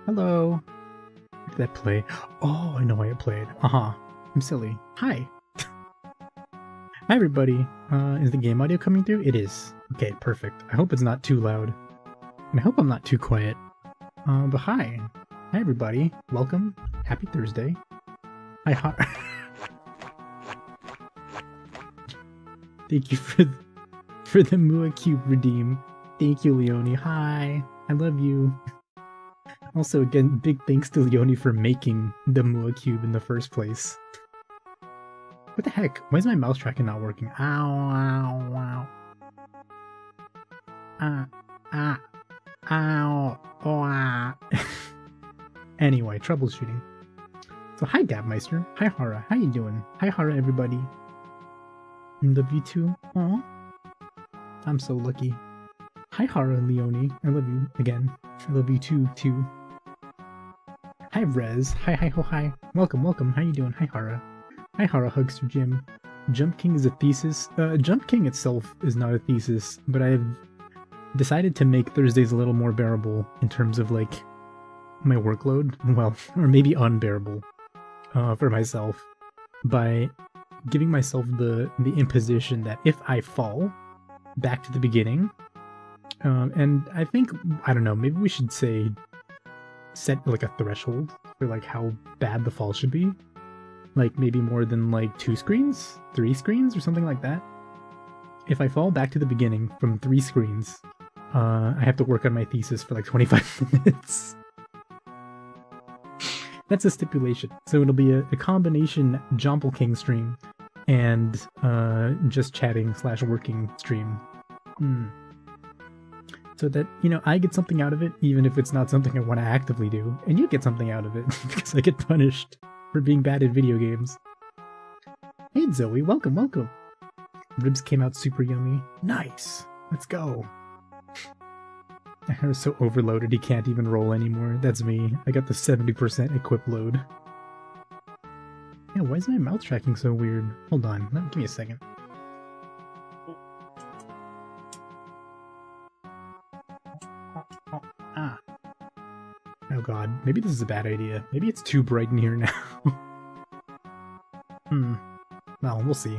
Hello. Did that play? Oh, I know why it played. I'm silly. Hi. Hi, everybody. Is the game audio coming through? It is. Okay, perfect. I hope it's not too loud. And I hope I'm not too quiet. But hi. Hi, everybody. Welcome. Happy Thursday. Hi, Thank you for the Mua Cube redeem. Thank you, Leonie. Hi. I love you. Also, again, big thanks to Leonie for making the Mua Cube in the first place. What the heck? Why is my mouse tracking not working? Ow, ow, ow. Ow, ow. Anyway, troubleshooting. So hi, Gabmeister. Hi, Hara. How you doing? Hi, Hara, everybody. Love you too. Aw. I'm so lucky. Hi, Hara and Leonie. I love you again. I love you too. Hi, Rez. Hi, ho, hi. Welcome. How you doing? Hi, Hara. Hi, Hara Hugster Jim. Jump King is a thesis. Jump King itself is not a thesis, but I've decided to make Thursdays a little more bearable in terms of, like, my workload. Well, or maybe unbearable for myself by giving myself the imposition that if I fall back to the beginning, and I think, I don't know, maybe we should set like a threshold for like how bad the fall should be. Like maybe more than like 2 screens, 3 screens, or something like that. If I fall back to the beginning from 3 screens, I have to work on my thesis for like 25 minutes. That's a stipulation. So it'll be a combination Jomple King stream and just chatting / working stream. So that, you know, I get something out of it, even if it's not something I want to actively do, and you get something out of it, because I get punished for being bad at video games. Hey Zoe, welcome. Ribs came out super yummy. Nice! Let's go. My hair is so overloaded he can't even roll anymore. That's me. I got the 70% equip load. Yeah, why is my mouth tracking so weird? Hold on, give me a second. Oh god, maybe this is a bad idea. Maybe it's too bright in here now. Well, we'll see.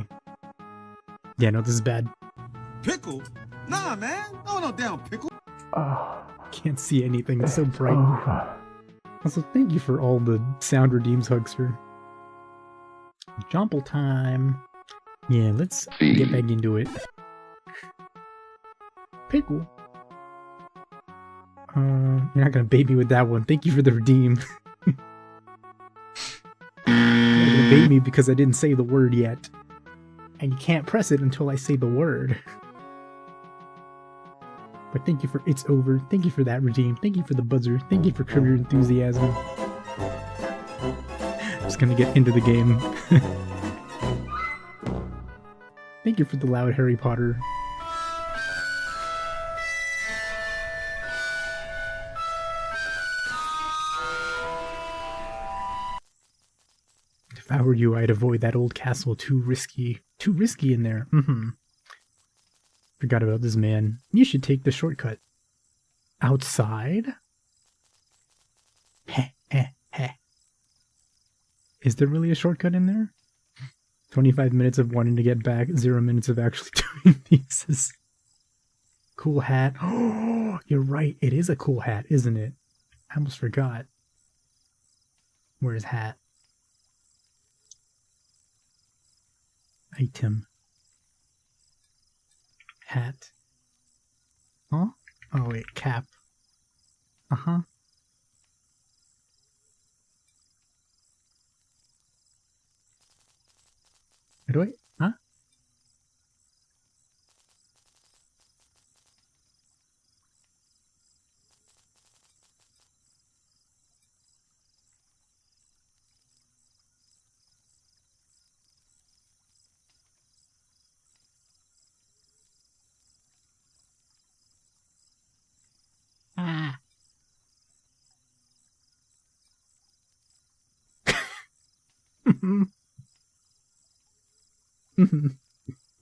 Yeah, no, this is bad. Pickle? Nah, man. No damn pickle. Can't see anything, it's so bright. Also, thank you for all the sound redeems, Hugster. Jumple time. Yeah, let's get back into it. Pickle. You're not gonna bait me with that one. Thank you for the redeem. You're gonna bait me because I didn't say the word yet. And you can't press it until I say the word. But thank you for It's Over. Thank you for that redeem. Thank you for the buzzer. Thank you for Curb Your Enthusiasm. I'm just gonna get into the game. Thank you for the loud Harry Potter. If I were you, I'd avoid that old castle. Too risky. Too risky in there. Forgot about this man. You should take the shortcut. Outside? Heh, heh, heh. Is there really a shortcut in there? 25 minutes of wanting to get back, 0 minutes of actually doing thesis. Cool hat. Oh, you're right. It is a cool hat, isn't it? I almost forgot. Where's hat? Item. Hat. Huh? Oh wait, cap. Uh-huh. How do I? Huh? Ah.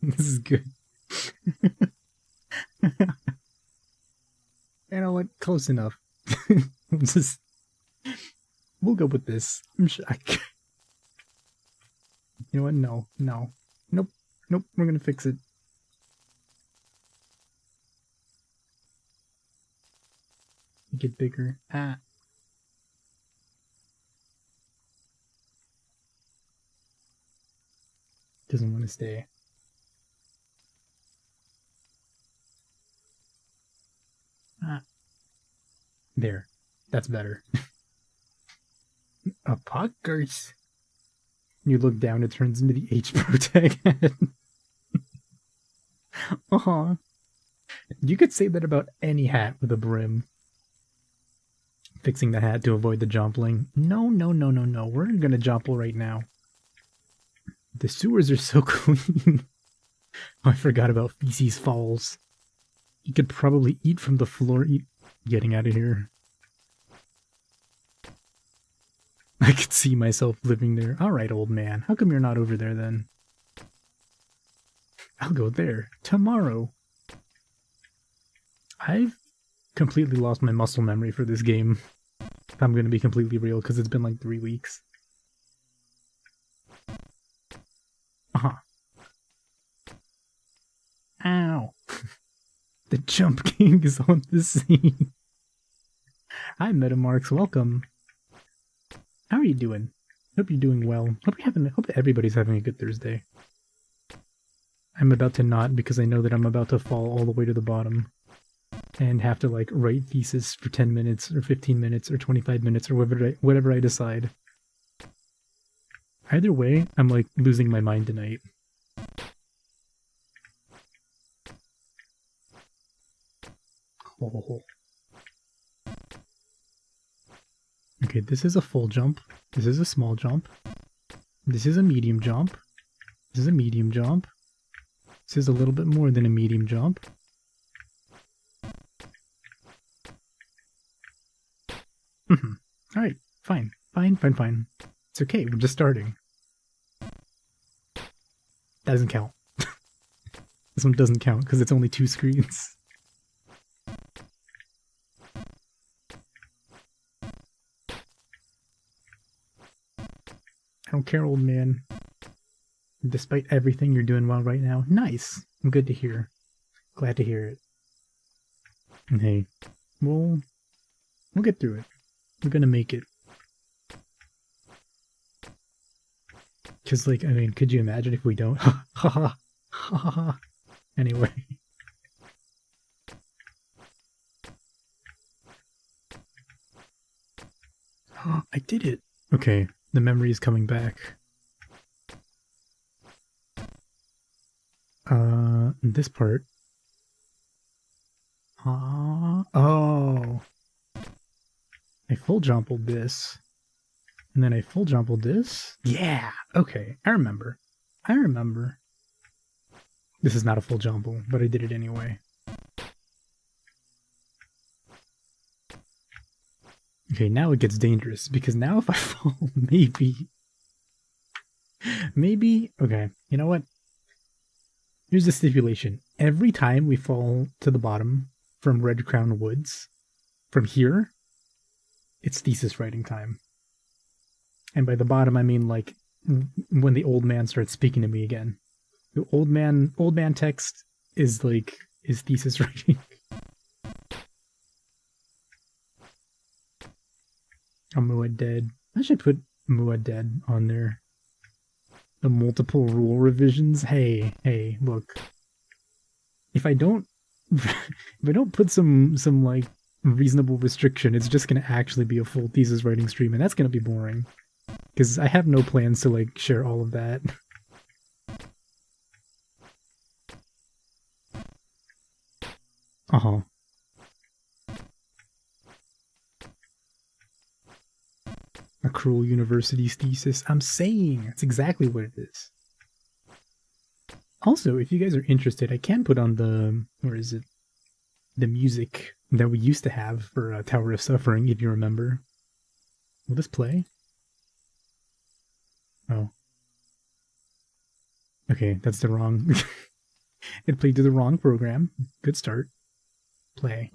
This is good. You know what? Close enough. We'll go with this. I'm sure. You know what? No. Nope. We're gonna fix it. Make it bigger. Ah. Doesn't want to stay. Ah. There. That's better. A pockers. You look down, it turns into the H protag head. Aw. You could say that about any hat with a brim. Fixing the hat to avoid the jompling. No. We're gonna jomple right now. The sewers are so clean. Oh, I forgot about feces falls. You could probably eat from the floor. Getting out of here. I could see myself living there. Alright, old man. How come you're not over there then? I'll go there. Tomorrow. I've completely lost my muscle memory for this game. If I'm gonna be completely real, because it's been like 3 weeks. Ow. The Jump King is on the scene. Hi, Metamarks. Welcome. How are you doing? Hope you're doing well. Hope everybody's having a good Thursday. I'm about to not because I know that I'm about to fall all the way to the bottom and have to like write thesis for 10 minutes or 15 minutes or 25 minutes or whatever I decide. Either way, I'm like losing my mind tonight. Oh. Okay, this is a full jump. This is a small jump. This is a medium jump. This is a medium jump. This is a little bit more than a medium jump. Alright, fine. It's okay, we're just starting. That doesn't count. This one doesn't count because it's only 2 screens. I don't care, old man. Despite everything, you're doing well right now. Nice. Good to hear. Glad to hear it. And hey, we'll get through it. We're gonna make it. Because, like, I mean, could you imagine if we don't? Ha ha ha ha. Anyway. I did it! Okay, the memory is coming back. This part. Oh! I full jumbled this. And then I full jumbled this? Yeah! Okay, I remember. I remember. This is not a full jumble, but I did it anyway. Okay, now it gets dangerous, because now if I fall, maybe... Maybe... Okay, you know what? Here's the stipulation. Every time we fall to the bottom from Red Crown Woods, from here, it's thesis writing time. And by the bottom, I mean, like, when the old man starts speaking to me again. The old man text is, like, is thesis writing. Muad'Dib. I should put Muad'Dib on there. The multiple rule revisions. Hey, look. If I don't put some like reasonable restriction, it's just gonna actually be a full thesis writing stream, and that's gonna be boring. Because I have no plans to like share all of that. Uh-huh. A cruel university's thesis. I'm saying that's exactly what it is. Also, if you guys are interested, I can put on the, where is it? The music that we used to have for Tower of Suffering, if you remember. Will this play? Oh. Okay, that's the wrong... It played to the wrong program. Good start. Play.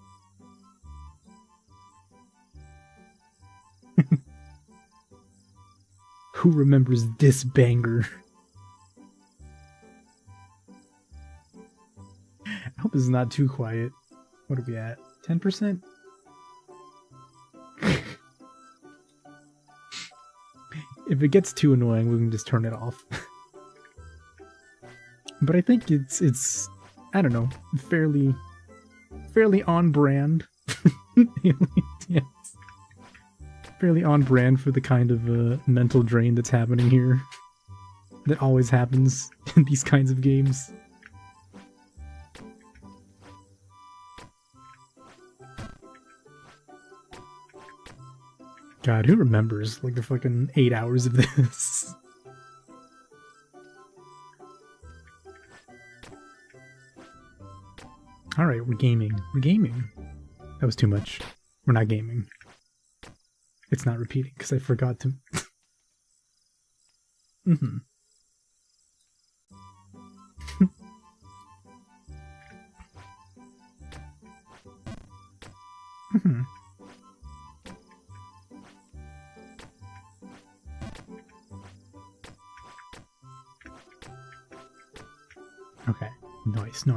Who remembers this banger? I hope this is not too quiet. What are we at? 10%? If it gets too annoying, we can just turn it off. But I think it's I don't know, fairly on brand. Yes. Fairly on brand for the kind of mental drain that's happening here. That always happens in these kinds of games. God, who remembers like the fucking 8 hours of this? Alright, we're gaming. We're gaming. That was too much. We're not gaming. It's not repeating, because I forgot to... Mm-hmm. Mm-hmm. Okay. Nice.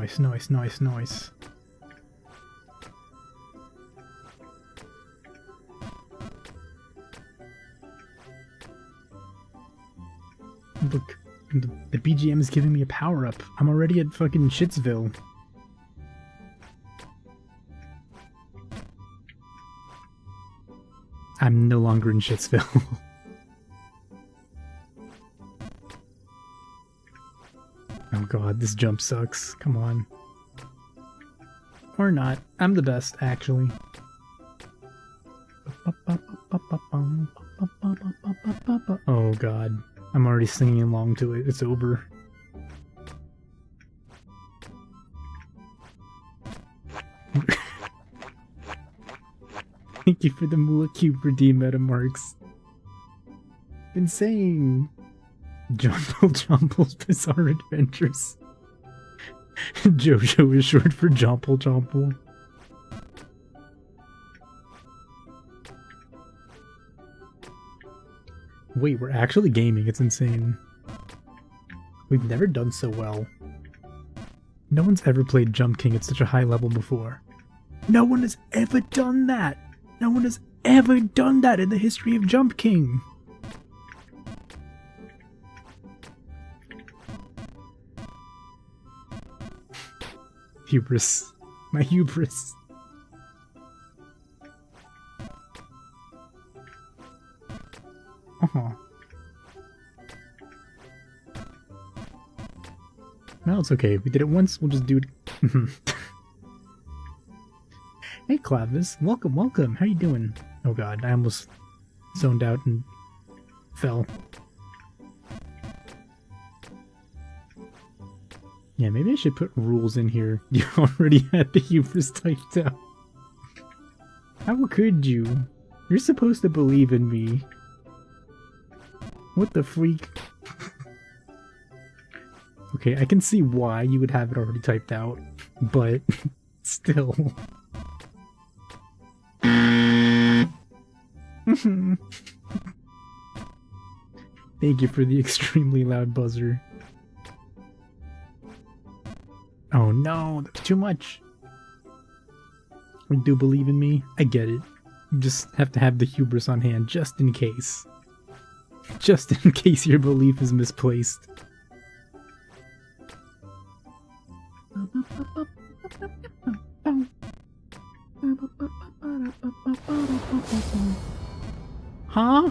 Look, the BGM is giving me a power-up. I'm already at fucking Shitsville. I'm no longer in Shitsville. Oh god, this jump sucks. Come on. Or not. I'm the best, actually. Oh god. I'm already singing along to it. It's over. Thank you for the Moolah Cube for D metamarks. Been saying Jomple's Bizarre Adventures. Jojo is short for Jomple. Wait, we're actually gaming. It's insane. We've never done so well. No one's ever played Jump King at such a high level before. No one has ever done that! No one has ever done that in the history of Jump King? Hubris. My hubris. No, it's okay. We did it once, we'll just do it. Hey Clavis, welcome, welcome. How you doing? Oh god, I almost zoned out and fell. Yeah, maybe I should put rules in here. You already had the hubris typed out. How could you? You're supposed to believe in me. What the freak? Okay, I can see why you would have it already typed out, but still. Thank you for the extremely loud buzzer. Oh no, that's too much. You do believe in me? I get it. You just have to have the hubris on hand just in case. Just in case your belief is misplaced. Huh?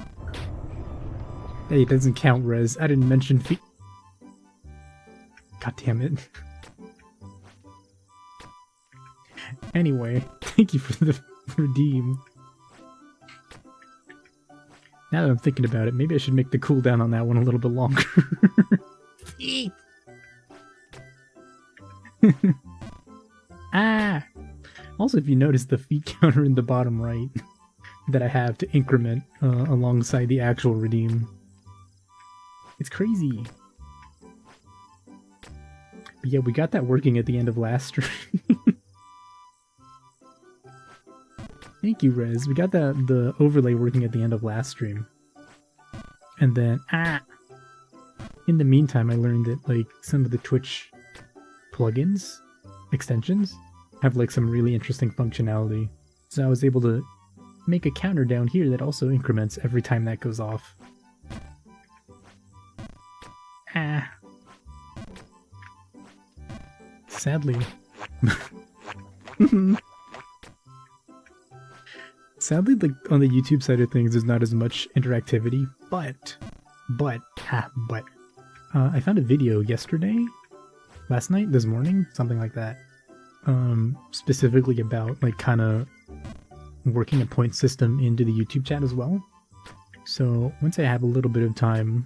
Hey, it doesn't count, Rez. I didn't mention feet. God damn it. Anyway, thank you for the redeem. Now that I'm thinking about it, maybe I should make the cooldown on that one a little bit longer. Ah! Also, if you notice the feet counter in the bottom right that I have to increment alongside the actual redeem. It's crazy. But yeah, we got that working at the end of last stream. Thank you, Rez. We got the overlay working at the end of last stream. And then, in the meantime, I learned that, like, some of the Twitch plugins, extensions, have, like, some really interesting functionality. So I was able to make a counter down here that also increments every time that goes off. Sadly. Sadly, like, on the YouTube side of things, there's not as much interactivity, but, I found a video yesterday, last night, this morning, something like that, specifically about, like, kind of working a point system into the YouTube chat as well. So, once I have a little bit of time,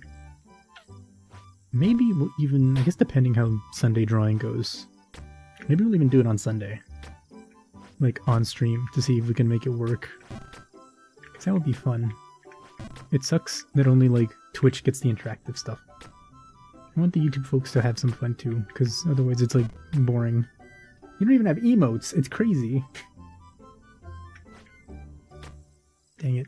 maybe we'll even, I guess depending how Sunday drawing goes, maybe we'll even do it on Sunday. Like, on stream, to see if we can make it work. Because that would be fun. It sucks that only, like, Twitch gets the interactive stuff. I want the YouTube folks to have some fun too, because otherwise it's, like, boring. You don't even have emotes, it's crazy. Dang it.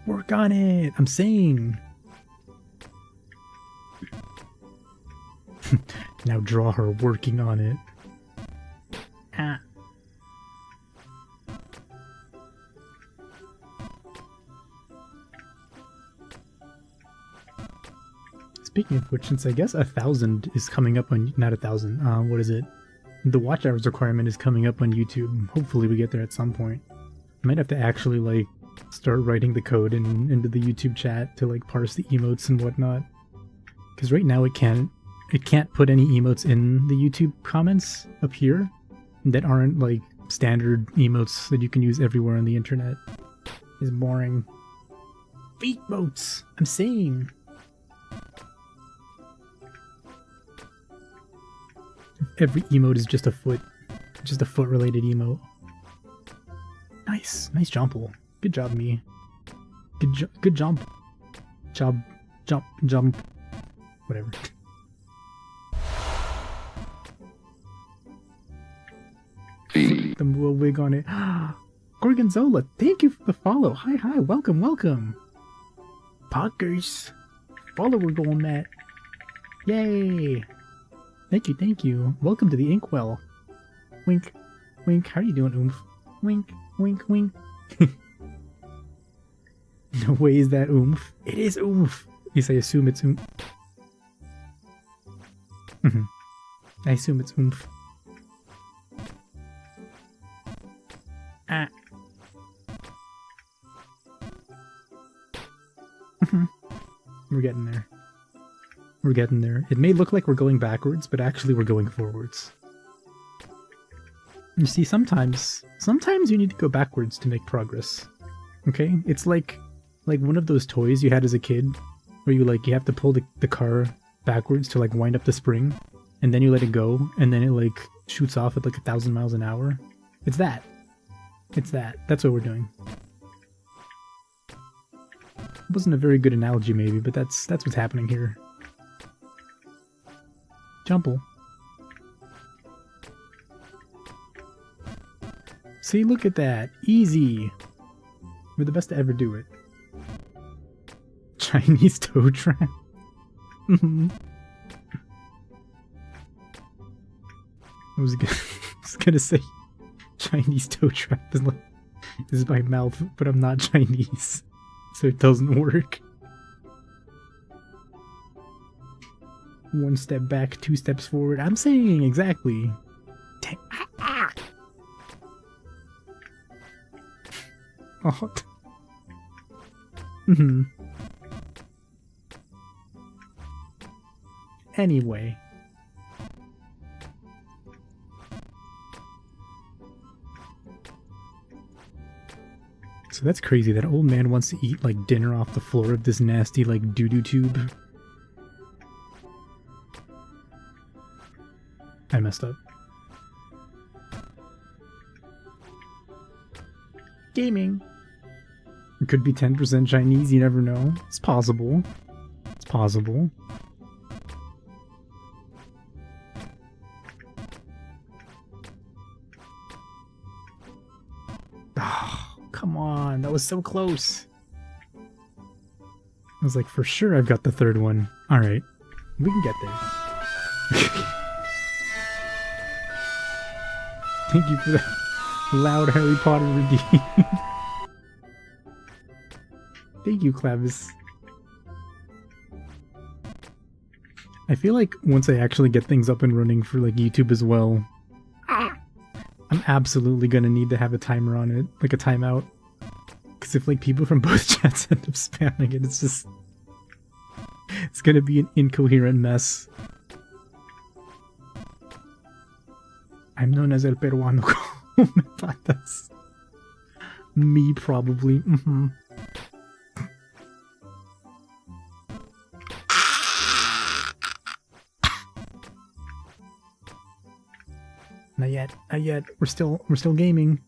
Work on it, I'm saying! Now draw her working on it. Speaking of which, since I guess 1,000 is coming up on, not 1,000, what is it? The watch hours requirement is coming up on YouTube. Hopefully we get there at some point. I might have to actually, like, start writing the code into the YouTube chat to, like, parse the emotes and whatnot. Because right now it can't put any emotes in the YouTube comments up here that aren't, like, standard emotes that you can use everywhere on the internet. It's boring. Feet emotes! I'm saying! Every emote is just a foot related emote. Nice jumple. Good job, me. Good jump. Jump. Whatever. The Mua wig on it. Gorgonzola, thank you for the follow. Hi, welcome. Poggers. Follower goal met. Yay. Thank you. Welcome to the Inkwell. Wink. How are you doing, Oomph? Wink. Wink, wink. No way is that oomph. It is oomph. At least I assume it's oomph. I assume it's oomph. Ah. We're getting there. We're getting there. It may look like we're going backwards, but actually we're going forwards. You see, sometimes you need to go backwards to make progress. Okay? It's like one of those toys you had as a kid, where you have to pull the car backwards to like wind up the spring, and then you let it go, and then it like shoots off at like 1,000 miles an hour. It's that. It's that. That's what we're doing. It wasn't a very good analogy maybe, but that's what's happening here. Jumple. See, look at that. Easy. We're the best to ever do it. Chinese toe trap. I was gonna say Chinese toe trap is my mouth, but I'm not Chinese, so it doesn't work. One step back, 2 steps forward. I'm saying exactly. Dang. Oh. Anyway. So that's crazy. That old man wants to eat like dinner off the floor of this nasty like doo-doo tube. I messed up. Gaming. It could be 10% Chinese, you never know. It's possible. It's possible. Oh, come on. That was so close. I was like, for sure I've got the third one. Alright. We can get there. Thank you for that loud Harry Potter redeem. Thank you, Clavis. I feel like once I actually get things up and running for like YouTube as well, I'm absolutely gonna need to have a timer on it, like a timeout. Because if like people from both chats end up spamming it, it's gonna be an incoherent mess. I'm known as El Peruano Come Patas. Me, probably. Not yet. Not yet. We're still gaming.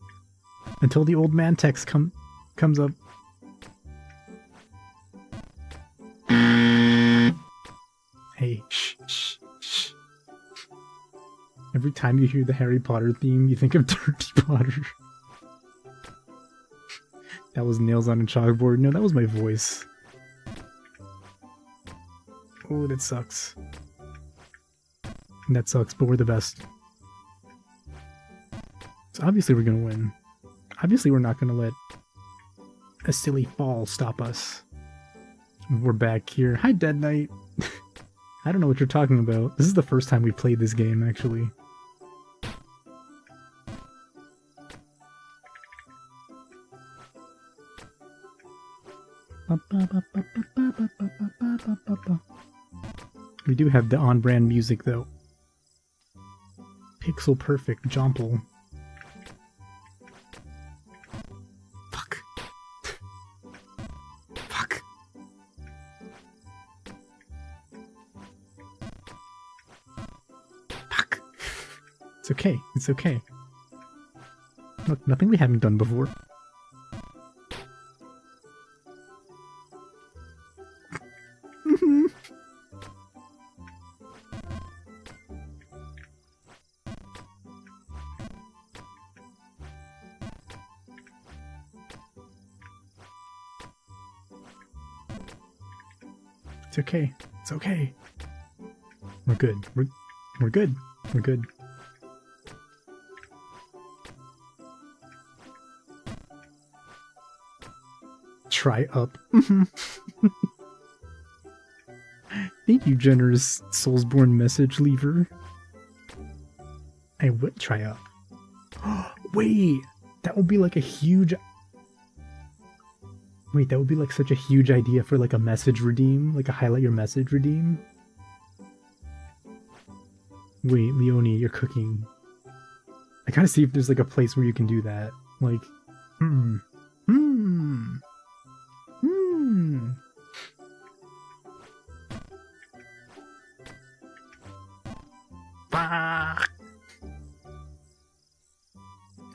Until the old man text comes up. Hey, shh, shh, shh. Every time you hear the Harry Potter theme, you think of Dirty Potter. That was nails on a chalkboard. No, that was my voice. Oh, that sucks. That sucks, but we're the best. So obviously we're gonna win. Obviously we're not gonna let a silly fall stop us. We're back here. Hi, Dead Knight. I don't know what you're talking about. This is the first time we played this game, actually. We do have the on-brand music, though. Pixel perfect jomple. Fuck. Fuck. Fuck. It's okay. It's okay. Look, nothing we haven't done before. It's okay. It's okay. We're good. We're good. We're good. try up. Thank you, generous Soulsborne message leaver. I would try up. Wait, that would be like a huge... Wait, that would be like such a huge idea for like a message redeem, like a highlight your message redeem. Wait, Leonie, you're cooking. I gotta see if there's like a place where you can do that. Like,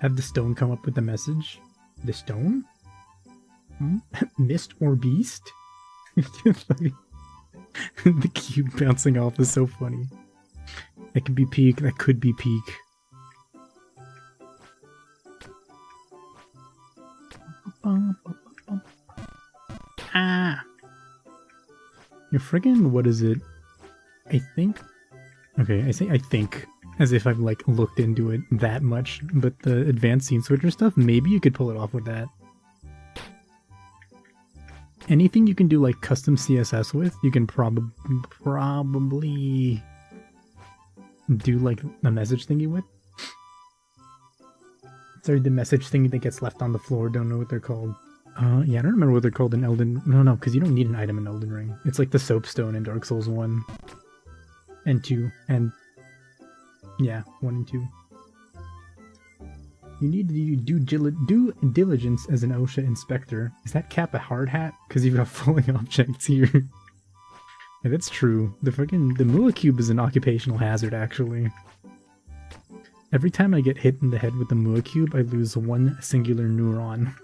Have the stone come up with the message? The stone? Mist or beast? The cube bouncing off is so funny. That could be peak, that could be peak. Ah! You're friggin', what is it? I think... Okay, I say I think, as if I've like looked into it that much, but the advanced scene switcher stuff, maybe you could pull it off with that. Anything you can do like custom CSS with, you can probably do like a message thingy with. Sorry, the message thingy that gets left on the floor, don't know what they're called. Yeah, I don't remember what they're called in Elden... No, because you don't need an item in Elden Ring. It's like the soapstone in Dark Souls 1. And 2, and... Yeah, 1 and 2. You need to do due diligence as an OSHA inspector. Is that cap a hard hat? Because you've got falling objects here. Yeah, that's true. The Moolah Cube is an occupational hazard, actually. Every time I get hit in the head with the Moolah Cube, I lose one singular neuron.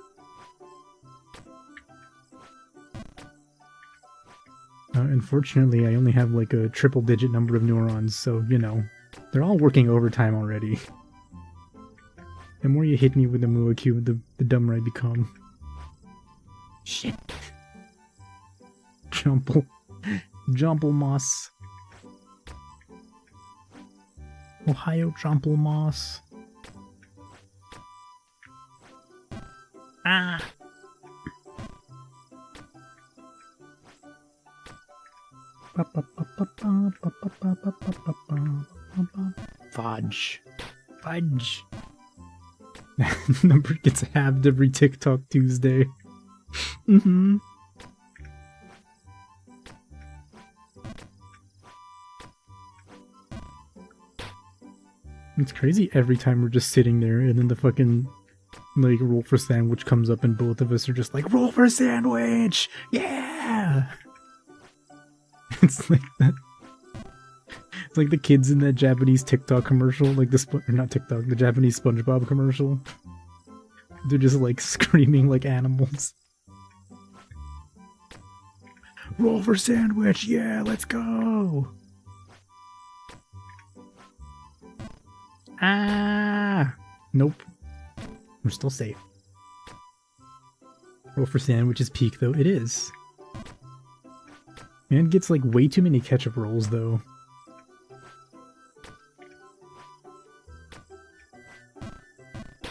Unfortunately, I only have like a triple-digit number of neurons, so, you know, they're all working overtime already. The more you hit me with the Moolah Cube, the dumber I become. Shit. Jumplemoss. Ohio Jumplemoss. Ah! Fudge. Fudge. Number gets halved every TikTok Tuesday. It's crazy every time we're just sitting there and then the fucking like roll for sandwich comes up and both of us are just like, roll for sandwich! Yeah! It's like that. It's like the kids in that Japanese TikTok commercial, like not TikTok, the Japanese SpongeBob commercial. They're just like screaming like animals. Roll for sandwich, yeah, let's go! Ah! Nope. We're still safe. Roll for sandwich is peak though, it is. Man gets like way too many ketchup rolls though.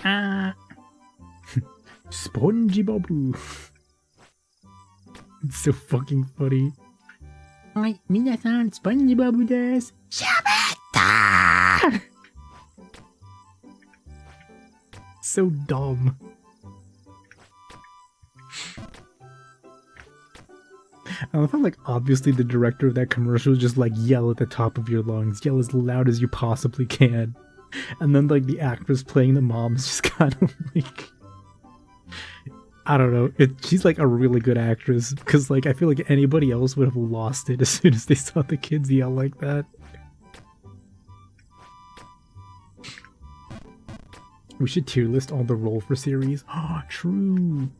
Ah! SpongeBob. It's so fucking funny. Oi, minasan, SpongeBob desu. Shabata! So dumb. I love how, like, obviously the director of that commercial is just like, yell at the top of your lungs, yell as loud as you possibly can. And then, like, the actress playing the mom is just kind of like... I don't know, she's like a really good actress, because, like, I feel like anybody else would have lost it as soon as they saw the kids yell like that. We should tier list all the roll for series. Oh, true!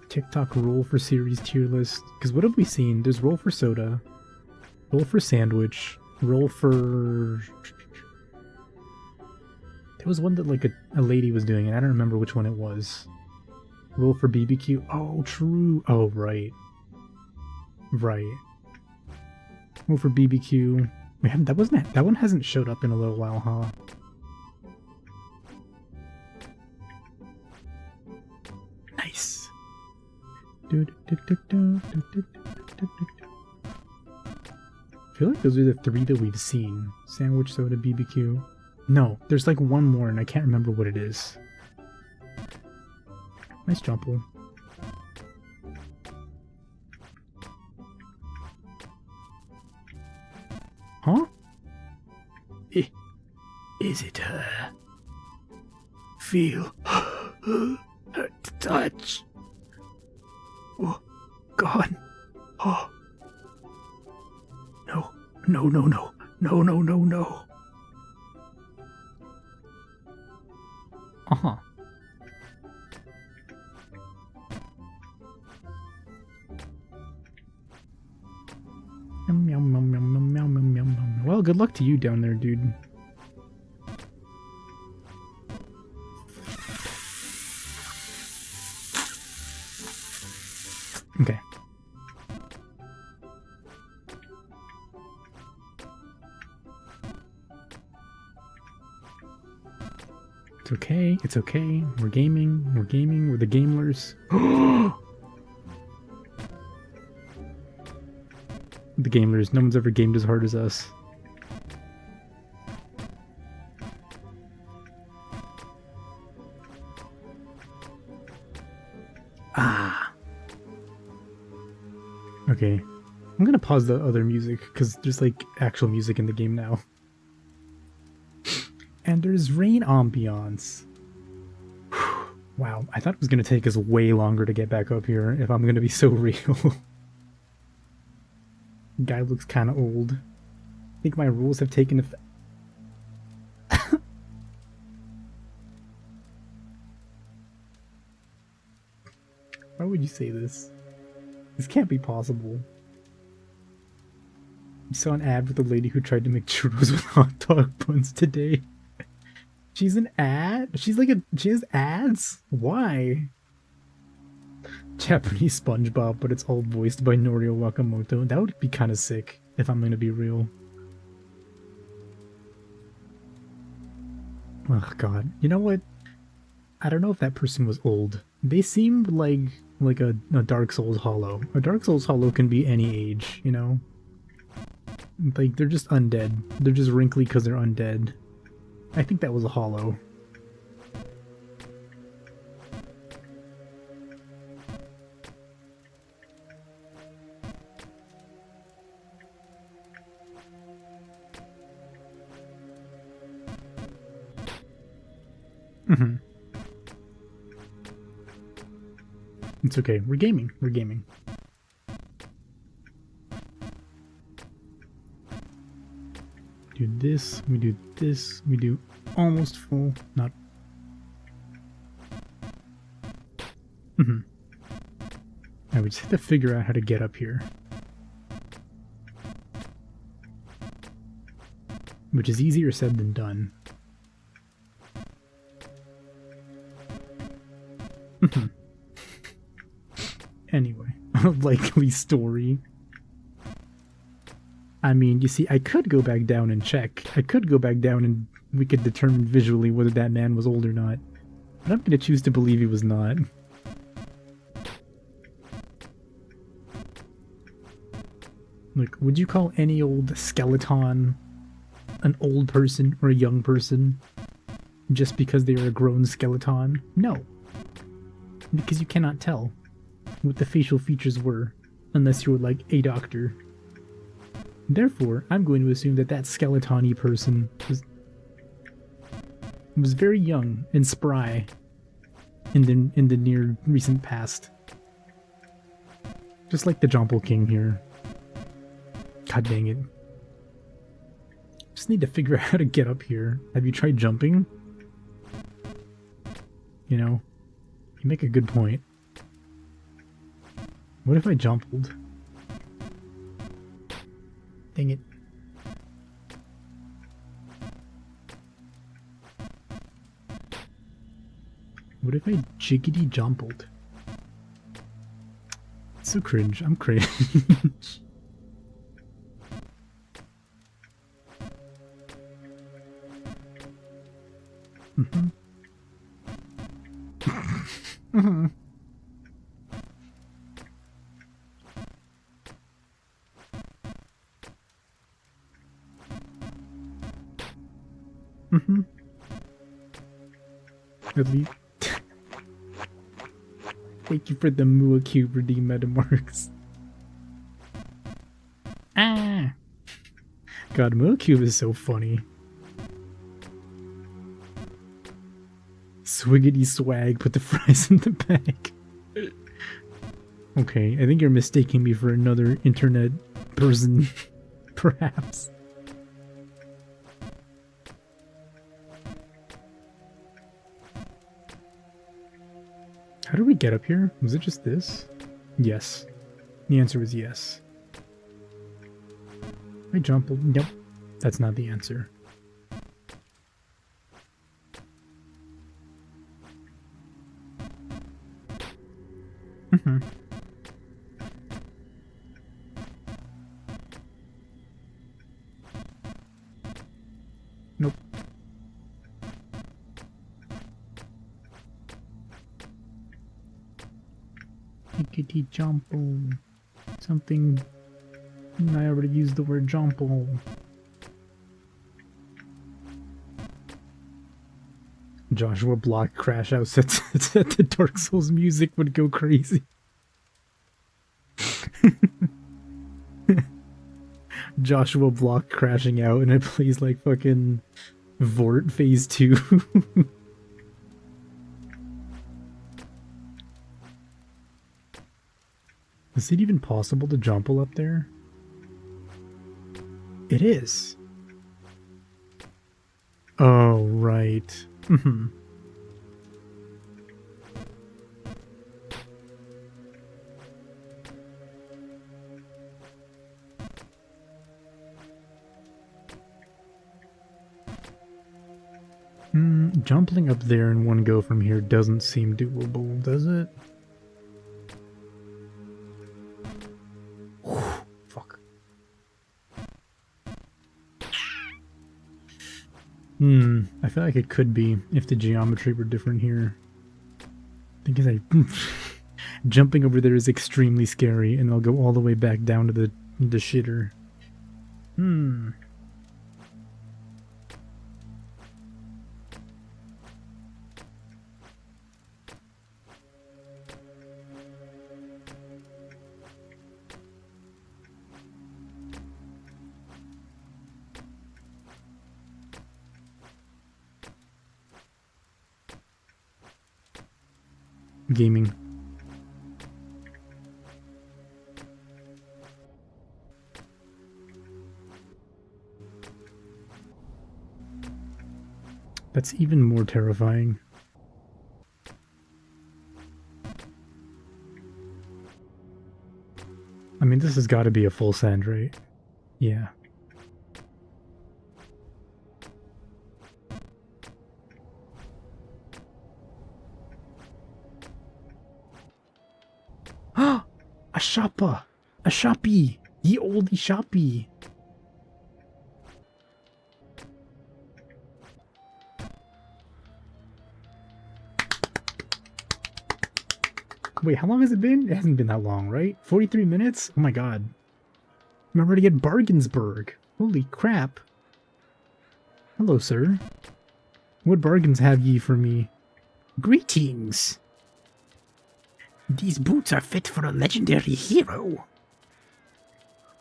TikTok roll for series tier list. Because what have we seen? There's roll for soda, roll for sandwich, roll for... There was one that like a lady was doing, and I don't remember which one it was. Roll for BBQ. Oh, true. Oh, right. Right. Roll for BBQ. We haven't, that one hasn't showed up in a little while, huh? Nice. I feel like those are the 3 that we've seen. Sandwich, soda, BBQ. No, there's like one more and I can't remember what it is. Nice jumple. Huh? Is it her? Feel her touch. Oh, God. Oh. No, no, no, no, no, no, no, no. Uh-huh. Well, good luck to you down there, dude. Okay. It's okay, it's okay. We're gaming, we're the gamers. The gamers, no one's ever gamed as hard as us. Ah. Okay. I'm gonna pause the other music, because there's like actual music in the game now. And there's rain ambiance. Wow, I thought it was gonna take us way longer to get back up here, if I'm gonna be so real. Guy looks kinda old. I think my rules have taken effect. Why would you say this? This can't be possible. You saw an ad with a lady who tried to make churros with hot dog buns today. She's an ad? She has ads? Why? Japanese SpongeBob, but it's all voiced by Norio Wakamoto. That would be kind of sick, if I'm gonna be real. Oh god. You know what? I don't know if that person was old. They seemed like a Dark Souls Hollow. A Dark Souls Hollow can be any age, you know? Like, they're just undead. They're just wrinkly because they're undead. I think that was a Hollow. Mm-hmm. It's okay. We're gaming. We're gaming. Do this. We do this. We do almost full. Not. Mm-hmm. I would just have to figure out how to get up here. Which is easier said than done. Anyway, likely story. I mean, you see, I could go back down and check. I could go back down and we could determine visually whether that man was old or not. But I'm gonna choose to believe he was not. Look, would you call any old skeleton an old person or a young person just because they are a grown skeleton? No. Because you cannot tell what the facial features were unless you were like a doctor. Therefore, I'm going to assume that that skeleton-y person was very young and spry in the near recent past. Just like the Jomple King here. God dang it. Just need to figure out how to get up here. Have you tried jumping? You know, you make a good point. What if I jumpled? Dang it. What if I jiggity jumpled? It's so cringe. I'm cringe. Mm-hmm. At least. Thank you for the Mua Cube redeem metamarks. Ah! God, Mua Cube is so funny. Swiggity swag, put the fries in the bag. Okay, I think you're mistaking me for another internet person, perhaps. How did we get up here? Was it just this? Yes. The answer was yes. I jump. Nope. That's not the answer. Mm-hmm. Nope. Hickety jumpo. Something. I already used the word jumpo. Joshua Block crash out said the Dark Souls music would go crazy. Joshua Block crashing out and it plays like fucking Vort Phase 2. Is it even possible to jump up there? It is. Oh, right. Mm-hmm. Jumping up there in one go from here doesn't seem doable, does it? Fuck. I feel like it could be if the geometry were different here. Because jumping over there is extremely scary, and I'll go all the way back down to the shitter. Gaming. That's even more terrifying. I mean, this has got to be a full sand, right? Yeah. A shopper! A shoppy! Ye olde shoppy! Wait, how long has it been? It hasn't been that long, right? 43 minutes? Oh my god. I'm ready to get Bargainsburg. Holy crap. Hello, sir. What bargains have ye for me? Greetings! These boots are fit for a legendary hero.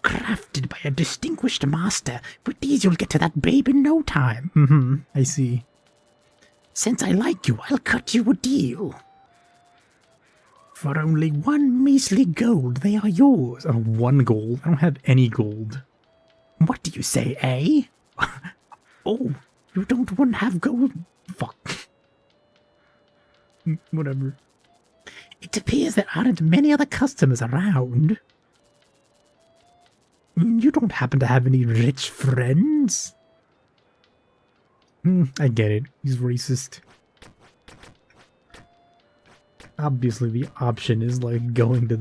Crafted by a distinguished master. With these you'll get to that babe in no time. I see. Since I like you, I'll cut you a deal. For only 1 measly gold, they are yours. Oh, 1 gold? I don't have any gold. What do you say, eh? Oh, you don't have gold? Fuck. Whatever. It appears there aren't many other customers around. You don't happen to have any rich friends? I get it. He's racist. Obviously, the option is like going to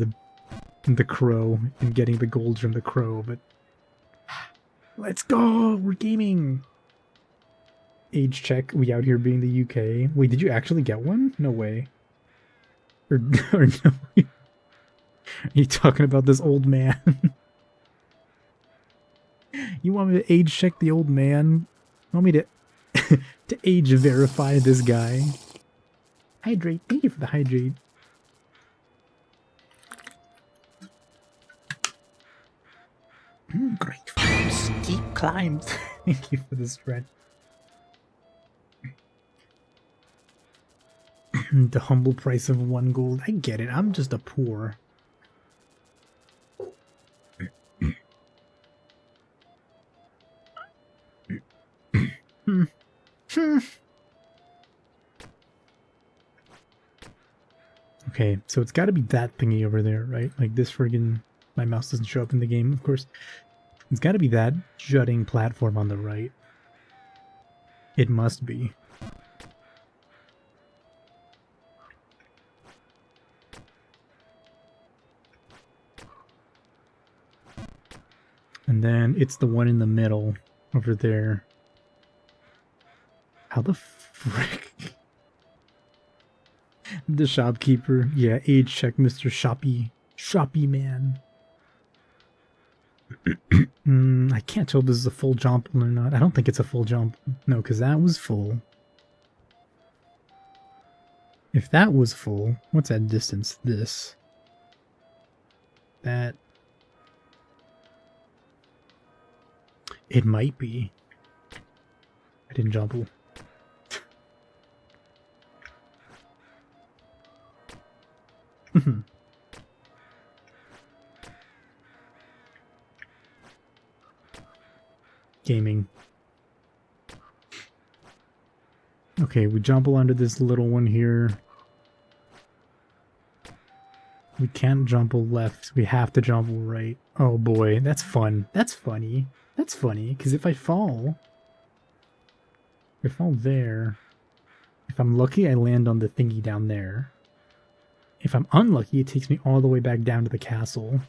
the crow and getting the gold from the crow, but let's go! We're gaming! Age check. We out here being the UK. Wait, did you actually get one? No way. Or no. Are you talking about this old man? You want me to age check the old man? You want me to to age verify this guy. Hydrate. Thank you for the hydrate. Great for steep climbs. Thank you for the stretch. The humble price of 1 gold. I get it. I'm just a poor. Okay, so it's got to be that thingy over there, right? Like this friggin'... My mouse doesn't show up in the game, of course. It's got to be that jutting platform on the right. It must be. And then it's the one in the middle over there. How the frick? The shopkeeper. Yeah, age check, Mr. Shoppy man. I can't tell if this is a full jump or not. I don't think it's a full jump. No, because that was full. If that was full, what's that distance? This. That. It might be. I didn't jump. Gaming. Okay, we jump onto this little one here. We can't jump left. We have to jump right. Oh boy, that's fun. That's funny. That's funny, because if I fall there, if I'm lucky, I land on the thingy down there. If I'm unlucky, it takes me all the way back down to the castle,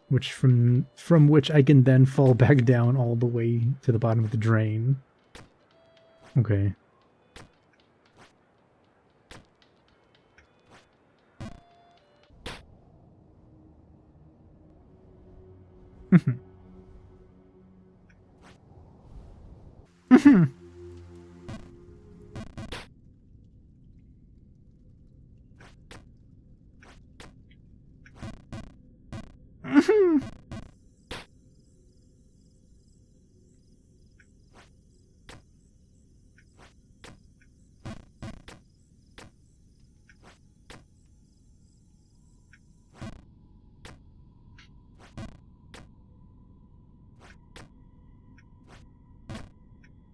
which from which I can then fall back down all the way to the bottom of the drain. Okay.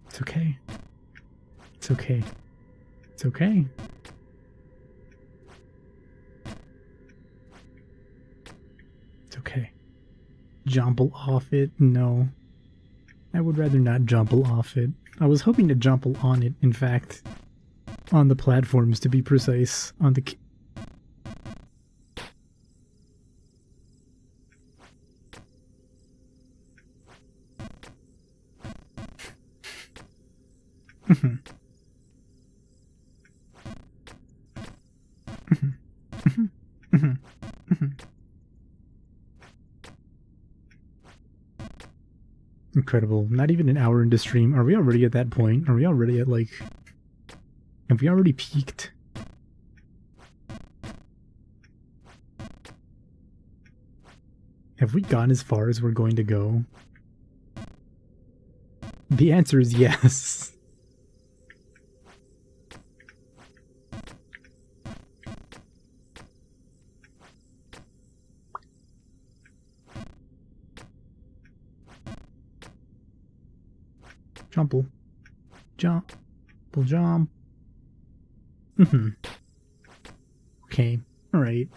It's okay. It's okay. It's okay. It's okay. Jumble off it? No. I would rather not jumble off it. I was hoping to jumble on it, in fact. On the platforms, to be precise. On the... Incredible. Not even an hour into stream. Are we already at that point? Are we already at, like... Have we already peaked? Have we gone as far as we're going to go? The answer is yes. Jumple. Jump. Jump. Okay. Alright.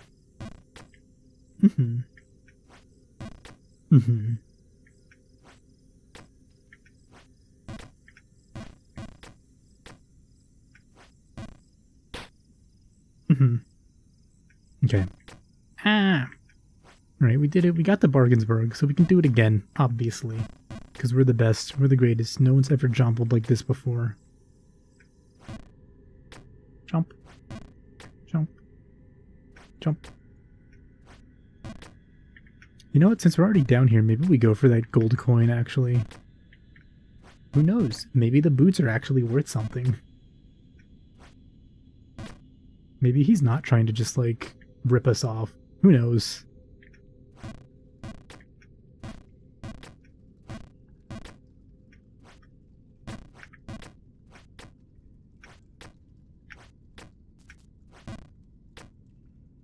Okay. Alright, we did it. We got the Bargainsburg, so we can do it again, obviously. Because we're the best. We're the greatest. No one's ever jumbled like this before. Jump. Jump. Jump. You know what? Since we're already down here, maybe we go for that gold coin, actually. Who knows? Maybe the boots are actually worth something. Maybe he's not trying to just, like, rip us off. Who knows?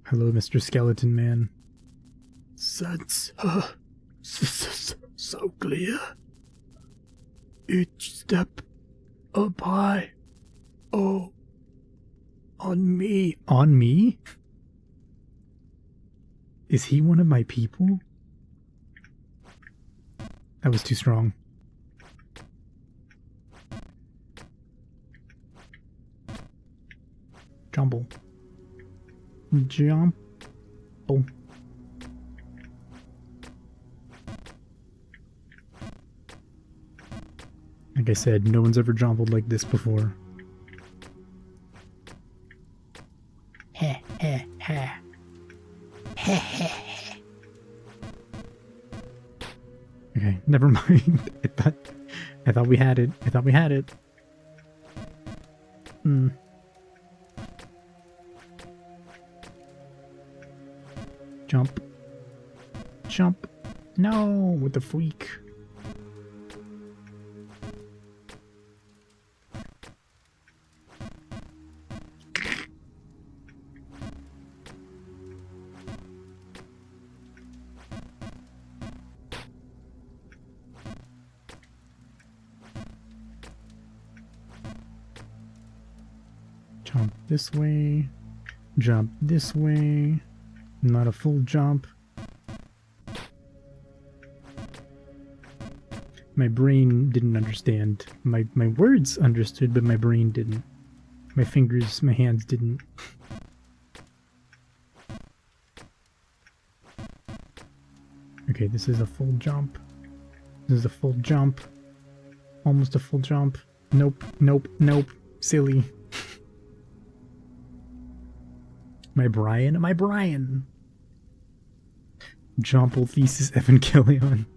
Hello, Mr. Skeleton Man. That's so clear. Each step up high. Oh, on me. On me? Is he one of my people? That was too strong. Jumble. Jump. Oh. Like I said, no one's ever jumbled like this before. Heh heh heh. Heh heh heh. Okay, never mind. I thought we had it. I thought we had it. Hmm. Jump. Jump. No, with the freak. Jump this way. Jump this way. Not a full jump. My brain didn't understand. My words understood, but my brain didn't. My fingers, my hands didn't. Okay, this is a full jump. This is a full jump. Almost a full jump. Nope, nope, nope. Silly. My Brian? My Brian! Jumple Thesis Evangelion.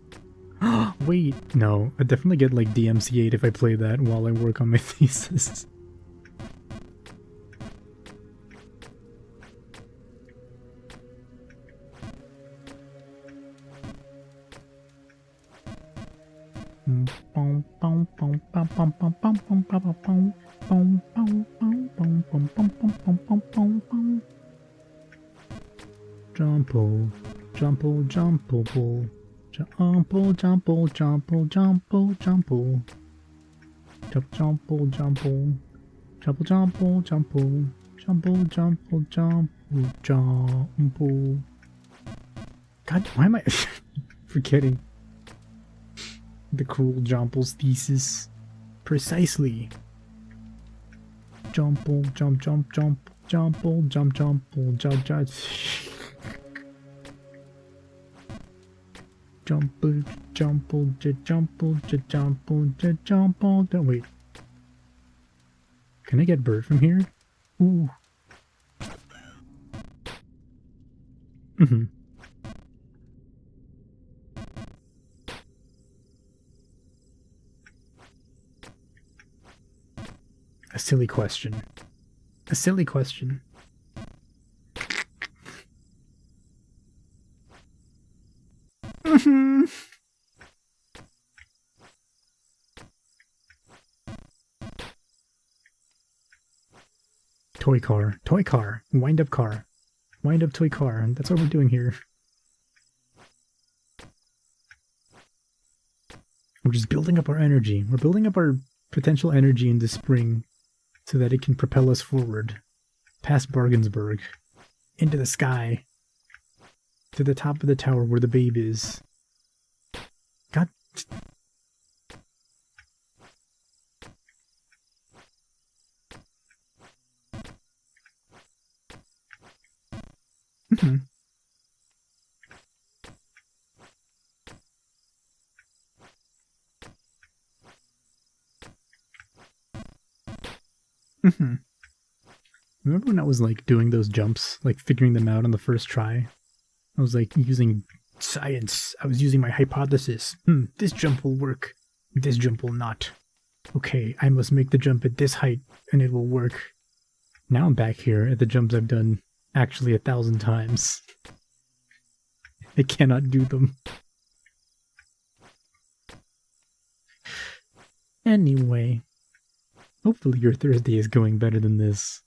Wait, no. I definitely get like DMCA'd if I play that while I work on my thesis. Jumple, jumple, jumple, jumple, jumple, jumple, jumple, jumple, jump, jumple, jumple, jumple, jumple, jumple, jumple, jumple, jumple, jumple. God, why am I forgetting the cruel Jumple's thesis? Precisely. Jumple, jump, jump, jump, jumple, jump, jumple, jump, jump. Jumple, jumple, jumple, jumple, jumple. Wait. Can I get bird from here? Ooh. A silly question. A silly question. Toy car. Toy car. Wind up car. Wind up toy car. That's what we're doing here. We're just building up our energy. We're building up our potential energy in the spring so that it can propel us forward. Past Bargensburg. Into the sky. To the top of the tower where the babe is. God. Remember when I was like doing those jumps, like figuring them out on the first try? I was like using science. I was using my hypothesis. This jump will work. This jump will not. Okay, I must make the jump at this height and it will work. Now I'm back here at the jumps I've done actually 1,000 times. I cannot do them. Anyway, hopefully your Thursday is going better than this.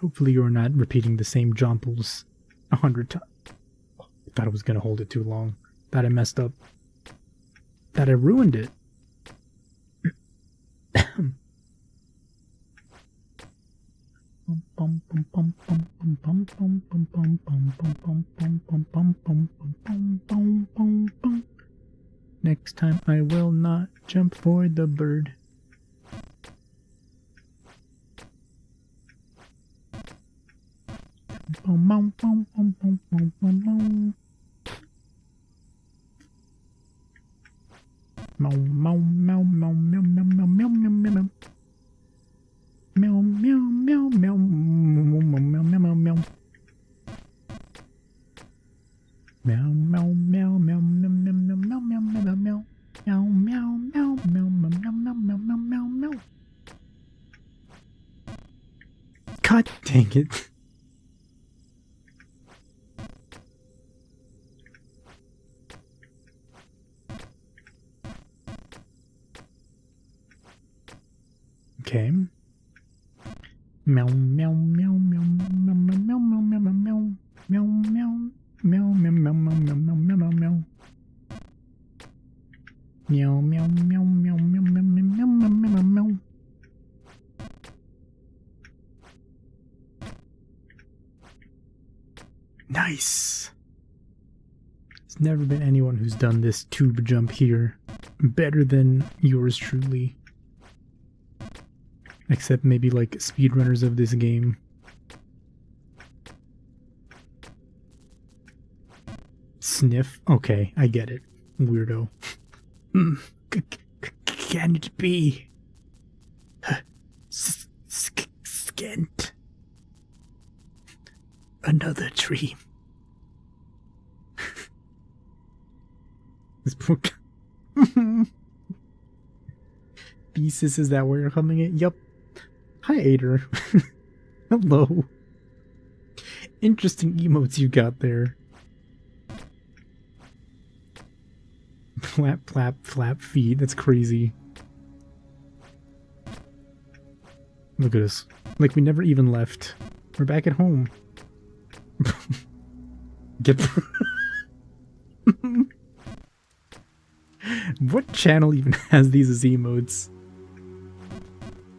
Hopefully you're not repeating the same jumples 100 times. I thought I was gonna hold it too long. Thought I messed up. Thought I ruined it. Next time I will not jump for the bird. God dang it. Okay. Meow meow meow meow meow meow meow meow meow meow meow meow meow meow meow meow meow meow meow. Meow meow meow meow meow meow meow meow meow meow. Nice. There's never been anyone who's done this tube jump here better than yours truly. Except maybe like speedrunners of this game. Sniff? Okay, I get it. Weirdo. Can it be? Skent. Another dream. This book. Thesis, is that where you're coming in? Yup. Hi, Ader. Hello. Interesting emotes you got there. Flap, flap, flap feet. That's crazy. Look at us. Like we never even left. We're back at home. Get. What channel even has these as emotes?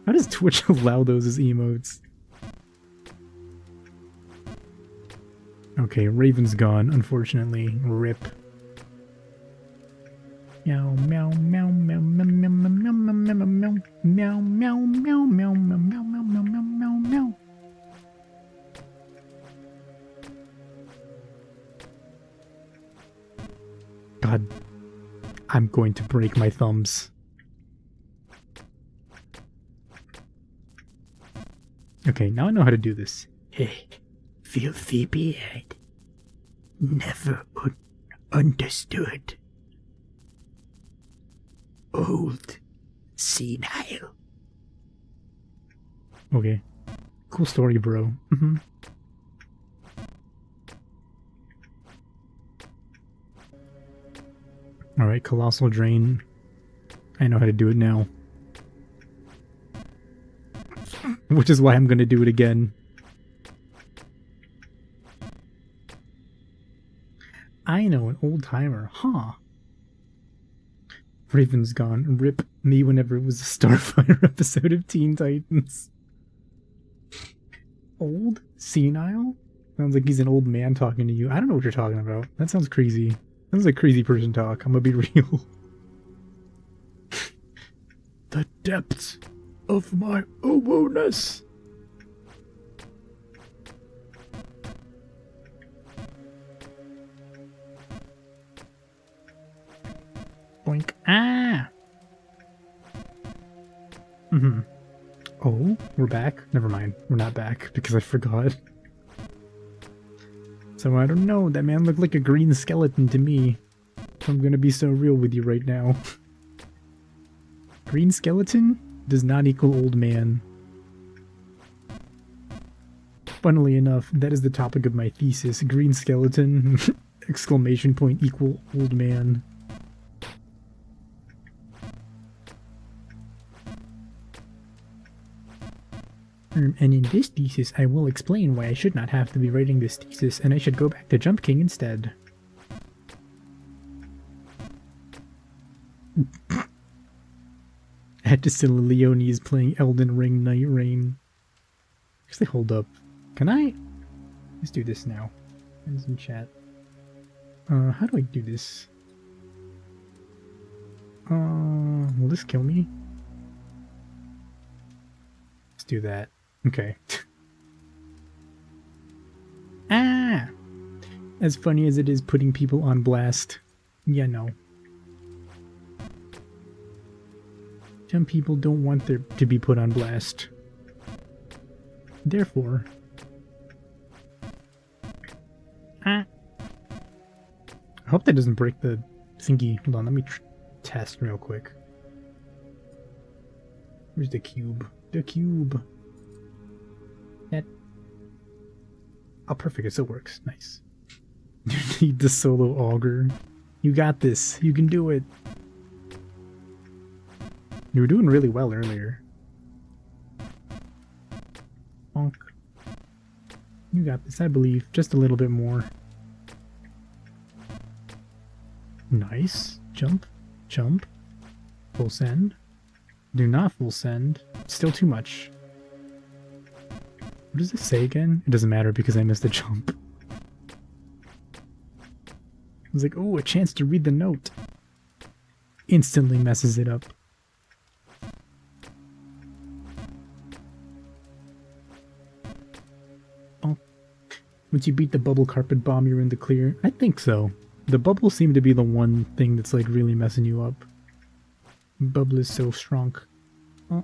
How does Twitch allow those as emotes? Okay, Raven's gone, unfortunately. RIP. Meow meow meow meow meow meow meow meow meow meow meow meow meow meow meow meow meow meow meow meow. God, I'm going to break my thumbs. Okay, now I know how to do this. Hey, filthy beard. Never understood. Old. Senile. Okay. Cool story, bro. Alright, Colossal Drain. I know how to do it now. Which is why I'm gonna do it again. I know, an old timer, huh? Raven's gone. RIP me whenever it was a Starfire episode of Teen Titans. Old? Senile? Sounds like he's an old man talking to you. I don't know what you're talking about. That sounds crazy. Sounds like crazy person talk. I'm gonna be real. The depths of my owo-ness. Boink. Ah! Oh, we're back? Never mind. We're not back because I forgot. So I don't know, that man looked like a green skeleton to me. I'm gonna be so real with you right now. Green skeleton does not equal old man. Funnily enough, that is the topic of my thesis. Green skeleton, exclamation point, equal old man. And in this thesis, I will explain why I should not have to be writing this thesis, and I should go back to Jump King instead. At Decilla Leone's playing Elden Ring Night Rain. Actually, hold up. Can I? Let's do this now. Friends in chat. How do I do this? Will this kill me? Let's do that. Okay. Ah! As funny as it is putting people on blast. Yeah, no. Some people don't want their to be put on blast. Therefore... Ah! I hope that doesn't break the thingy. Hold on, let me test real quick. Where's the cube? The cube! That... Oh, perfect, it still works. Nice. You need the solo auger. You got this. You can do it. You were doing really well earlier. Bonk. You got this, I believe. Just a little bit more. Nice. Jump. Jump. Full send. Do not full send. Still too much. What does this say again? It doesn't matter because I missed the jump. I was like, oh, a chance to read the note. Instantly messes it up. Once you beat the bubble carpet bomb, you're in the clear. I think so. The bubble seemed to be the one thing that's like really messing you up. Bubble is so strong. Oh.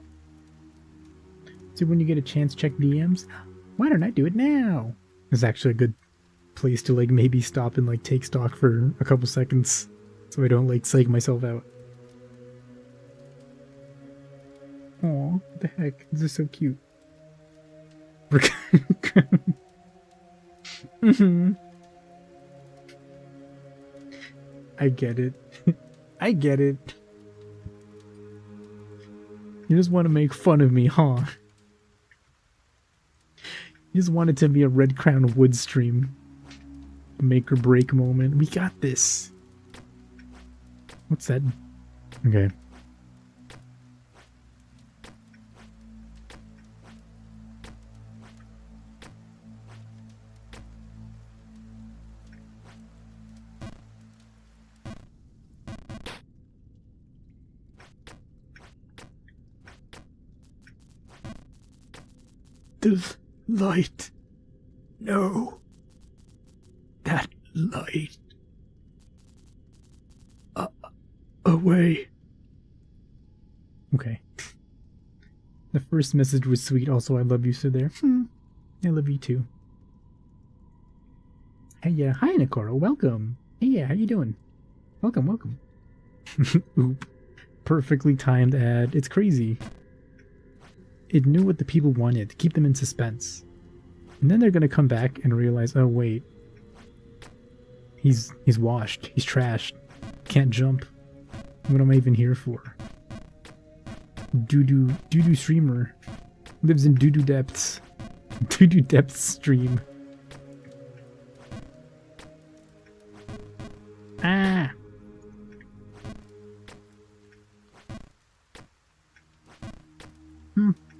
So when you get a chance, check DMs. Why don't I do it now? It's actually a good place to like maybe stop and like take stock for a couple seconds, so I don't like psych myself out. Aw, what the heck? This is so cute. I get it. I get it. You just want to make fun of me, huh? You just want it to be a Red Crown Wood stream. Make or break moment. We got this. What's that? Okay. The light. No. That light. Away. Okay. The first message was sweet. Also, I love you, so there. I love you too. Hey, yeah. Hi, Nakoro. Welcome. Hey, yeah. How you doing? Welcome, welcome. Oop. Perfectly timed ad. It's crazy. It knew what the people wanted, to keep them in suspense. And then they're gonna come back and realize, oh wait. He's washed. He's trashed. Can't jump. What am I even here for? Doo-doo streamer. Lives in doo-doo depths. Doo-doo depths stream. Ah!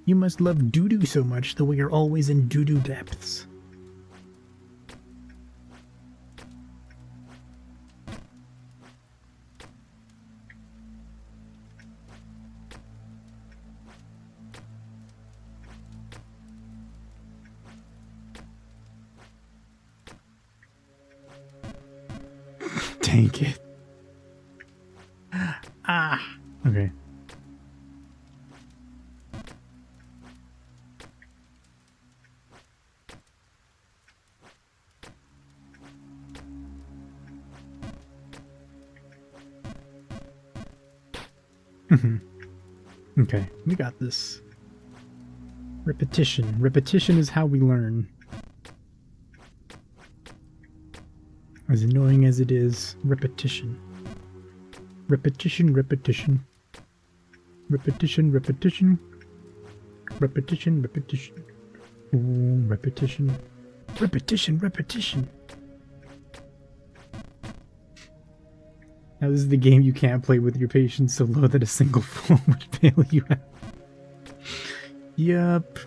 You must love doo-doo so much the way you're always in doo-doo depths. Dang it. Ah! Okay. Okay, we got this. Repetition. Repetition is how we learn. As annoying as it is, repetition. Repetition, repetition. Repetition, repetition. Repetition, repetition. Ooh, repetition. Repetition, repetition. Now this is the game you can't play with your patience so low that a single fall would bail you out. Yup.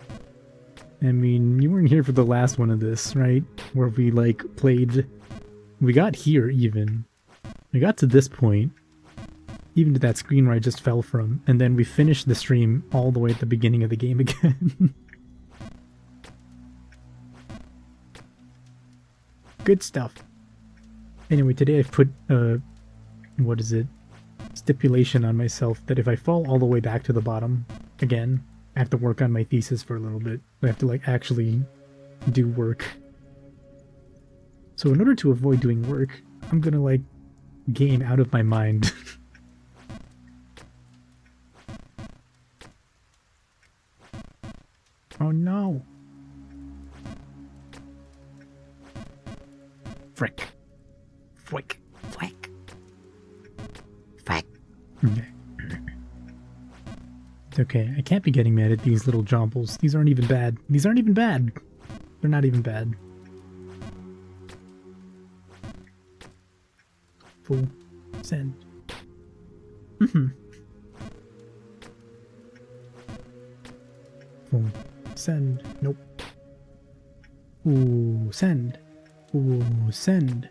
I mean, you weren't here for the last one of this, right? Where we, like, played... We got here, even. We got to this point. Even to that screen where I just fell from. And then we finished the stream all the way at the beginning of the game again. Good stuff. Anyway, today I've put, what is it? Stipulation on myself that if I fall all the way back to the bottom, again, I have to work on my thesis for a little bit. I have to, like, actually do work. So in order to avoid doing work, I'm gonna, like, game out of my mind. Oh no! Frick. Flick. Flick. Frick. Okay. It's okay. I can't be getting mad at these little jomples. These aren't even bad. These aren't even bad. They're not even bad. Full send. Full send. Nope. Ooh, send. Ooh, send.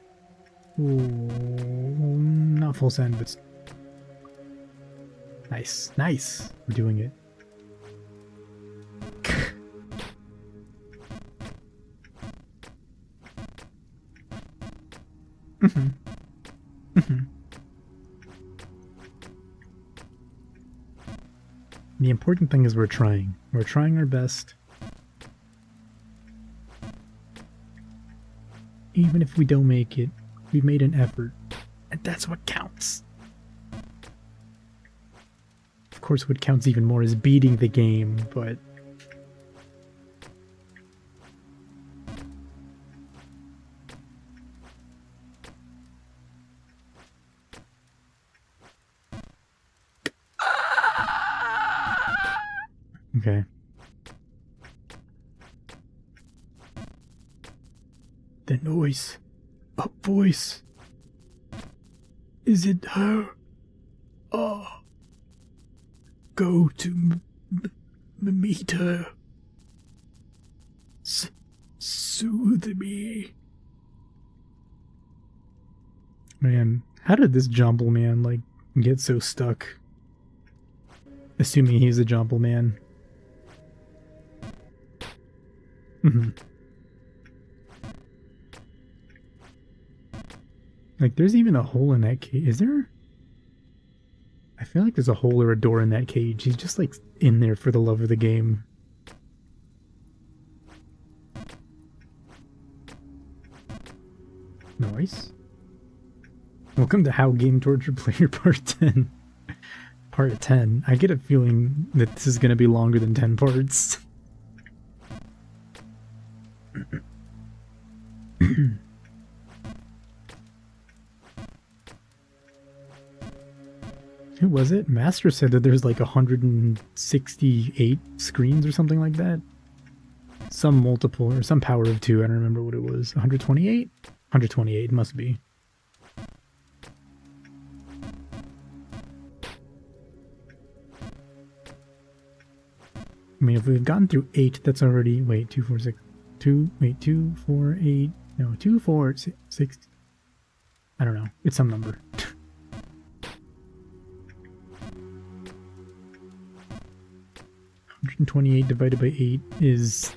Ooh, not full send, but nice, nice. We're doing it. The important thing is we're trying. We're trying our best. Even if we don't make it, we've made an effort. And that's what counts. Of course, what counts even more is beating the game, but... Okay. The noise. A voice. Is it her? Oh. Go to meet her. Soothe me. Man, how did this jumble man, like, get so stuck? Assuming he's a jumble man. Like, there's even a hole in that cage. Is there? I feel like there's a hole or a door in that cage. He's just, like, in there for the love of the game. Nice. Welcome to How Game Torture Player Part 10. Part 10. I get a feeling that this is going to be longer than 10 parts. Who was it? Master said that there's like 168 screens or something like that. Some multiple or some power of 2. I don't remember what it was. 128? 128 must be. I mean, if we've gotten through 8, that's already... Wait, 2, 4, 6... 2... Wait, 2, 4, 8... No, 2, 4, 6... I don't know. It's some number. 128 divided by 8 is...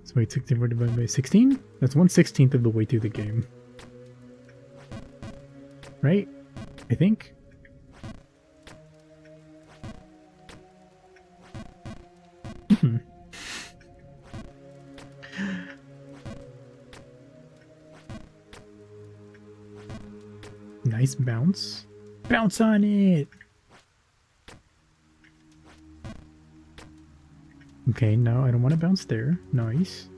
So wait, 64 divided by 16? That's 1/16 of the way through the game. Right? I think? Nice bounce. Bounce on it! Okay, no, I don't want to bounce there. Nice.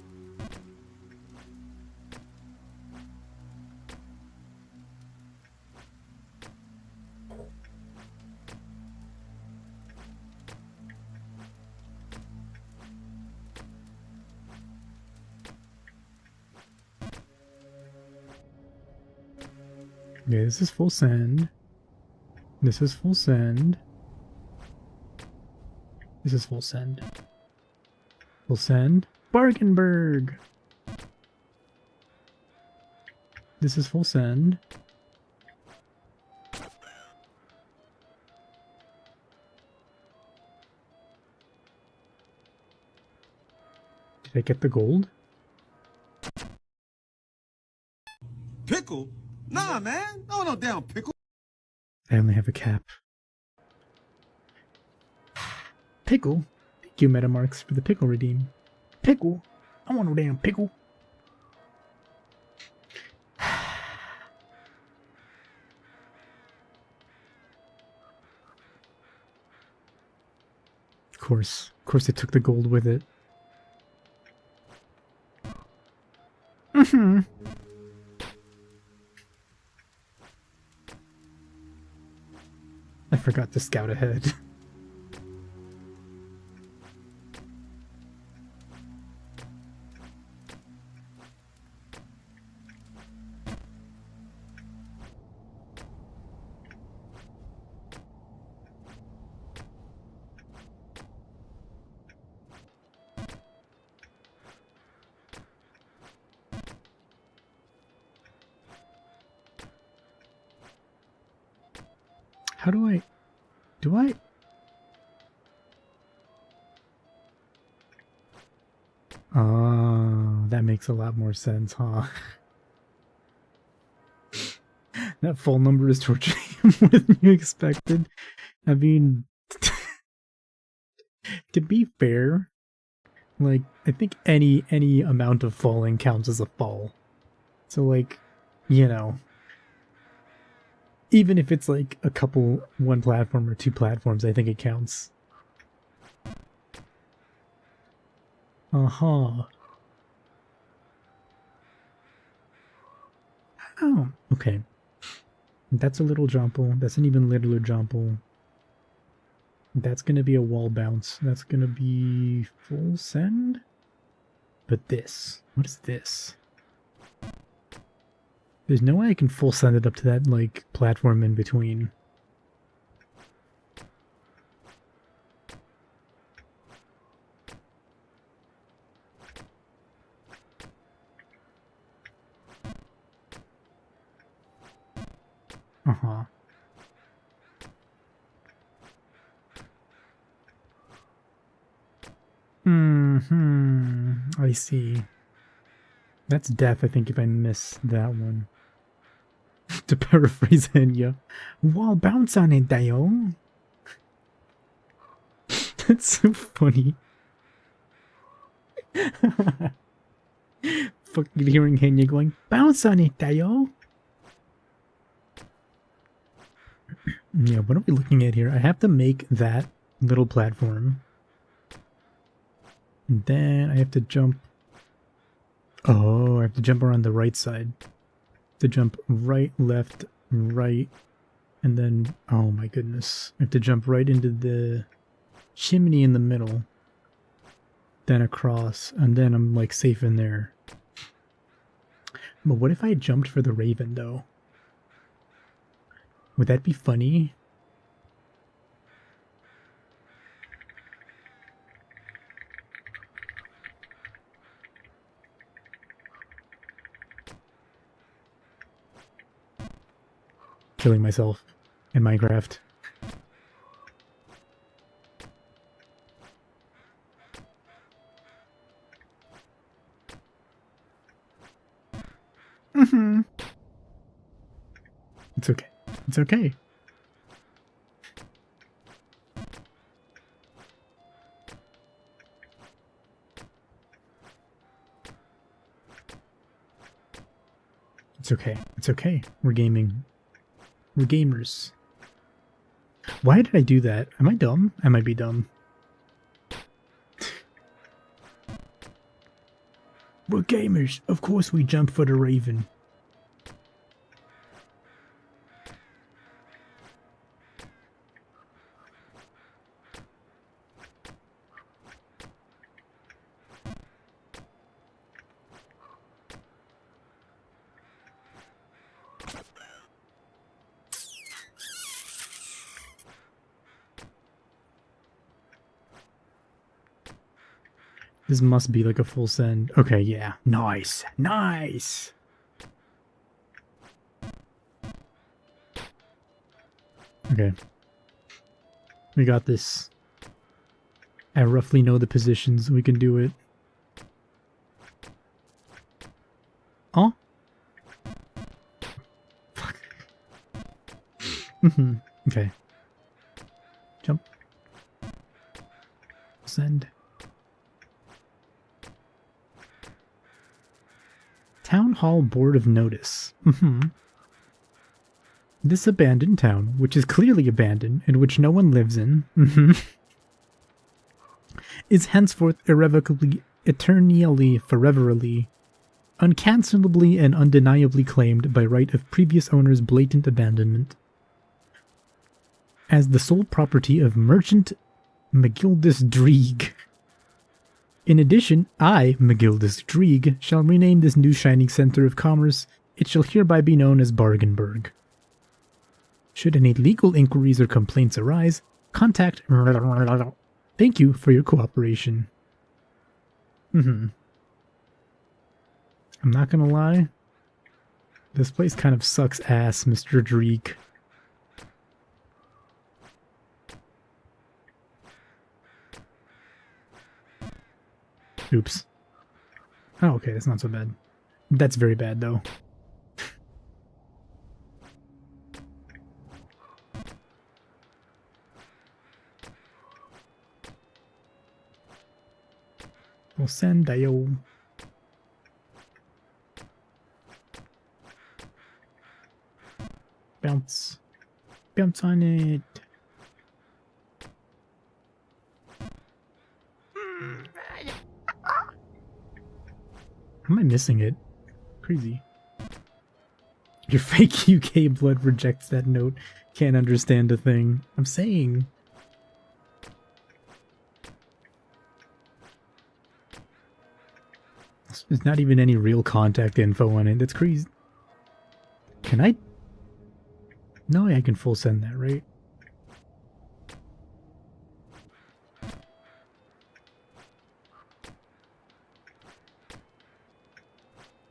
Okay, this is full send. This is full send. This is full send. Full send. Bargainberg! This is full send. Did I get the gold? Pickle? Nah, man. No damn pickle. I only have a cap. Pickle? Thank you, Metamarks, for the pickle redeem. Pickle? I want no damn pickle. Of course it took the gold with it. Mm-hmm. I forgot to scout ahead. How do I... Do I... Oh, that makes a lot more sense, huh? That full number is torturing him more than you expected. I mean... to be fair, like, I think any amount of falling counts as a fall. So, like, you know... Even if it's like a couple, one platform or two platforms, I think it counts. Uh-huh. Oh, okay. That's a little jumple. That's an even littler jumple. That's gonna be a wall bounce. That's gonna be full send? But this, what is this? There's no way I can full send it up to that, like, platform in between. Uh-huh. Mm-hmm. I see. That's death, I think, if I miss that one. To paraphrase Enya. Wall bounce on it, Dayo. That's so funny. Fucking hearing Enya going, bounce on it, Dayo. Yeah, what are we looking at here? I have to make that little platform. And then I have to jump. Oh, I have to jump around the right side. To jump right, left, right, and then, oh my goodness, I have to jump right into the chimney in the middle, then across, and then I'm like safe in there. But what if I jumped for the raven though? Would that be funny? Killing myself in Minecraft. Mm-hmm. It's okay. It's okay. It's okay. It's okay. We're gaming. We're gamers. Why did I do that? Am I dumb? I might be dumb. We're gamers. Of course we jump for the raven. This must be like a full send. Okay, yeah. Nice. Nice! Okay. We got this. I roughly know the positions. We can do it. Oh? Fuck. Okay. Jump. Send. Town Hall Board of Notice. This abandoned town, which is clearly abandoned and which no one lives in, is henceforth irrevocably, eternally, foreverly, uncancelably and undeniably claimed by right of previous owners' blatant abandonment as the sole property of merchant McGildus Dreeg. In addition, I, McGildus Dreeg, shall rename this new shining center of commerce. It shall hereby be known as Bargainburg. Should any legal inquiries or complaints arise, contact... Thank you for your cooperation. I'm not gonna lie. This place kind of sucks ass, Mr. Dreeg. Oops. Oh, okay, that's not so bad. That's very bad, though. We'll send Dio. Bounce. Bounce on it. Am I missing it? Crazy. Your fake UK blood rejects that note. Can't understand a thing. I'm saying. There's not even any real contact info on it. That's crazy. Can I? No, I can full send that, right?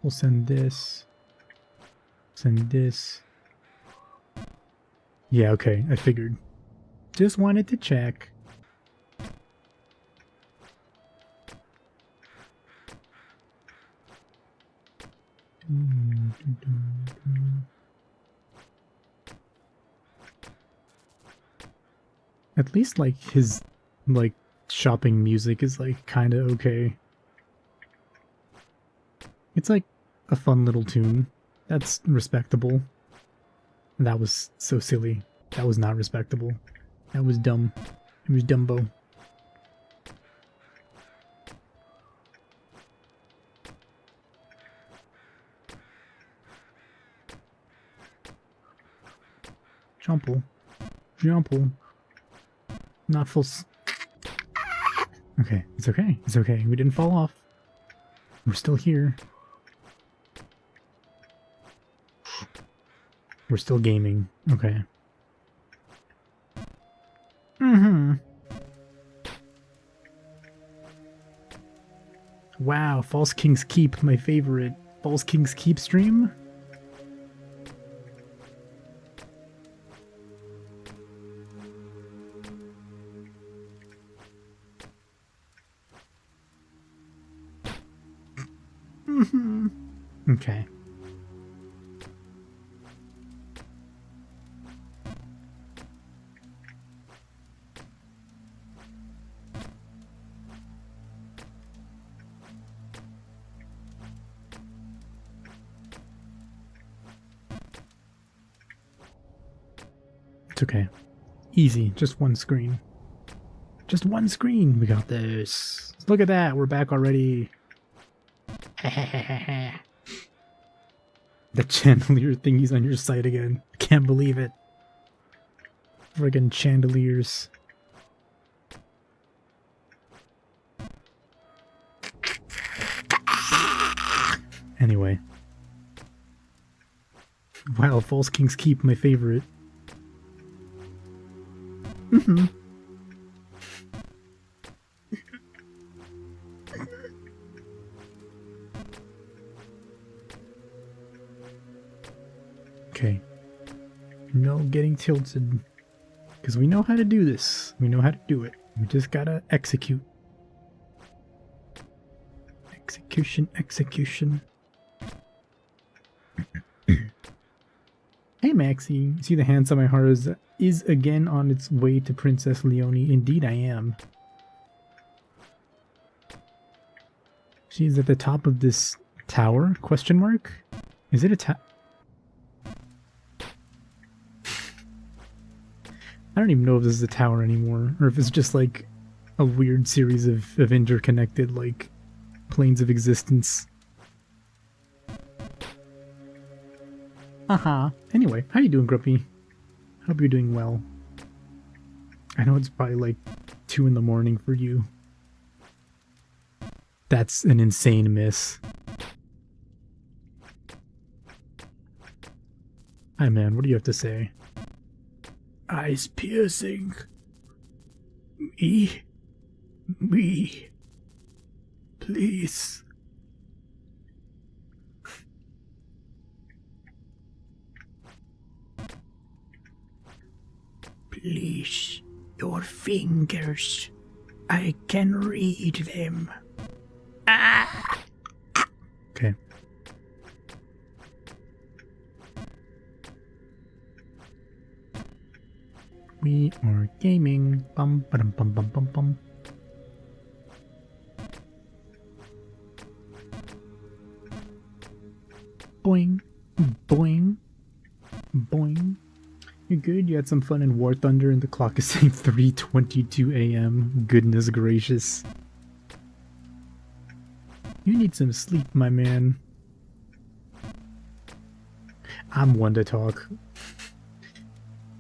We'll send this. Send this. Yeah, okay, I figured. Just wanted to check. At least, like, his, like, shopping music is, like, kinda okay. It's like a fun little tune. That's respectable. That was so silly. That was not respectable. That was dumb. It was Dumbo. Jumple. Jumple. Not full Okay, it's okay. It's okay. We didn't fall off. We're still here. We're still gaming. Okay. Wow, False King's Keep, my favorite. False King's Keep stream? Okay. It's okay. Easy. Just one screen. Just one screen. We got this. Look at that. We're back already. The chandelier thingy's on your site again. Can't believe it. Friggin' chandeliers. Anyway. Wow, False King's Keep, my favorite. Okay. No getting tilted. Because we know how to do this. We know how to do it. We just gotta execute. Execution, execution. Hey Maxie, see the handsome Ihara is again on its way to Princess Leonie. Indeed I am. She's at the top of this tower? Question mark? Is it a tower? I don't even know if this is a tower anymore, or if it's just like a weird series of interconnected like planes of existence. Anyway, how you doing, Grumpy? Hope you're doing well. I know it's probably like 2 in the morning for you. That's an insane miss. Hi man, what do you have to say? Eyes piercing. Me. Please. Please, your fingers. I can read them. Ah! Okay. We are gaming. Bum bum bum bum bum bum. Boing, boing, boing. You're good? You had some fun in War Thunder and the clock is saying 3:22 a.m. Goodness gracious. You need some sleep, my man. I'm one to talk.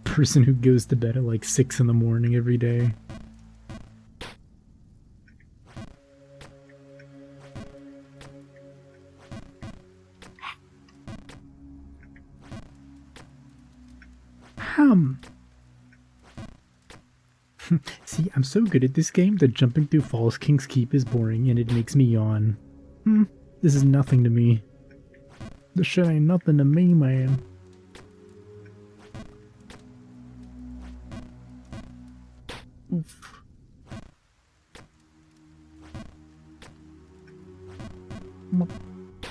Person who goes to bed at like 6 in the morning every day. See, I'm so good at this game that jumping through False King's Keep is boring and it makes me yawn. This is nothing to me. This shit ain't nothing to me, man. Oof. What?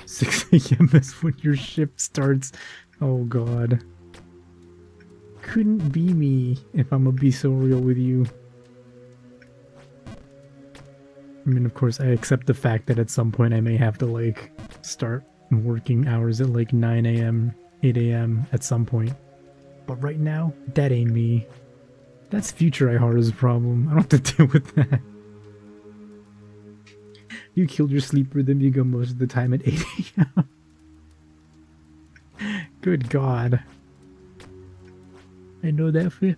6 a.m. is when your ship starts. Oh god. Couldn't be me if I'm gonna be so real with you. I mean, of course, I accept the fact that at some point I may have to, like, start working hours at, like, 9 a.m., 8 a.m. at some point. But right now, that ain't me. That's future Ihara's problem. I don't have to deal with that. You killed your sleep rhythm, you go most of the time at 8 a.m. Good god. I know that feeling.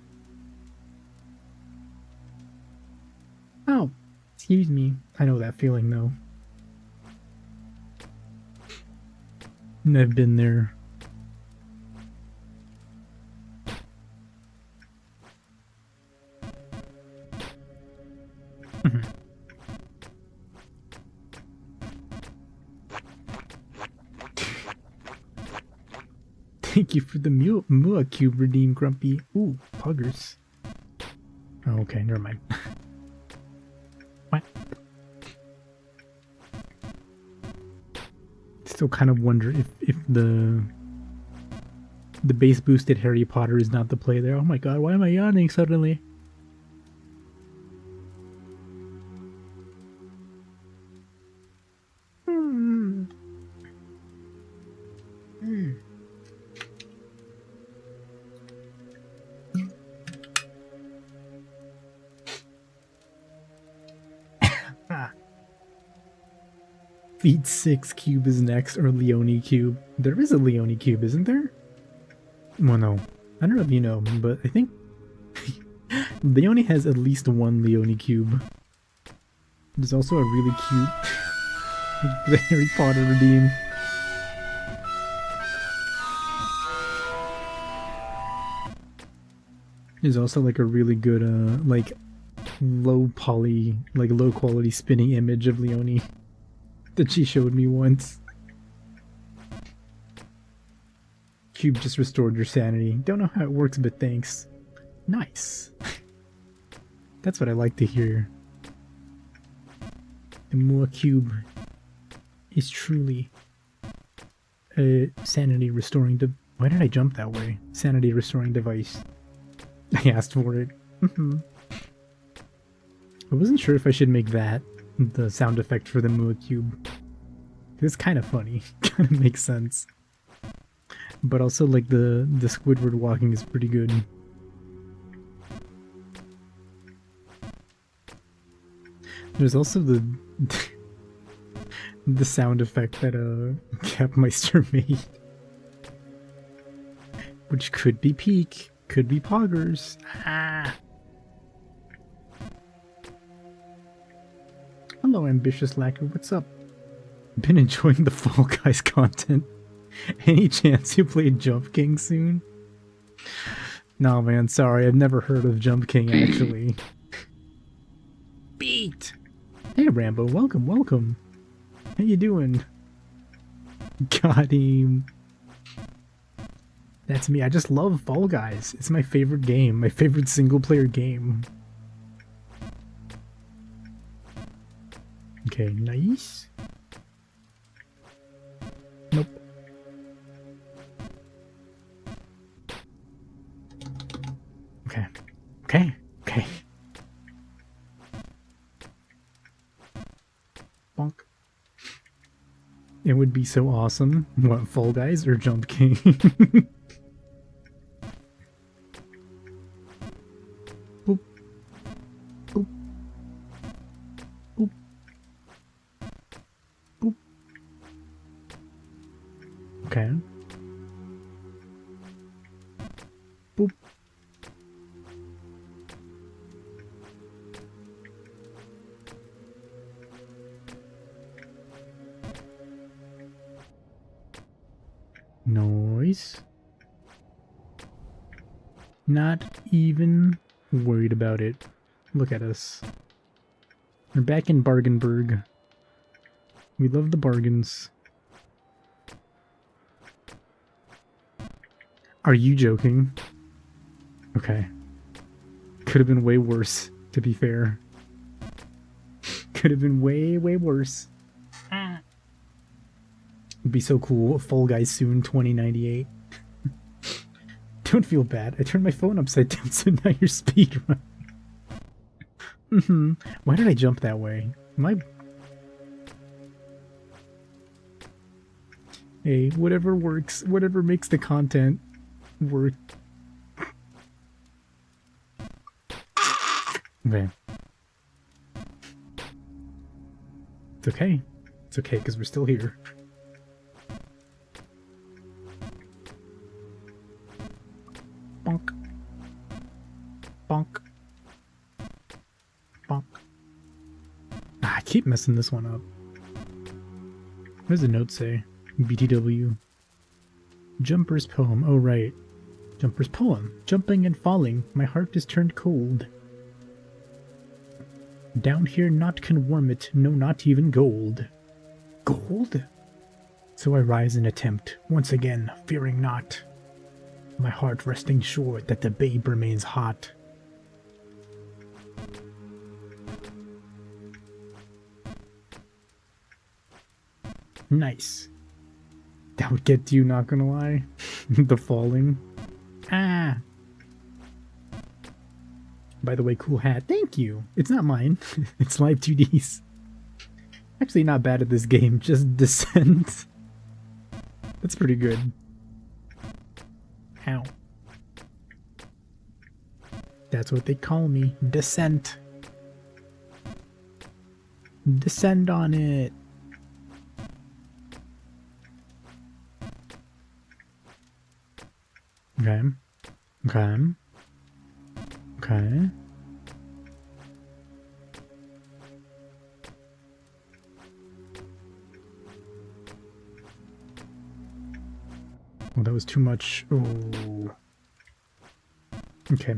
Oh, excuse me. I know that feeling though. And I've been there. Thank you for the Mua Cube redeem, Grumpy. Ooh, puggers. Oh, okay, never mind. What? Still kind of wonder if the base boosted Harry Potter is not the play there. Oh my god, why am I yawning suddenly? Feet 6 cube is next, or Leone cube. There is a Leone cube, isn't there? Well, no. I don't know if you know, but I think Leone has at least one Leone cube. There's also a really cute the Harry Potter redeem. There's also like a really good like low quality spinning image of Leone that she showed me once. Cube just restored your sanity. Don't know how it works, but thanks. Nice. That's what I like to hear. The Mua cube is truly a sanity restoring why did I jump that way? Sanity restoring device. I asked for it. I wasn't sure if I should make that the sound effect for the Mua cube. It's kind of funny. Kind of makes sense. But also, like, the Squidward walking is pretty good. There's also the the sound effect that Capmeister made, which could be Peak, could be Poggers. Ah. Hello, ambitious lacquer. What's up? Been enjoying the Fall Guys content. Any chance you play Jump King soon? No, man, sorry, I've never heard of Jump King, actually. Beat! Hey, Rambo, welcome, welcome. How you doing? Got him. That's me, I just love Fall Guys. It's my favorite game, my favorite single-player game. Okay, nice. Nope. Okay. Okay. Okay. Bonk. It would be so awesome. What, Fall Guys or Jump King? Boop. Boop. Boop. Boop. Okay. Boop. Noise. Not even worried about it. Look at us. We're back in Bargainburg. We love the bargains. Are you joking? Okay. Could have been way worse, to be fair. Could have been way, way worse. It'd be so cool. Fall Guys soon, 2098. Don't feel bad. I turned my phone upside down, so now you're speedrunning. Why did I jump that way? Am I... Hey, whatever works. Whatever makes the content work. Okay. It's okay. It's okay, because we're still here. Bonk. Bonk. Bonk. Ah, I keep messing this one up. What does the note say? BTW. Jumper's poem. Oh, right. Jumper's poem. Jumping and falling, my heart is turned cold. Down here naught can warm it, no, not even gold. Gold? So I rise and attempt, once again, fearing not. My heart resting sure that the babe remains hot. Nice. That would get you, not gonna lie. The falling. Ah! By the way, cool hat. Thank you! It's not mine. It's Live 2D's. Actually not bad at this game, just Descent. That's pretty good. Ow. That's what they call me. Descent. Descend on it. Okay. Okay. Okay. Oh, that was too much. Oh. Okay.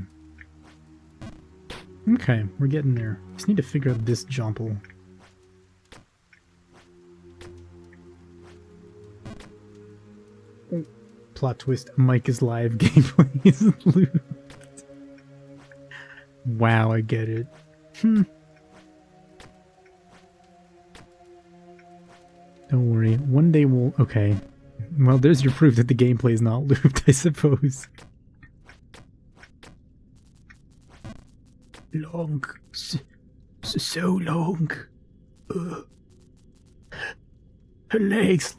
Okay, we're getting there. Just need to figure out this jumple. Oh. Plot twist, Mike is live, gameplay is looped. Wow, I get it. Don't worry, one day we'll... Okay. Well, there's your proof that the gameplay is not looped, I suppose. Long. So long. Her legs.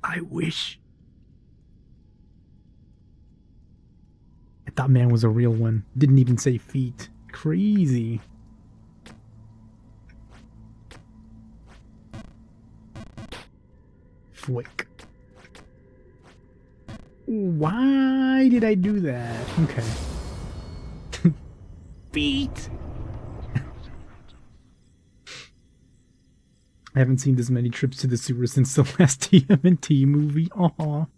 I wish. I thought man was a real one. Didn't even say feet. Crazy. Flick. Why did I do that? Okay. Feet! I haven't seen this many trips to the sewer since the last TMNT movie. Aww.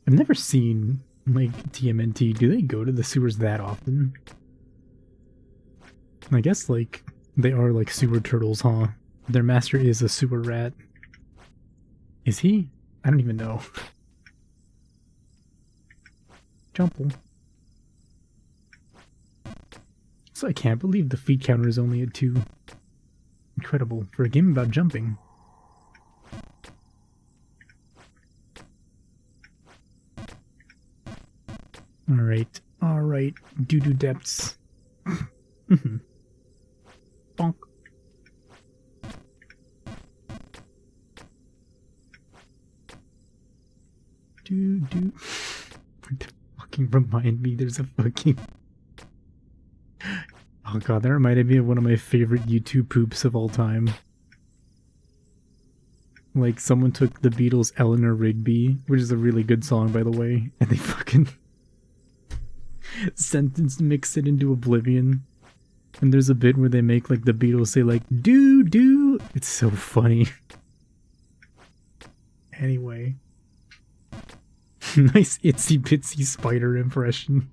I've never seen, like, TMNT. Do they go to the sewers that often? I guess, like, they are like sewer turtles, huh? Their master is a sewer rat. Is he? I don't even know. Jumple. So I can't believe the feet counter is only at 2. Incredible for a game about jumping. Alright, alright. Doo-doo depths. Bonk. Doo-doo. Fucking remind me there's a fucking... Oh god, that reminded me of one of my favorite YouTube poops of all time. Like, someone took the Beatles' Eleanor Rigby, which is a really good song, by the way, and they fucking sentence mix it into oblivion. And there's a bit where they make, like, the Beatles say, like, do. It's so funny. Anyway. Nice itsy bitsy spider impression.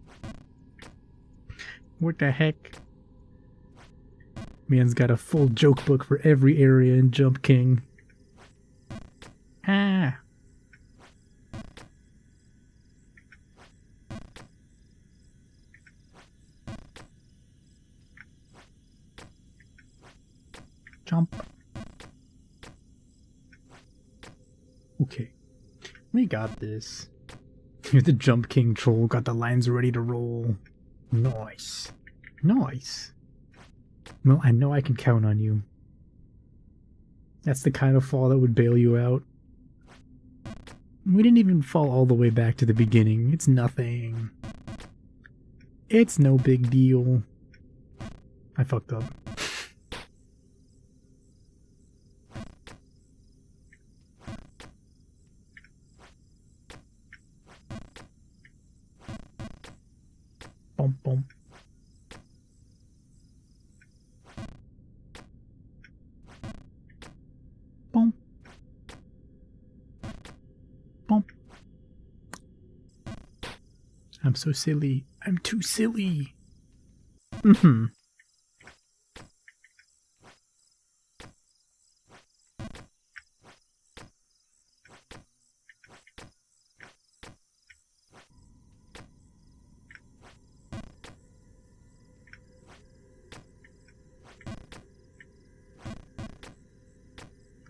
What the heck? Man's got a full joke book for every area in Jump King. Ah. Jump. Okay. We got this. You're the Jump King troll, got the lines ready to roll. Nice. Nice. Well, I know I can count on you. That's the kind of fall that would bail you out. We didn't even fall all the way back to the beginning. It's nothing. It's no big deal. I fucked up. Bump, bump. Bump. Bump. I'm so silly. I'm too silly. Mm-hmm.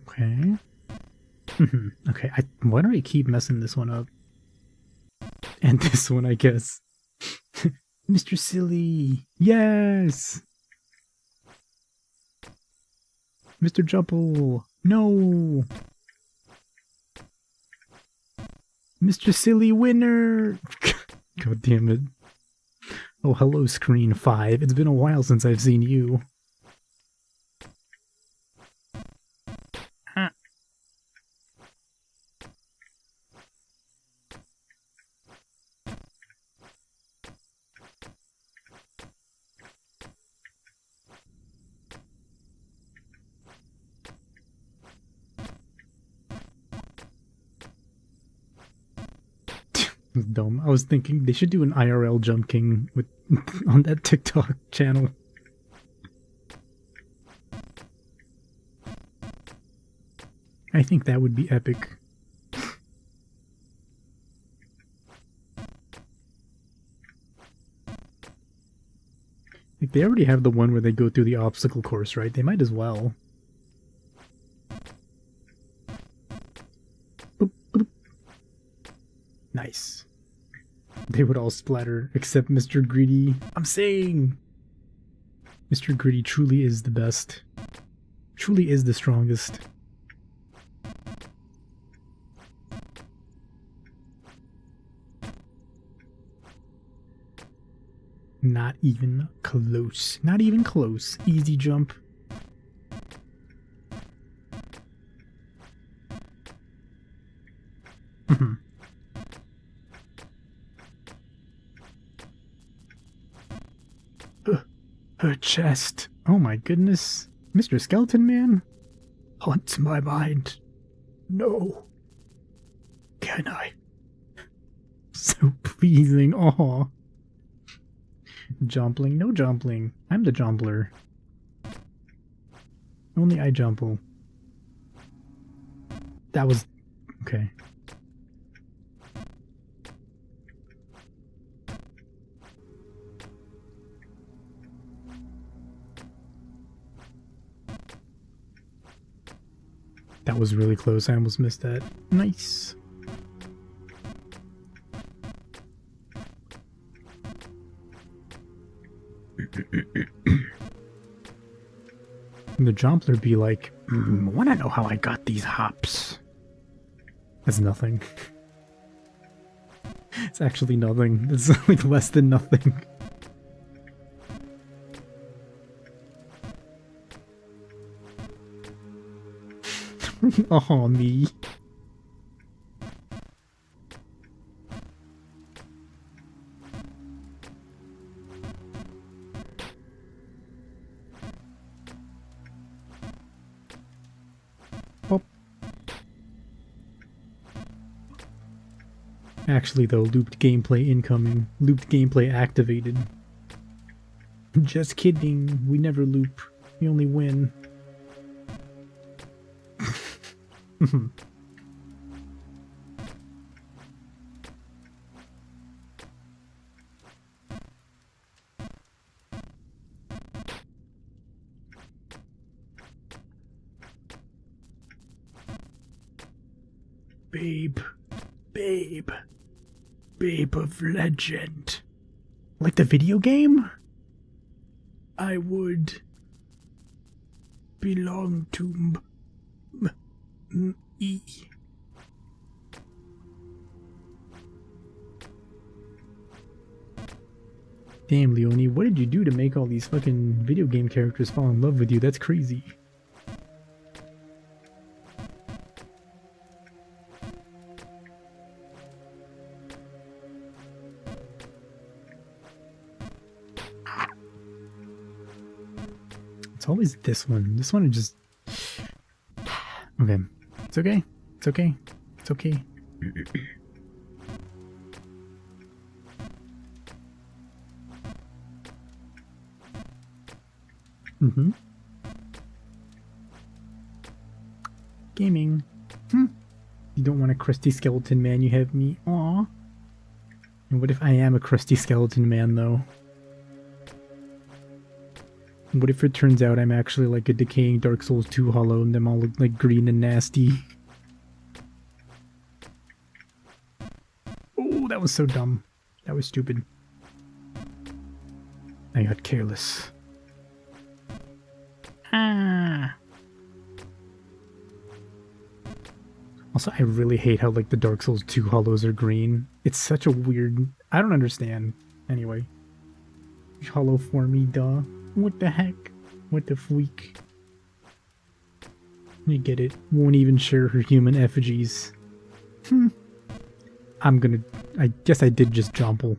Okay. Okay, why do I keep messing this one up? And this one, I guess. Mr. Silly! Yes! Mr. Jumple! No! Mr. Silly winner! God damn it. Oh, hello, Screen 5. It's been a while since I've seen you. It's dumb. I was thinking they should do an IRL Jump King with on that TikTok channel. I think that would be epic. Like, they already have the one where they go through the obstacle course, right? They might as well. Boop, boop. Nice. They would all splatter, except Mr. Greedy. I'm saying! Mr. Greedy truly is the best. Truly is the strongest. Not even close. Not even close. Easy jump. Her chest. Oh my goodness. Mr. Skeleton Man? Haunts my mind. No. Can I? So pleasing. Aw. Jumpling? No jumpling. I'm the jumpler. Only I jumple. That was... okay. That was really close. I almost missed that. Nice. The jumpler be like, wanna know how I got these hops? That's nothing. It's actually nothing. It's like less than nothing. Oh, me. Oh. Actually, though, looped gameplay incoming. Looped gameplay activated. Just kidding. We never loop. We only win. Babe. Babe. Babe of legend. Like the video game? I would belong to me. Damn, Leonie, what did you do to make all these fucking video game characters fall in love with you? That's crazy. It's always this one. This one is just... okay. It's okay. It's okay. It's okay. Mm-hmm. Gaming. You don't want a crusty skeleton man, you have me. Aw. And what if I am a crusty skeleton man, though? What if it turns out I'm actually like a decaying Dark Souls 2 hollow and them all look like green and nasty? Oh, that was so dumb. That was stupid. I got careless. Ah. Also, I really hate how like the Dark Souls 2 hollows are green. It's such a weird... I don't understand. Anyway. Hollow for me, duh. What the heck? What the freak? You get it. Won't even share her human effigies. I'm gonna... I guess I did just jumple.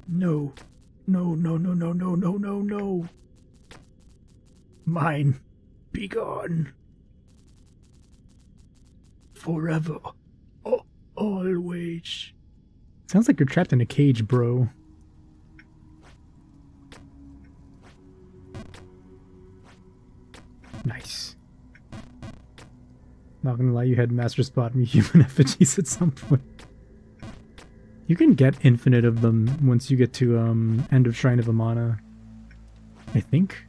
No. No, no, no, no, no, no, no, no. Mine. Be gone. forever. Always. Sounds like you're trapped in a cage, bro. Nice. Not gonna lie, you had master spot me human effigies at some point. You can get infinite of them once you get to End of Shrine of Amana. I think?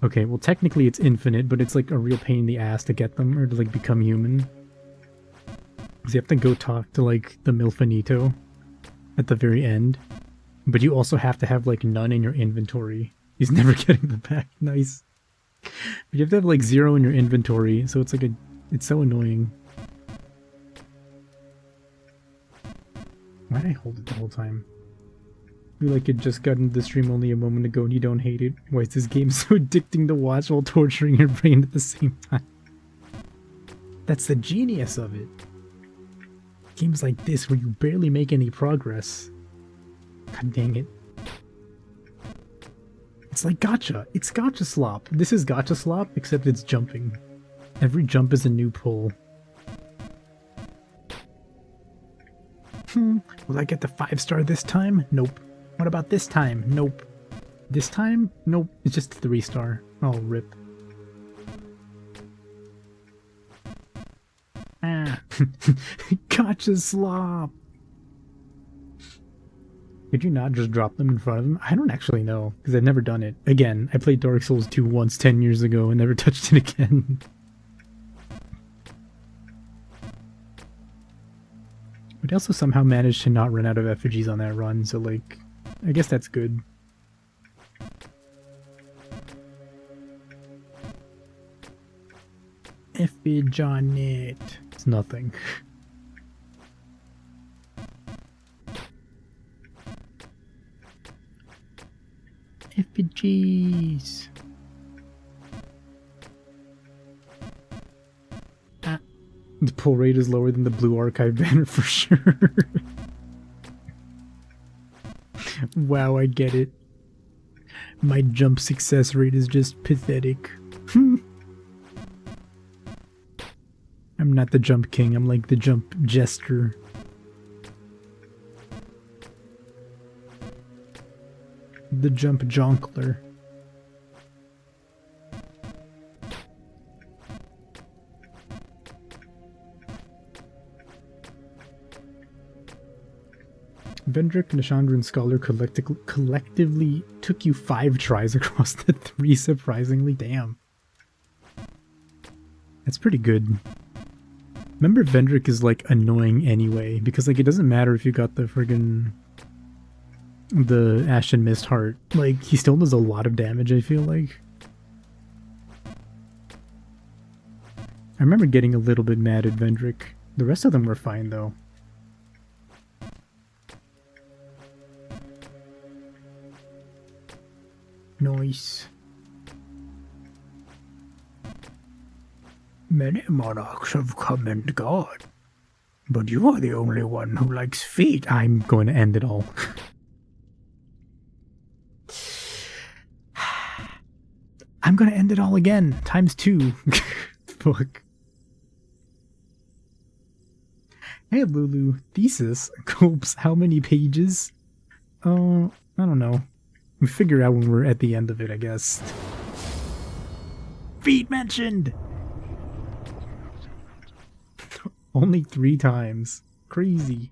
Okay, well technically it's infinite, but it's like a real pain in the ass to get them or to like become human. Because you have to go talk to like the Milfinito at the very end. But you also have to have like none in your inventory. He's never getting them back. Nice. But you have to have like 0 in your inventory, so it's like it's so annoying. Why did I hold it the whole time? I feel like it just got into the stream only a moment ago and you don't hate it. Why is this game so addicting to watch while torturing your brain at the same time? That's the genius of it. Games like this where you barely make any progress. God dang it. It's like gacha. It's gacha slop. This is gacha slop, except it's jumping. Every jump is a new pull. Will I get the 5-star this time? Nope. What about this time? Nope. This time? Nope. It's just 3-star. Oh, rip. Ah. Gacha slop. Could you not just drop them in front of him? I don't actually know, because I've never done it. Again, I played Dark Souls 2 once 10 years ago and never touched it again. But I also somehow managed to not run out of effigies on that run, so like, I guess that's good. Effige on it. It's nothing. Effigies. The pull rate is lower than the blue archive banner for sure. Wow, I get it. My jump success rate is just pathetic. I'm not the jump king, I'm like the jump jester. The jump jonkler. Vendrick, Nishandra, and Scholar collectively took you 5 tries across the 3, surprisingly. Damn. That's pretty good. Remember, Vendrick is like annoying anyway, because like it doesn't matter if you got the friggin' the Ashen Mist Heart. Like, he still does a lot of damage, I feel like. I remember getting a little bit mad at Vendrick. The rest of them were fine though. Nice. Many monarchs have come and gone, but you are the only one who likes feet. I'm going to end it all. I'm going to end it all again, times 2. Fuck. Hey Lulu, thesis, Copes, how many pages? I don't know. We figure out when we're at the end of it, I guess. Feet mentioned! Only 3 times. Crazy.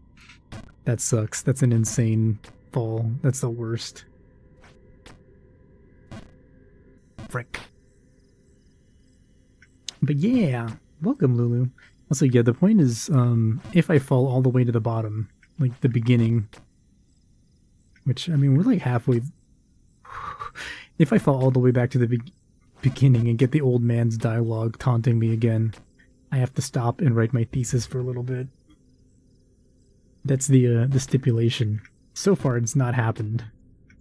That sucks. That's an insane fall. That's the worst. Frick. But yeah, welcome Lulu. Also, yeah, the point is, if I fall all the way to the bottom, like the beginning, which, I mean, we're like halfway. If I fall all the way back to the beginning and get the old man's dialogue taunting me again, I have to stop and write my thesis for a little bit. That's the stipulation. So far, it's not happened.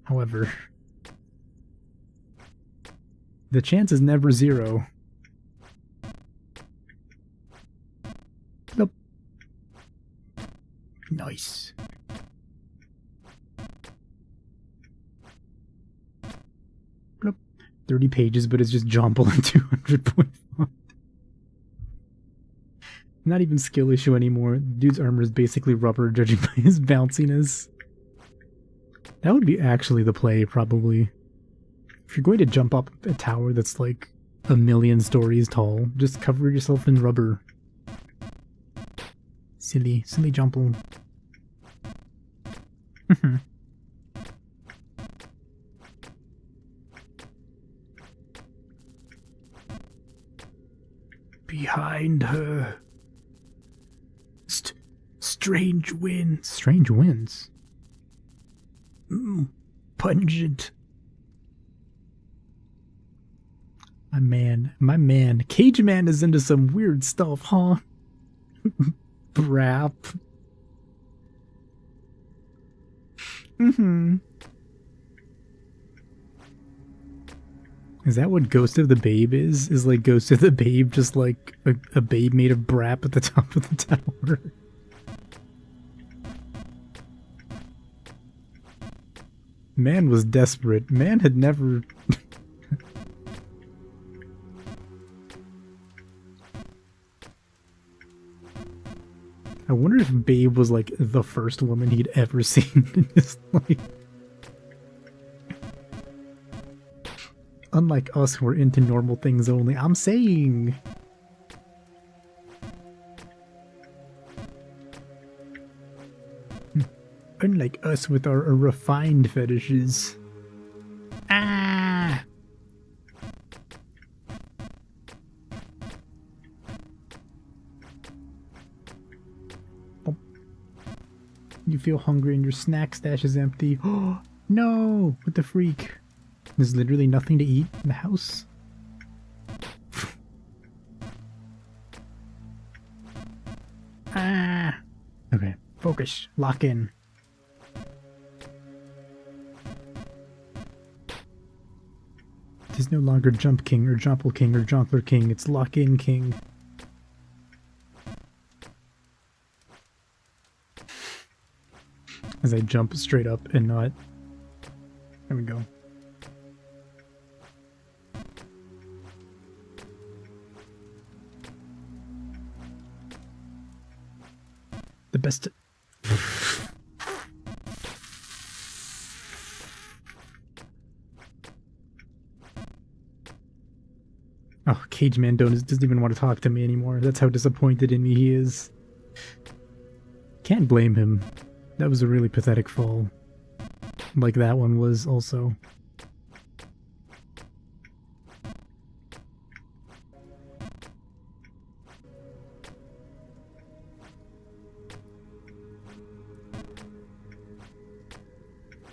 However, the chance is never 0. Nope. Nice. Nope. 30 pages, but it's just jumble and 200 point font. Not even skill issue anymore. Dude's armor is basically rubber, judging by his bounciness. That would be actually the play, probably. If you're going to jump up a tower that's like 1,000,000 stories tall, just cover yourself in rubber. Silly jumple. Behind her. Strange winds. Strange winds? Pungent. My man. Cage Man is into some weird stuff, huh? Brap. Is that what Ghost of the Babe is? Is like Ghost of the Babe just like a babe made of brap at the top of the tower? Man was desperate. Man had never... I wonder if Babe was like the first woman he'd ever seen in his life. Unlike us who are into normal things only, I'm saying. Unlike us with our refined fetishes. Ah! You feel hungry and your snack stash is empty. Oh no! What the freak? There's literally nothing to eat in the house. Ah! Okay, focus. Lock in. It is no longer Jump King or Jomple King or Jonkler King. It's Lock In King. As I jump straight up and not... There we go. The best... Oh, Cage Man doesn't even want to talk to me anymore. That's how disappointed in me he is. Can't blame him. That was a really pathetic fall. Like that one was also.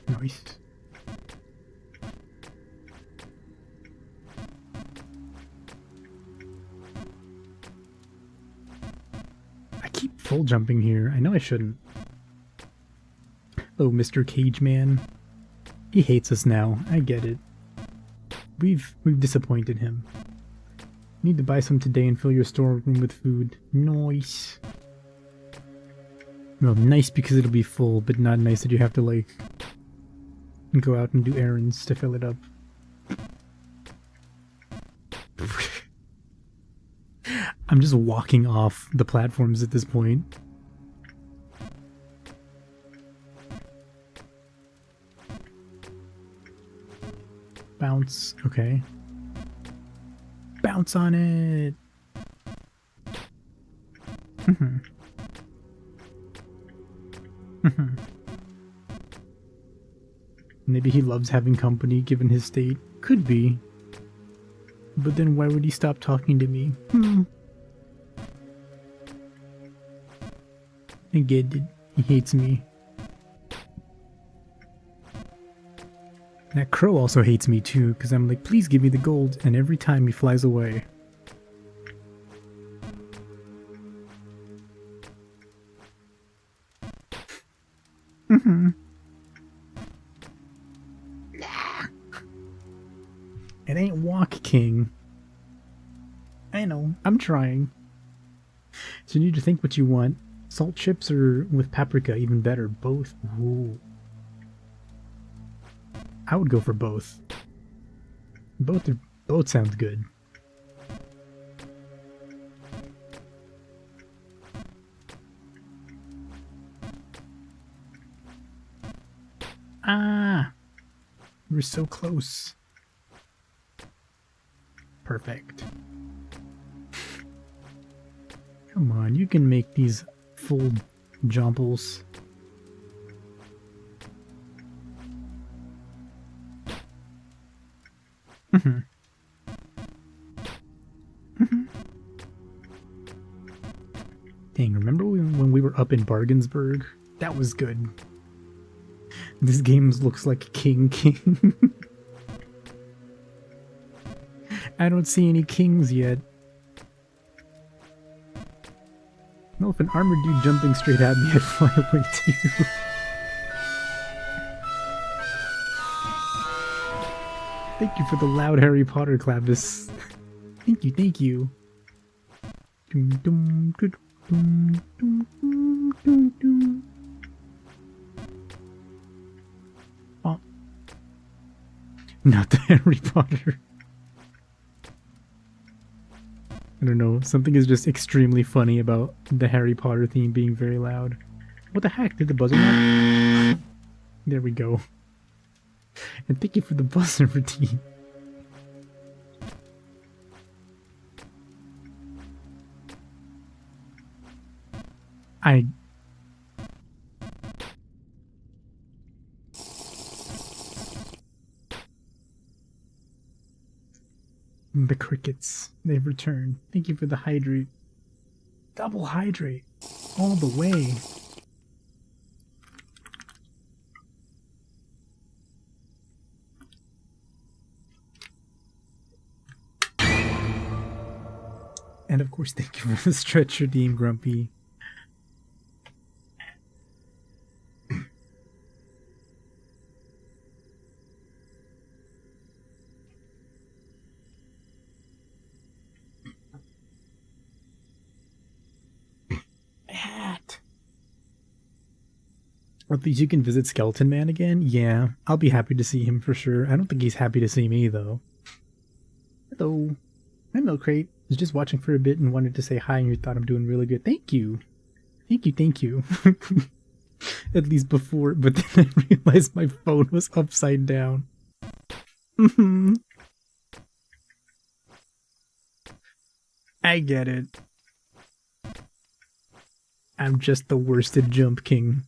Nice. I keep full jumping here. I know I shouldn't. Oh, Mr. Cage Man. He hates us now. I get it. We've disappointed him. Need to buy some today and fill your storeroom with food. Nice. Well, nice because it'll be full, but not nice that you have to, like, go out and do errands to fill it up. I'm just walking off the platforms at this point. Bounce, okay. Bounce on it! Maybe he loves having company given his state. Could be. But then why would he stop talking to me? I get it. He hates me. That crow also hates me too, because I'm like, please give me the gold, and every time he flies away. It ain't Walk King. I know, I'm trying. So you need to think what you want. Salt chips or with paprika, even better. Both. Ooh. I would go for both. Both sounds good. Ah! We're so close. Perfect. Come on, you can make these full jumples. Dang, remember when we were up in Bargainsburg? That was good. This game looks like King. I don't see any kings yet. No, if an armored dude jumping straight at me, I'd fly away too. Thank you for the loud Harry Potter clavis. Thank you, thank you. Dum, dum, dum, dum, dum, dum, dum. Oh. Not the Harry Potter. I don't know, something is just extremely funny about the Harry Potter theme being very loud. What the heck, did the buzzer not? There we go. And thank you for the buzzer routine. The crickets, they've returned. Thank you for the hydrate. Double hydrate. All the way. And of course, thank you for the stretch redeem, Grumpy. At least you can visit Skeleton Man again? Yeah, I'll be happy to see him for sure. I don't think he's happy to see me, though. Hello. My Milk Crate was just watching for a bit and wanted to say hi, and you thought I'm doing really good. Thank you. Thank you, thank you. At least before, but then I realized my phone was upside down. I get it. I'm just the worst at Jump King.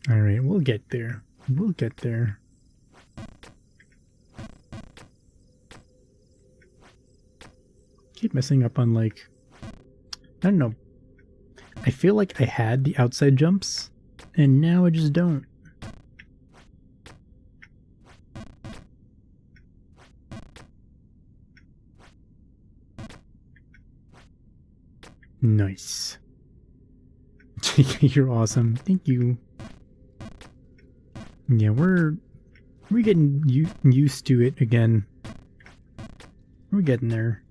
Alright, we'll get there. We'll get there. Keep messing up on, like, I don't know. I feel like I had the outside jumps, and now I just don't. Nice. You're awesome. Thank you. Yeah, we're getting used to it again. We're getting there.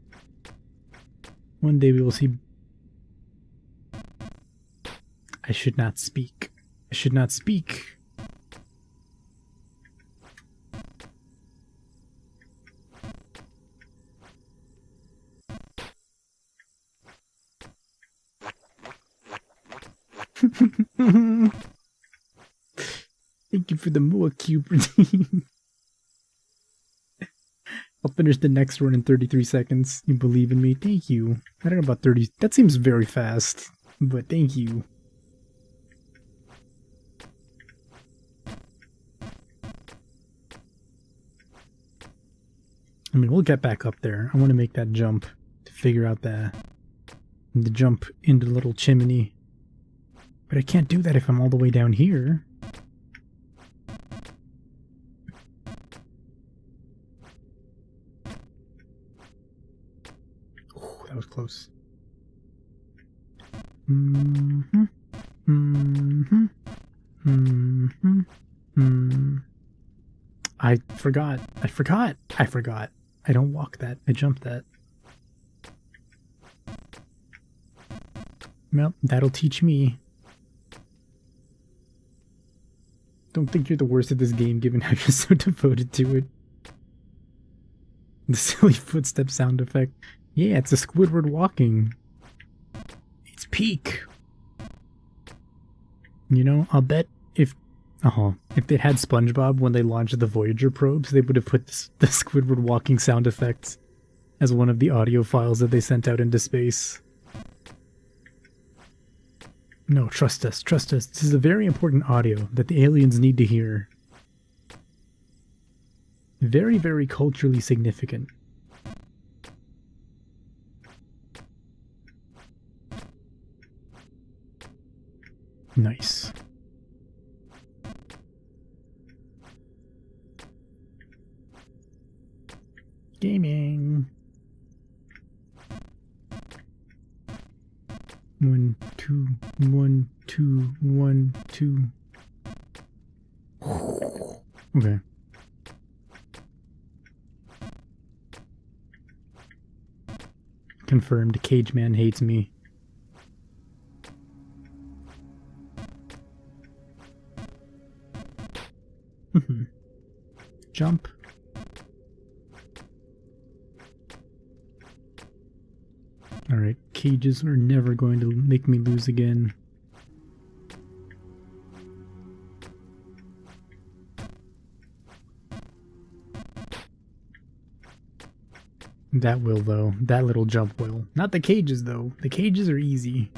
One day we will see. I should not speak. I should not speak. Thank you for the Moa Cube routine. I'll finish the next one in 33 seconds. You believe in me? Thank you. I don't know about 30. That seems very fast, but thank you. I mean, we'll get back up there. I want to make that jump to figure out the jump into the little chimney. But I can't do that if I'm all the way down here. Oh, that was close. I forgot. I don't walk that. I jump that. Well, that'll teach me. Don't think you're the worst at this game, given how you're so devoted to it. The silly footstep sound effect. Yeah, it's a Squidward walking. peak. You know, I'll bet if they had SpongeBob when they launched the Voyager probes, they would have put the Squidward walking sound effects as one of the audio files that they sent out into space. No, trust us, trust us. This is a very important audio that the aliens need to hear. Very, very culturally significant. Nice. Gaming. 1, 2, 1, 2, 1, 2. Okay. Confirmed. Cage Man hates me. Jump. Alright, cages are never going to make me lose again. That will, though. That little jump will. Not the cages, though. The cages are easy.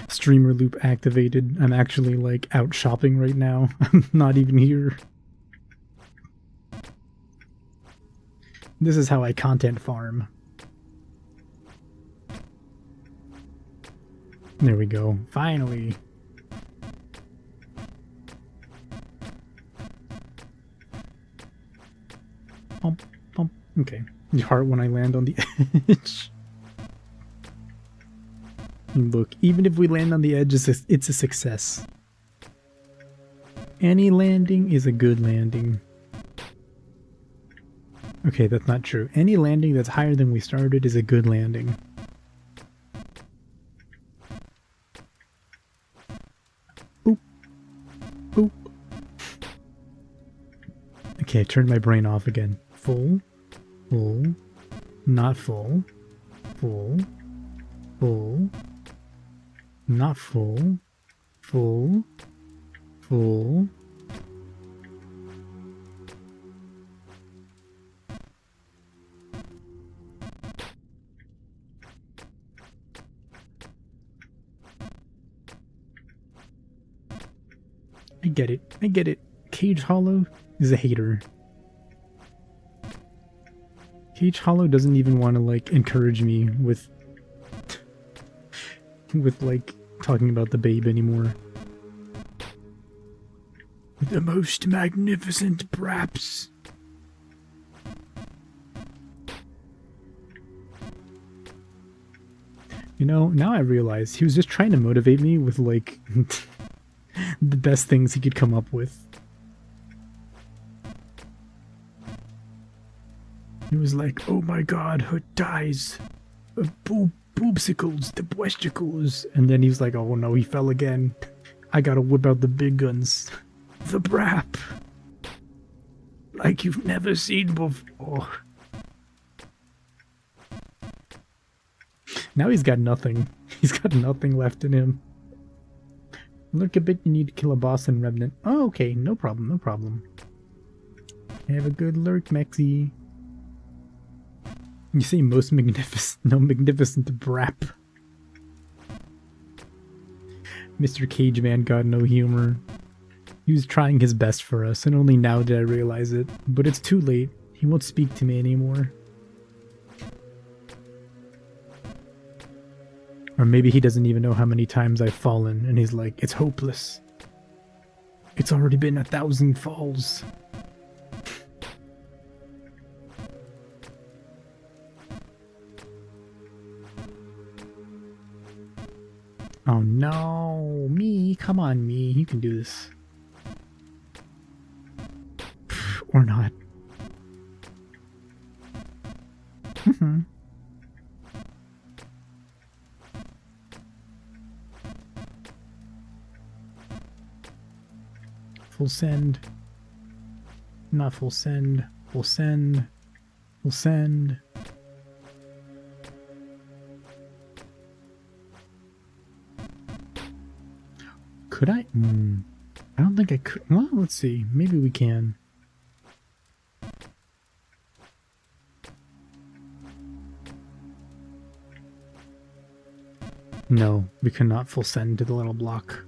Streamer loop activated. I'm actually, like, out shopping right now. I'm not even here. This is how I content farm. There we go. Finally. Pump, pump. Okay. You heart when I land on the edge. Look, even if we land on the edge, it's a success. Any landing is a good landing. Okay, that's not true. Any landing that's higher than we started is a good landing. Boop. Boop. Okay, I turned my brain off again. Full. Full. Not full. Full. Full. Not full. Full. Full. I get it. I get it. Cage Hollow is a hater. Cage Hollow doesn't even want to, like, encourage me with like, talking about the babe anymore. The most magnificent braps. You know, now I realize he was just trying to motivate me with, like, the best things he could come up with. He was like, oh my god, her thighs. Boobsicles, the breasticles. And then he was like, oh no, he fell again. I gotta whip out the big guns. The brap. Like you've never seen before. Now he's got nothing. He's got nothing left in him. Lurk a bit, you need to kill a boss and remnant. Oh, okay, no problem, no problem. Have a good lurk, Mexi. You say most magnificent, no magnificent brap. Mr. Cageman got no humor. He was trying his best for us, and only now did I realize it. But it's too late. He won't speak to me anymore. Or maybe he doesn't even know how many times I've fallen, and he's like, it's hopeless. It's already been 1,000 falls. Oh no, me, come on me, you can do this. Or not. Full send. Not full send. Full send. Full send. Could I? I don't think I could. Well, let's see. Maybe we can. No, we cannot full send to the little block.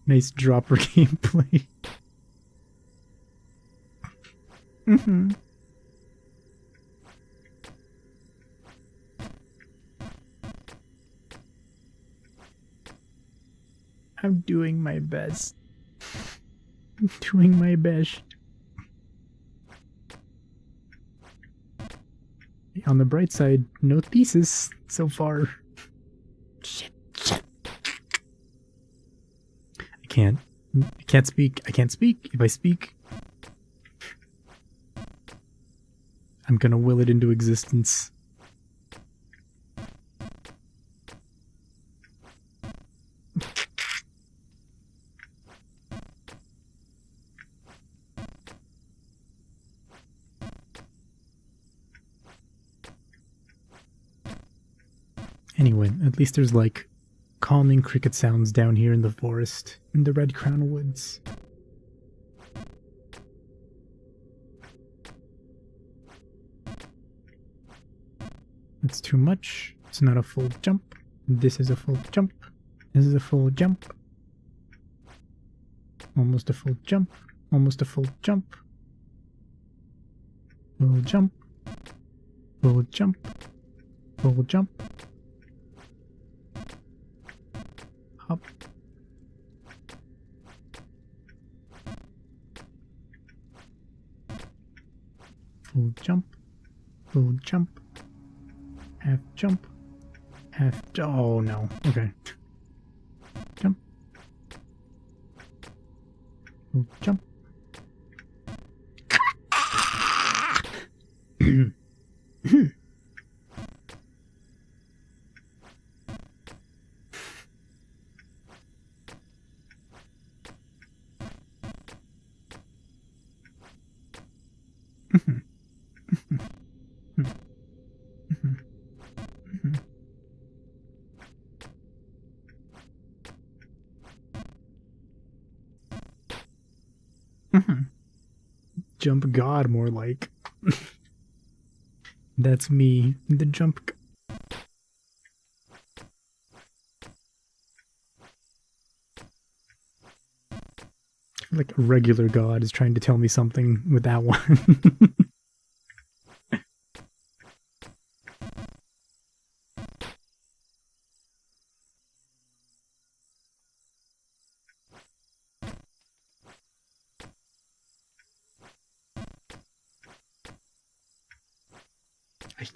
Nice dropper gameplay. I'm doing my best. I'm doing my best. On the bright side, no thesis so far. Shit. I can't speak. I can't speak. If I speak, I'm gonna will it into existence. Anyway, at least there's like calming cricket sounds down here in the forest, in the Red Crown Woods. It's too much. It's not a full jump. This is a full jump. This is a full jump. Almost a full jump. Almost a full jump. Full jump. Full jump. Full jump. Hop. Full jump. Full jump. Half jump. Half. Oh no. Okay. Jump. Full jump. Jump god, more like. That's me, the jump. Like a regular god is trying to tell me something with that one.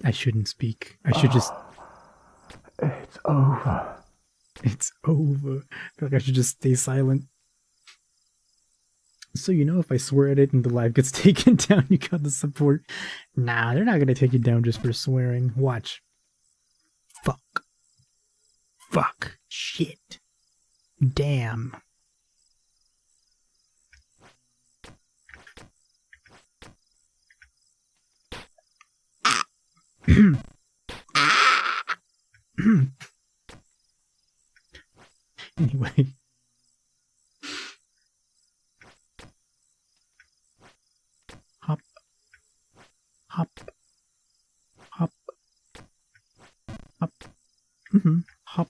I shouldn't speak. I should just... It's over. It's over. I feel like I should just stay silent. So you know if I swear at it and the live gets taken down, you got the support. Nah, they're not gonna take you down just for swearing. Watch. Fuck. Fuck. Shit. Damn. Anyway. Hop. Hop. Hop. Hop. Hop.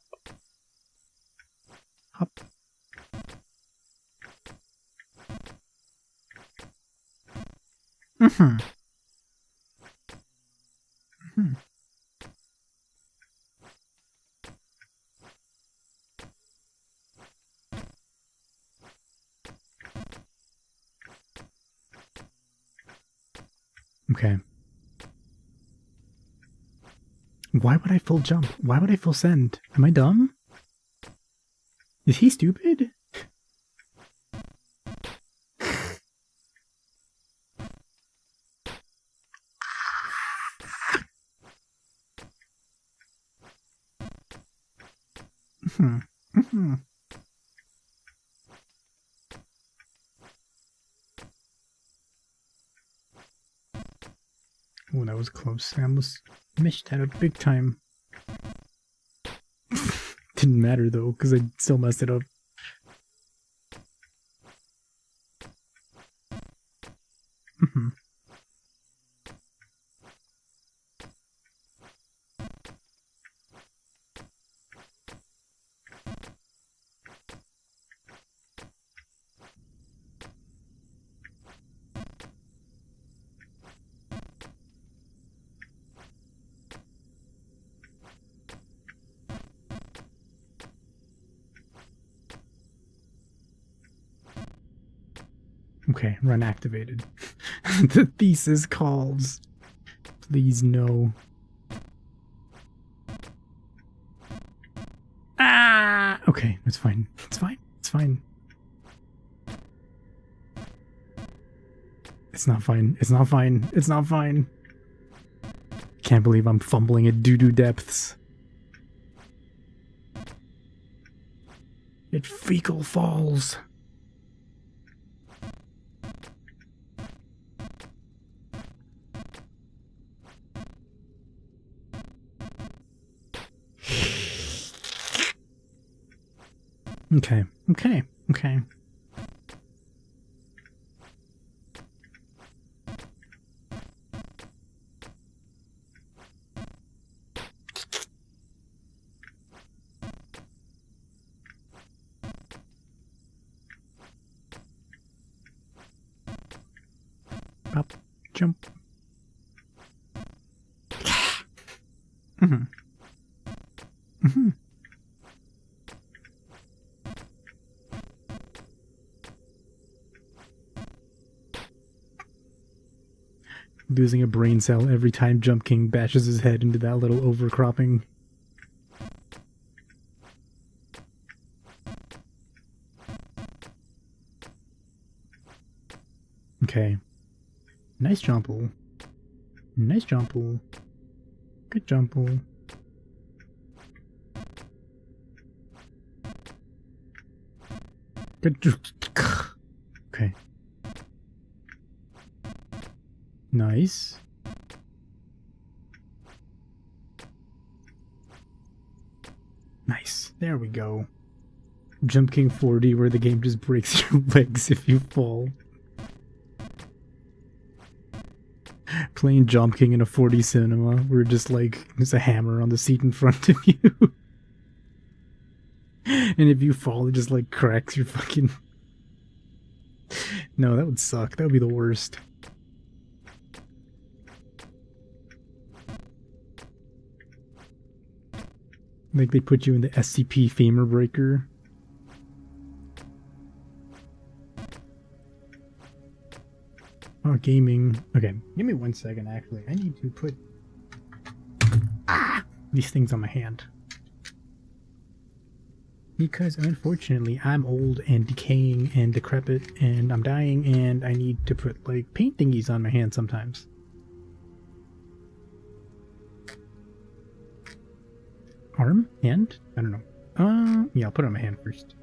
Hop. Okay. Why would I full jump? Why would I full send? Am I dumb? Is he stupid? Oh, that was close. I almost missed that up big time. Didn't matter though, because I still messed it up. Okay, run activated. The thesis calls. Please no. Ah! Okay, it's fine. It's fine. It's fine. It's not fine. It's not fine. It's not fine. Can't believe I'm fumbling at doo-doo depths. It fecal falls. Okay, okay, okay. Up, jump. Mm-hmm. Mm-hmm. Losing a brain cell every time Jump King bashes his head into that little overcropping. Okay. Nice jumple. Nice jumple. Good jumple. Good. Okay. Nice. Nice. There we go. Jump King 40, where the game just breaks your legs if you fall. Playing Jump King in a 40 cinema, where just like there's a hammer on the seat in front of you. And if you fall, it just like cracks your fucking... No, that would suck. That would be the worst. Like they put you in the SCP femur breaker. Oh, gaming. Okay, give me 1 second actually. I need to put these things on my hand. Because unfortunately I'm old and decaying and decrepit and I'm dying and I need to put like paint thingies on my hand sometimes. Arm? Hand? I don't know. Yeah, I'll put it on my hand first.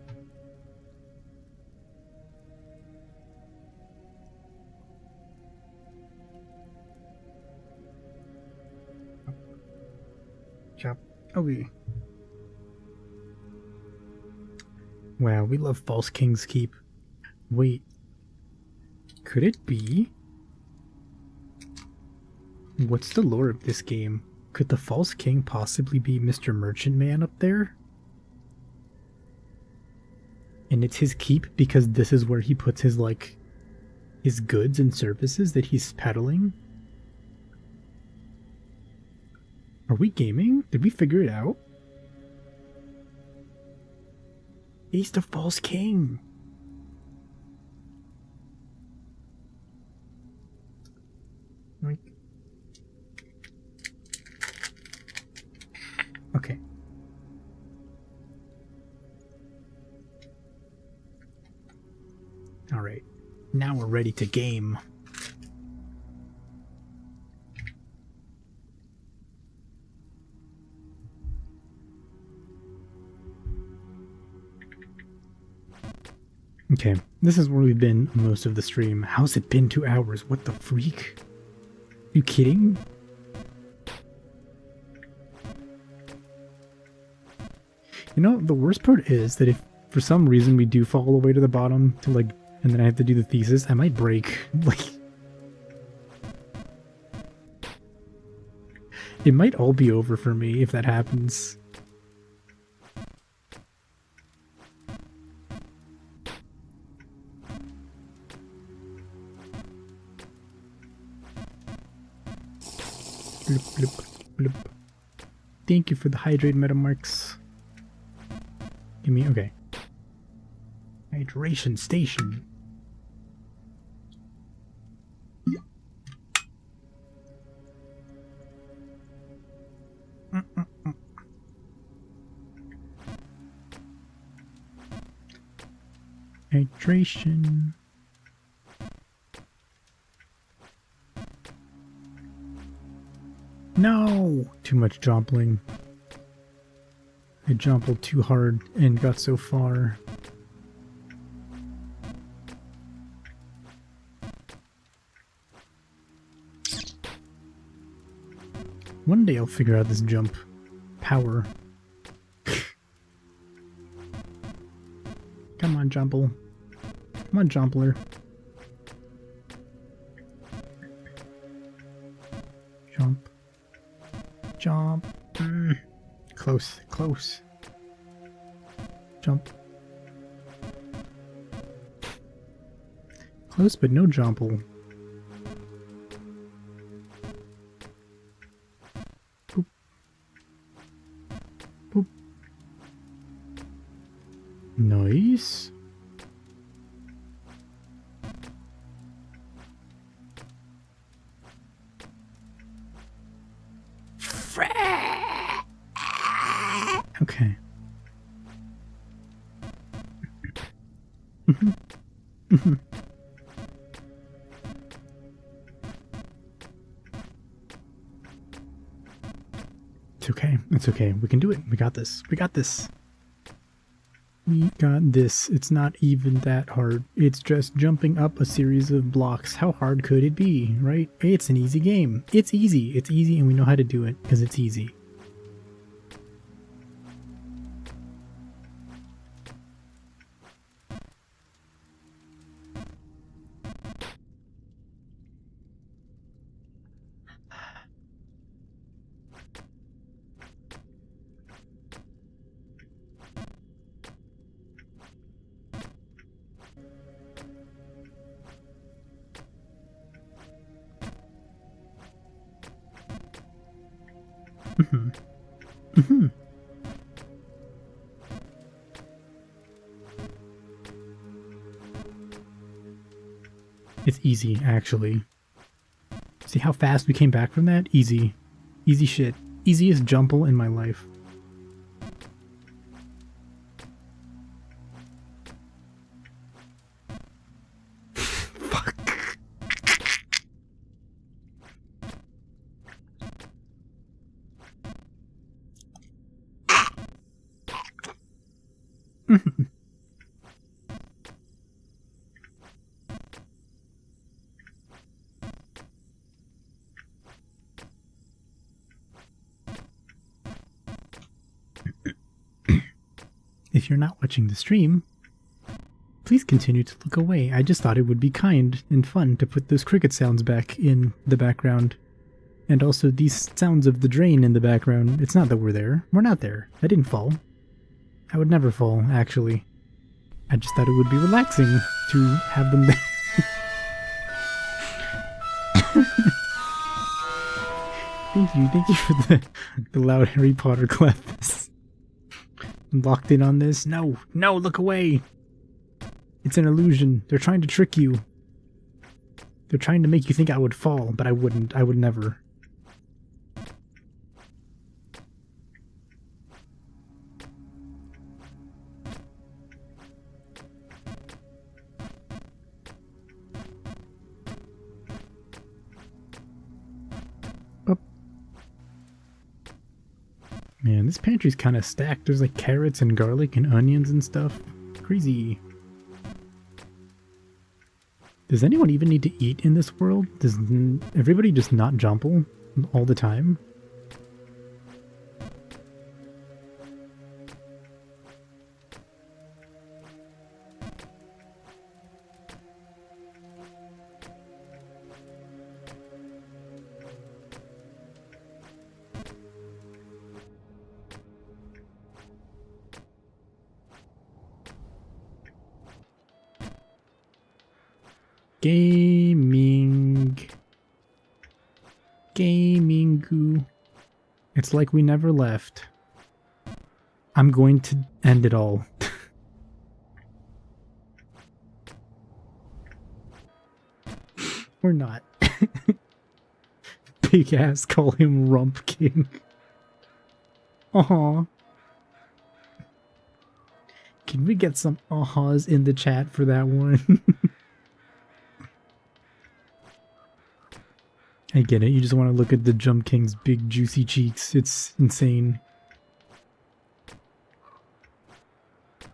Chop. Okay. Wow, we love False King's Keep. Wait. Could it be? What's the lore of this game? Could the False King possibly be Mr. Merchant Man up there? And it's his keep because this is where he puts his, like, his goods and services that he's peddling? Are we gaming? Did we figure it out? He's the False King. Yoink. Okay. Alright. Now we're ready to game. Okay, this is where we've been most of the stream. How's it been 2 hours? What the freak? You kidding? You know, the worst part is that if for some reason we do fall all the way to the bottom to like, and then I have to do the thesis, I might break. Like, it might all be over for me if that happens. Bloop, bloop, bloop. Thank you for the hydrate meta marks. Give me, okay. Hydration station. Hydration. No! Too much jumping. I jumbled too hard and got so far. One day I'll figure out this jump power. Come on, Jumple. Come on, Jumpler. Jump. Jump. Close, close. Jump. Close, but no Jumple. Boop. Boop. Nice. Okay. It's okay. It's okay. We can do it. We got this. We got this. We got this. It's not even that hard. It's just jumping up a series of blocks. How hard could it be, right? It's an easy game. It's easy. It's easy and we know how to do it because it's easy. It's easy, actually. See how fast we came back from that? Easy. Easy shit. Easiest jumple in my life. Fuck. If you're not watching the stream, please continue to look away. I just thought it would be kind and fun to put those cricket sounds back in the background. And also these sounds of the drain in the background. It's not that we're there. We're not there. I didn't fall. I would never fall, actually. I just thought it would be relaxing to have them there. Thank you for the loud Harry Potter claps. I'm locked in on this. No, look away. It's an illusion. They're trying to trick you. They're trying to make you think I would fall, but I wouldn't. I would never. Up. Man, this pantry's kind of stacked. There's like carrots and garlic and onions and stuff. Crazy. Does anyone even need to eat in this world? Does everybody just not jump all the time? Gaming. It's like we never left. I'm going to end it all. Or not. Big ass call him Rump King. Aw. Can we get some ahas in the chat for that one? I get it, you just want to look at the Jump King's big juicy cheeks. It's insane.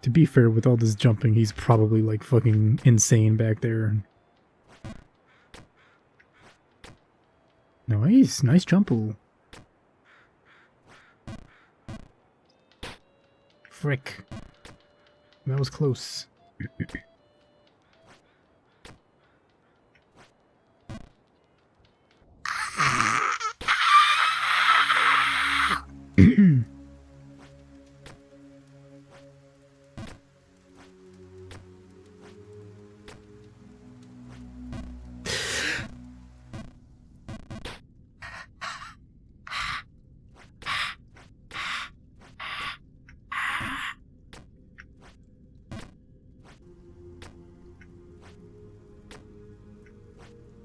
To be fair, with all this jumping, he's probably like fucking insane back there. Nice, nice jumple. Frick. That was close.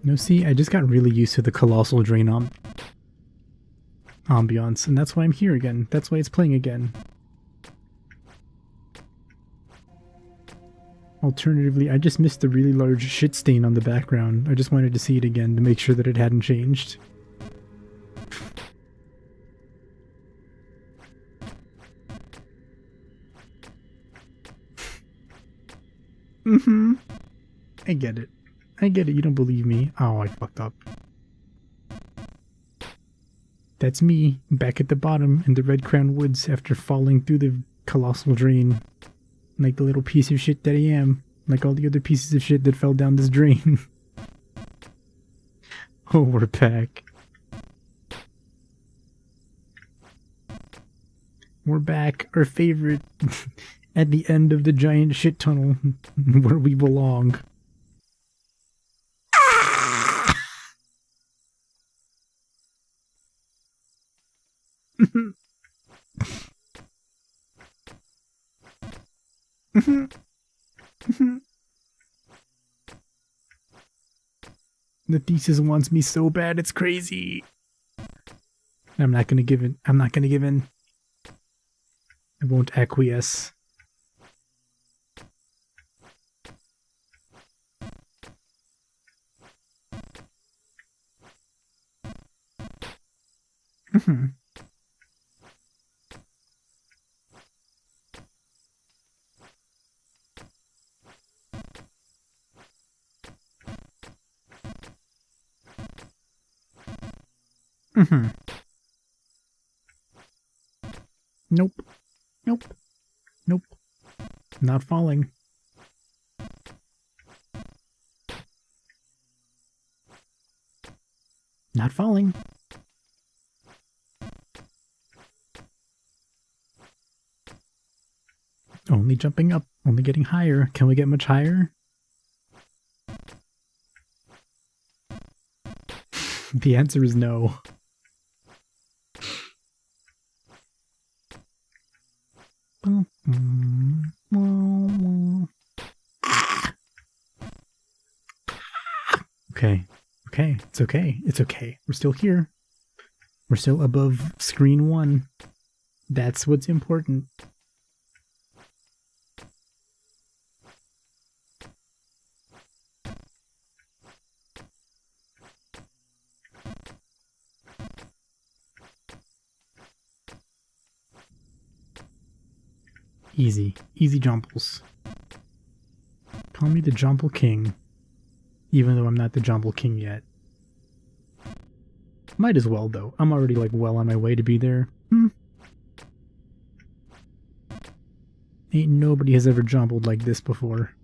No, see, I just got really used to the Colossal Drain ambiance, and that's why I'm here again. That's why it's playing again. Alternatively, I just missed the really large shit stain on the background. I just wanted to see it again to make sure that it hadn't changed. I get it. I get it, you don't believe me. Oh, I fucked up. That's me, back at the bottom in the Red Crown Woods after falling through the Colossal Drain. Like the little piece of shit that I am. Like all the other pieces of shit that fell down this drain. Oh, we're back. We're back, our favorite, at the end of the giant shit tunnel, where we belong. The thesis wants me so bad, it's crazy. I'm not gonna give in. I'm not gonna give in. I won't acquiesce. Nope. Nope. Nope. Not falling. Not falling. Only jumping up. Only getting higher. Can we get much higher? The answer is no. Okay. It's okay. It's okay. We're still here. We're still above screen 1. That's what's important. Easy. Easy jumbles. Call me the Jumble King. Even though I'm not the Jumble King yet. Might as well, though. I'm already, like, well on my way to be there. Ain't nobody has ever jumbled like this before.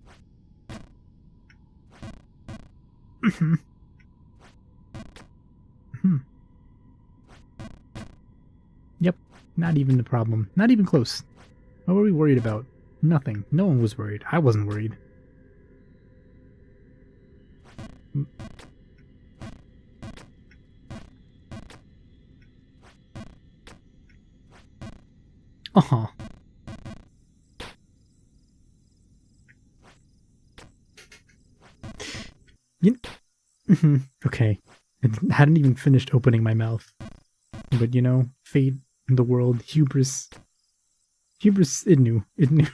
Yep, not even the problem. Not even close. What were we worried about? Nothing. No one was worried. I wasn't worried. Uh-huh. Okay. I hadn't even finished opening my mouth. But you know, fate, the world, hubris. Hubris, it knew. It knew.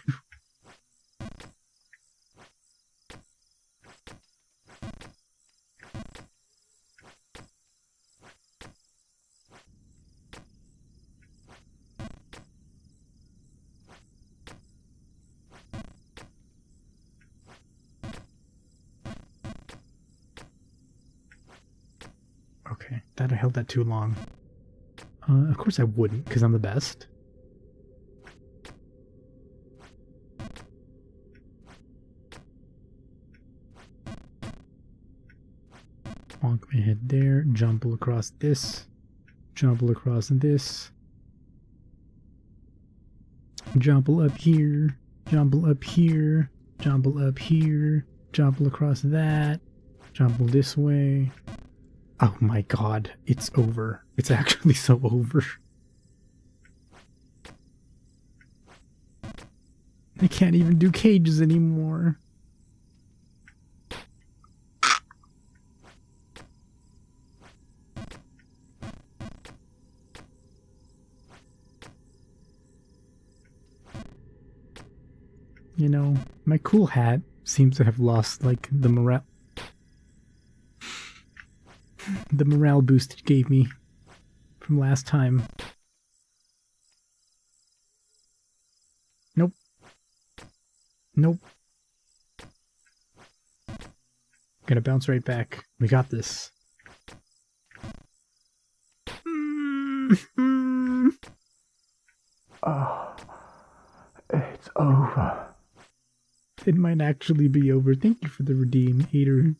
Okay, that I held that too long. Of course I wouldn't, because I'm the best. Bonk my head there, jumble across this, jumble across this, jumble up here, jumble up here, jumble up here, jumble across that, jumble this way. Oh my god, it's over. It's actually so over. I can't even do cages anymore. You know, my cool hat seems to have lost, like, the morale boost it gave me from last time. Nope. Nope. Gonna bounce right back. We got this. It's over. It might actually be over. Thank you for the redeem, hater.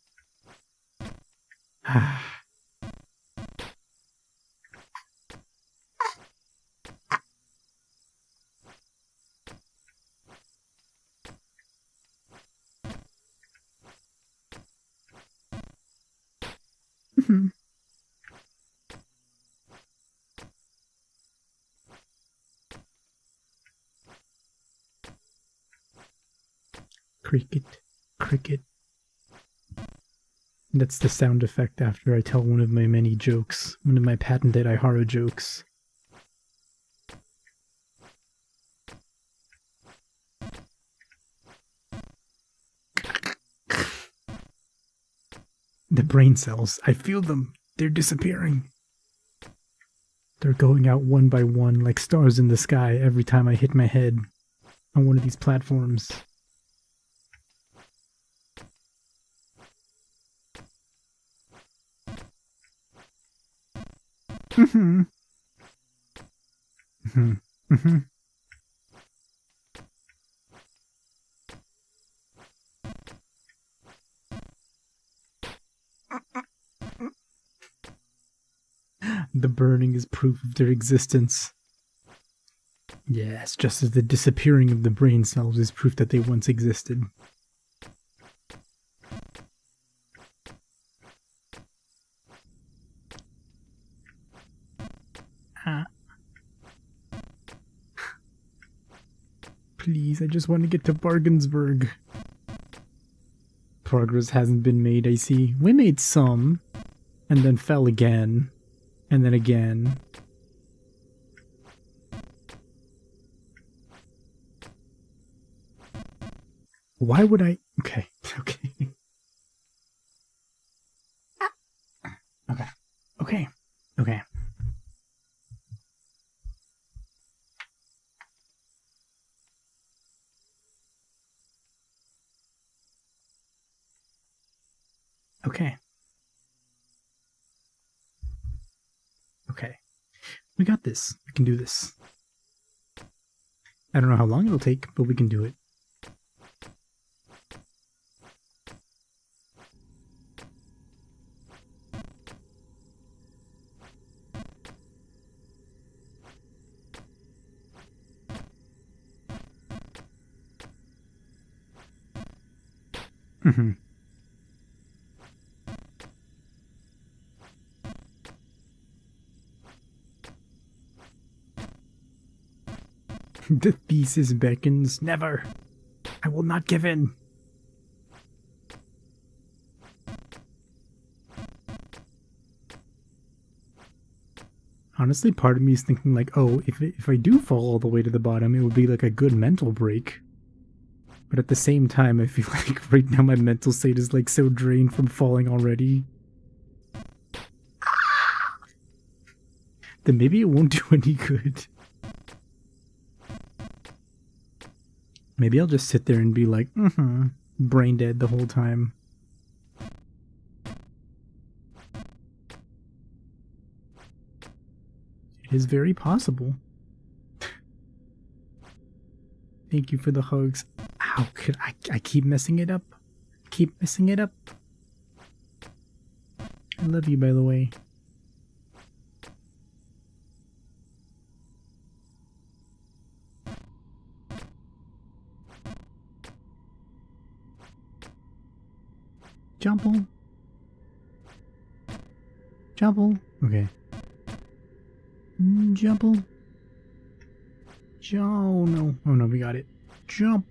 Cricket, cricket. That's the sound effect after I tell one of my many jokes. One of my patented Ihara jokes. The brain cells. I feel them. They're disappearing. They're going out one by one like stars in the sky every time I hit my head on one of these platforms. The burning is proof of their existence. Yes, just as the disappearing of the brain cells is proof that they once existed. Please, I just want to get to Bargainsburg. Progress hasn't been made, I see. We made some. and then fell again, and then again. Why would I? Okay, okay. Okay, okay, okay. Okay. Okay. We got this. We can do this. I don't know how long it'll take, but we can do it. Mm-hmm. The thesis beckons. Never. I will not give in. Honestly, part of me is thinking like, oh, if I do fall all the way to the bottom, it would be like a good mental break. But at the same time, I feel like right now my mental state is like so drained from falling already. Then maybe it won't do any good. Maybe I'll just sit there and be like, brain dead the whole time. It is very possible. Thank you for the hugs. How could I keep messing it up? Keep messing it up. I love you, by the way. Jumple. Jumple. Okay. Jumple. Oh no. Oh no, we got it. Jump.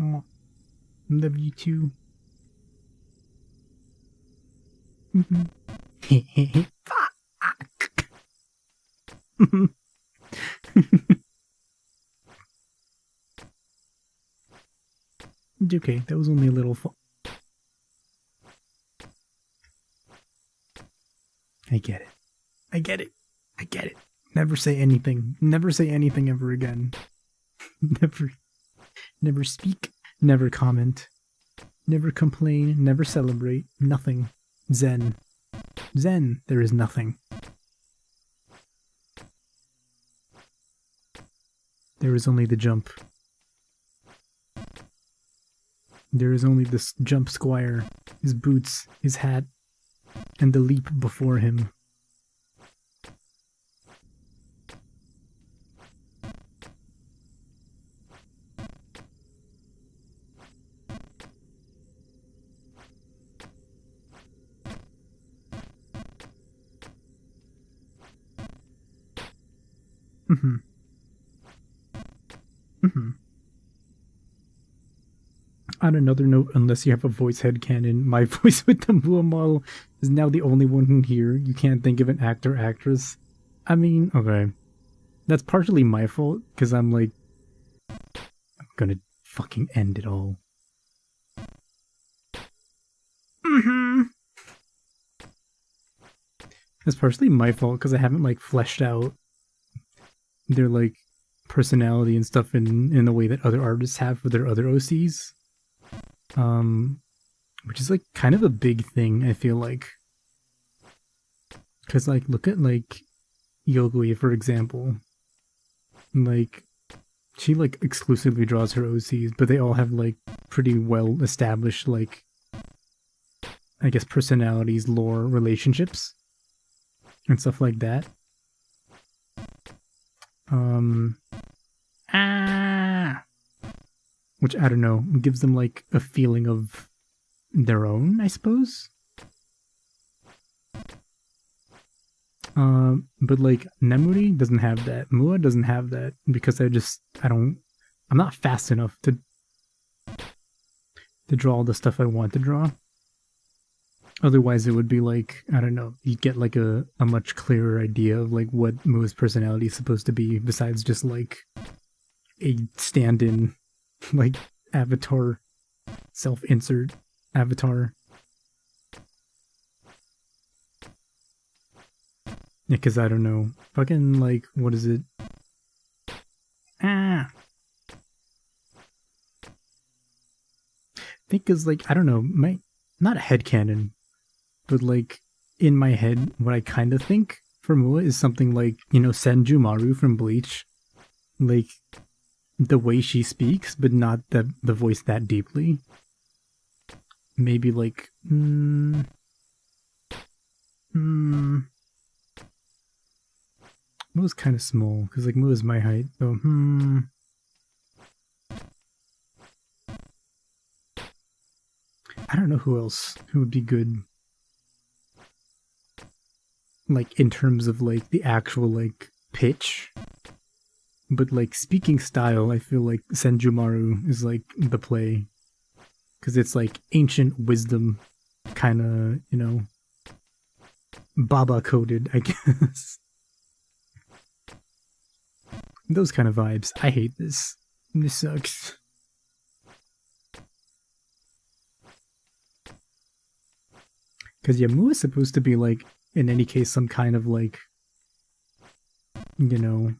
Oh, love you too. Fuck. It's okay, that was only a little I get it. I get it. I get it. Never say anything. Never say anything ever again. Never speak. Never comment. Never complain. Never celebrate. Nothing. Zen. Zen. There is nothing. There is only the jump. There is only this jump squire, his boots, his hat, and the leap before him. On another note, unless you have a voice headcanon, my voice with the Mua model is now the only one in here. You can't think of an actor, actress. I mean, okay. That's partially my fault, because I'm like... I'm gonna fucking end it all. That's partially my fault, because I haven't, like, fleshed out their, like, personality and stuff in a way that other artists have for their other OCs. Which is like kind of a big thing, I feel like. Cause like, look at like Yogui, for example. Like, she like exclusively draws her OCs, but they all have like pretty well established like, I guess, personalities, lore, relationships, and stuff like that. Which, I don't know, gives them, like, a feeling of their own, I suppose? But like Nemuri doesn't have that. Mua doesn't have that because I'm not fast enough to draw all the stuff I want to draw. Otherwise, it would be like, I don't know, you get like a much clearer idea of like what Mua's personality is supposed to be, besides just like a stand-in, like avatar, self-insert avatar. Yeah, because I don't know, fucking like, what is it? I think is like, I don't know, not a headcanon, but like in my head, what I kind of think for Mua is something like, you know, Senju Maru from Bleach. Like, the way she speaks, but not the voice that deeply. Maybe like, Mua's kind of small, because like Mua's my height, so I don't know who else who would be good. Like in terms of like the actual like pitch. But like speaking style, I feel like Senjumaru is like the play. Because it's like ancient wisdom, kind of, you know, Baba coded, I guess. Those kind of vibes. I hate this. This sucks. Because Yamu is supposed to be like, in any case, some kind of like, you know,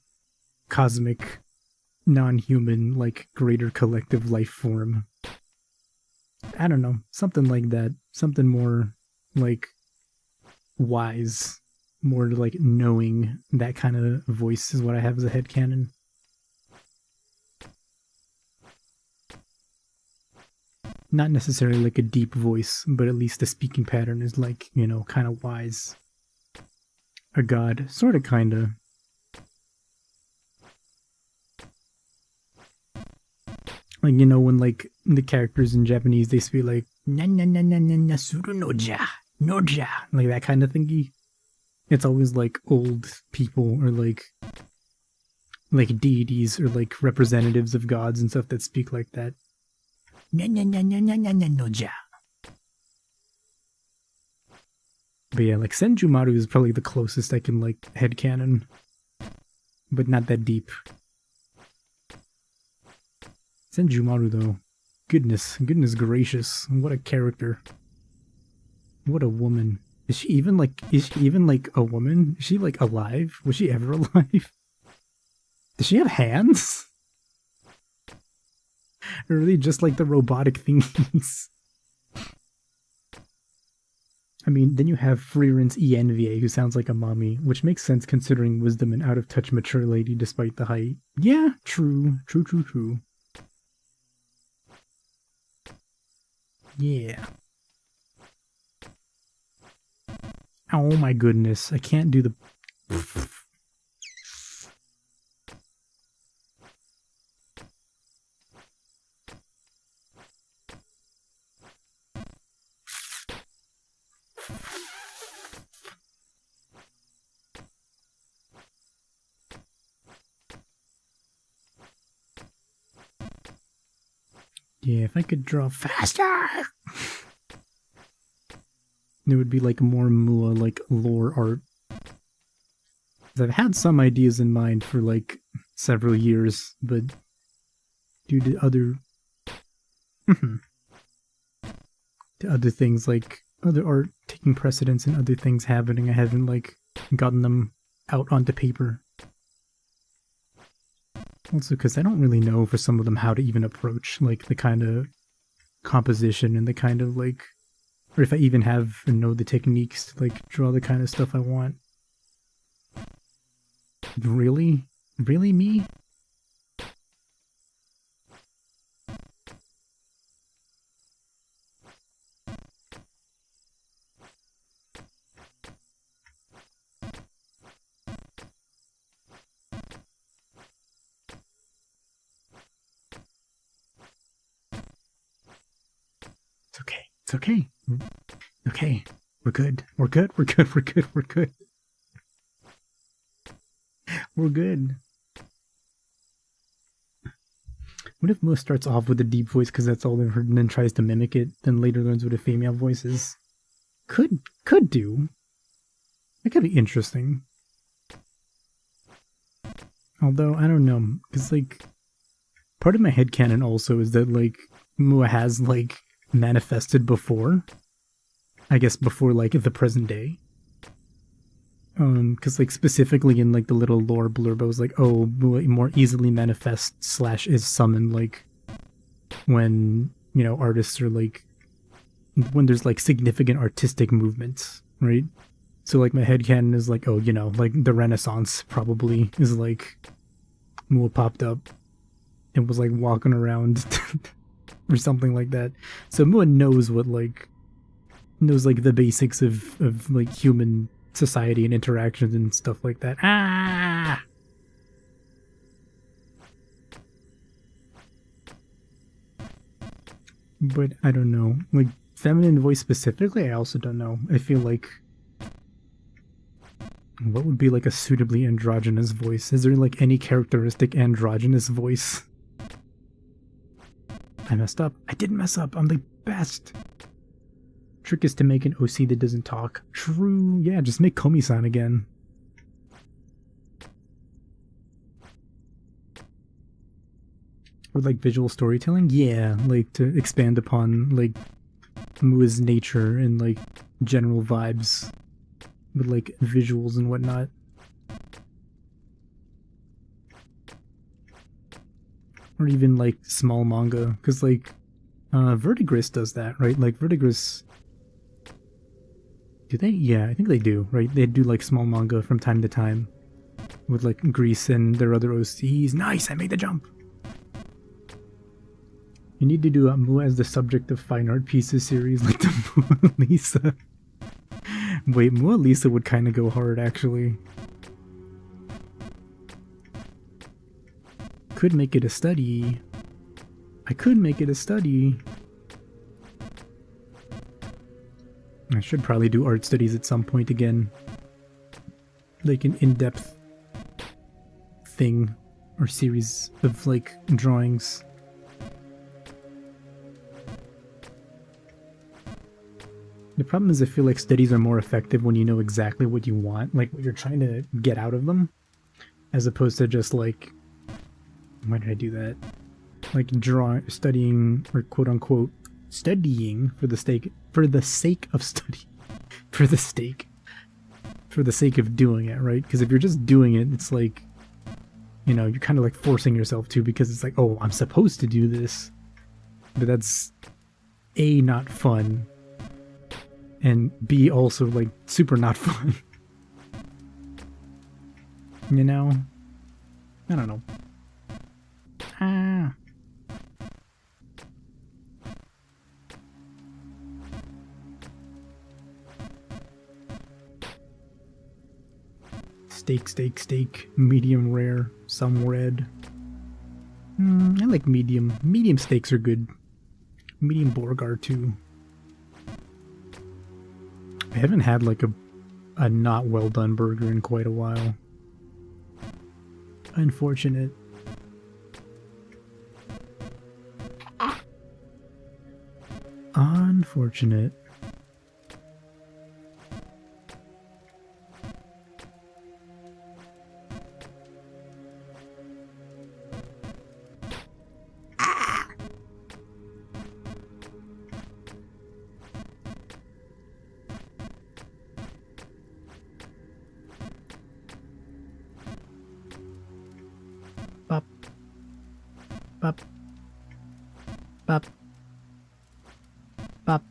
cosmic, non-human, like greater collective life form. I don't know, something like that. Something more like wise, more like knowing. That kind of voice is what I have as a headcanon. Not necessarily like a deep voice, but at least the speaking pattern is like, you know, kind of wise. A god, sort of, kind of. Like, you know, when like the characters in Japanese, they speak like na na na na na na suru no ja, like that kind of thingy. It's always like old people or like deities or like representatives of gods and stuff that speak like that. Na na na na na na na no ja. But yeah, like Senjumaru is probably the closest I can like headcanon, but not that deep. Senjumaru though, goodness gracious, what a character. What a woman. Is she even like a woman? Is she like alive? Was she ever alive? Does she have hands? Or are they just like the robotic thingies? I mean, then you have Freeren's ENVA, who sounds like a mommy, which makes sense considering wisdom and out-of-touch mature lady despite the height. Yeah, true. Yeah. Oh my goodness, I can't do the... Yeah, if I could draw faster, it would be like more Mua, like lore art. I've had some ideas in mind for like several years, but due to other things, like other art taking precedence and other things happening, I haven't like gotten them out onto paper. Also, because I don't really know for some of them how to even approach like the kind of composition and the kind of like, or if I even have and know the techniques to like draw the kind of stuff I want. Really? Really, me? It's okay. Okay. We're good. We're good. What if Moa starts off with a deep voice because that's all they've heard and then tries to mimic it, then later learns what a female voice is? Could do. That could be interesting. Although, I don't know, because, like, part of my headcanon also is that, like, Moa has, like, manifested before. I guess before, like, the present day. Because, like, specifically in, like, the little lore blurb, I was like, oh, Moa more easily manifests / is summoned, like, when, you know, artists are, like, when there's, like, significant artistic movements, right? So, like, my headcanon is like, oh, you know, like, the Renaissance probably is, like, Moa popped up and was, like, walking around or something like that. So Moa knows what, like, the basics of like, human society and interactions and stuff like that. Ah! But I don't know. Like, feminine voice specifically, I also don't know. I feel like... What would be, like, a suitably androgynous voice? Is there, like, any characteristic androgynous voice? I messed up. I didn't mess up. I'm the best. Trick is to make an OC that doesn't talk. True. Yeah, just make Komi-san again. Or, like, visual storytelling? Yeah, like, to expand upon, like, Mua's nature and, like, general vibes. With, like, visuals and whatnot. Or even, like, small manga. Because, like, Verdigris does that, right? Like, Verdigris... Do they? Yeah, I think they do, right? They do, like, small manga from time to time. With, like, Grease and their other OCs. Nice! I made the jump! You need to do Mua as the subject of fine art pieces series, like the Mua Lisa. Wait, Mua Lisa would kind of go hard, actually. Could make it a study. I could make it a study. I should probably do art studies at some point again. Like an in-depth thing or series of, like, drawings. The problem is I feel like studies are more effective when you know exactly what you want, like what you're trying to get out of them, as opposed to just, like, why did I do that? Like, studying, or quote-unquote studying for the sake of study. For the sake of doing it, right? Because if you're just doing it, it's like, you know, you're kind of like forcing yourself to, because it's like, oh, I'm supposed to do this. But that's A, not fun, and B, also, like, super not fun. You know? I don't know. Ah. Steak, medium rare, some red. I like medium. Medium steaks are good. Medium Borgar too. I haven't had, like, a not well done burger in quite a while. Unfortunate. Unfortunate. Bop. Bop. Bop. Bop.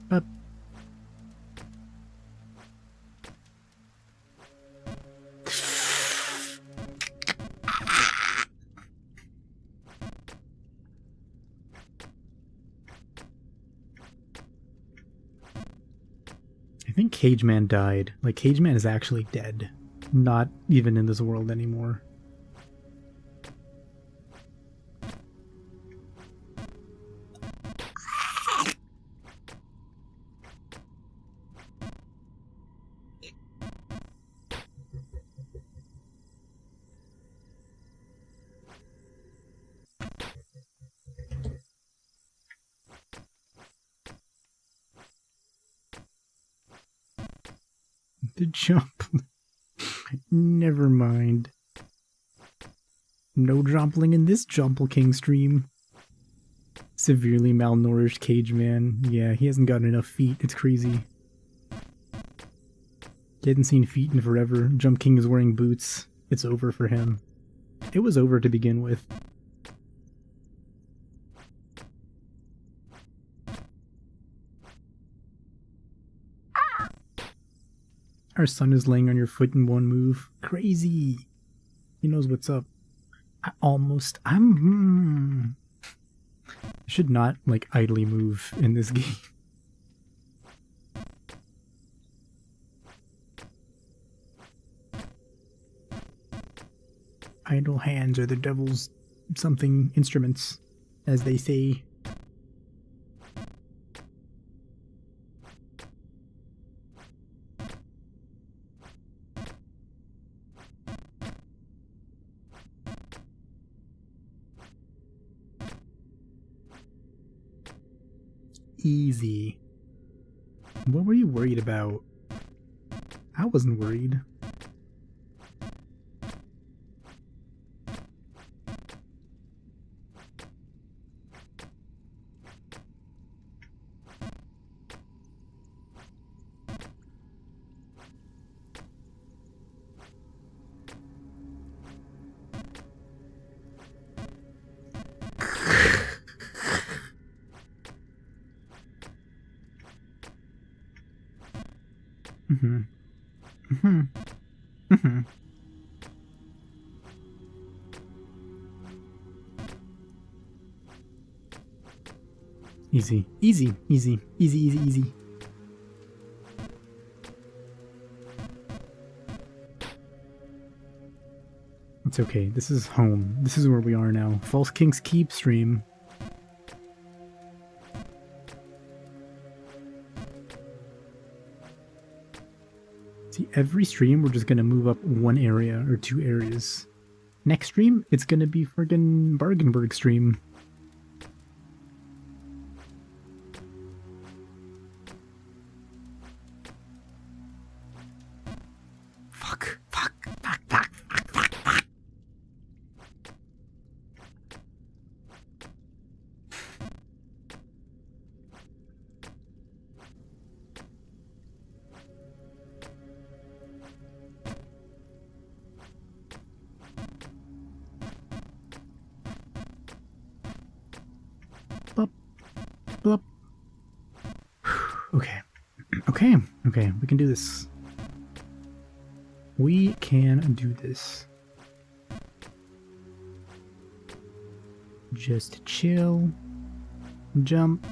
Bop. I think Cage Man died. Like, Cage Man is actually dead. Not even in this world anymore. to jump. Never mind. No jumpling in this Jumple King stream. Severely malnourished cage man. Yeah, he hasn't got enough feet. It's crazy. He hadn't seen feet in forever. Jump King is wearing boots. It's over for him. It was over to begin with. Our son is laying on your foot in one move. Crazy. He knows what's up. I should not, like, idly move in this game. Idle hands are the devil's something instruments, as they say. Easy. What were you worried about? I wasn't worried. Easy, easy, easy, easy, easy, easy. It's okay. This is home. This is where we are now. False King's Keep stream. See, every stream we're just gonna move up one area or two areas. Next stream, it's gonna be friggin' Bargainburg stream. Fuck. Blup. Okay, we can do this. We can do this. Just chill. Jump.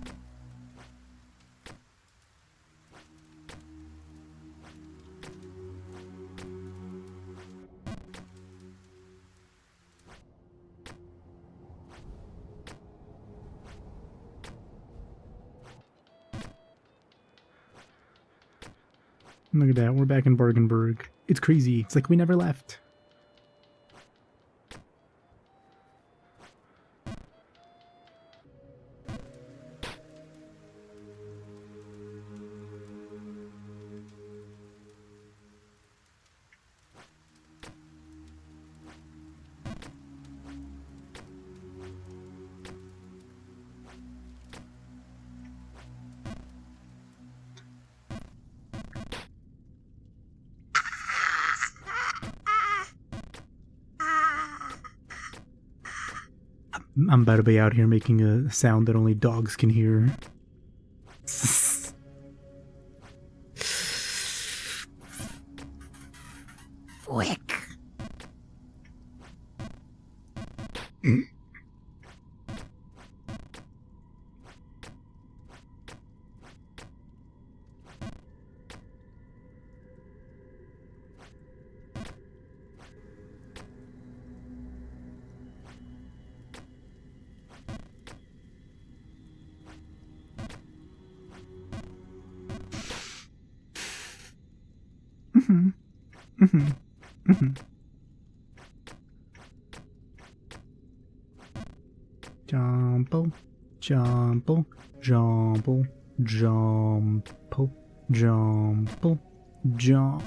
Look at that, we're back in Bargainburg. It's crazy. It's like we never left. I'm about to be out here making a sound that only dogs can hear. Wick. Jumpo, jumpo, jumpo, jumpo, jumpo, jump.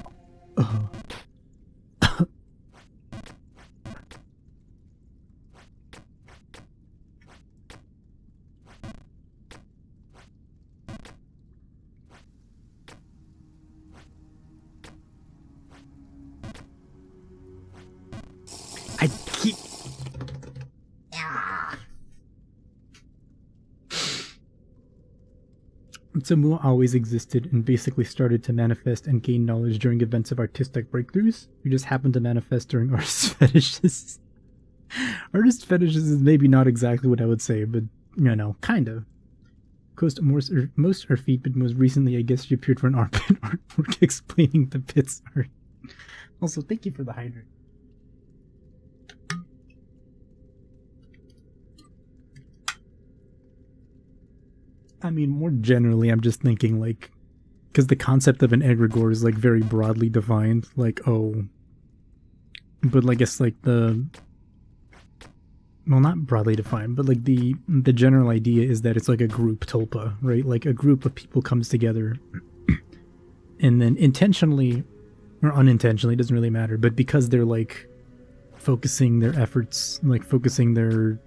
I keep... Tsumu always existed and basically started to manifest and gain knowledge during events of artistic breakthroughs. You just happened to manifest during artist fetishes. Artist fetishes is maybe not exactly what I would say, but, you know, kind of. Most are feet, but most recently I guess she appeared for an armpit artwork explaining the pits art. Also, thank you for the hydrant. I mean, more generally, I'm just thinking, like, because the concept of an egregore is, like, very broadly defined, like, oh, but, like, it's, like, well, not broadly defined, but, like, the general idea is that it's, like, a group tulpa, right? Like, a group of people comes together, and then intentionally, or unintentionally, doesn't really matter, but because they're, like, focusing their efforts, like, focusing their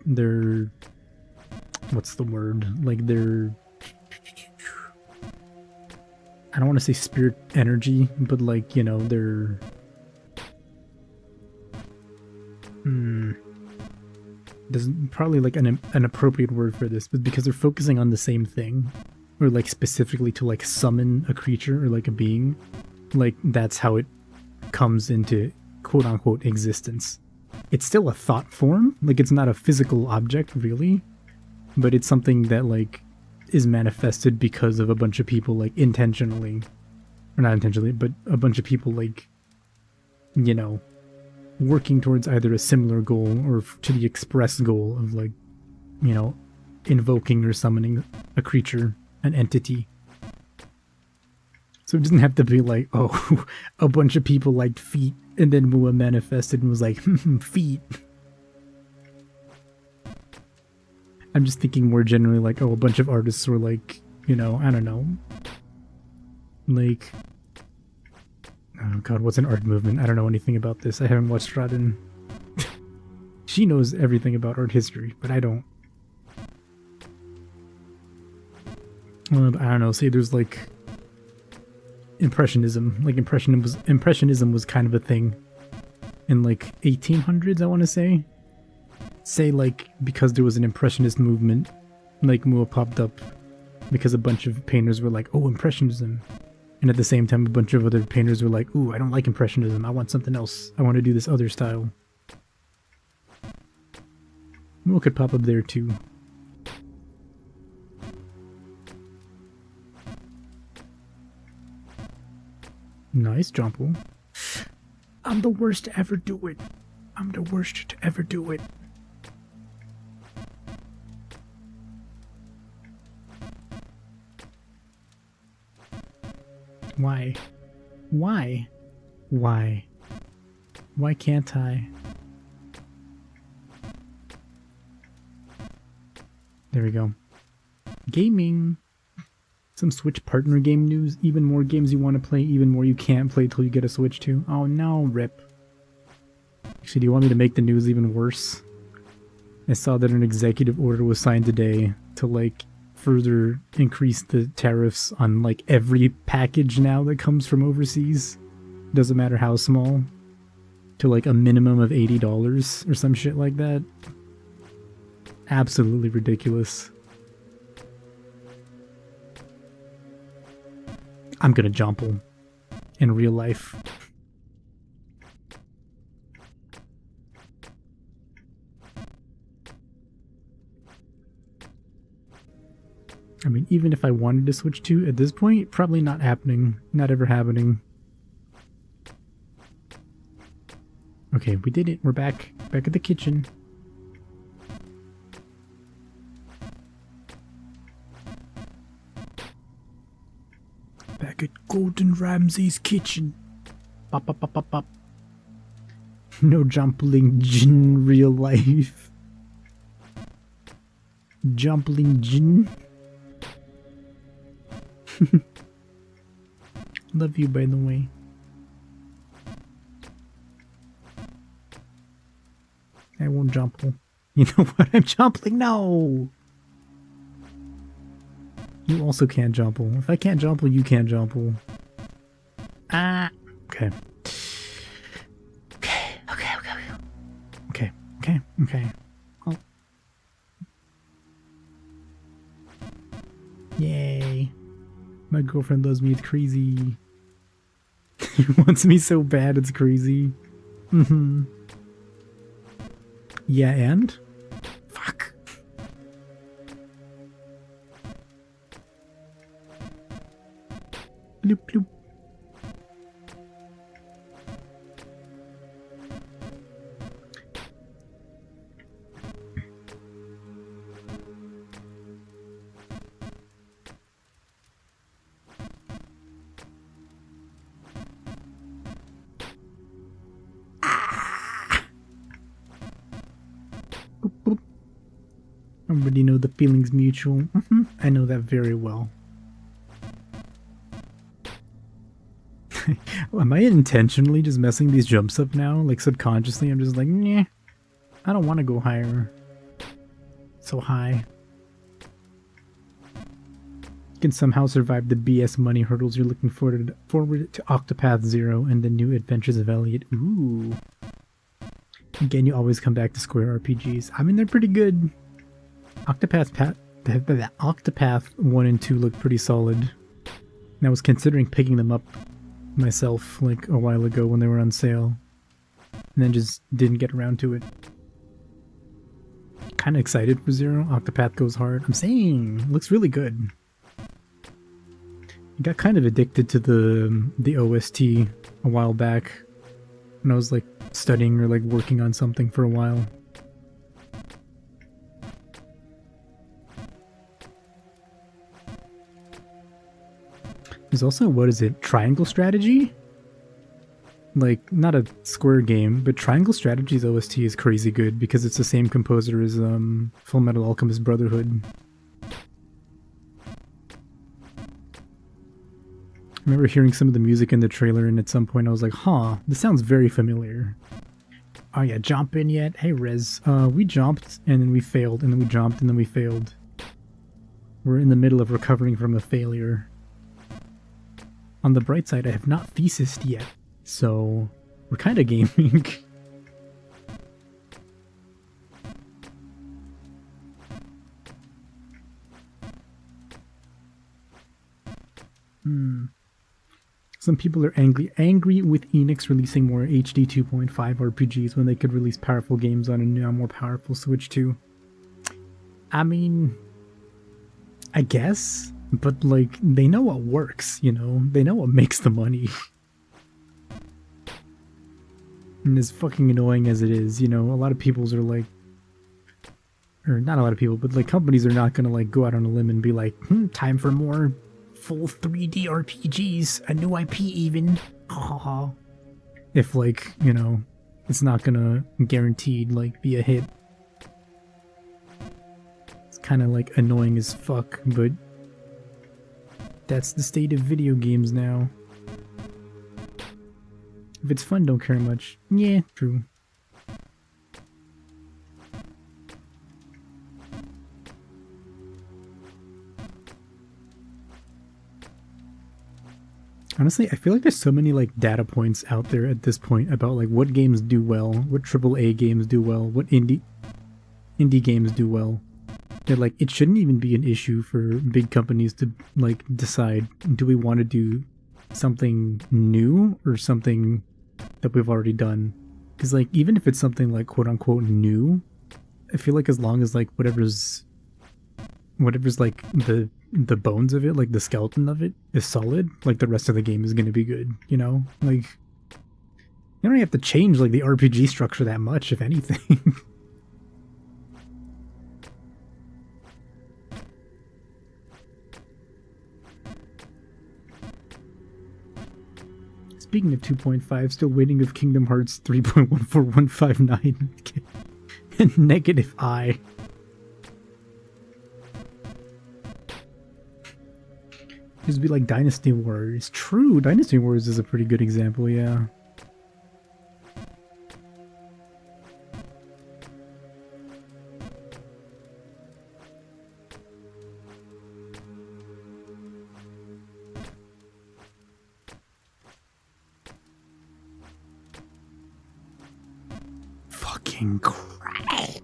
what's the word? Like, their... I don't want to say spirit energy, but, like, you know, they're... There's probably, like, an appropriate word for this, but because they're focusing on the same thing, or, like, specifically to, like, summon a creature or, like, a being, like, that's how it comes into quote-unquote existence. It's still a thought form, like, it's not a physical object, really, but it's something that, like, is manifested because of a bunch of people, like, intentionally, or not intentionally, but a bunch of people, like, you know, working towards either a similar goal or to the express goal of, like, you know, invoking or summoning a creature, an entity. So it doesn't have to be like, oh, a bunch of people liked feet, and then Mua manifested and was like, feet. I'm just thinking more generally like, oh, a bunch of artists were like, you know, I don't know. Like, oh god, what's an art movement? I don't know anything about this. I haven't watched Radin. She knows everything about art history, but I don't. Well, I don't know, say there's like Impressionism. Like Impressionism was kind of a thing in like 1800s, I want to say. Say, like, because there was an Impressionist movement, like, Mua popped up because a bunch of painters were like, oh, Impressionism. And at the same time, a bunch of other painters were like, ooh, I don't like Impressionism. I want something else. I want to do this other style. Mua could pop up there, too. Nice, Jumpo. I'm the worst to ever do it. I'm the worst to ever do it. Why? Why? Why? Why can't I? There we go. Gaming. Some Switch partner game news. Even more games you want to play, even more you can't play till you get a Switch to. Oh no, rip. Actually, do you want me to make the news even worse? I saw that an executive order was signed today to, like, further increase the tariffs on, like, every package now that comes from overseas. Doesn't matter how small. To, like, a minimum of $80 or some shit like that. Absolutely ridiculous. I'm gonna jumple in real life. I mean, even if I wanted to switch to at this point, probably not happening. Not ever happening. Okay, we did it. We're back. Back at the kitchen. Back at Gordon Ramsay's kitchen. Pop, pop, pop, pop, pop. No jumpling in real life. Jumpling Jin. Love you, by the way. I won't jump. You know what? I'm jumping. No. You also can't jump. If I can't jump, you can't jump. Ah. Okay. Okay. Oh. Yay. My girlfriend loves me. It's crazy. He wants me so bad. It's crazy. Yeah, and? Fuck. Bloop, bloop. Boop, boop. I already know the feeling's mutual. I know that very well. Am I intentionally just messing these jumps up now? Like subconsciously, I'm just like, nah, I don't want to go higher. So high. You can somehow survive the BS money hurdles. You're looking forward to Octopath Zero and the new adventures of Elliot. Ooh. Again, you always come back to Square RPGs. I mean, they're pretty good. Octopath 1 and 2 look pretty solid. And I was considering picking them up myself like a while ago when they were on sale. And then just didn't get around to it. Kind of excited for Zero. Octopath goes hard. I'm saying, looks really good. I got kind of addicted to the OST a while back when I was like studying or like working on something for a while. There's also, what is it, Triangle Strategy? Like, not a Square game, but Triangle Strategy's OST is crazy good because it's the same composer as Full Metal Alchemist Brotherhood. I remember hearing some of the music in the trailer, and at some point I was like, huh, this sounds very familiar. Oh yeah, jump in yet? Hey Rez, we jumped, and then we failed, and then we jumped, and then we failed. We're in the middle of recovering from a failure. On the bright side, I have not thesised yet, so we're kind of gaming. Some people are angry with Enix releasing more HD 2.5 RPGs when they could release powerful games on a now more powerful Switch too. I mean, I guess, but like, they know what works, you know? They know what makes the money. And as fucking annoying as it is, you know, a lot of people's are like, or not a lot of people, but like companies are not gonna like go out on a limb and be like, time for more full 3D RPGs, a new IP even. If like, you know, it's not gonna guaranteed like be a hit. It's kind of like annoying as fuck, but that's the state of video games now. If it's fun, don't care much. Yeah, true. Honestly, I feel like there's so many like data points out there at this point about like what games do well, what AAA games do well, what indie games do well. That like it shouldn't even be an issue for big companies to like decide, do we want to do something new or something that we've already done? Because like even if it's something like quote unquote new, I feel like as long as like whatever's like the bones of it, like the skeleton of it is solid, like the rest of the game is going to be good, you know? Like you don't have to change like the RPG structure that much, if anything. Speaking of 2.5, still waiting of Kingdom Hearts 3.14159 and negative I. Just be like Dynasty Warriors. True, Dynasty Warriors is a pretty good example, yeah. fucking crap.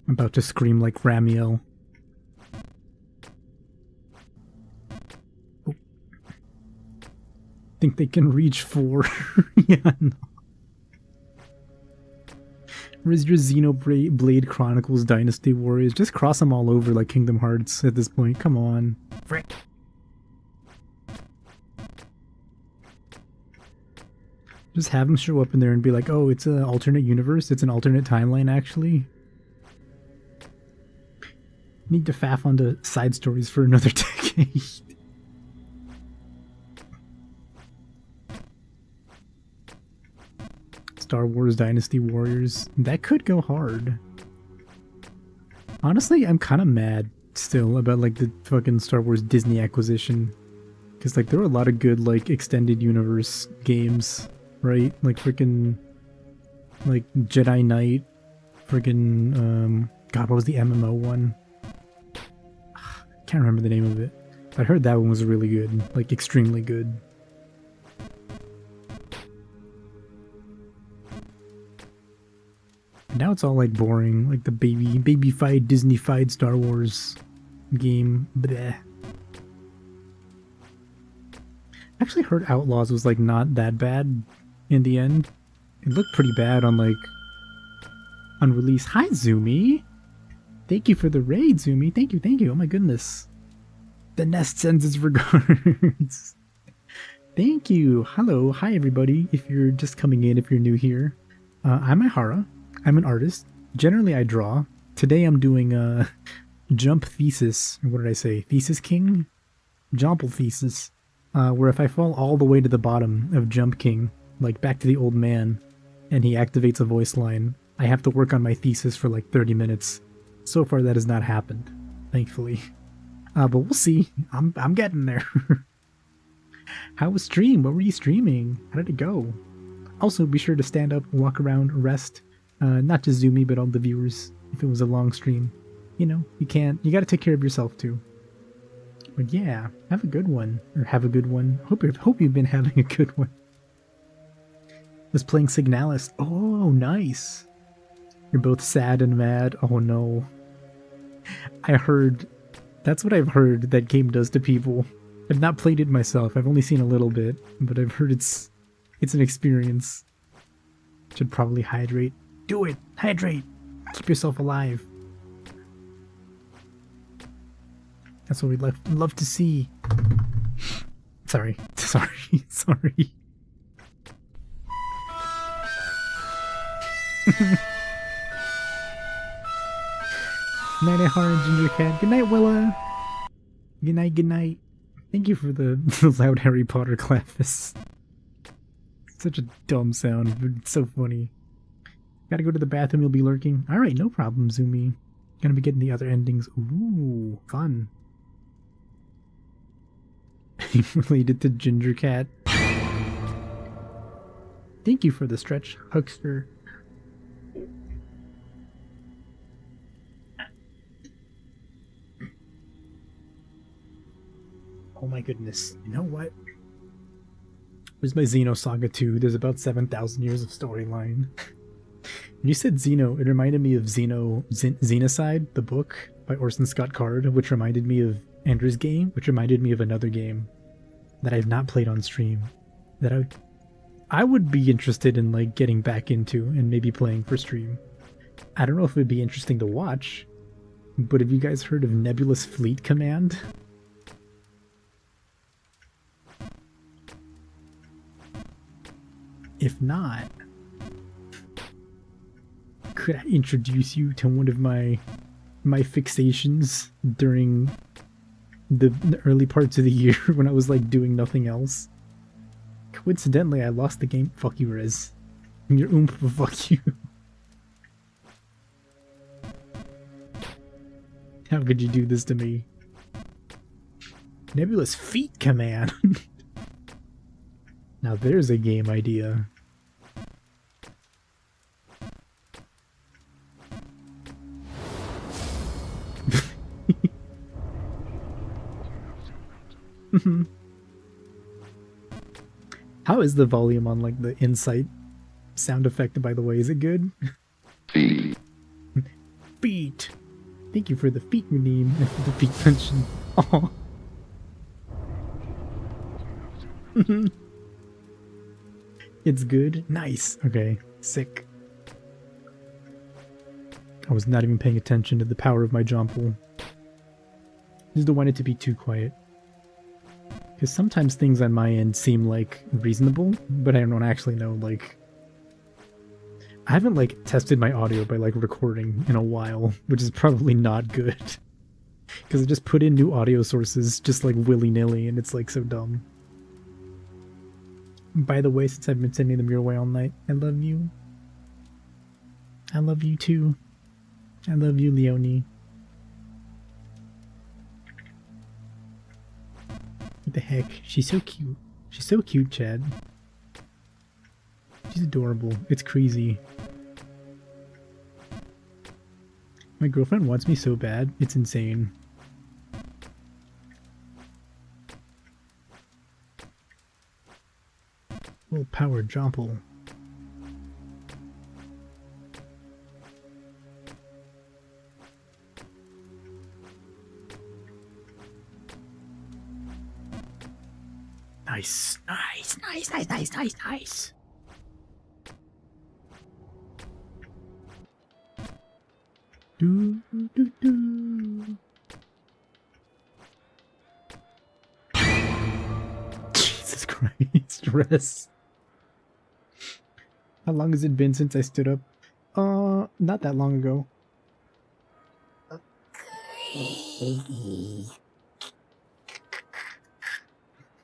I'm about to scream like Ramiel. Oh. Think they can reach 4. Yeah, no. Where's your Xenoblade Chronicles Dynasty Warriors? Just cross them all over like Kingdom Hearts at this point. Come on. Frick. Just have them show up in there and be like, oh, it's an alternate universe. It's an alternate timeline, actually. Need to faff onto side stories for another decade. Star Wars Dynasty Warriors. That could go hard. Honestly, I'm kind of mad still about like the fucking Star Wars Disney acquisition. Because like there were a lot of good like extended universe games, right? Like freaking like Jedi Knight, freaking God, what was the MMO one? Can't remember the name of it. I heard that one was really good, like extremely good. Now it's all like boring, like the baby-fied, Disney-fied Star Wars game. Bleh. I actually heard Outlaws was like not that bad in the end. It looked pretty bad on like on release. Hi Zumi! Thank you for the raid, Zumi. Thank you, thank you. Oh my goodness. The Nest sends its regards. Thank you. Hello, hi everybody. If you're just coming in, if you're new here. I'm Ihara. I'm an artist. Generally I draw. Today I'm doing a jump thesis. What did I say? Thesis King? Jomple thesis. Where if I fall all the way to the bottom of Jump King, like back to the old man, and he activates a voice line, I have to work on my thesis for like 30 minutes. So far that has not happened, thankfully. But we'll see. I'm getting there. How was stream? What were you streaming? How did it go? Also, be sure to stand up, walk around, rest. Not just Zumi, but all the viewers. If it was a long stream, you know, you gotta take care of yourself too. But yeah, have a good one. Or have a good one. Hope you've been having a good one. Was playing Signalis. Oh, nice. You're both sad and mad. Oh no. I heard... That's what I've heard that game does to people. I've not played it myself. I've only seen a little bit. But I've heard it's an experience. Should probably hydrate. Do it! Hydrate! Keep yourself alive. That's what we'd love to see. Sorry. Sorry. Night, Ihara and Ginger Cat. Good night, Willa. Good night. Thank you for the loud Harry Potter claps. Such a dumb sound, but it's so funny. Gotta go to the bathroom, you'll be lurking. Alright, no problem, Zumi. Gonna be getting the other endings. Ooh, fun. Related to Ginger Cat. Thank you for the stretch, Huckster. Oh my goodness. You know what? Where's my Xenosaga 2? There's about 7,000 years of storyline. When you said Xeno, it reminded me of Xenocide, the book by Orson Scott Card, which reminded me of Andrew's game, which reminded me of another game that I've not played on stream that I would be interested in like getting back into and maybe playing for stream. I don't know if it would be interesting to watch, but have you guys heard of Nebulous Fleet Command? If not, could I introduce you to one of my fixations during the early parts of the year when I was like doing nothing else? Coincidentally, I lost the game. Fuck you, Riz. Your oomph, fuck you. How could you do this to me? Nebulous Feet Command. Now there's a game idea. How is the volume on like the insight sound effect, by the way? Is it good? Feet. Feet. Thank you for the feet redeem and for the feet mention. Oh. It's good. Nice. Okay. Sick. I was not even paying attention to the power of my jumble. Just don't want it to be too quiet. Because sometimes things on my end seem like reasonable, but I don't actually know, like... I haven't like tested my audio by like recording in a while, which is probably not good. Because I just put in new audio sources just like willy-nilly and it's like so dumb. By the way, since I've been sending them your way all night, I love you. I love you too. I love you, Leonie. What the heck? She's so cute. She's so cute, Chad. She's adorable. It's crazy. My girlfriend wants me so bad. It's insane. Full power jumple. Nice. Nice. Do. Jesus Christ, Rest. How long has it been since I stood up? Not that long ago.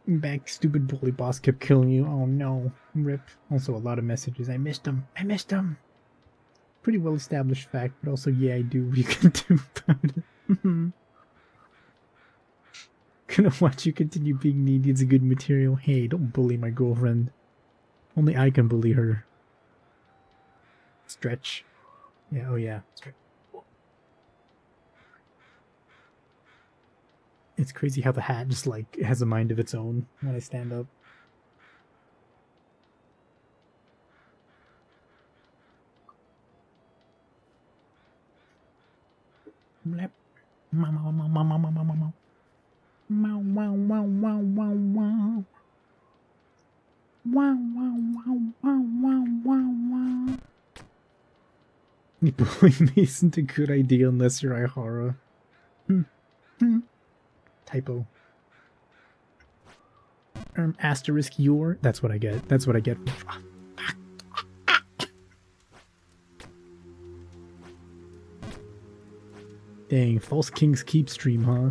Back, stupid bully boss kept killing you. Oh no. Rip. Also a lot of messages. I missed him. Pretty well established fact, but also yeah, I do what you can do about it. Gonna watch you continue being needy. It's a good material. Hey, don't bully my girlfriend. Only I can bully her. Stretch. Yeah, oh yeah. Stretch. It's crazy how the hat just like has a mind of its own when I stand up. Blep. Wow, wow, wow, wow, wow, wow, wow. Wow, wow, wow, wow, wow, wow. Wow, wow, wow, wow, wow, wow, wow. Bullying me isn't a good idea unless you're Ihara. Typo. Asterisk your. That's what I get. That's what I get. Dang, False King's Keep stream, huh?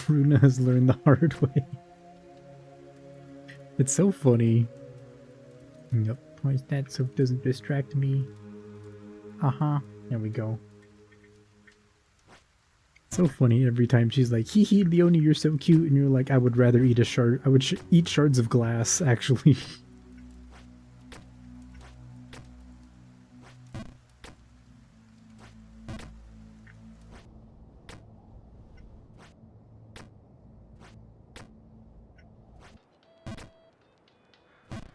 Runa has learned the hard way. It's so funny. Yep. Why is that so it doesn't distract me? There we go. So funny every time she's like, hee hee, Leonie, you're so cute, and you're like, I would rather eat a shard. I would eat shards of glass, actually.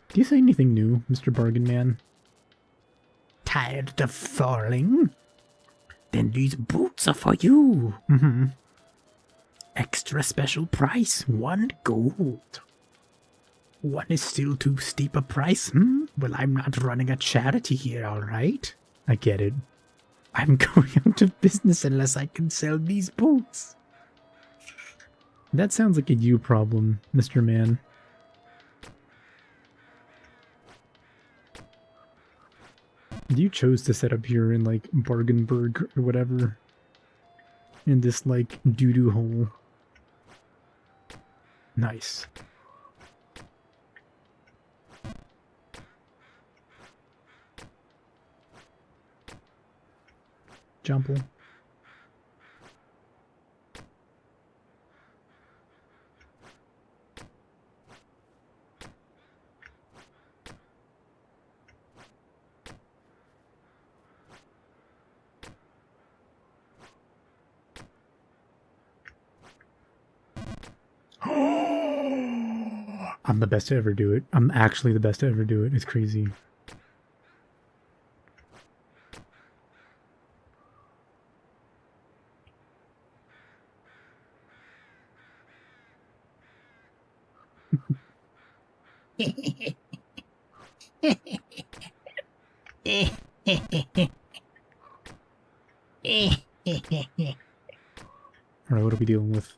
Do you say anything new, Mr. Bargain Man? Tired of falling? Then these boots are for you. Extra special price, 1 gold. 1 is still too steep a price, Well, I'm not running a charity here, alright? I get it. I'm going out of business unless I can sell these boots. That sounds like a you problem, Mr. Man. You chose to set up here in, like, Bargainburg or whatever. In this, like, doo-doo hole. Nice. Jumple. I'm the best to ever do it. I'm actually the best to ever do it. It's crazy. Alright, what are we dealing with?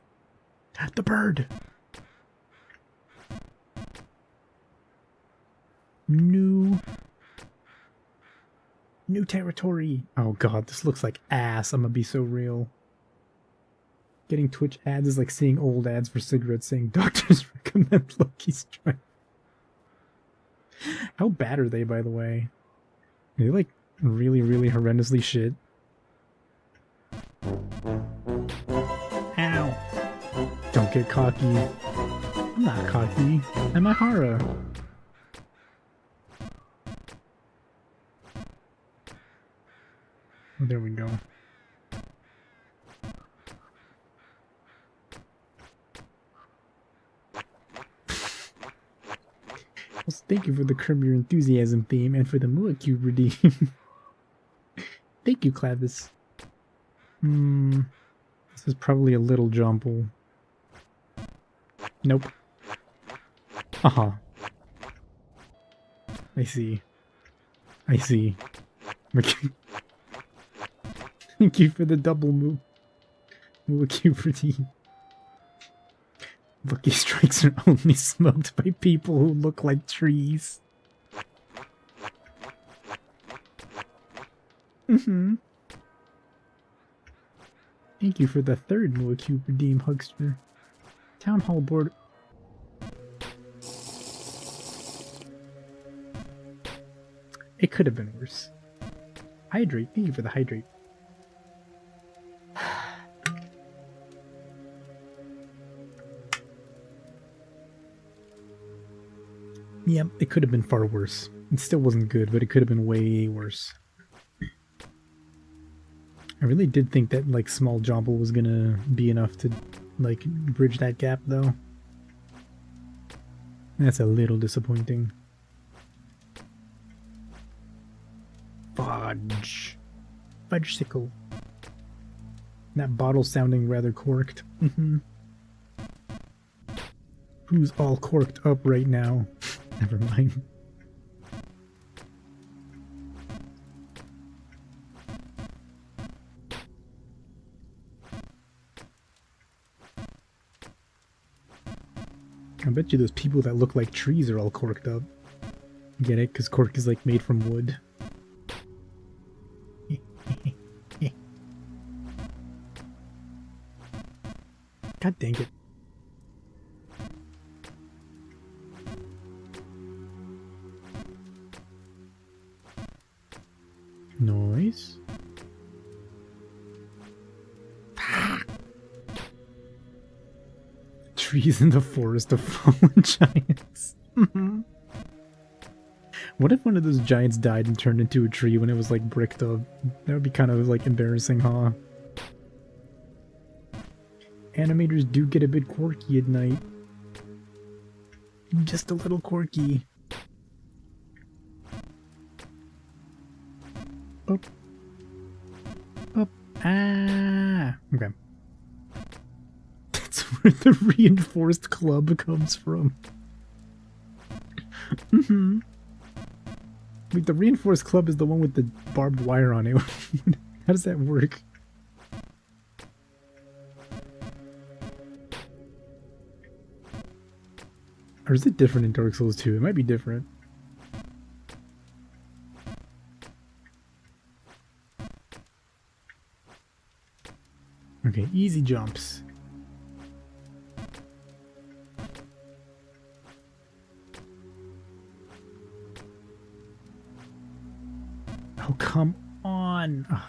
The bird! New territory! Oh god, this looks like ass. I'm gonna be so real. Getting Twitch ads is like seeing old ads for cigarettes saying doctors recommend Lucky Strike. How bad are they, by the way? Are they like really, really horrendously shit? Ow! Don't get cocky. I'm not cocky. I'm a Hara. Oh, there we go. Well, thank you for the Curb Your Enthusiasm theme and for the Mua Cube redeem. Thank you, Clavis. This is probably a little jumble. Nope. Uh-huh. I see. I see. Thank you for the double move. Mua Cube redeem. Lucky Strikes are only smoked by people who look like trees. Thank you for the third Mua Cube redeem, Hugster. Town Hall board. It could have been worse. Hydrate. Thank you for the hydrate. Yeah, it could have been far worse. It still wasn't good, but it could have been way worse. I really did think that, like, small jumble was gonna be enough to, like, bridge that gap, though. That's a little disappointing. Fudge. Fudgesicle. That bottle sounding rather corked. Who's all corked up right now? Never mind. I bet you those people that look like trees are all corked up. Get it? Because cork is like made from wood. God dang it. Noise. Trees in the forest of fallen giants. What if one of those giants died and turned into a tree when it was like bricked up? That would be kind of like embarrassing, huh? Animators do get a bit quirky at night. Just a little quirky. Up. Up. Ah. Okay. That's where the reinforced club comes from. Wait, the reinforced club is the one with the barbed wire on it. How does that work? Or is it different in Dark Souls 2? It might be different. Okay, easy jumps. Oh, come on. Ugh.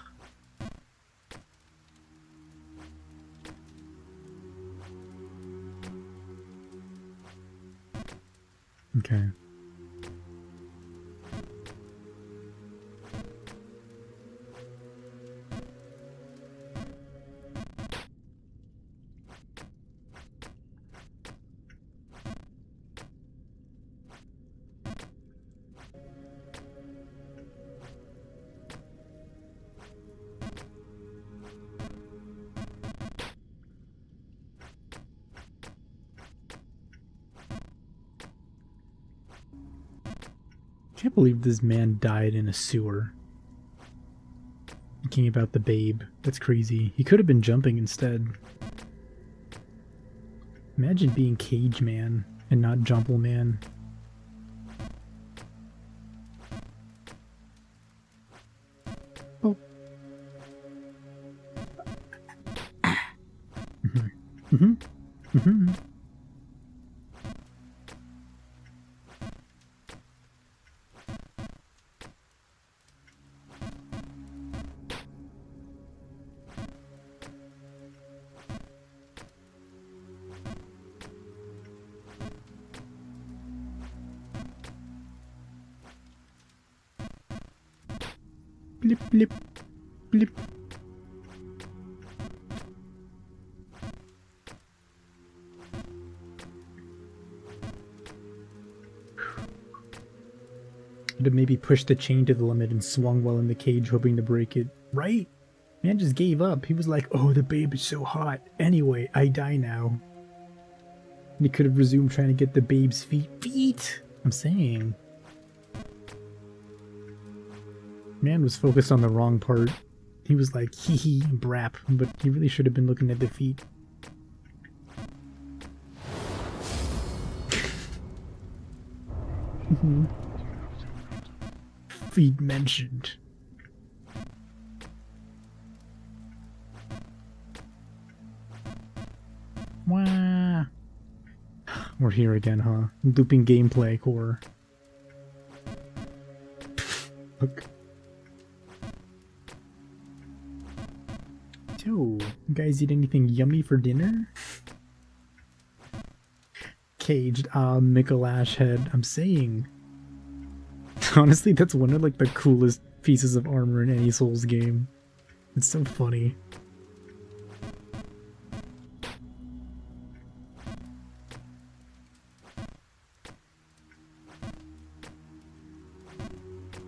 Okay. Can't believe this man died in a sewer. Thinking about the babe. That's crazy. He could have been jumping instead. Imagine being Cage Man and not Jumple Man. Oh. Mm-hmm. Mm-hmm. Blip, blip, blip. Could have maybe pushed the chain to the limit and swung while in the cage, hoping to break it. Right? Man just gave up. He was like, oh, the babe is so hot. Anyway, I die now. And he could have resumed trying to get the babe's feet. I'm saying. Man was focused on the wrong part. He was like, hee hee, brap, but he really should have been looking at the feet. Feet mentioned. Wah. We're here again, huh? Looping gameplay core. Look. So, you guys eat anything yummy for dinner? Caged, Mikolash head. I'm saying. Honestly, that's one of like the coolest pieces of armor in any Souls game. It's so funny.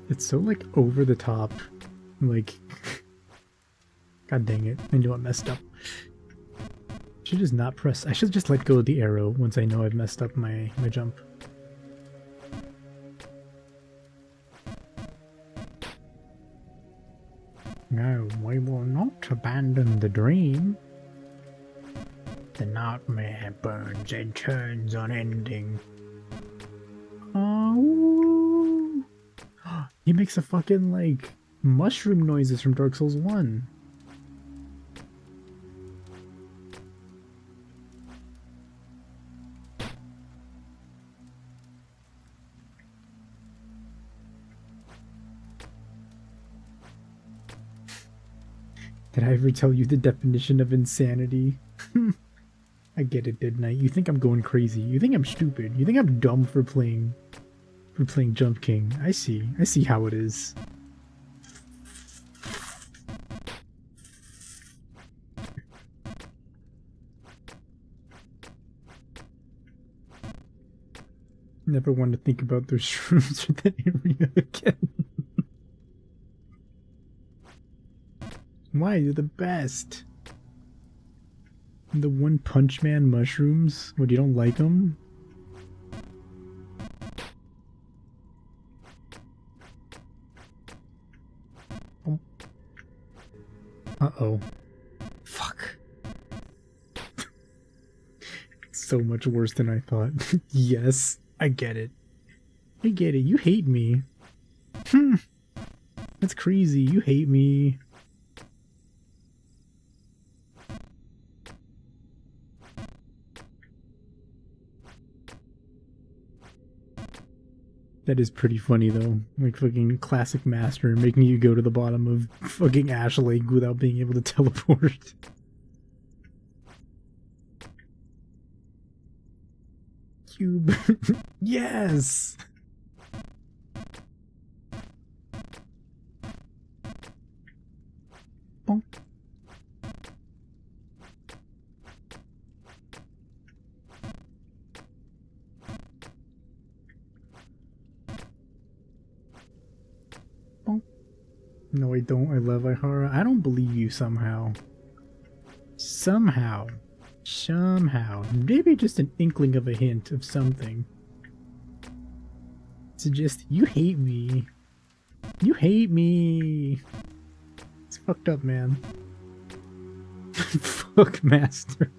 It's so like over the top. Like God dang it, I knew I messed up. Should just not press. I should just let go of the arrow once I know I've messed up my jump. No, we will not abandon the dream. The nightmare burns and turns unending. Oh, he makes a fucking like mushroom noises from Dark Souls 1. Did I ever tell you the definition of insanity? I get it, didn't I? You think I'm going crazy. You think I'm stupid. You think I'm dumb for playing Jump King. I see how it is. Never want to think about those shrooms or that area again. Why? You're the best. The One Punch Man mushrooms? What, you don't like them? Oh. Uh-oh. Fuck. So much worse than I thought. Yes, I get it. I get it. You hate me. That's crazy. You hate me. That is pretty funny though, like fucking classic master making you go to the bottom of fucking Ash Lake without being able to teleport. Cube. Yes! Bonk. No, I don't. I love Ihara. I don't believe you somehow. Somehow. Maybe just an inkling of a hint of something. Suggest you hate me. You hate me. It's fucked up, man. Fuck master.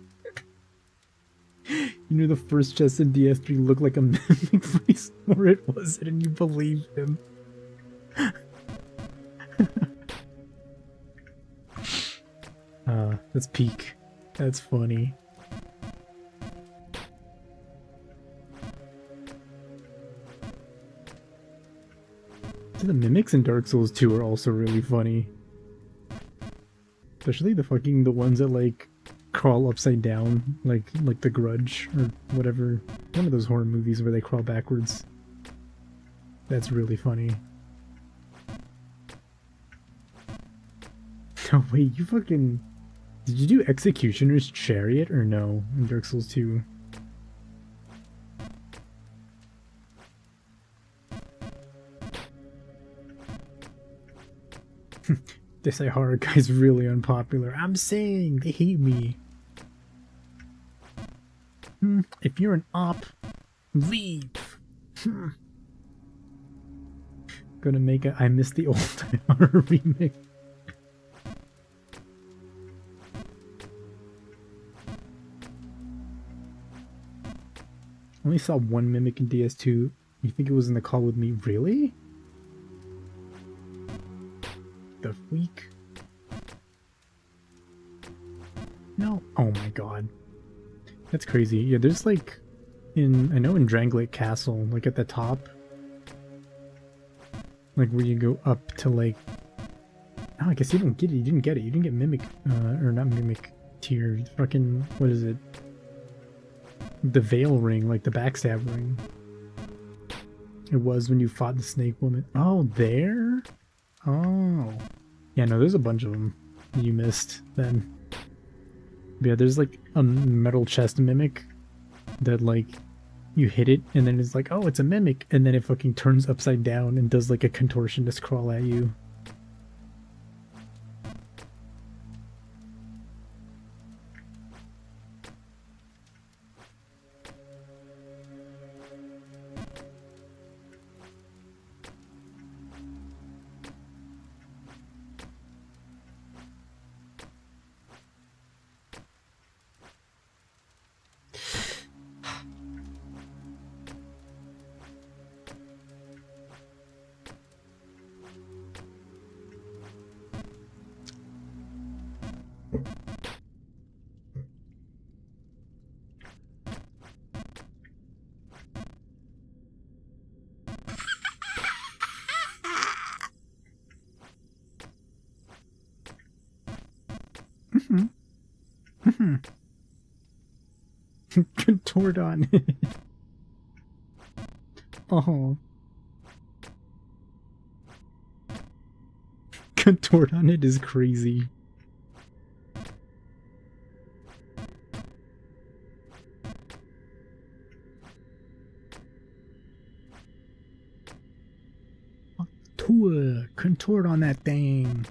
You know the first chest in DS3 looked like a mimic face, or it wasn't, and you believed him. That's peak. That's funny. The mimics in Dark Souls 2 are also really funny. Especially the ones that like crawl upside down, like The Grudge or whatever. One of those horror movies where they crawl backwards. That's really funny. No, wait, you fucking... Did you do Executioner's Chariot or no in Dark Souls 2? This horror guy's really unpopular. I'm saying they hate me. If you're an op, leave. Gonna make a I Miss the Old Horror remake. I only saw one mimic in DS2. You think it was in the call with me? Really? The freak? No. Oh my god. That's crazy. Yeah, there's like I know in Dranglake Castle, like at the top, like where you go up to like, oh, I guess you don't get it. You didn't get it. You didn't get mimic, or not mimic tier. Fucking, what is it? The Veil Ring, like the backstab ring. It was when you fought the snake woman. Oh, there? Oh. Yeah, no, there's a bunch of them that you missed then. But yeah, there's like a metal chest mimic that like you hit it and then it's like, oh, it's a mimic, and then it fucking turns upside down and does like a contortionist crawl at you. Contort on it. Oh. Contort on it is crazy. Contort on that thing.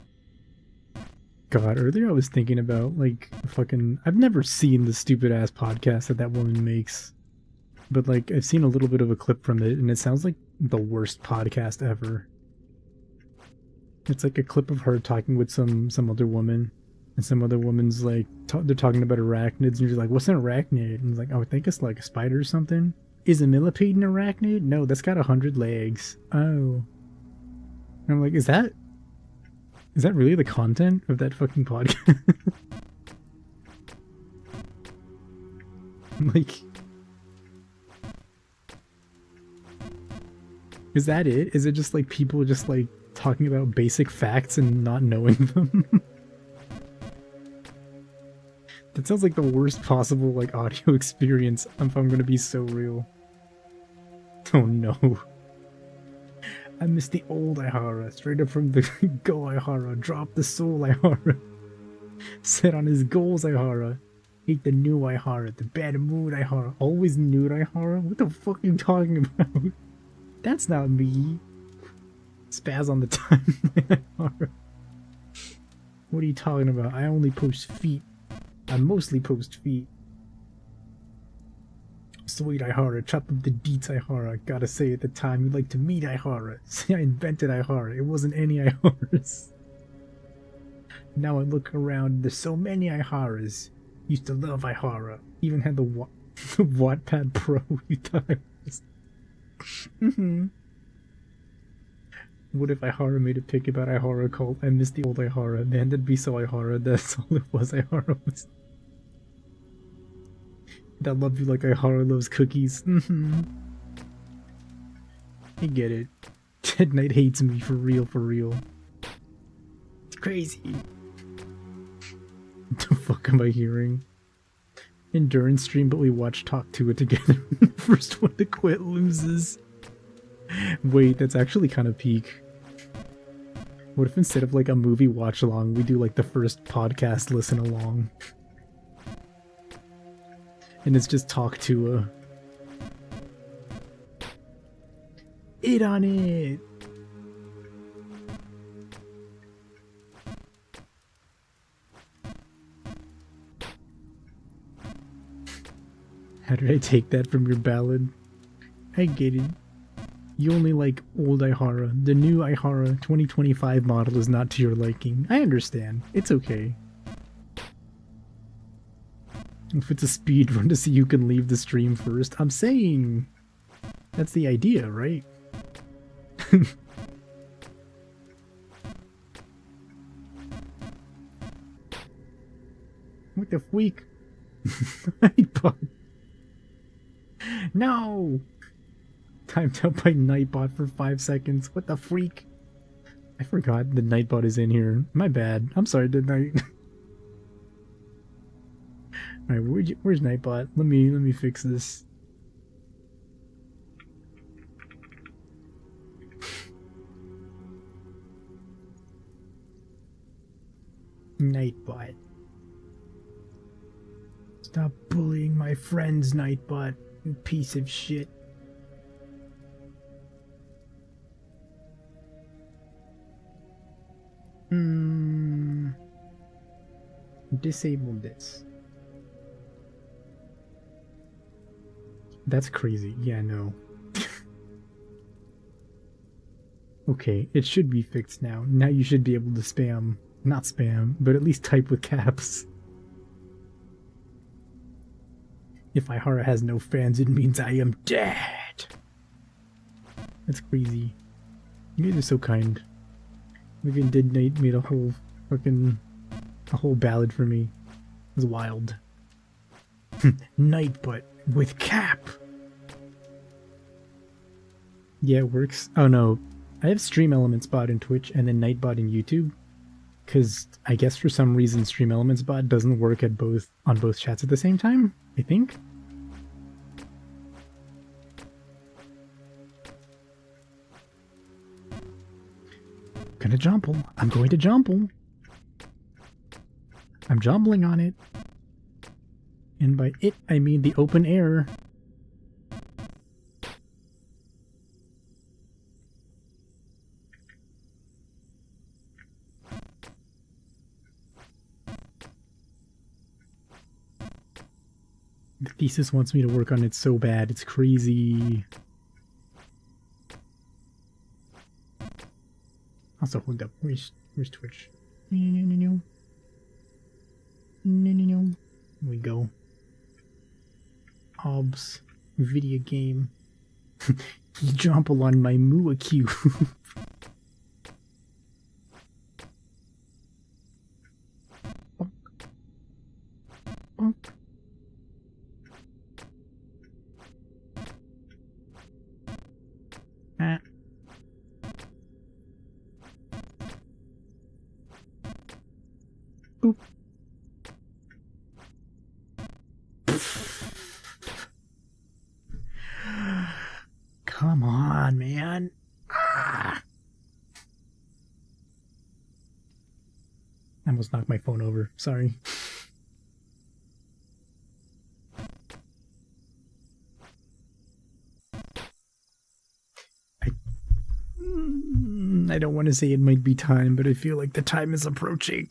God, earlier I was thinking about, like, fucking... I've never seen the stupid-ass podcast that woman makes. But, like, I've seen a little bit of a clip from it, and it sounds like the worst podcast ever. It's like a clip of her talking with some other woman. And some other woman's, like, they're talking about arachnids, and you're like, what's an arachnid? And it's like, oh, I think it's like a spider or something. Is a millipede an arachnid? No, that's got 100 legs. Oh. And I'm like, is that really the content of that fucking podcast? Like, is that it? Is it just like people just like talking about basic facts and not knowing them? That sounds like the worst possible like audio experience if I'm gonna be so real. Oh no. I miss the old Ihara, straight up from the Go Ihara, drop the soul Ihara. Set on his goals Ihara. Hate the new Ihara, the bad mood Ihara. Always nude Ihara? What the fuck are you talking about? That's not me. Spaz on the timeline Ihara. What are you talking about? I only post feet. I mostly post feet. Sweet Ihara, chop up the deets Ihara. Gotta say at the time you'd like to meet Ihara. See, I invented Ihara. It wasn't any Iharas. Now I look around, there's so many Iharas. Used to love Ihara. Even had the Wattpad Pro you thought I was. What if Ihara made a pic about Ihara called I Miss the Old Ihara? Man, that'd be so Ihara. That's all it was. Ihara was. That love you like Ihara loves cookies. I get it. Ted Knight hates me for real, for real. It's crazy. What the fuck am I hearing? Endurance stream, but we watch Talk to It together. First one to quit loses. Wait, that's actually kind of peak. What if instead of like a movie watch along, we do like the first podcast listen along? And it's just Talk to It on it! How did I take that from your ballad? I get it. You only like old Ihara. The new Ihara 2025 model is not to your liking. I understand. It's okay. If it's a speed run to see who can leave the stream first, I'm saying that's the idea, right? What the freak? No! Timed out by Nightbot for 5 seconds. What the freak? I forgot the Nightbot is in here. My bad. I'm sorry, didn't I? Alright, where's Nightbot? Let me fix this. Nightbot. Stop bullying my friends, Nightbot. You piece of shit. Disable this. That's crazy. Yeah, no. Okay, it should be fixed now. Now you should be able to spam. Not spam, but at least type with caps. If Ihara has no fans, it means I am dead. That's crazy. You guys are so kind. Freaking Dead Knight made a whole ballad for me. It was wild. Nightbot with cap. Yeah, it works. Oh no, I have Stream Elements bot in Twitch and then Nightbot in YouTube. Because I guess for some reason Stream Elements bot doesn't work at on both chats at the same time, I think. Gonna jumble. I'm going to jumble. I'm jumbling on it. And by it, I mean the open air. The thesis wants me to work on it so bad, it's crazy. Also, hold up. Where's Twitch? Here we go. Obs. Video game. Jump on my Mua cube. Boop. Come on, man. Ah. I almost knocked my phone over. Sorry. I don't want to say it might be time, but I feel like the time is approaching.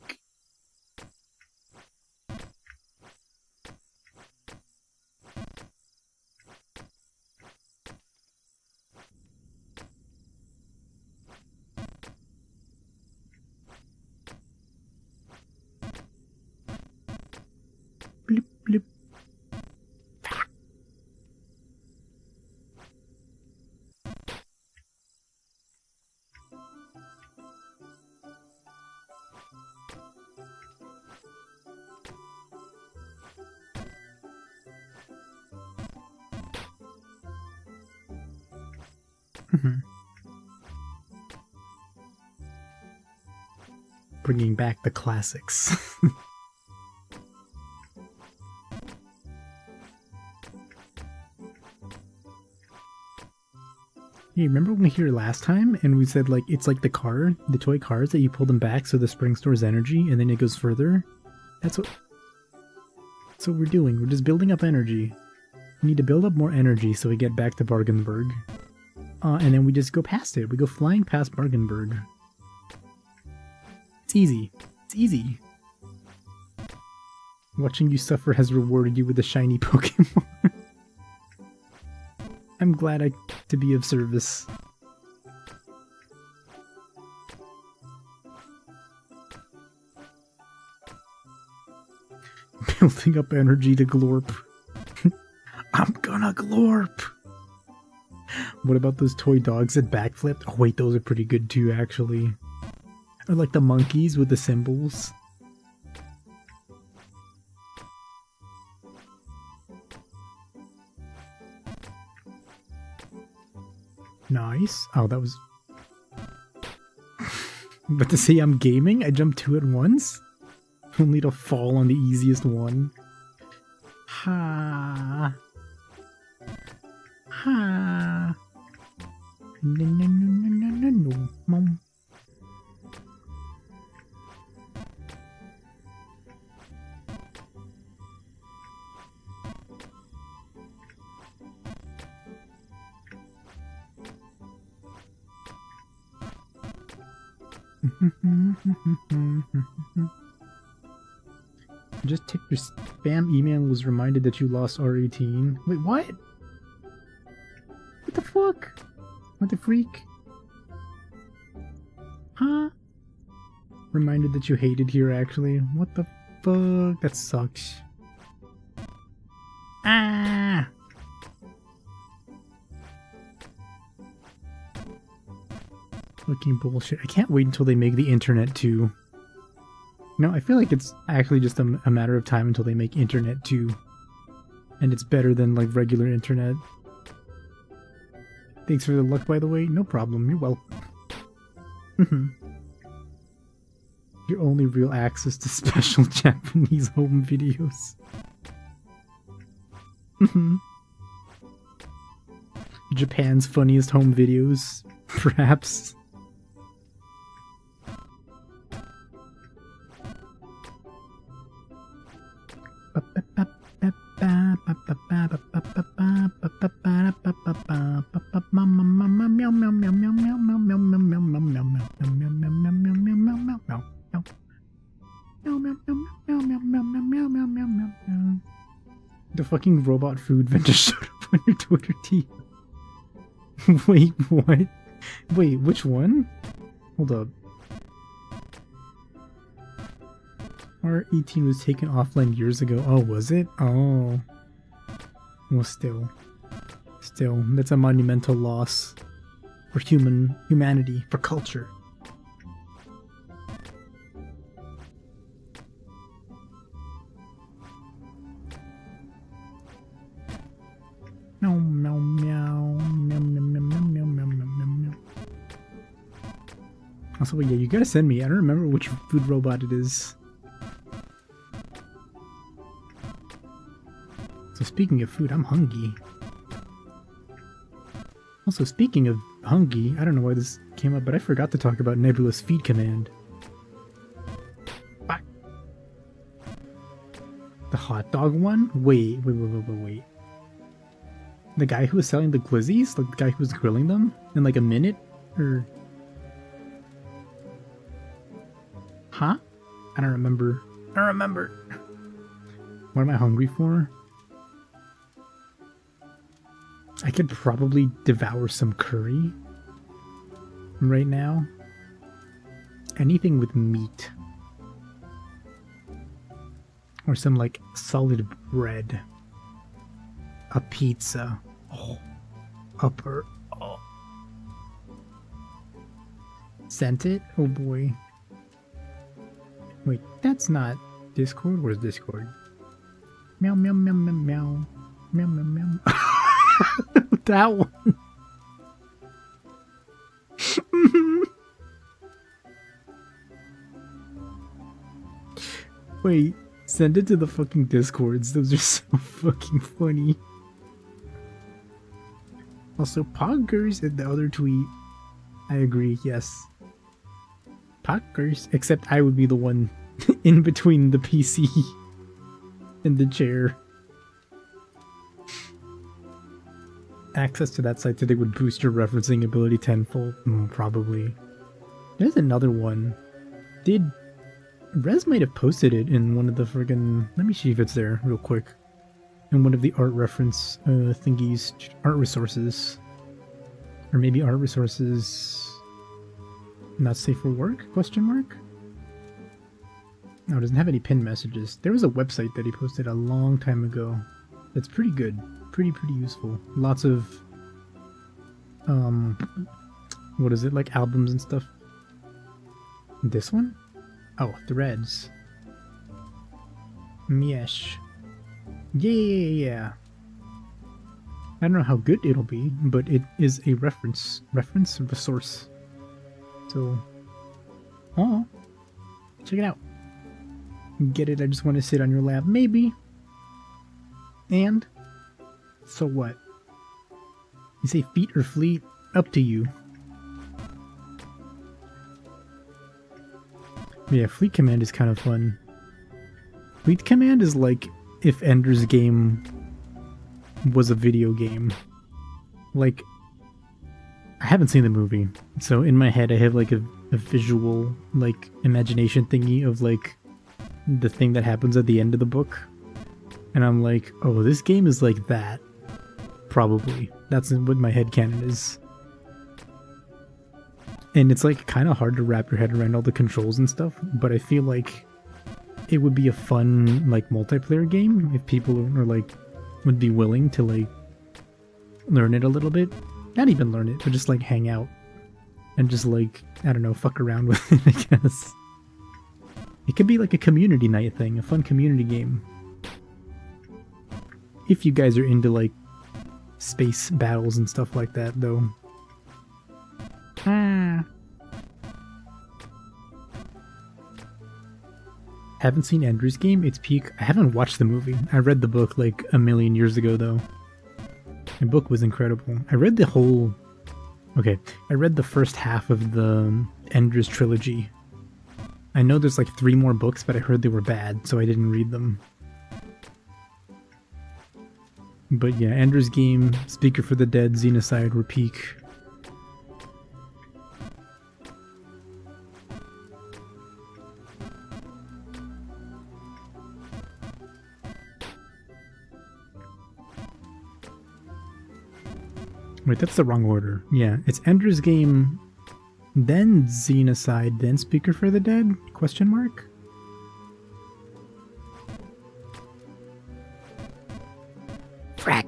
bloop, bloop. Bringing back the classics. Hey, remember when we were here last time and we said like it's like the toy cars that you pull them back so the spring stores energy and then it goes further? That's what we're doing. We're just building up energy. We need to build up more energy so we get back to Bargenberg. And then we just go past it. We go flying past Bargenberg. It's easy. It's easy. Watching you suffer has rewarded you with a shiny Pokemon. I'm glad to be of service. Building up energy to glorp. I'm gonna glorp! What about those toy dogs that backflipped? Oh wait, those are pretty good too, actually. Or like the monkeys with the symbols. Nice. Oh, that was... But to say I'm gaming, I jumped 2 at once? Only to fall on the easiest one. Ha. Ha. No, no, no, no, no, no, no, mom. Just checked your spam email and was reminded that you lost R18. Wait, what? What the fuck? What the freak? Huh? Reminded that you hated here, actually. What the fuck? That sucks. Ah! Fucking bullshit. I can't wait until they make the internet too. No, I feel like it's actually just a matter of time until they make internet too. And it's better than like regular internet. Thanks for the luck, by the way. No problem. You're welcome. Your only real access to special Japanese home videos. Japan's funniest home videos, perhaps. The fucking robot food vendor showed up on your Twitter team. Wait, what? Wait, which one? Hold up. R18 was taken offline years ago. Oh, was it? Oh. Well, still, that's a monumental loss for humanity, for culture. Meow, meow, meow, meow, meow, meow, meow, meow, meow, meow. Also, yeah, you gotta send me. I don't remember which food robot it is. So speaking of food, I'm hungry. Also, speaking of hungry, I don't know why this came up, but I forgot to talk about Nebula's feed command. Bye. The hot dog one? Wait. The guy who was selling the glizzies? Like the guy who was grilling them in like a minute? Or... Huh? I don't remember. What am I hungry for? I could probably devour some curry right now. Anything with meat. Or some like solid bread. A pizza. Oh. Upper. Oh. Sent it? Oh boy. Wait, that's not Discord? Where's Discord? Meow meow meow meow meow. Meow meow meow. That one. Wait, send it to the fucking Discords. Those are so fucking funny. Also, Poggers in the other tweet. I agree, yes. Poggers, except I would be the one in between the PC and the chair. Access to that site today would boost your referencing ability tenfold. Probably. There's another one. Rez might have posted it in one of the friggin'... Let me see if it's there real quick. In one of the art reference thingies. Art resources. Or maybe art resources... Not safe for work? Question mark? No, it doesn't have any pinned messages. There was a website that he posted a long time ago. That's pretty good. Pretty useful. Lots of... What is it? Like albums and stuff. This one? Oh, Threads. Miesh. Yeah. I don't know how good it'll be, but it is a reference resource. So, oh, check it out. Get it? I just want to sit on your lap, maybe. And so what? You say feet or fleet? Up to you. Yeah, Fleet Command is kind of fun. Fleet Command is like if Ender's Game was a video game. Like, I haven't seen the movie, so in my head I have like a visual, like, imagination thingy of like the thing that happens at the end of the book. And I'm like, oh, this game is like that. Probably. That's what my headcanon is. And it's like kind of hard to wrap your head around all the controls and stuff, but I feel like it would be a fun like multiplayer game if people are like would be willing to like learn it a little bit. Not even learn it, but just like hang out and just like, I don't know, fuck around with it, I guess. It could be like a community night thing, a fun community game. If you guys are into like space battles and stuff like that, though. Haven't seen Ender's Game? It's peak. I haven't watched the movie. I read the book like a million years ago, though. The book was incredible. I read the whole... Okay, I read the first half of the Ender's trilogy. I know there's like 3 more books, but I heard they were bad, so I didn't read them. But yeah, Ender's Game, Speaker for the Dead, Xenocide were peak. Wait, that's the wrong order. Yeah, it's Ender's Game, then Xenocide, then Speaker for the Dead? Question mark? Frack.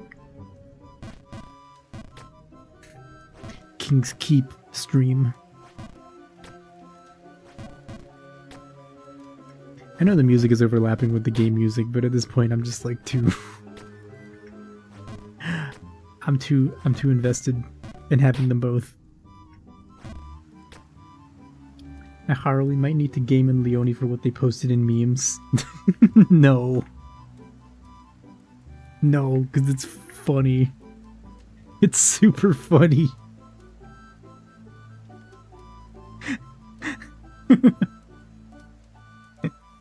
King's Keep stream. I know the music is overlapping with the game music, but at this point I'm just like too... I'm too invested in having them both. I Harley might need to game in Leone for what they posted in memes. No. No, because it's funny. It's super funny.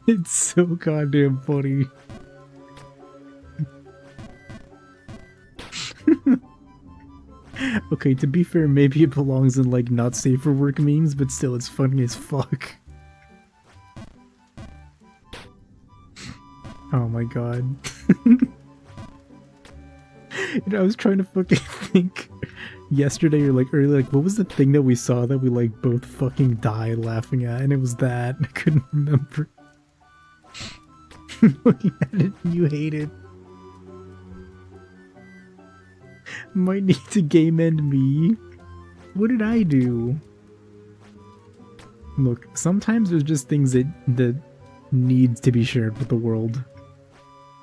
It's so goddamn funny. Okay, to be fair, maybe it belongs in like not safe for work memes, but still it's funny as fuck. Oh my god. You know, I was trying to fucking think yesterday or like earlier, like what was the thing that we saw that we like both fucking died laughing at, and it was that. I couldn't remember. looking at it and you hate it. Might need to game end me. What did I do? Look, sometimes there's just things that needs to be shared with the world.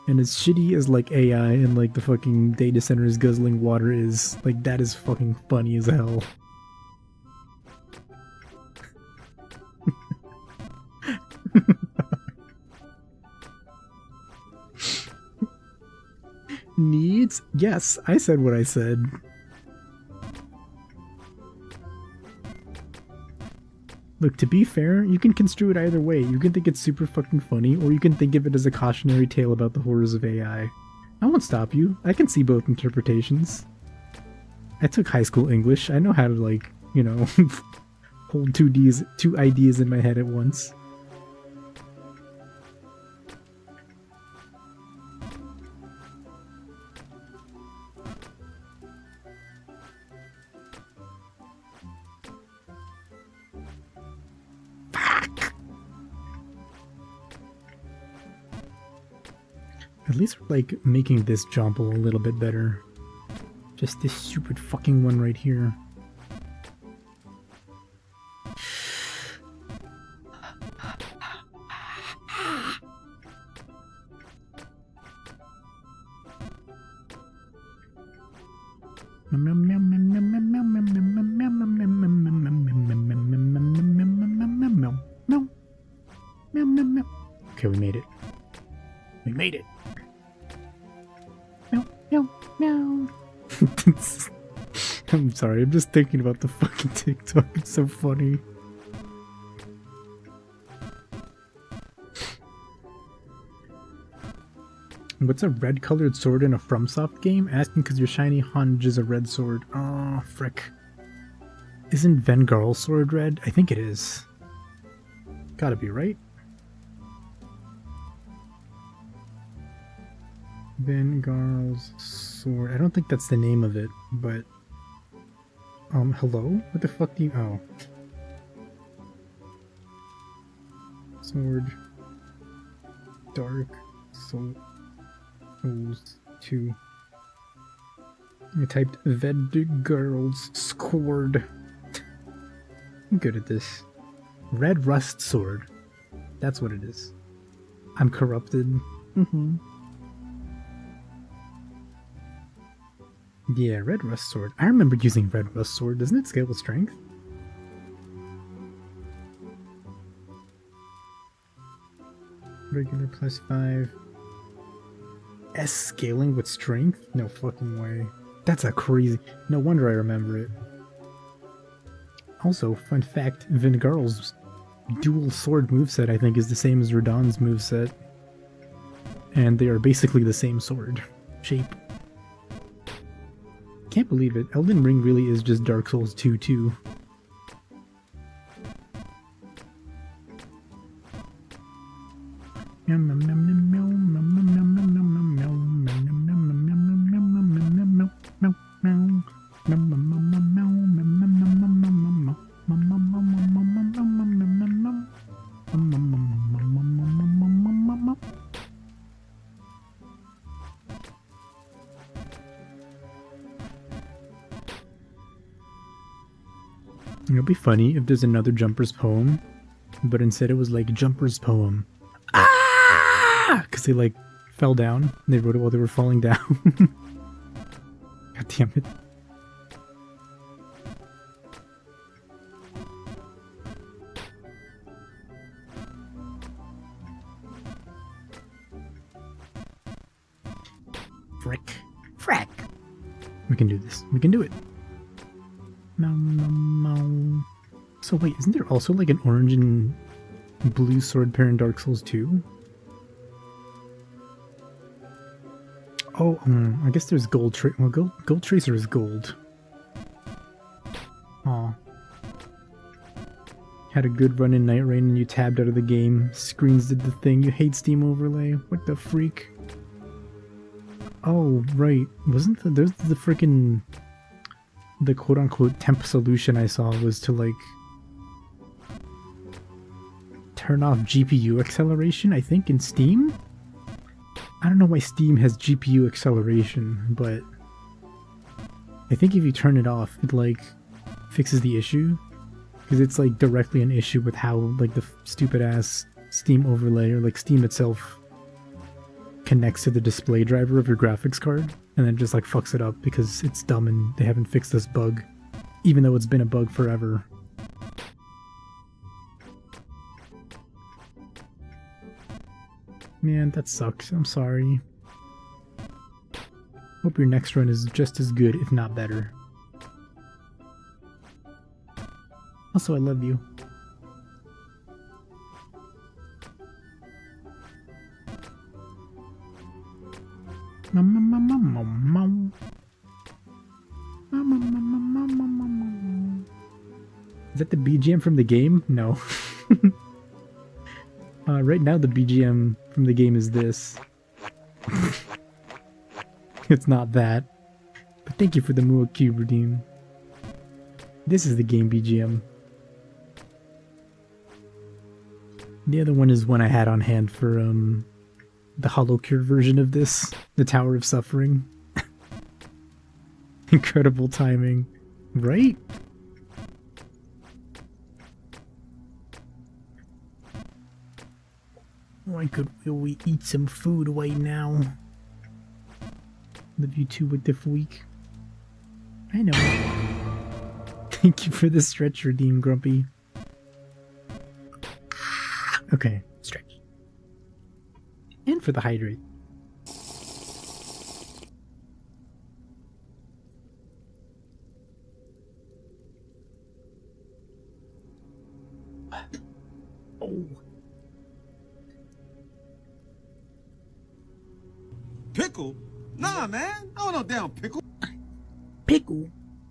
And as shitty as like AI and like the fucking data centers guzzling water is, like that is fucking funny as hell. Needs? Yes, I said what I said. Look, to be fair, you can construe it either way. You can think it's super fucking funny, or you can think of it as a cautionary tale about the horrors of AI. I won't stop you. I can see both interpretations. I took high school English. I know how to, like, you know, hold two ideas in my head at once. At least we're, like, making this jumble a little bit better. Just this stupid fucking one right here. Okay, we made it. We made it. No. I'm sorry, I'm just thinking about the fucking TikTok. It's so funny. What's a red colored sword in a FromSoft game? Asking because your shiny Hunj is a red sword. Oh, frick. Isn't Vengarl's sword red? I think it is. Gotta be, right? Vengarl's sword. I don't think that's the name of it, but... hello? What the fuck do you... Oh. Sword. Dark. Souls 2. I typed Vengarl's sword. I'm good at this. Red Rust Sword. That's what it is. I'm corrupted. Yeah, Red Rust Sword. I remember using Red Rust Sword. Doesn't it scale with strength? Regular +5. S scaling with strength? No fucking way. That's a crazy... No wonder I remember it. Also, fun fact, Vengarl's dual sword moveset I think is the same as Radahn's moveset. And they are basically the same sword shape. Can't believe it. Elden Ring really is just Dark Souls 2 too. It'll be funny if there's another Jumper's poem, but instead it was like Jumper's poem. Ah! Because they like fell down. And they wrote it while they were falling down. God damn it. Frick. Frack. We can do this. We can do it. So wait, isn't there also like an orange and blue sword pair in Dark Souls 2? Oh, I guess there's gold well, gold tracer is gold. Aw. Had a good run in Night Rain and you tabbed out of the game. Screens did the thing. You hate Steam Overlay. What the freak? Oh, right. Wasn't there's the freaking... The quote-unquote temp solution I saw was to, like, turn off GPU acceleration, I think, in Steam? I don't know why Steam has GPU acceleration, but I think if you turn it off, it like fixes the issue, because it's like directly an issue with how like the stupid ass Steam overlay or like Steam itself connects to the display driver of your graphics card, and then just like fucks it up because it's dumb and they haven't fixed this bug, even though it's been a bug forever. Man, that sucks. I'm sorry. Hope your next run is just as good, if not better. Also, I love you. Is that the BGM from the game? No. Right now the BGM from the game is this. It's not that. But thank you for the Mua Cube redeem. This is the game BGM. The other one is one I had on hand for the HoloCure version of this, the Tower of Suffering. Incredible timing, right? Why could we eat some food right now? Love you too with the week. I know. Thank you for the stretch redeem, Grumpy. Okay, stretch. And for the hydrate. Oh. Pickle? Nah, man. I don't know damn pickle. Pickle?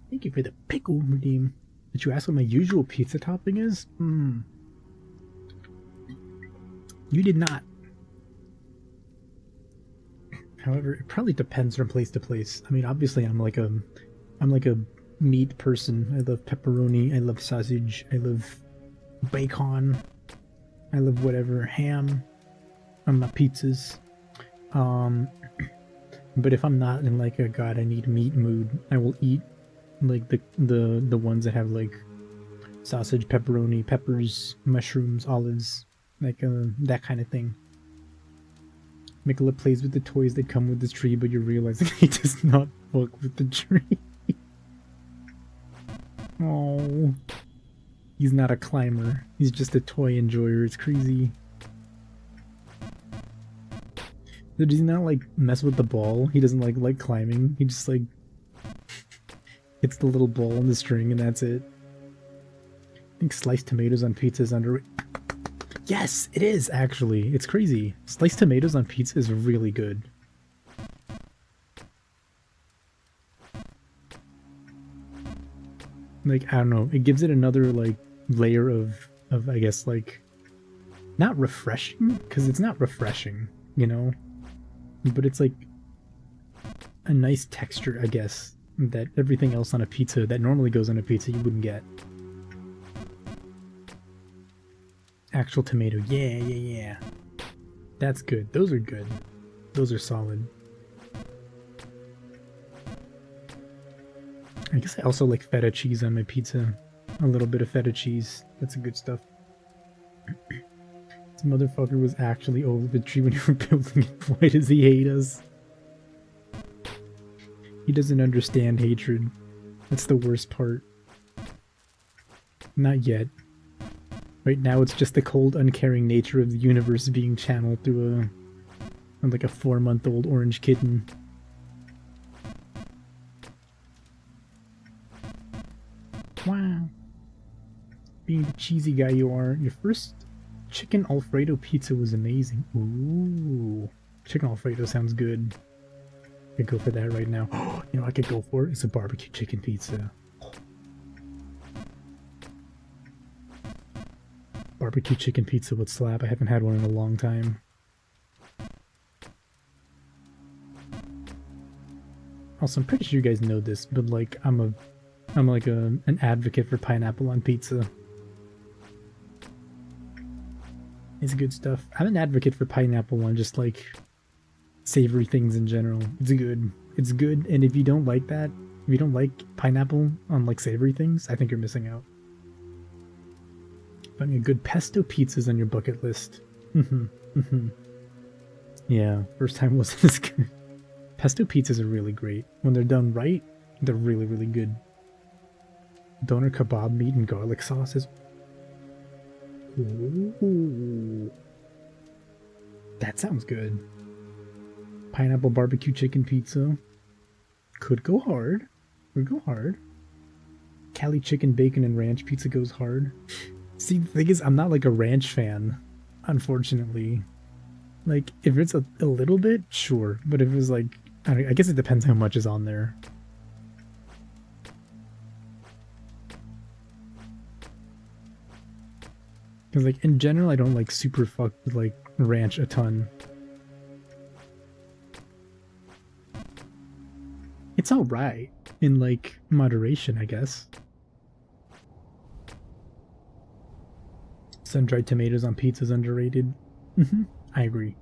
Thank you for the pickle redeem. Did you ask what my usual pizza topping is? You did not. However, it probably depends from place to place. I mean, obviously I'm like a meat person. I love pepperoni, I love sausage, I love bacon, I love whatever, ham on my pizzas. But if I'm not in like a God I need meat mood, I will eat like the ones that have like sausage, pepperoni, peppers, mushrooms, olives, like that kind of thing. Mikola plays with the toys that come with this tree, but you're realizing he does not fuck with the tree. Oh, he's not a climber. He's just a toy enjoyer. It's crazy. Does he not like mess with the ball? He doesn't like climbing. He just like hits the little ball on the string and that's it. I think sliced tomatoes on pizza is underrated. Yes, it is actually. It's crazy. Sliced tomatoes on pizza is really good. Like, I don't know. It gives it another like layer of I guess like not refreshing, because it's not refreshing, you know? But it's like a nice texture, I guess, that everything else on a pizza that normally goes on a pizza you wouldn't get. Actual tomato, yeah. That's good. Those are good. Those are solid. I guess I also like feta cheese on my pizza. A little bit of feta cheese. That's good stuff. This motherfucker was actually over the tree when you were building it. Why does he hate us? He doesn't understand hatred. That's the worst part. Not yet. Right now it's just the cold, uncaring nature of the universe being channeled through like a 4-month-old orange kitten. Wow. Being the cheesy guy you are, your first chicken Alfredo pizza was amazing. Ooh. Chicken Alfredo sounds good. I could go for that right now. You know what I could go for? It's a barbecue chicken pizza. Barbecue chicken pizza would slap. I haven't had one in a long time. Also, I'm pretty sure you guys know this, but like I'm like an advocate for pineapple on pizza. It's good stuff. I'm an advocate for pineapple on just like savory things in general. It's good. It's good, and if you don't like that, if you don't like pineapple on like savory things, I think you're missing out. Finding a good pesto pizza's on your bucket list. Yeah, first time wasn't as good. Pesto pizzas are really great. When they're done right, they're really, really good. Doner kebab meat and garlic sauces. Ooh. That sounds good. Pineapple barbecue chicken pizza. Could go hard. Would go hard. Cali chicken bacon and ranch pizza goes hard. See, the thing is, I'm not like a ranch fan, unfortunately. Like, if it's a little bit, sure. But if it's like, I guess it depends how much is on there. Because, like, in general, I don't, like, super fuck with, like, ranch a ton. It's alright. In, like, moderation, I guess. Sun-dried tomatoes on pizza's underrated. I agree.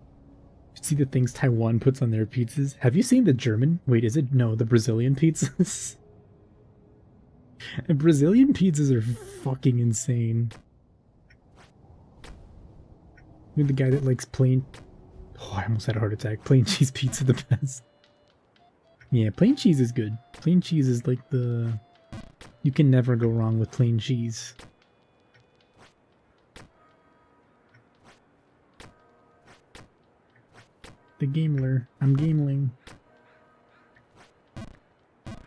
See the things Taiwan puts on their pizzas? Have you seen the German? Wait, is it? No, the Brazilian pizzas. And Brazilian pizzas are fucking insane. You're the guy that likes plain... Oh, I almost had a heart attack. Plain cheese pizza the best. Yeah, plain cheese is good. Plain cheese is like the... You can never go wrong with plain cheese. The gameler. I'm gameling.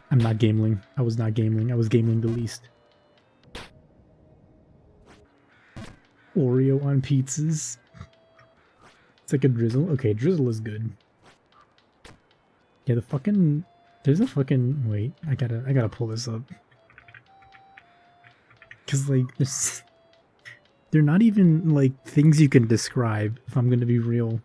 I'm not gameling. I was not gameling. I was gameling the least. Oreo on pizzas. It's like a drizzle. Okay, drizzle is good. Yeah, the fucking... There's a fucking... Wait, I gotta pull this up. Cause like, they're not even like things you can describe, if I'm gonna be real.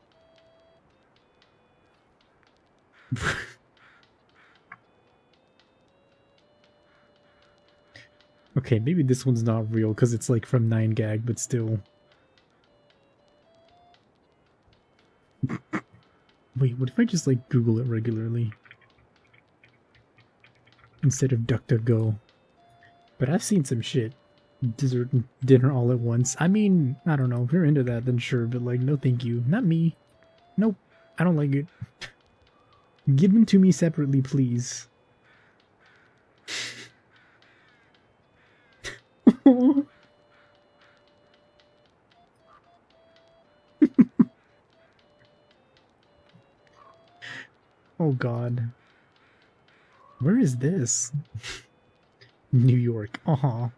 Okay, maybe this one's not real because it's like from 9gag, but still. Wait, what if I just like Google it regularly? Instead of DuckDuckGo. But I've seen some shit. Dessert and dinner all at once. I mean, I don't know. If you're into that, then sure, but like, no thank you. Not me. Nope. I don't like it. Give them to me separately, please. Oh god. Where is this? New York. Uh-huh.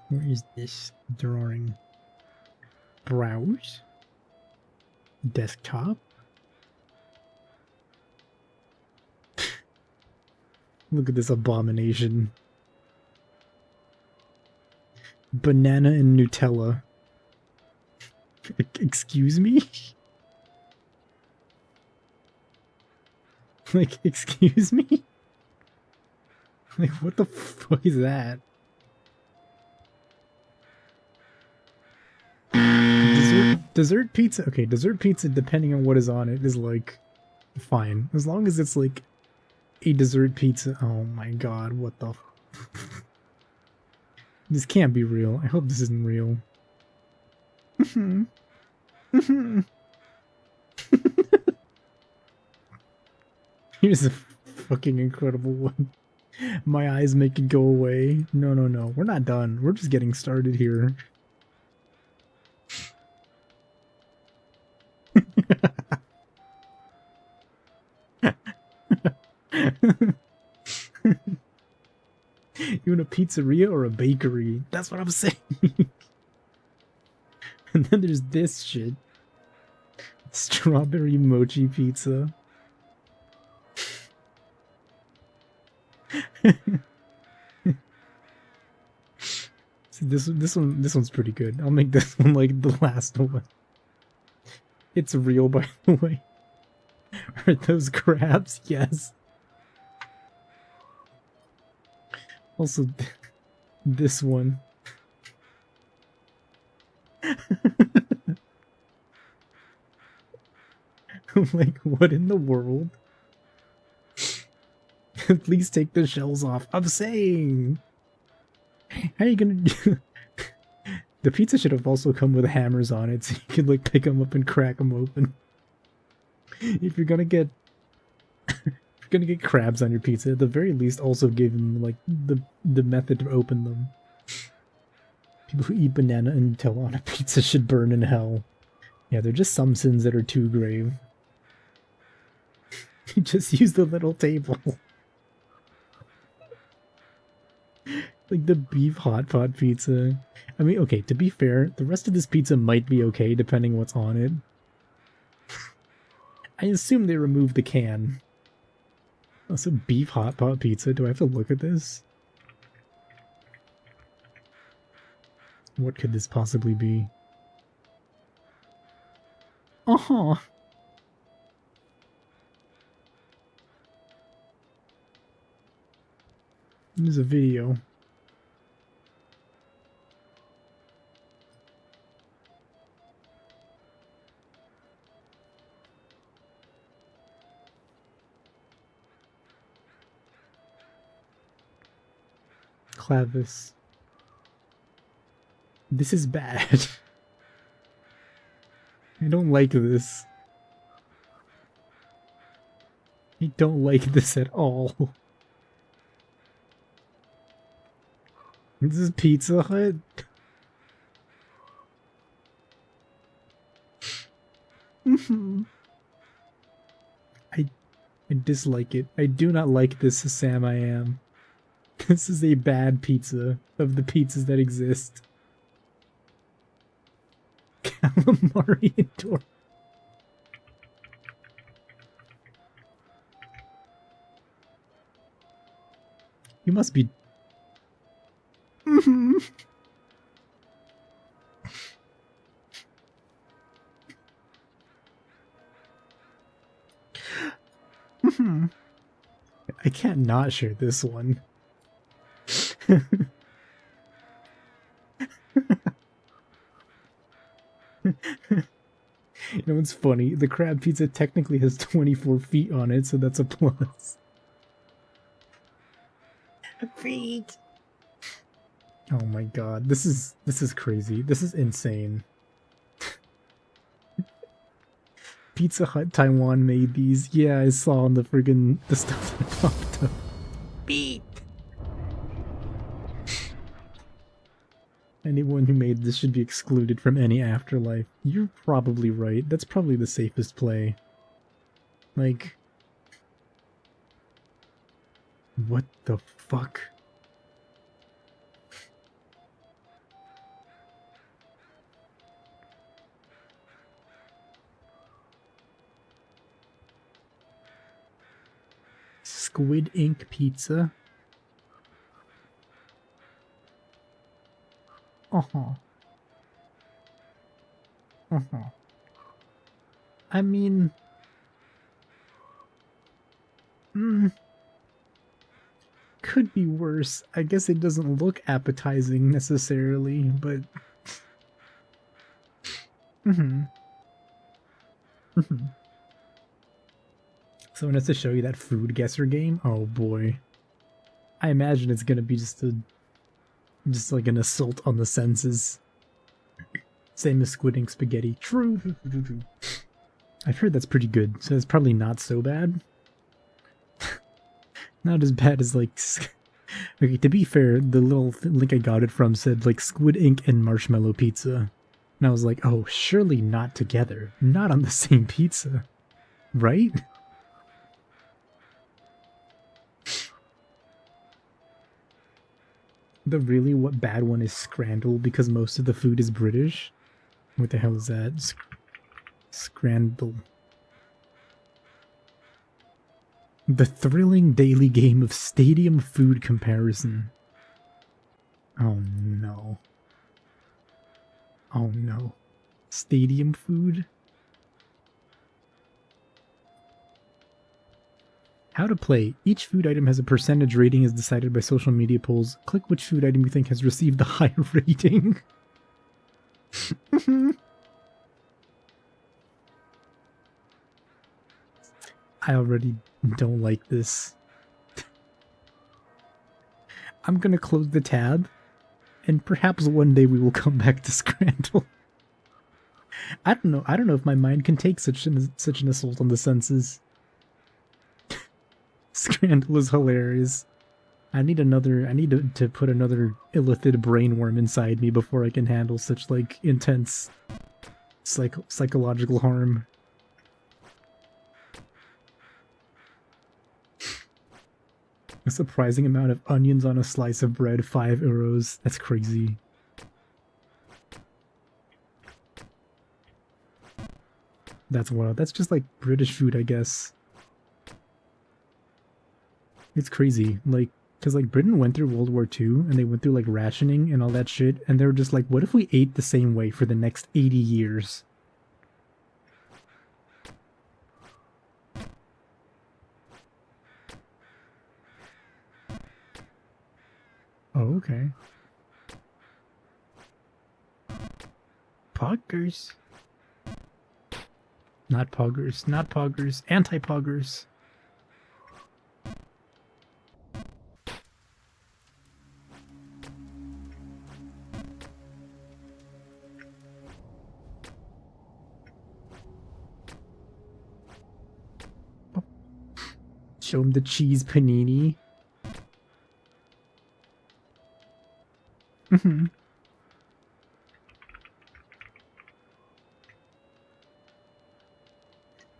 Where is this drawing? Browse? Desktop? Look at this abomination. Banana and Nutella. Excuse me? Like, excuse me? Like, what the fuck is that? Dessert pizza? Okay, dessert pizza, depending on what is on it, is like, fine. As long as it's like a dessert pizza. Oh my god, what the This can't be real. I hope this isn't real. Here's a fucking incredible one. My eyes make it go away. No, no, no. We're not done. We're just getting started here. You want a pizzeria or a bakery? That's what I'm saying. And then there's this shit. Strawberry mochi pizza. See, this one's pretty good. I'll make this one like the last one. It's real, by the way. Are those crabs? Yes. Also, this one. Like, what in the world? Please take the shells off. I'm saying! How are you gonna do... The pizza should have also come with hammers on it, so you could, like, pick them up and crack them open. If you're gonna get... if you're gonna get crabs on your pizza, at the very least also give them, like, the method to open them. People who eat banana and Nutella on a pizza should burn in hell. Yeah, they're just some sins that are too grave. You just use the little table. Like the beef hot pot pizza. I mean, okay, to be fair, the rest of this pizza might be okay depending what's on it. I assume they removed the can. Also, beef hot pot pizza. Do I have to look at this? What could this possibly be? Uh-huh. There's a video. Clavis. This is bad. I don't like this. I don't like this at all. This is Pizza Hut. I dislike it. I do not like this Sam I am. This is a bad pizza of the pizzas that exist. Calamari and door. You must be... I can't not share this one. You know what's funny? The crab pizza technically has 24 feet on it, so that's a plus. Feet! Oh my god, this is crazy. This is insane. Pizza Hut Taiwan made these. Yeah, I saw on the friggin' the stuff that popped up. Beat! Anyone who made this should be excluded from any afterlife. You're probably right. That's probably the safest play. Like... what the fuck? Squid ink pizza? Uh-huh. Uh-huh. I mean... could be worse. I guess it doesn't look appetizing necessarily, but... Someone has to show you that food guesser game? Oh boy. I imagine it's gonna be just like an assault on the senses. Same as Squid Ink Spaghetti. True. I've heard that's pretty good, so it's probably not so bad. Not as bad as like... Okay, to be fair, the little link I got it from said like Squid Ink and Marshmallow Pizza. And I was like, oh, surely not together. Not on the same pizza. Right? The really what bad one is Scrandle because most of the food is British. What the hell is that? Scrandle. The thrilling daily game of stadium food comparison. Oh no. Oh no. Stadium food? How to play. Each food item has a percentage rating as decided by social media polls. Click which food item you think has received the high rating. I already don't like this. I'm gonna close the tab, and perhaps one day we will come back to Scrandle. I don't know. I don't know if my mind can take such an assault on the senses. Scrandle is hilarious. I need to put another illithid brainworm inside me before I can handle such like intense psychological harm. A surprising amount of onions on a slice of bread, 5 euros. That's crazy. That's wild. That's just like British food, I guess. It's crazy. Like, because like Britain went through World War II and they went through like rationing and all that shit, and they were just like, what if we ate the same way for the next 80 years? Oh, okay. Poggers. Not poggers. Not poggers. Anti-poggers. Show him the cheese panini. Mm-hmm.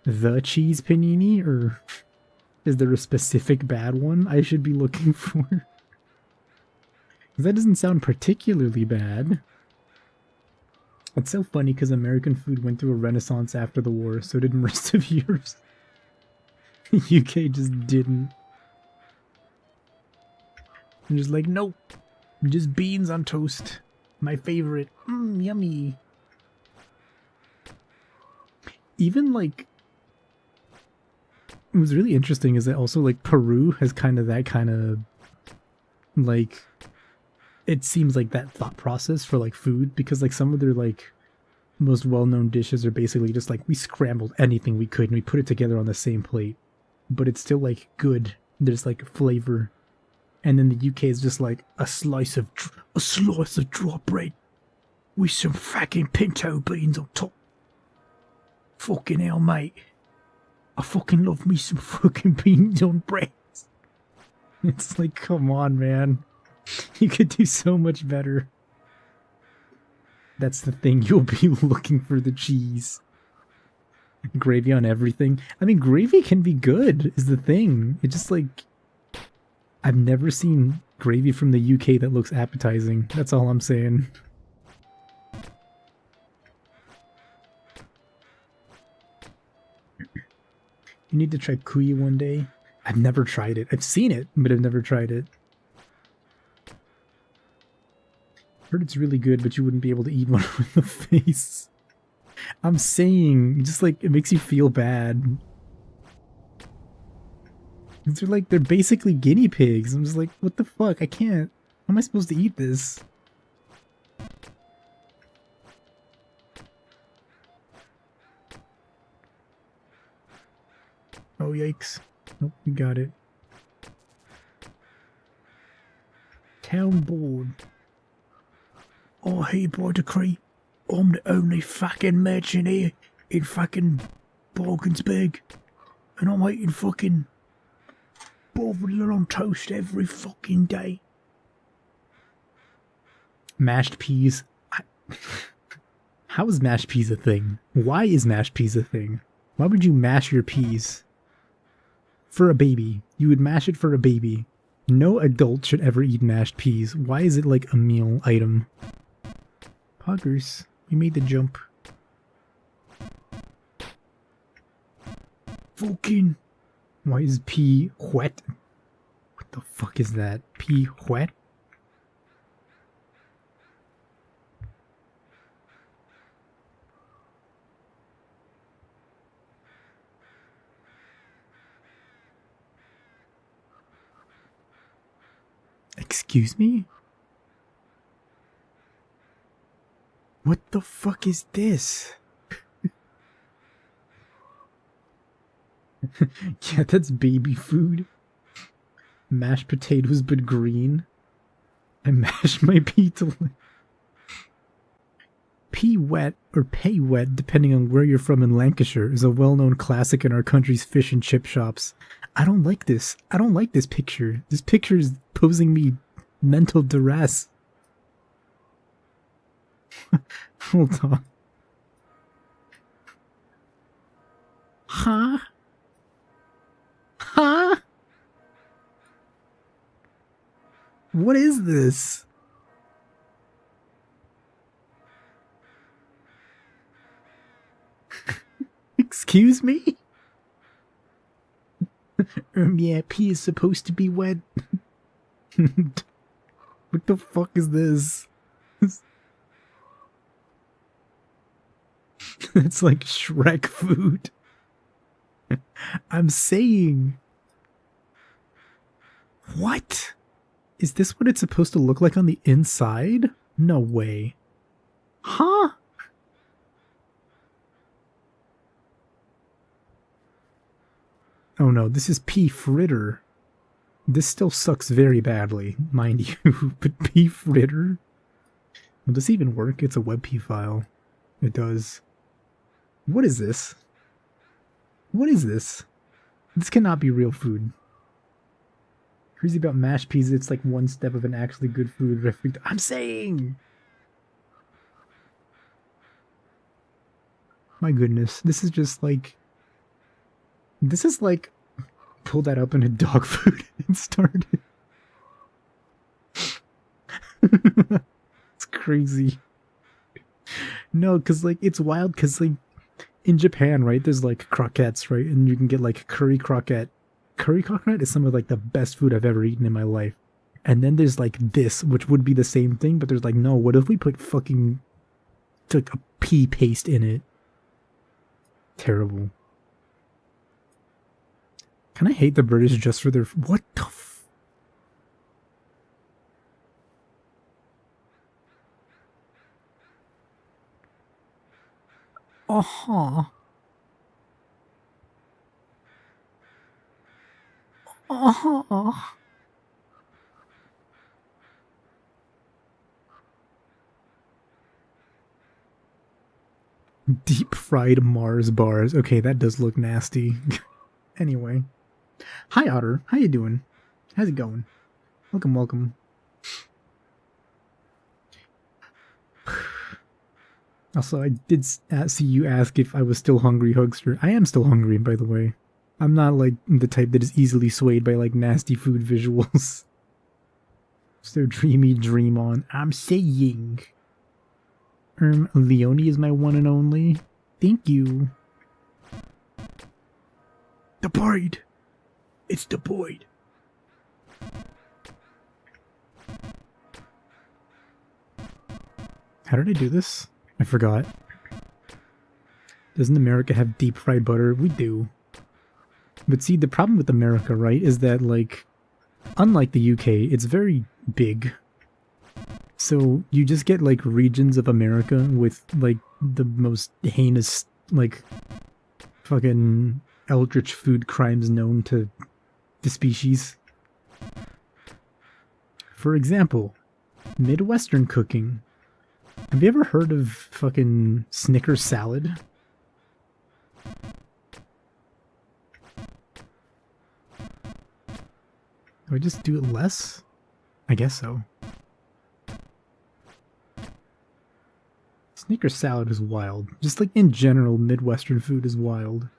The cheese panini, or is there a specific bad one I should be looking for? That doesn't sound particularly bad. It's so funny because American food went through a renaissance after the war, so did most of yours. The UK just didn't. I'm just like, nope. Just beans on toast. My favorite. Yummy. Even like, what's really interesting is that also like Peru has kind of that kind of like, it seems like that thought process for like food, because like some of their like most well-known dishes are basically just like we scrambled anything we could and we put it together on the same plate, but it's still like good. There's like flavor. And then the UK is just like a slice of dry bread with some fucking pinto beans on top. Fucking hell, mate. I fucking love me some fucking beans on bread. It's like, come on, man. You could do so much better. That's the thing, you'll be looking for the cheese. Gravy on everything. I mean, gravy can be good, is the thing. It just like, I've never seen gravy from the UK that looks appetizing. That's all I'm saying. You need to try cuy one day. I've never tried it. I've seen it, but I've never tried it. Heard it's really good, but you wouldn't be able to eat one with the face. I'm saying, just like, it makes you feel bad. They're like, they're basically guinea pigs. I'm just like, what the fuck? I can't. How am I supposed to eat this? Oh, yikes. Nope, we got it. Town board. Oh, hey, by decree, I'm the only fucking merchant here in fucking Borgensberg. And I'm eating fucking bovril on toast every fucking day. Mashed peas. How is mashed peas a thing? Why is mashed peas a thing? Why would you mash your peas? For a baby. You would mash it for a baby. No adult should ever eat mashed peas. Why is it like a meal item? Poggers, we made the jump. Fucking. Why is pea wet? What the fuck is that? Pea wet? Excuse me? What the fuck is this? Yeah, that's baby food. Mashed potatoes but green. I mashed my pizza. Pea wet or pay wet, depending on where you're from in Lancashire, is a well-known classic in our country's fish and chip shops. I don't like this. I don't like this picture. This picture is posing me mental duress. Hold on. Huh? Huh? What is this? Excuse me? Yeah, pea is supposed to be wet. What the fuck is this? It's like Shrek food. I'm saying. What? Is this what it's supposed to look like on the inside? No way. Huh? Oh no, this is pea fritter. This still sucks very badly, mind you, but pea fritter? Will this even work? It's a WebP file. It does. What is this? What is this? This cannot be real food. Crazy about mashed peas, it's like one step of an actually good food. I'm saying! My goodness, this is just like... This is like... Pull that up in a dog food and start it. It's crazy. No, because like, it's wild because like, in Japan, right, there's like croquettes, right, and you can get like curry croquette. Curry croquette is some of like the best food I've ever eaten in my life. And then there's like this, which would be the same thing, but there's like, no, what if we put fucking like a pea paste in it? Terrible. Can I hate the British just for their... What the f... Uh-huh. Uh-huh. Deep fried Mars bars. Okay, that does look nasty. Anyway. Hi, Otter. How you doing? How's it going? Welcome, welcome. Also, I did see you ask if I was still hungry, Hugster. I am still hungry, by the way. I'm not, like, the type that is easily swayed by, like, nasty food visuals. So dreamy dream on. I'm saying. Leonie is my one and only. Thank you. Deployed. It's deployed. How did I do this? I forgot. Doesn't America have deep fried butter? We do. But see, the problem with America, right, is that, like, unlike the UK, it's very big. So you just get, like, regions of America with, like, the most heinous, like, fucking eldritch food crimes known to the species. For example, Midwestern cooking. Have you ever heard of fucking Snickers salad? Do I just do it less? I guess so. Snickers salad is wild. Just like in general, Midwestern food is wild.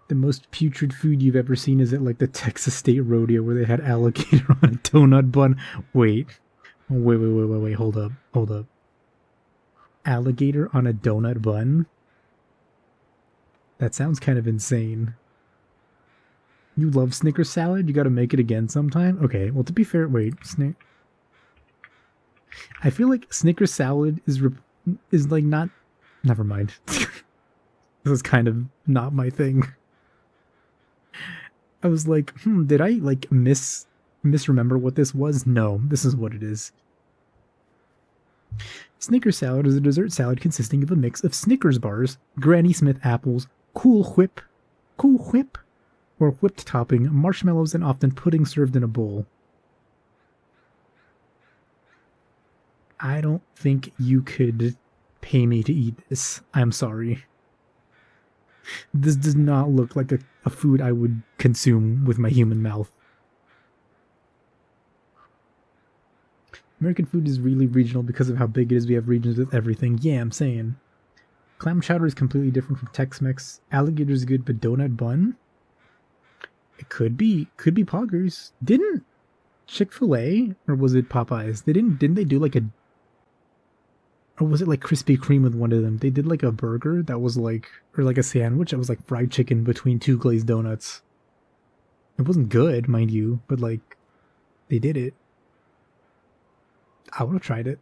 The most putrid food you've ever seen is at like the Texas State Rodeo where they had alligator on a donut bun. Wait, hold up. Alligator on a donut bun? That sounds kind of insane. You love Snickers salad? You gotta make it again sometime? Okay, well to be fair, wait, I feel like Snickers salad is like not... Never mind. This is kind of not my thing. I was like, did I like miss misremember what this was? No, this is what it is. Snickers salad is a dessert salad consisting of a mix of Snickers bars, Granny Smith apples, Cool Whip, or whipped topping, marshmallows, and often pudding served in a bowl. I don't think you could pay me to eat this. I'm sorry. This does not look like a food I would consume with my human mouth. American food is really regional because of how big it is. We have regions with everything. Yeah, I'm saying. Clam chowder is completely different from Tex-Mex. Alligator is good, but donut bun? It could be Poggers. Didn't Chick-fil-A, or was it Popeyes? Didn't they do like a, or was it like Krispy Kreme with one of them? They did like a burger that was like, or like a sandwich that was like fried chicken between two glazed donuts. It wasn't good, mind you, but like, they did it. I would have tried it.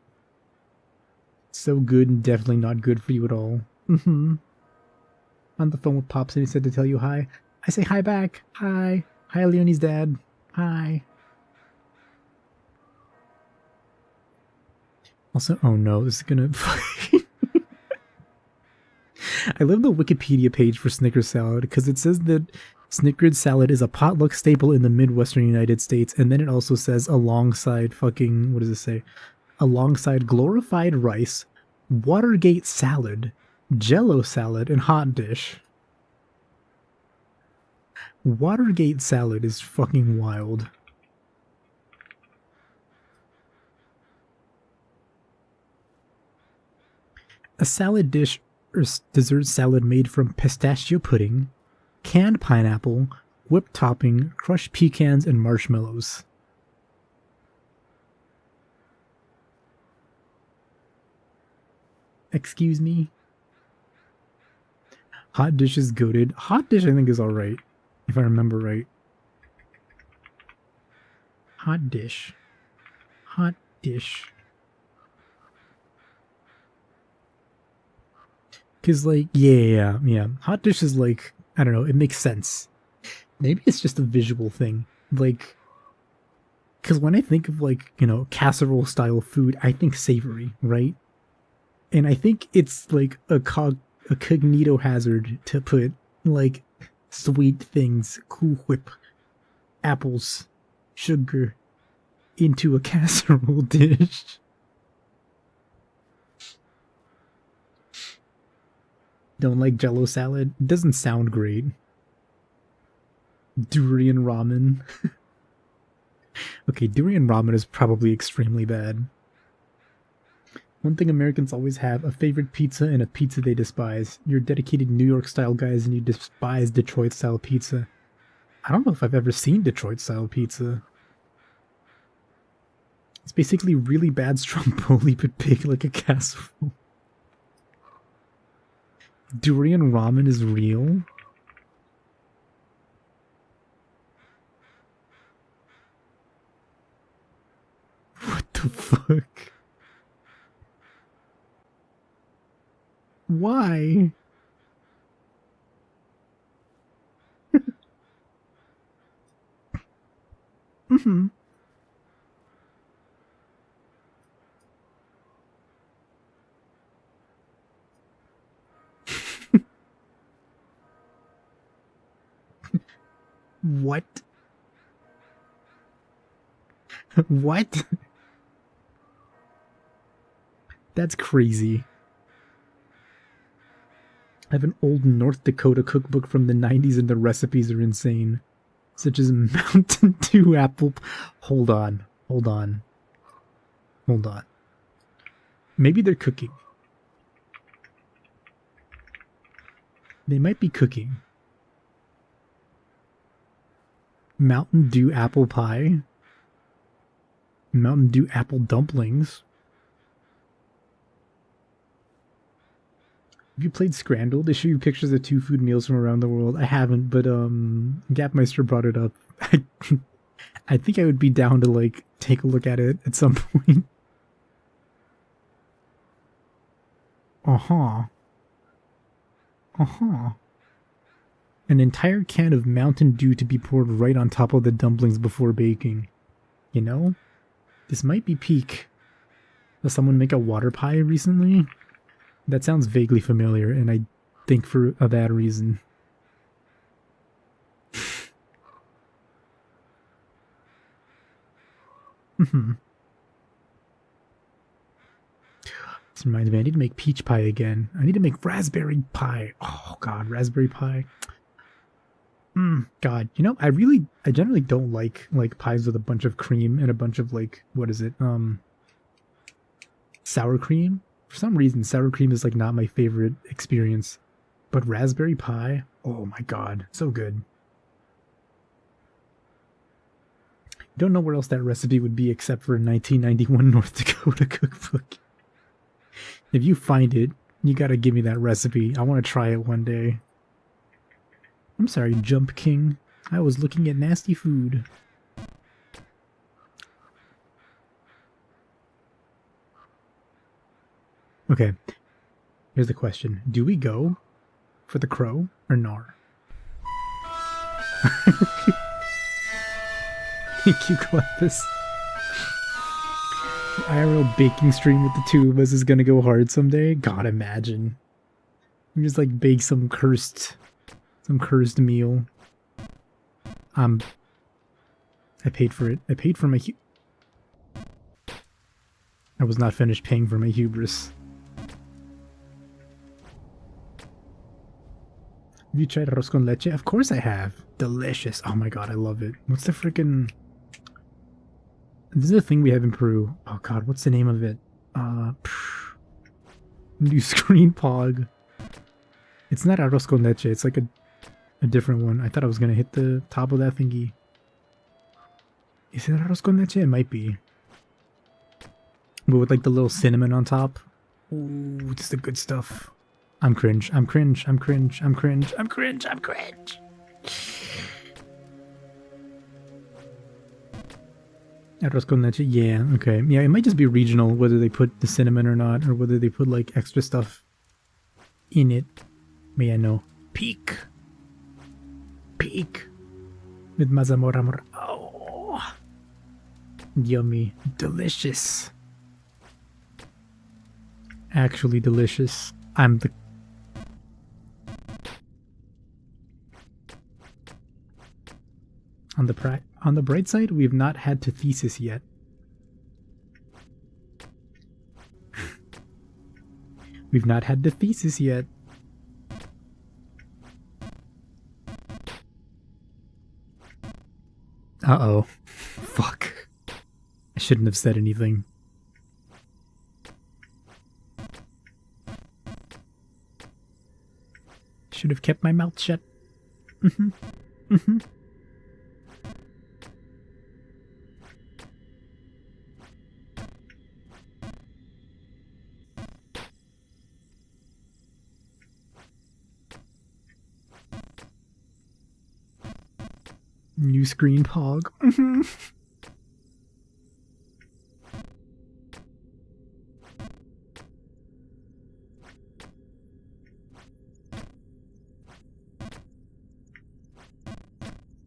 So good and definitely not good for you at all. On the phone with Pops and he said to tell you hi. I say hi back. Hi. Hi, Leonie's dad. Hi. Also, oh no, this is gonna... I love the Wikipedia page for Snickers salad because it says that Snickers salad is a potluck staple in the Midwestern United States, and then it also says alongside fucking, what does it say? Alongside glorified rice, Watergate salad, Jello salad, and hot dish. Watergate salad is fucking wild. A salad dish or dessert salad made from pistachio pudding, canned pineapple, whipped topping, crushed pecans, and marshmallows. Excuse me? Hot dish is goated. Hot dish I think is alright, if I remember right. Hot dish. Hot dish. Cause like, yeah. Hot dish is like, I don't know, it makes sense. Maybe it's just a visual thing. Like, cause when I think of like, you know, casserole style food, I think savory, right? And I think it's like a cognito hazard to put like sweet things, Cool Whip, apples, sugar into a casserole dish. Don't like Jello salad? It doesn't sound great. Durian ramen. Okay, durian ramen is probably extremely bad. One thing Americans always have, a favorite pizza and a pizza they despise. You're dedicated New York style guys and you despise Detroit style pizza. I don't know if I've ever seen Detroit style pizza. It's basically really bad stromboli but big like a casserole. Durian ramen is real? What the fuck? Why? What? What? That's crazy. I have an old North Dakota cookbook from the 90s and the recipes are insane. Such as Mountain Dew apple... Hold on. Maybe they're cooking. They might be cooking. Mountain Dew apple pie. Mountain Dew apple dumplings. Have you played Scrandle? They show you pictures of 2 food meals from around the world. I haven't, but Gapmeister brought it up. I think I would be down to like take a look at it at some point. An entire can of Mountain Dew to be poured right on top of the dumplings before baking. You know? This might be peak. Does someone make a water pie recently? That sounds vaguely familiar, and I think for a bad reason. This reminds me, I need to make peach pie again. I need to make raspberry pie. Oh god, raspberry pie. God, you know, I generally don't like pies with a bunch of cream and a bunch of like, what is it? Sour cream. For some reason, sour cream is like not my favorite experience. But raspberry pie, oh my god, so good. Don't know where else that recipe would be except for a 1991 North Dakota cookbook. If you find it, you gotta give me that recipe. I want to try it one day. I'm sorry, Jump King. I was looking at nasty food. Okay. Here's the question. Do we go for the crow or Gnar? Thank you, Columbus. The IRL baking stream with the two of us is gonna go hard someday. God, imagine. We just like bake some cursed meal. I paid for it. I paid for my I was not finished paying for my hubris. Have you tried arroz con leche? Of course I have. Delicious. Oh my god, I love it. What's the freaking... This is a thing we have in Peru. Oh god, what's the name of it? New screen pog. It's not arroz con leche. It's like a different one. I thought I was gonna hit the top of that thingy. Is it arroz con leche? It might be. But with like the little cinnamon on top. Ooh, it's the good stuff. I'm cringe. I'm cringe. I'm cringe. I'm cringe. I'm cringe. I'm cringe. Arroz con leche? Yeah, okay. Yeah, it might just be regional, whether they put the cinnamon or not, or whether they put like extra stuff in it. But yeah, no. Peak. Peak. With mazamorra. Oh. Yummy. Delicious. Actually delicious. I'm the... On the bright side, we have not had to thesis yet. We've not had the thesis yet. Uh-oh. Fuck. I shouldn't have said anything. Should have kept my mouth shut. New screen pog.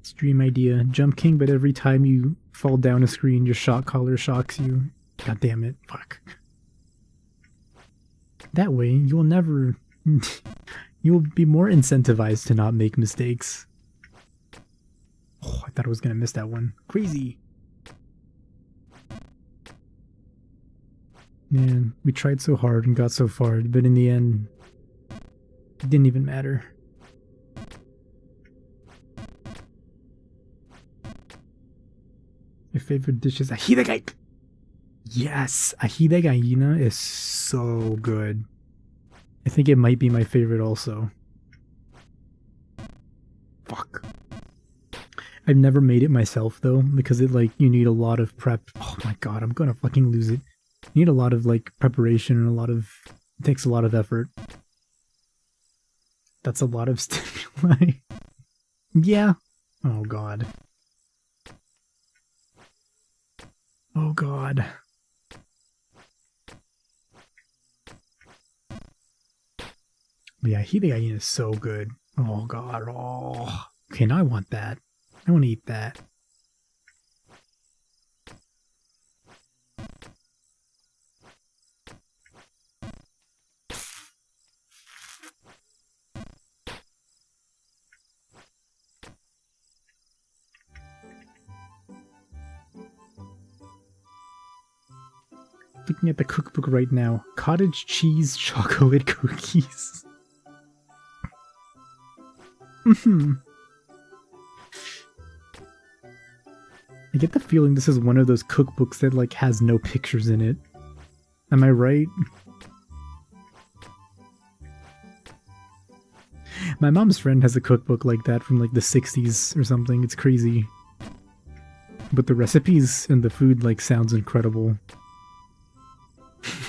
Stream idea. Jump King, but every time you fall down a screen, your shot caller shocks you. God damn it. Fuck. That way, you'll never... you'll be more incentivized to not make mistakes. Oh, I thought I was gonna miss that one. Crazy. Man, we tried so hard and got so far, but in the end, it didn't even matter. My favorite dish is ají de gallina. Yes, ají de gallina is so good. I think it might be my favorite also. Fuck. I've never made it myself though, because it like, you need a lot of prep. Oh my god, I'm gonna fucking lose it. You need a lot of like preparation and it takes a lot of effort. That's a lot of stimuli. Yeah. Oh god. Oh god. But yeah, ají de gallina is so good. Oh god. Oh. Okay, now I want that. I want to eat that. Looking at the cookbook right now. Cottage cheese chocolate cookies. I get the feeling this is one of those cookbooks that like has no pictures in it. Am I right? My mom's friend has a cookbook like that from like the 60s or something. It's crazy. But the recipes and the food like sounds incredible.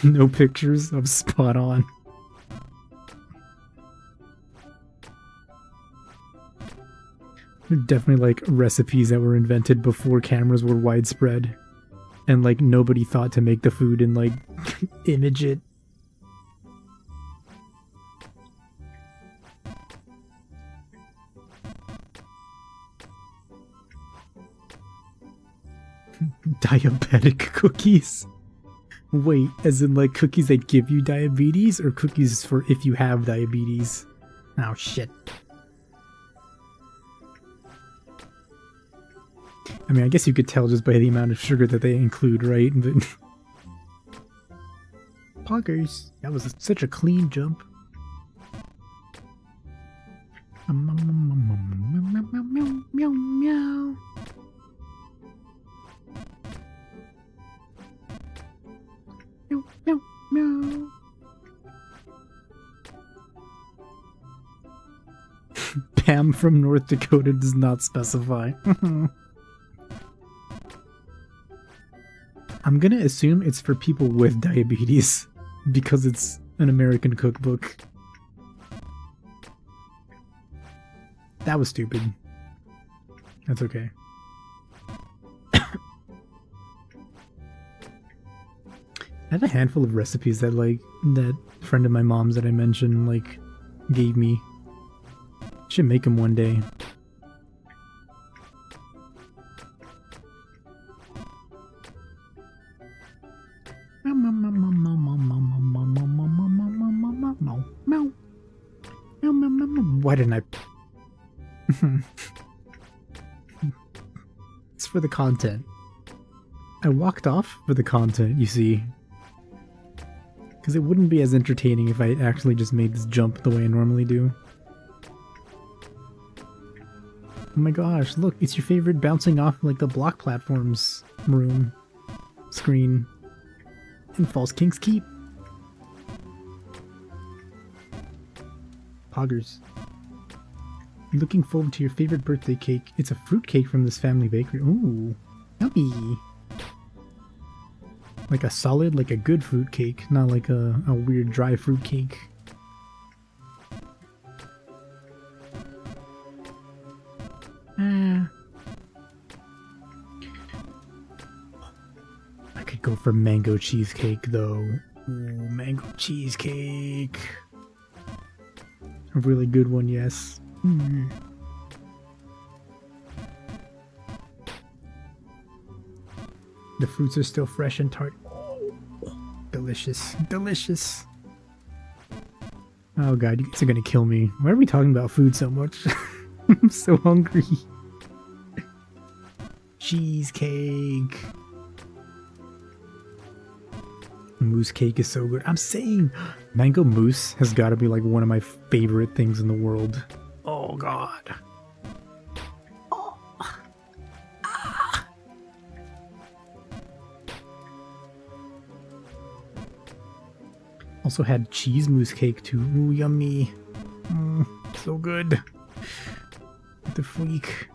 No pictures of spot on. They're definitely like recipes that were invented before cameras were widespread. And like nobody thought to make the food and like image it. Diabetic cookies? Wait, as in like cookies that give you diabetes or cookies for if you have diabetes? Oh shit. I mean, I guess you could tell just by the amount of sugar that they include, right? But poggers, that was such a clean jump. Pam from North Dakota does not specify. I'm gonna assume it's for people with diabetes, because it's an American cookbook. That was stupid. That's okay. I have a handful of recipes that that friend of my mom's that I mentioned gave me. Should make them one day. Why didn't I? It's for the content. I walked off for the content, you see. Because it wouldn't be as entertaining if I actually just made this jump the way I normally do. Oh my gosh, look, it's your favorite bouncing off the block platforms room screen in False King's Keep. Poggers. Looking forward to your favorite birthday cake. It's a fruit cake from this family bakery. Ooh, yummy. Like a solid, a good fruit cake, not like a weird dry fruit cake. I could go for mango cheesecake though. Ooh, mango cheesecake. A really good one, yes. The fruits are still fresh and tart. Delicious. Delicious. Oh god, you guys are gonna kill me. Why are we talking about food so much? I'm so hungry. Cheesecake. Mousse cake is so good. I'm saying mango mousse has got to be one of my favorite things in the world. Oh god. Oh. Ah. Also had cheese mousse cake too. Ooh, yummy. So good. The freak.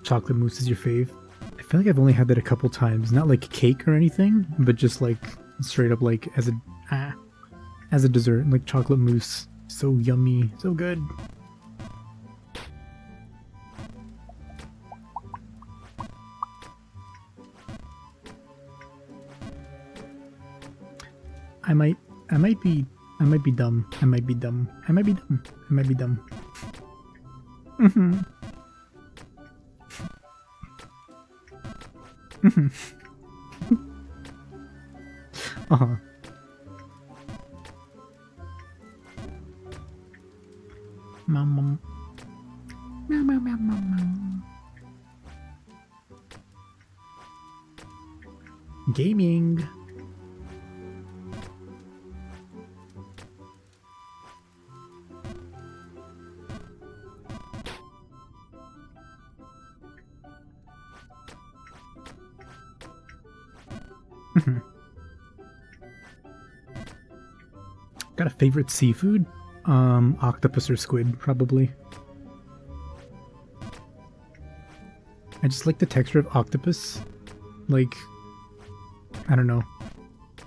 Chocolate mousse is your fave? I feel like I've only had that a couple times. Not like cake or anything, but just straight up as a dessert, chocolate mousse. So yummy, so good. I might be dumb. I might be dumb. I might be dumb. I might be dumb. Uh-huh. Meow, meow, meow, meow, meow. Gaming. Got a favorite seafood? Octopus or squid, probably. I just like the texture of octopus. Like, I don't know.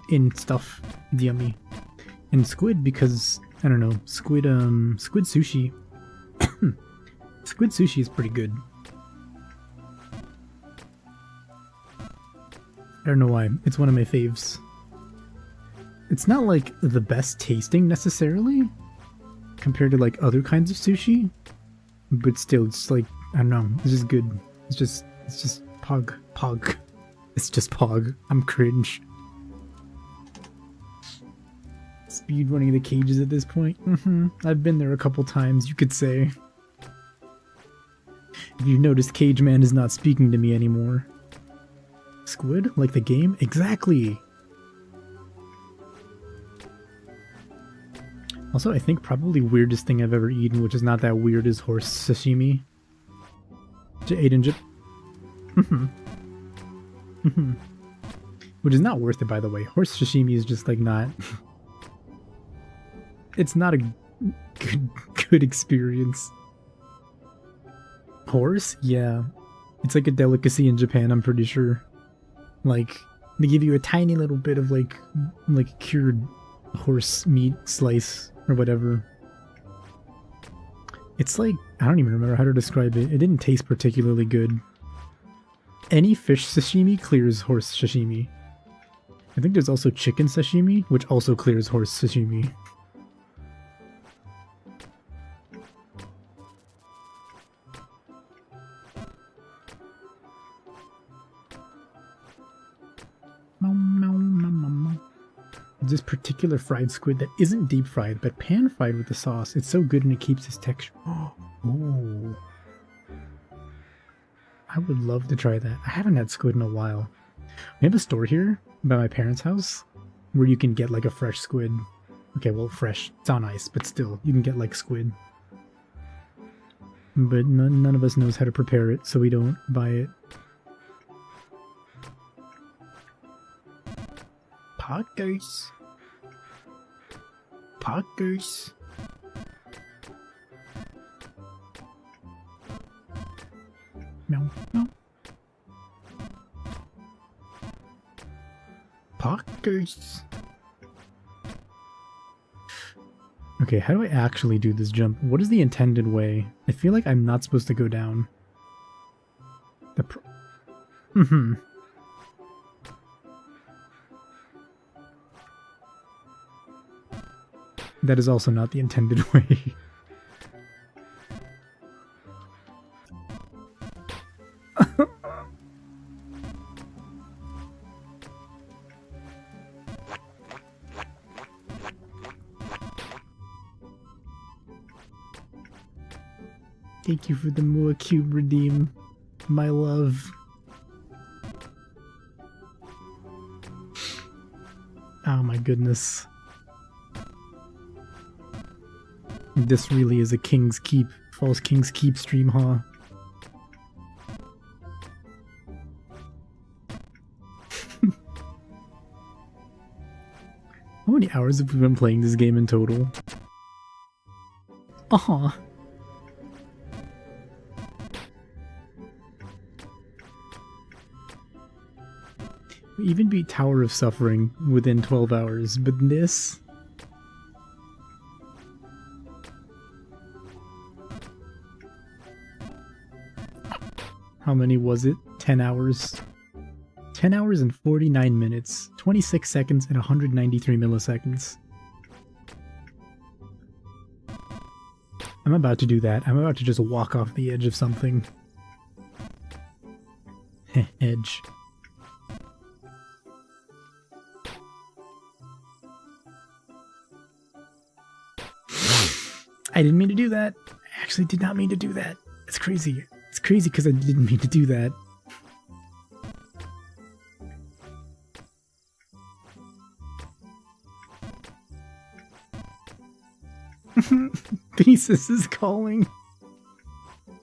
In stuff. It's yummy. And squid because, I don't know, squid sushi. Squid sushi is pretty good. I don't know why. It's one of my faves. It's not like the best tasting necessarily compared to like other kinds of sushi, but still it's like, I don't know, it's just good. It's just pog. It's just pog. I'm cringe. Speed running the cages at this point. I've been there a couple times, you could say. If you've noticed, Cage Man is not speaking to me anymore. Squid? Like the game? Exactly! Also, I think probably weirdest thing I've ever eaten, which is not that weird, is horse sashimi. Aiden Jip. Which is not worth it, by the way. Horse sashimi is just like not... It's not a good experience. Horse? Yeah. It's like a delicacy in Japan, I'm pretty sure. Like, they give you a tiny little bit of like cured horse meat slice or whatever. It's like, I don't even remember how to describe it. It didn't taste particularly good. Any fish sashimi clears horse sashimi. I think there's also chicken sashimi, which also clears horse sashimi. This particular fried squid that isn't deep fried, but pan fried with the sauce. It's so good and it keeps its texture. Oh. I would love to try that. I haven't had squid in a while. We have a store here by my parents' house where you can get like a fresh squid. Okay, well, fresh. It's on ice, but still, you can get like squid. But none of us knows how to prepare it, so we don't buy it. Poggers. Poggers. Meow, meow. Poggers. Okay, how do I actually do this jump? What is the intended way? I feel like I'm not supposed to go down. That is also not the intended way. Thank you for the Mua Cube redeem, my love. Oh my goodness. This really is a King's Keep, false King's Keep stream, huh? How many hours have we been playing this game in total? Aw. We even beat Tower of Suffering within 12 hours, but this... How many was it? 10 hours. 10 hours and 49 minutes, 26 seconds and 193 milliseconds. I'm about to do that. I'm about to just walk off the edge of something. Edge. I didn't mean to do that. I actually did not mean to do that. It's crazy. It's crazy because I didn't mean to do that. thesis is calling.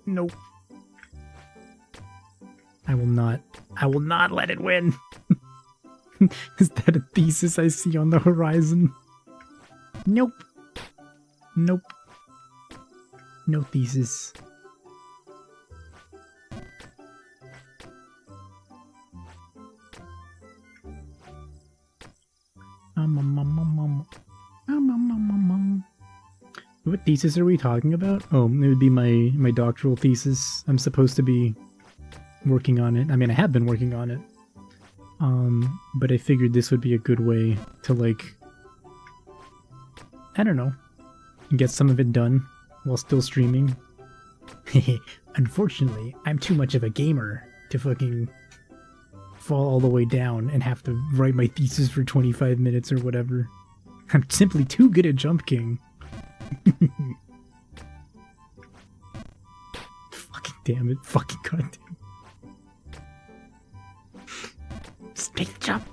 Nope. I will not let it win. Is that a thesis I see on the horizon? Nope. Nope. No thesis. What thesis are we talking about? Oh, it would be my doctoral thesis. I'm supposed to be working on it. I mean, I have been working on it. But I figured this would be a good way to, like, I don't know, get some of it done while still streaming. Unfortunately, I'm too much of a gamer to fucking fall all the way down and have to write my thesis for 25 minutes or whatever. I'm simply too good at Jump King. Fucking damn it. Fucking goddamn. Just make the jump.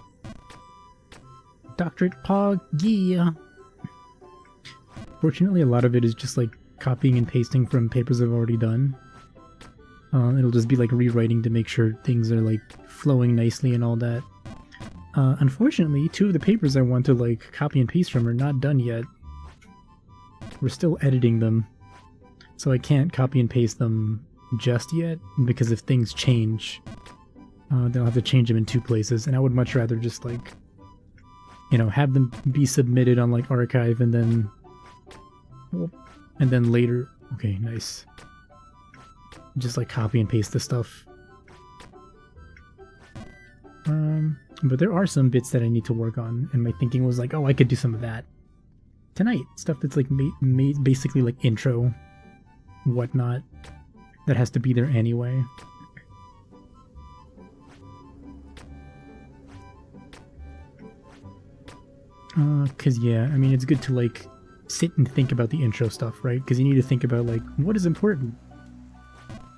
Doctorate Pog, yeah. Fortunately, a lot of it is just like copying and pasting from papers I've already done. It'll just be like rewriting to make sure things are like flowing nicely and all that. Unfortunately, 2 of the papers I want to like copy and paste from are not done yet. We're still editing them, so I can't copy and paste them just yet, because if things change, then I'll have to change them in 2 places, and I would much rather just like, you know, have them be submitted on like archive and then later, okay, nice. Just like copy and paste the stuff. But there are some bits that I need to work on, and my thinking was like, oh, I could do some of that tonight. Stuff that's like basically like intro, whatnot, that has to be there anyway. Cause yeah, I mean, it's good to like sit and think about the intro stuff, right? Because you need to think about like, what is important?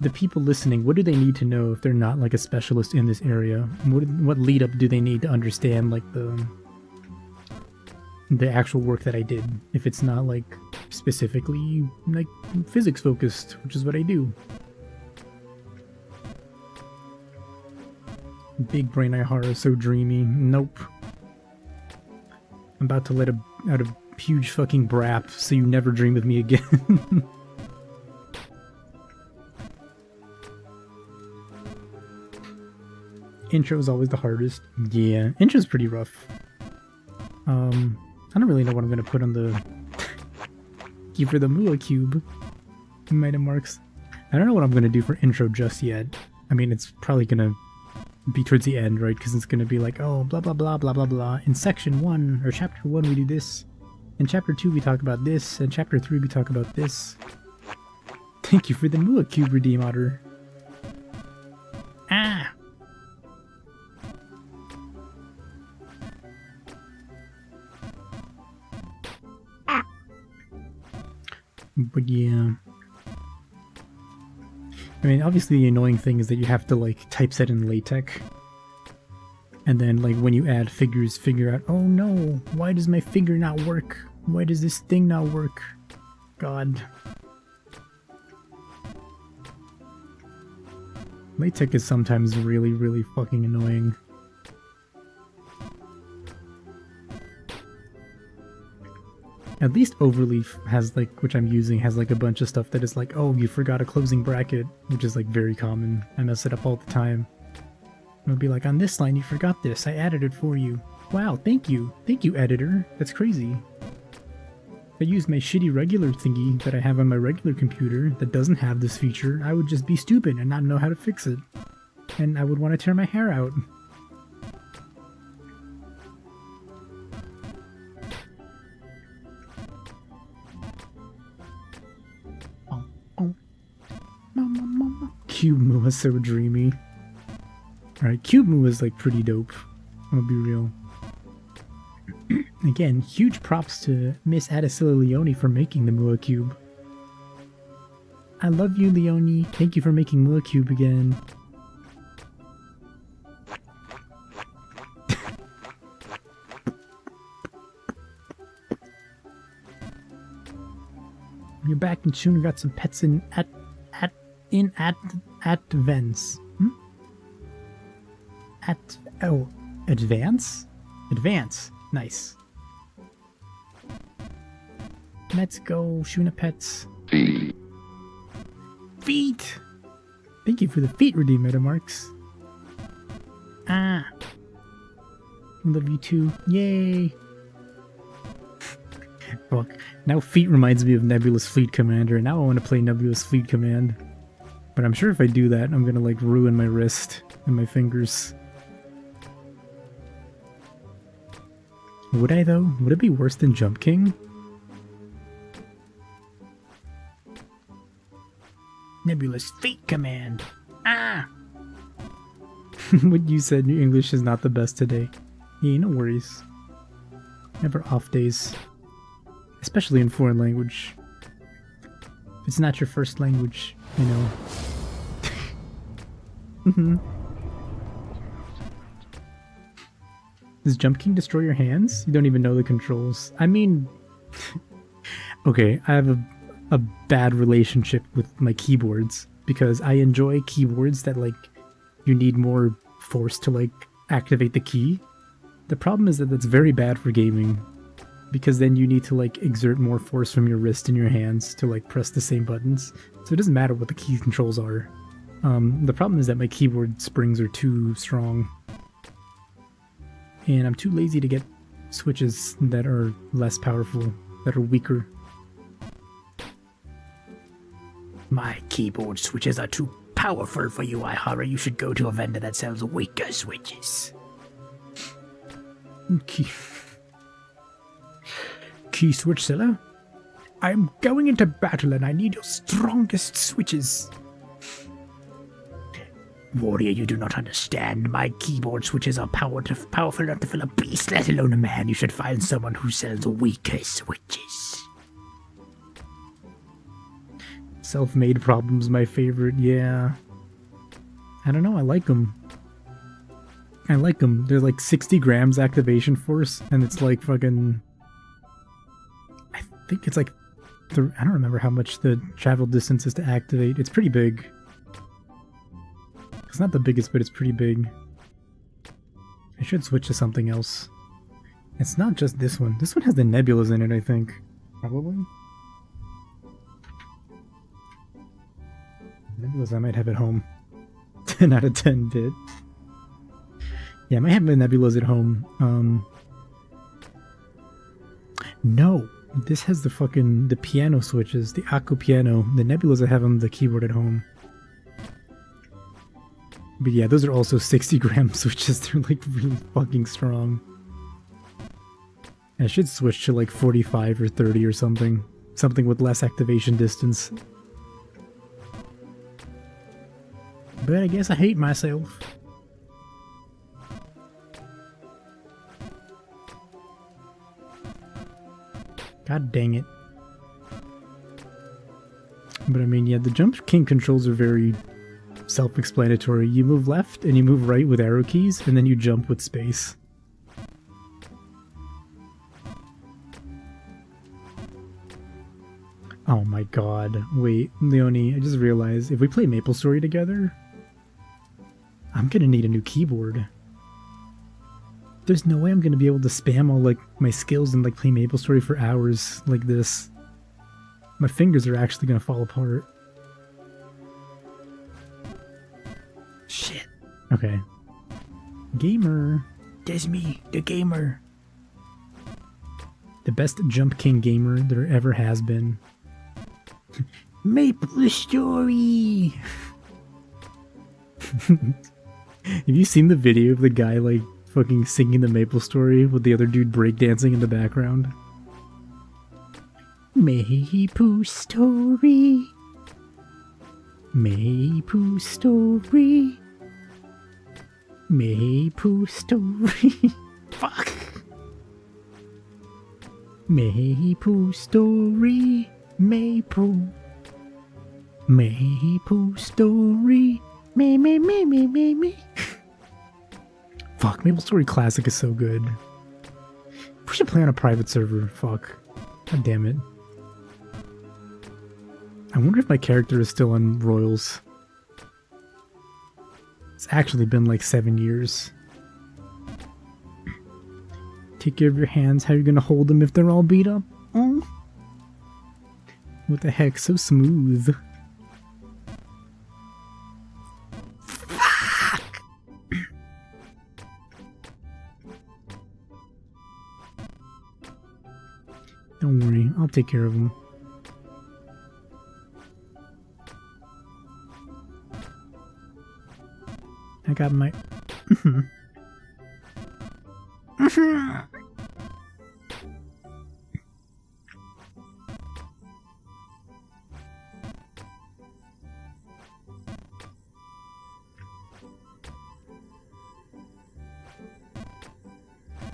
The people listening, what do they need to know if they're not like a specialist in this area? What lead up do they need to understand like the actual work that I did, if it's not like specifically like physics focused, which is what I do. Big brain eye horror, so dreamy. Nope. I'm about to let out a huge fucking brap, so you never dream of me again. Intro is always the hardest. Yeah, intro's pretty rough. I don't really know what I'm gonna put on the key for the Mua cube. Meta marks. I don't know what I'm gonna do for intro just yet. I mean, it's probably gonna be towards the end, right? Because it's gonna be like, oh, blah blah blah blah blah blah. In section 1 or chapter 1 we do this. In chapter 2 we talk about this. In chapter 3 we talk about this. Thank you for the Mua cube, Redeem Otter. Ah. But yeah, I mean, obviously the annoying thing is that you have to like typeset in LaTeX, and then like when you add figures, figure out, oh no, why does my figure not work? Why does this thing not work? God. LaTeX is sometimes really, really fucking annoying. At least Overleaf has like, which I'm using, has like a bunch of stuff that is like, oh, you forgot a closing bracket, which is like very common. I mess it up all the time. It'll be like, on this line you forgot this, I added it for you. Wow, thank you. Thank you, editor. That's crazy. If I used my shitty regular thingy that I have on my regular computer that doesn't have this feature, I would just be stupid and not know how to fix it. And I would want to tear my hair out. Cube Moo is so dreamy. Alright, Cube Moo is like pretty dope. I'm gonna be real. Again, huge props to Miss Adesilla Leone for making the Mua Cube. I love you, Leone. Thank you for making Mua Cube again. You're back in tune. Got some pets in advance. Advance? Advance. Nice. Let's go, Shuna pets. Feet! Thank you for the feet, Redeem Metamarks. Ah. I love you too. Yay! Fuck. Now feet reminds me of Nebulous Fleet Commander, and now I want to play Nebulous Fleet Command. But I'm sure if I do that, I'm gonna like ruin my wrist and my fingers. Would I though? Would it be worse than Jump King? Nebulous Fleet Command. Ah! What you said, your English is not the best today. Yeah, no worries. Never off days. Especially in foreign language. If it's not your first language, you know. Does Jump King destroy your hands? You don't even know the controls. I mean... okay, I have a bad relationship with my keyboards. Because I enjoy keyboards that, like, you need more force to, like, activate the key. The problem is that that's very bad for gaming. Because then you need to, like, exert more force from your wrist and your hands to, like, press the same buttons. So it doesn't matter what the key controls are. The problem is that my keyboard springs are too strong. And I'm too lazy to get switches that are less powerful, that are weaker. My keyboard switches are too powerful for you, Ihara. You should go to a vendor that sells weaker switches. Key switch seller? I'm going into battle and I need your strongest switches. Warrior, you do not understand. My keyboard switches are powerful enough to fill a beast, let alone a man. You should find someone who sells weaker switches. Self-made problems, my favorite, yeah. I don't know, I like them. I like them. They're like 60 grams activation force, and it's like fucking... I think it's like... I don't remember how much the travel distance is to activate. It's pretty big. It's not the biggest, but it's pretty big. I should switch to something else. It's not just this one. This one has the nebulas in it, I think. Probably? Nebulas I might have at home. 10 out of 10 bit. Yeah, I might have the nebulas at home. No! This has the piano switches, the Aku piano. The nebulas I have on the keyboard at home. But yeah, those are also 60 gram switches. They're like really fucking strong. I should switch to like 45 or 30 or something. Something with less activation distance. But I guess I hate myself. God dang it. But I mean, yeah, the Jump King controls are very self-explanatory. You move left and you move right with arrow keys, and then you jump with space. Oh my god. Wait, Leonie, I just realized, if we play MapleStory together, I'm gonna need a new keyboard. There's no way I'm gonna be able to spam all like my skills and like play MapleStory for hours like this. My fingers are actually gonna fall apart. Shit. Okay. Gamer. There's me, the gamer. The best Jump King gamer there ever has been. MapleStory! Have you seen the video of the guy like fucking singing the MapleStory with the other dude breakdancing in the background? MapleStory. MapleStory. MapleStory. Fuck. MapleStory. MapleStory. Me. Fuck, MapleStory Classic is so good. We should play on a private server. Fuck. God damn it. I wonder if my character is still on Royals. It's actually been like 7 years. Take care of your hands. How are you gonna hold them if they're all beat up? Oh. What the heck? So smooth. Fuck! Don't worry. I'll take care of them. I got my...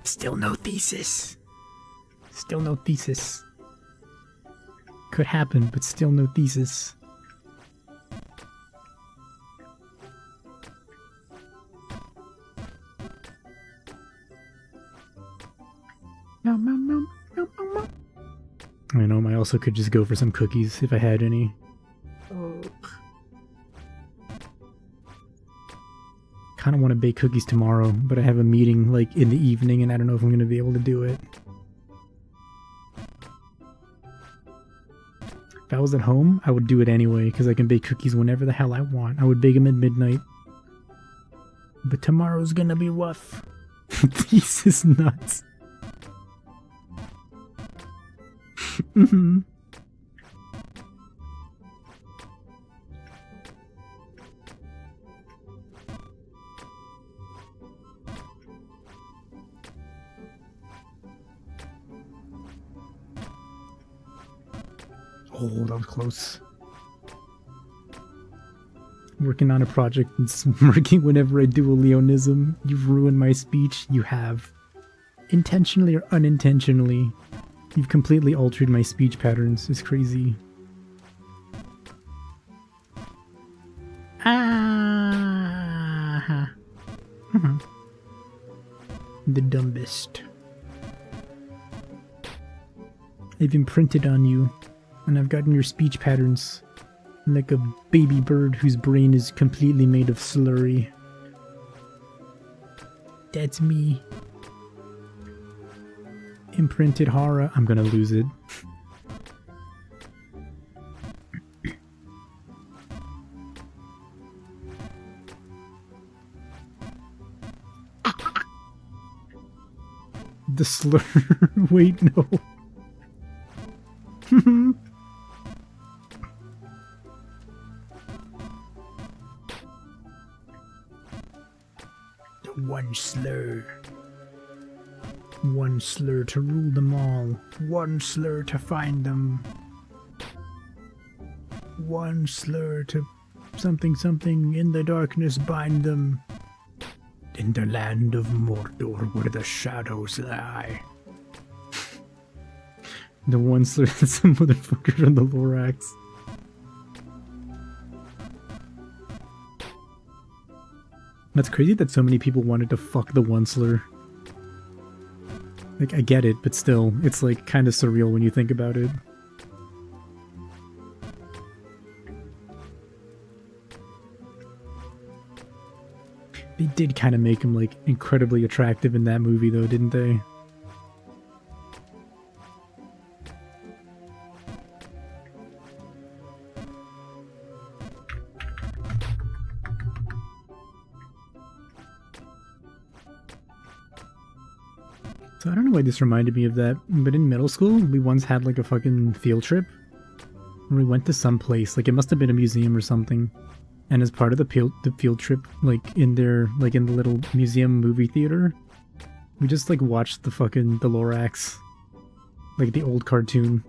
Still no thesis. Still no thesis. Could happen, but still no thesis. I know, I also could just go for some cookies if I had any. Kind of want to bake cookies tomorrow, but I have a meeting like in the evening and I don't know if I'm going to be able to do it. If I was at home, I would do it anyway because I can bake cookies whenever the hell I want. I would bake them at midnight. But tomorrow's gonna be rough. This is nuts. Oh, that was close. Working on a project and smirking whenever I do a Leonism. You've ruined my speech. You have. Intentionally or unintentionally. You've completely altered my speech patterns. It's crazy. Ah. The dumbest. I've imprinted on you, and I've gotten your speech patterns like a baby bird whose brain is completely made of slurry. That's me. Imprinted horror. I'm gonna lose it. The slur. Wait, no. The one slur. One slur to rule them all. One slur to find them. One slur to something something in the darkness bind them. In the land of Mordor where the shadows lie. The one slur that's some motherfucker on the Lorax. That's crazy that so many people wanted to fuck the one slur. Like, I get it, but still, it's like kind of surreal when you think about it. They did kind of make him, like, incredibly attractive in that movie, though, didn't they? So I don't know why this reminded me of that, but in middle school, we once had, like, a fucking field trip. Where we went to some place, like, it must have been a museum or something. And as part of the field trip, like, in their, like, in the little museum movie theater, we just, like, watched the Lorax. Like, the old cartoon.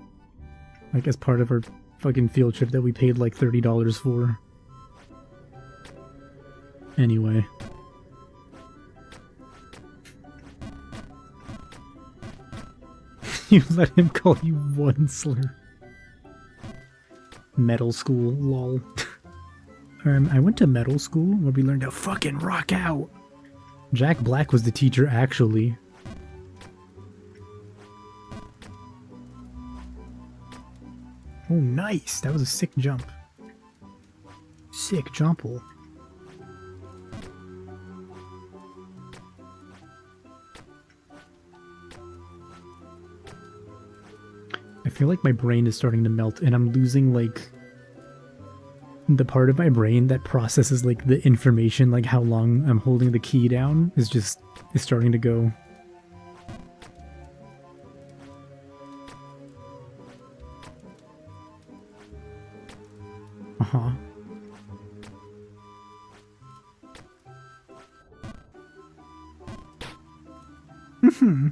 Like, as part of our fucking field trip that we paid, like, $30 for. Anyway. You let him call you one slur. Metal school, lol. I went to metal school where we learned to fucking rock out. Jack Black was the teacher, actually. Oh, nice! That was a sick jump. Sick jumple. I feel like my brain is starting to melt and I'm losing, like, the part of my brain that processes, like, the information, like how long I'm holding the key down is starting to go. Uh-huh. Mm-hmm.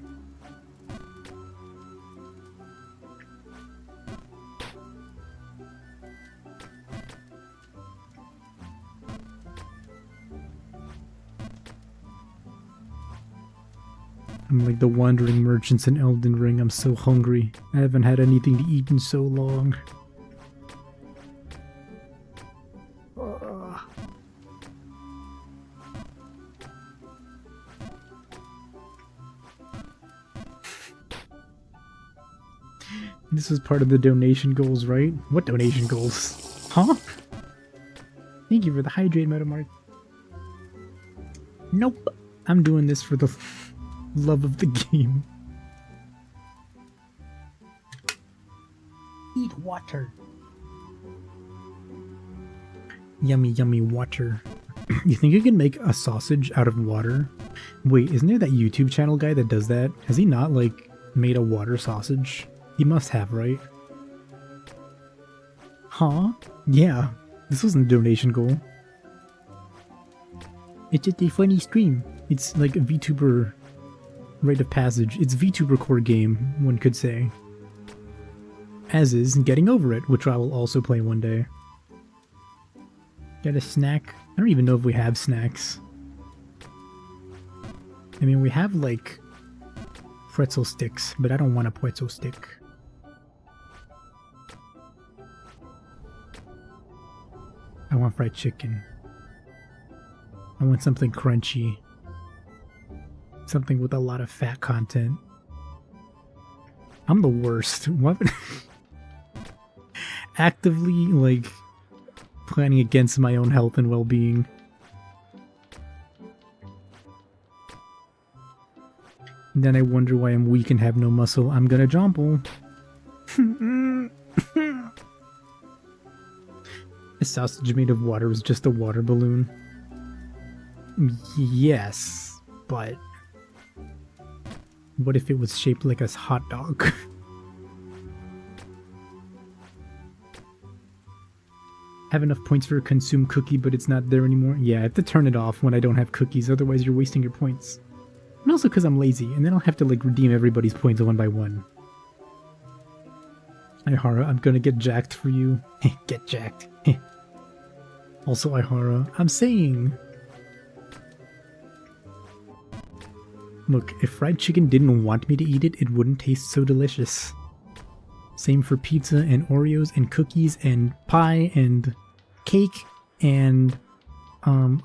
I'm like the wandering merchants in Elden Ring. I'm so hungry. I haven't had anything to eat in so long. This is part of the donation goals, right? What donation goals? Huh? Thank you for the hydrate, Metamark. Nope. I'm doing this for the love of the game. Eat water. Yummy, yummy water. You think you can make a sausage out of water? Wait, isn't there that YouTube channel guy that does that? Has he not, like, made a water sausage? He must have, right? Huh? Yeah. This wasn't a donation goal. It's just a funny stream. It's like a VTuber rite of passage. It's VTuber core game, one could say. As is Getting Over It, which I will also play one day. Get a snack? I don't even know if we have snacks. I mean, we have, like, pretzel sticks, but I don't want a pretzel stick. I want fried chicken. I want something crunchy. Something with a lot of fat content. I'm the worst. What? Actively, like, planning against my own health and well-being. And then I wonder why I'm weak and have no muscle. I'm gonna jumble. A sausage made of water is just a water balloon. Yes, but what if it was shaped like a hot dog? Have enough points for a consume cookie, but it's not there anymore. Yeah, I have to turn it off when I don't have cookies, otherwise you're wasting your points. And also because I'm lazy, and then I'll have to, like, redeem everybody's points one by one. Ihara, I'm gonna get jacked for you. Get jacked. Also, Ihara, I'm saying... Look, if fried chicken didn't want me to eat it, it wouldn't taste so delicious. Same for pizza and Oreos and cookies and pie and cake and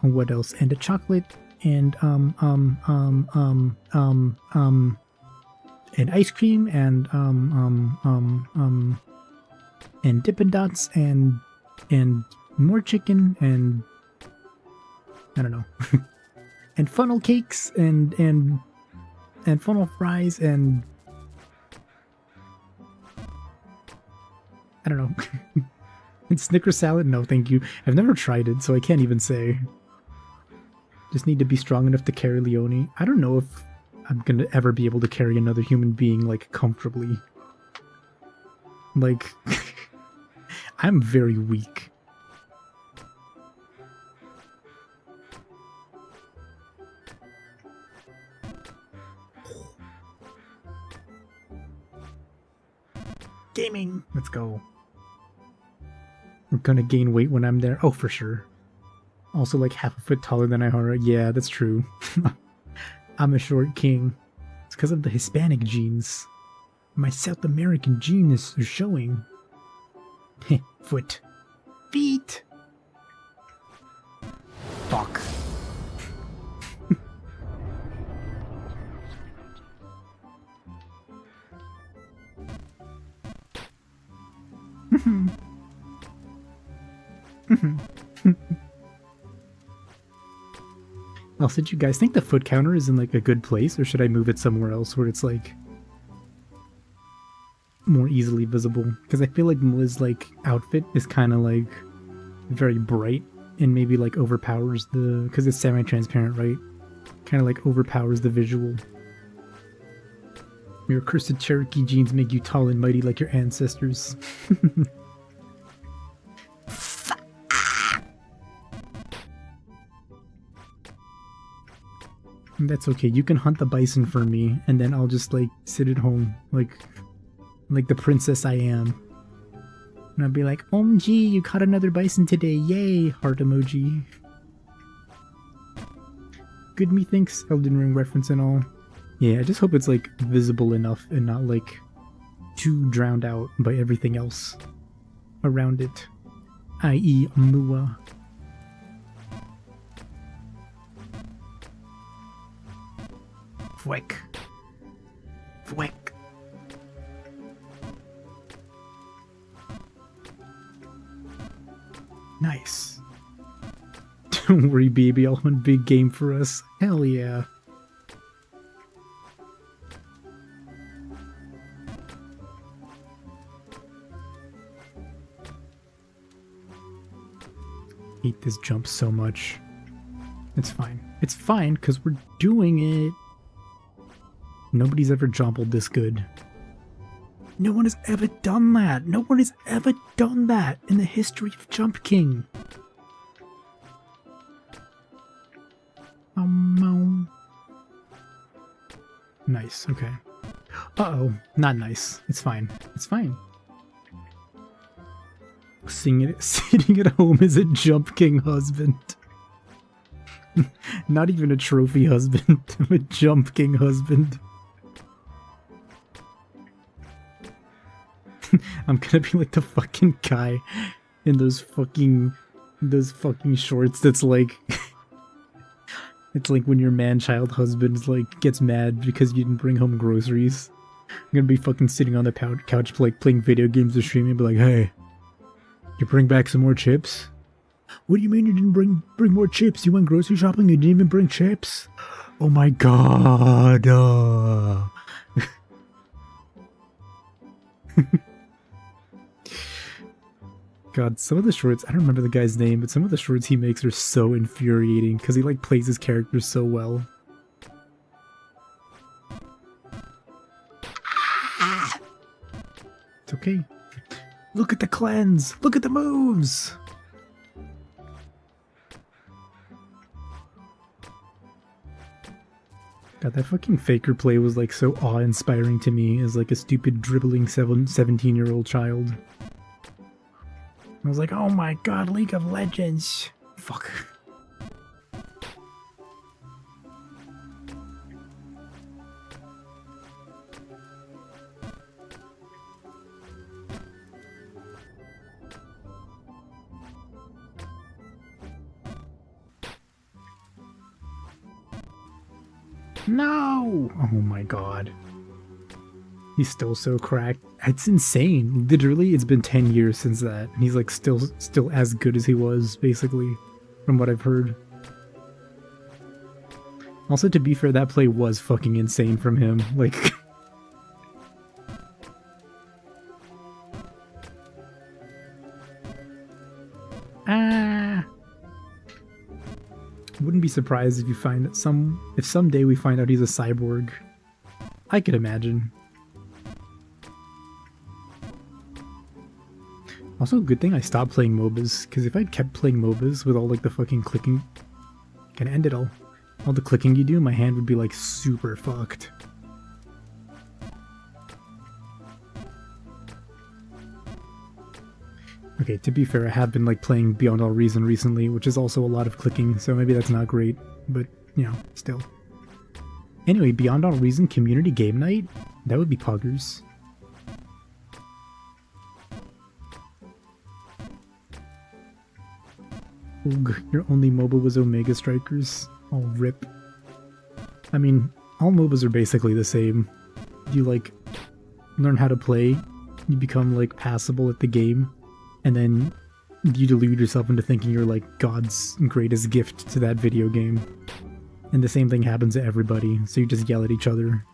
what else? And a chocolate and and ice cream and Dippin' Dots and more chicken and I don't know. And funnel cakes and funnel fries and I don't know. And Snicker salad? No, thank you. I've never tried it, so I can't even say. Just need to be strong enough to carry Leone. I don't know if I'm gonna ever be able to carry another human being, like, comfortably. Like, I'm very weak. Gaming! Let's go. I'm gonna gain weight when I'm there. Oh, for sure. Also, like, half a foot taller than Ihara. Yeah, that's true. I'm a short king. It's because of the Hispanic genes. My South American genes are showing. Foot. Feet! Fuck. Also, did you guys think the foot counter is in like a good place, or should I move it somewhere else where it's like more easily visible? Because I feel like Mli's like outfit is kind of like very bright and maybe like overpowers the, because it's semi-transparent, right? Kind of like overpowers the visual. Your cursed Cherokee genes make you tall and mighty like your ancestors. That's okay, you can hunt the bison for me, and then I'll just like sit at home like the princess I am. And I'll be like, OMG, you caught another bison today, yay, heart emoji. Good methinks, Elden Ring reference and all. Yeah, I just hope it's like visible enough and not like too drowned out by everything else around it, i.e. Mua. Fweck. Fweck. Nice. Don't worry, baby, I'll hunt big game for us. Hell yeah. Hate this jump so much. It's fine. It's fine, because we're doing it. Nobody's ever jumbled this good. No one has ever done that. No one has ever done that in the history of Jump King. Nice, okay. Uh-oh, not nice. It's fine. It's fine. Sitting at home as a Jump King husband. Not even a trophy husband. I'm a Jump King husband. I'm gonna be like the fucking guy in those fucking shorts that's like it's like when your man-child husband like gets mad because you didn't bring home groceries. I'm gonna be fucking sitting on the couch like playing video games or streaming and be like, hey, you bring back some more chips? What do you mean you didn't bring more chips? You went grocery shopping and you didn't even bring chips? Oh my god. God, some of the shorts, I don't remember the guy's name, but some of the shorts he makes are so infuriating because he like plays his characters so well. It's okay. Look at the cleanse! Look at the moves! God, that fucking faker play was like so awe-inspiring to me as like a stupid dribbling 17-year-old child. I was like, oh my god, League of Legends! Fuck. No! Oh my god. He's still so cracked. It's insane. Literally, it's been 10 years since that. And he's like still as good as he was, basically, from what I've heard. Also, to be fair, that play was fucking insane from him. Like... Wouldn't be surprised if you find that if someday we find out he's a cyborg. I could imagine. Also, good thing I stopped playing MOBAs, because if I'd kept playing MOBAs with all like the fucking clicking, can end it all the clicking you do, my hand would be like super fucked. Okay, to be fair, I have been like playing Beyond All Reason recently, which is also a lot of clicking, so maybe that's not great, but you know, still. Anyway, Beyond All Reason Community Game Night? That would be poggers. Ugh, your only MOBA was Omega Strikers. Oh, rip. I mean, all MOBAs are basically the same. You like learn how to play, you become like passable at the game, and then you delude yourself into thinking you're like God's greatest gift to that video game. And the same thing happens to everybody, so you just yell at each other.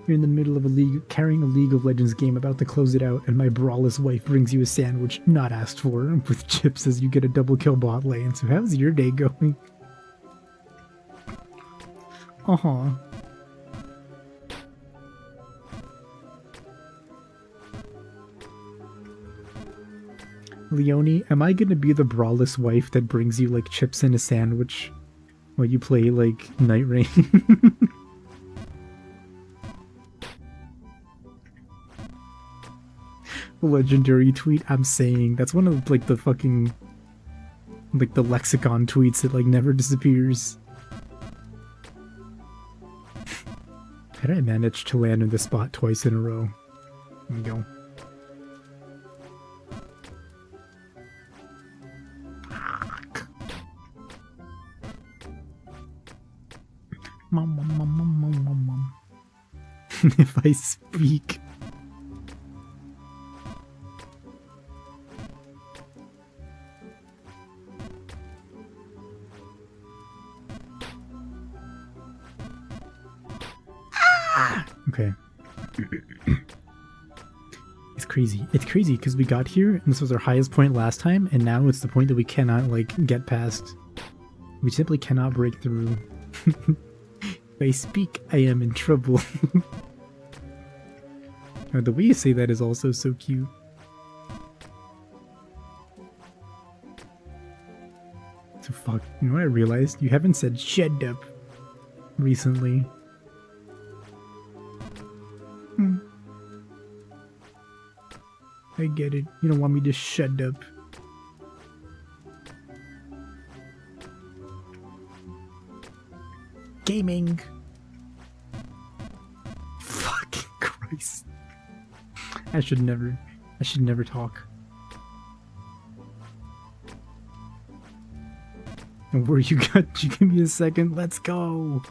You're in the middle of carrying a League of Legends game, about to close it out, and my brawless wife brings you a sandwich, not asked for, with chips as you get a double kill bot lane. So how's your day going? Leonie, am I gonna be the brawless wife that brings you like chips and a sandwich while you play like Night Rain? Legendary tweet, I'm saying. That's one of like the fucking like the lexicon tweets that like never disappears. How did I manage to land in this spot twice in a row? There we go. Mom. If I speak. Okay. It's crazy. It's crazy because we got here and this was our highest point last time, and now it's the point that we cannot like get past. We simply cannot break through. If I speak, I am in trouble. The way you say that is also so cute. So fuck, you know what I realized? You haven't said "shut up" recently. I get it. You don't want me to shut up. Gaming. Fucking Christ. I should never talk. And where you got? You give me a second. Let's go.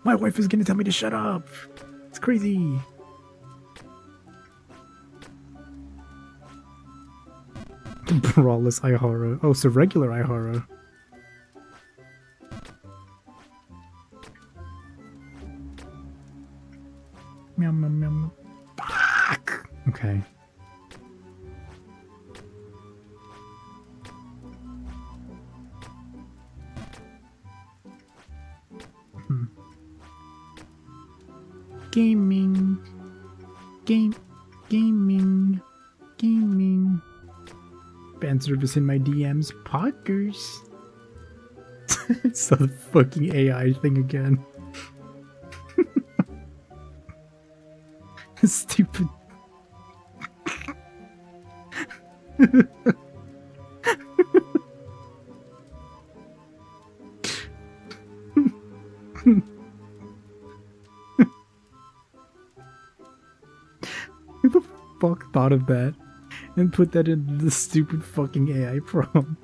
My wife is gonna tell me to shut up. It's crazy. Brawless Ihara. Oh, so regular Ihara. Meow meow meow. Fuck! Okay. Gaming. Gaming. Fan service in my DMs. Poggers. It's the fucking AI thing again. Stupid. Who the fuck thought of that and put that in the stupid fucking AI prompt?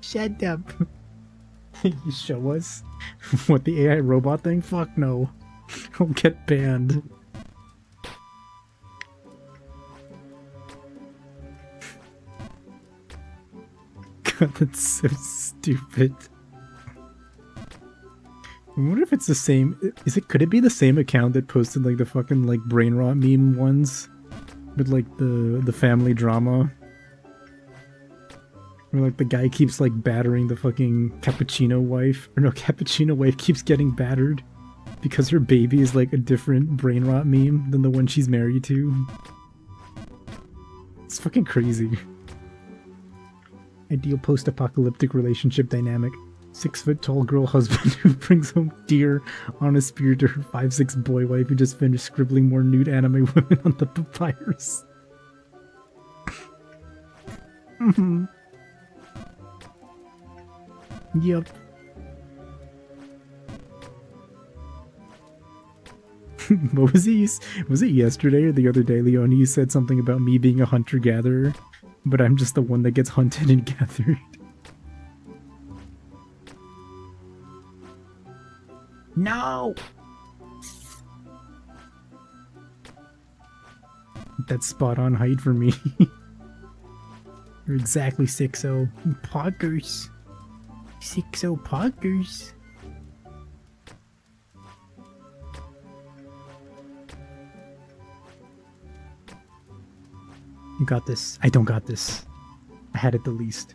Shut up. You show us what the AI robot thing? Fuck no. I'll get banned. God, that's so stupid. I wonder if it's the same. Could it be the same account that posted like the fucking like brain rot meme ones with like the family drama? Where like the guy keeps like battering the fucking cappuccino wife, or no, cappuccino wife keeps getting battered because her baby is like a different brain rot meme than the one she's married to. It's fucking crazy. Ideal post-apocalyptic relationship dynamic. 6-foot-tall girl husband who brings home deer on a spear to her 5'6" boy wife who just finished scribbling more nude anime women on the papyrus. Yep. What was it? Was it yesterday or the other day, Leonie? You said something about me being a hunter-gatherer, but I'm just the one that gets hunted and gathered. No! That's spot on height for me. You're exactly 6'0". Poggers. 6-0 poggers. You got this. I don't got this. I had it the least.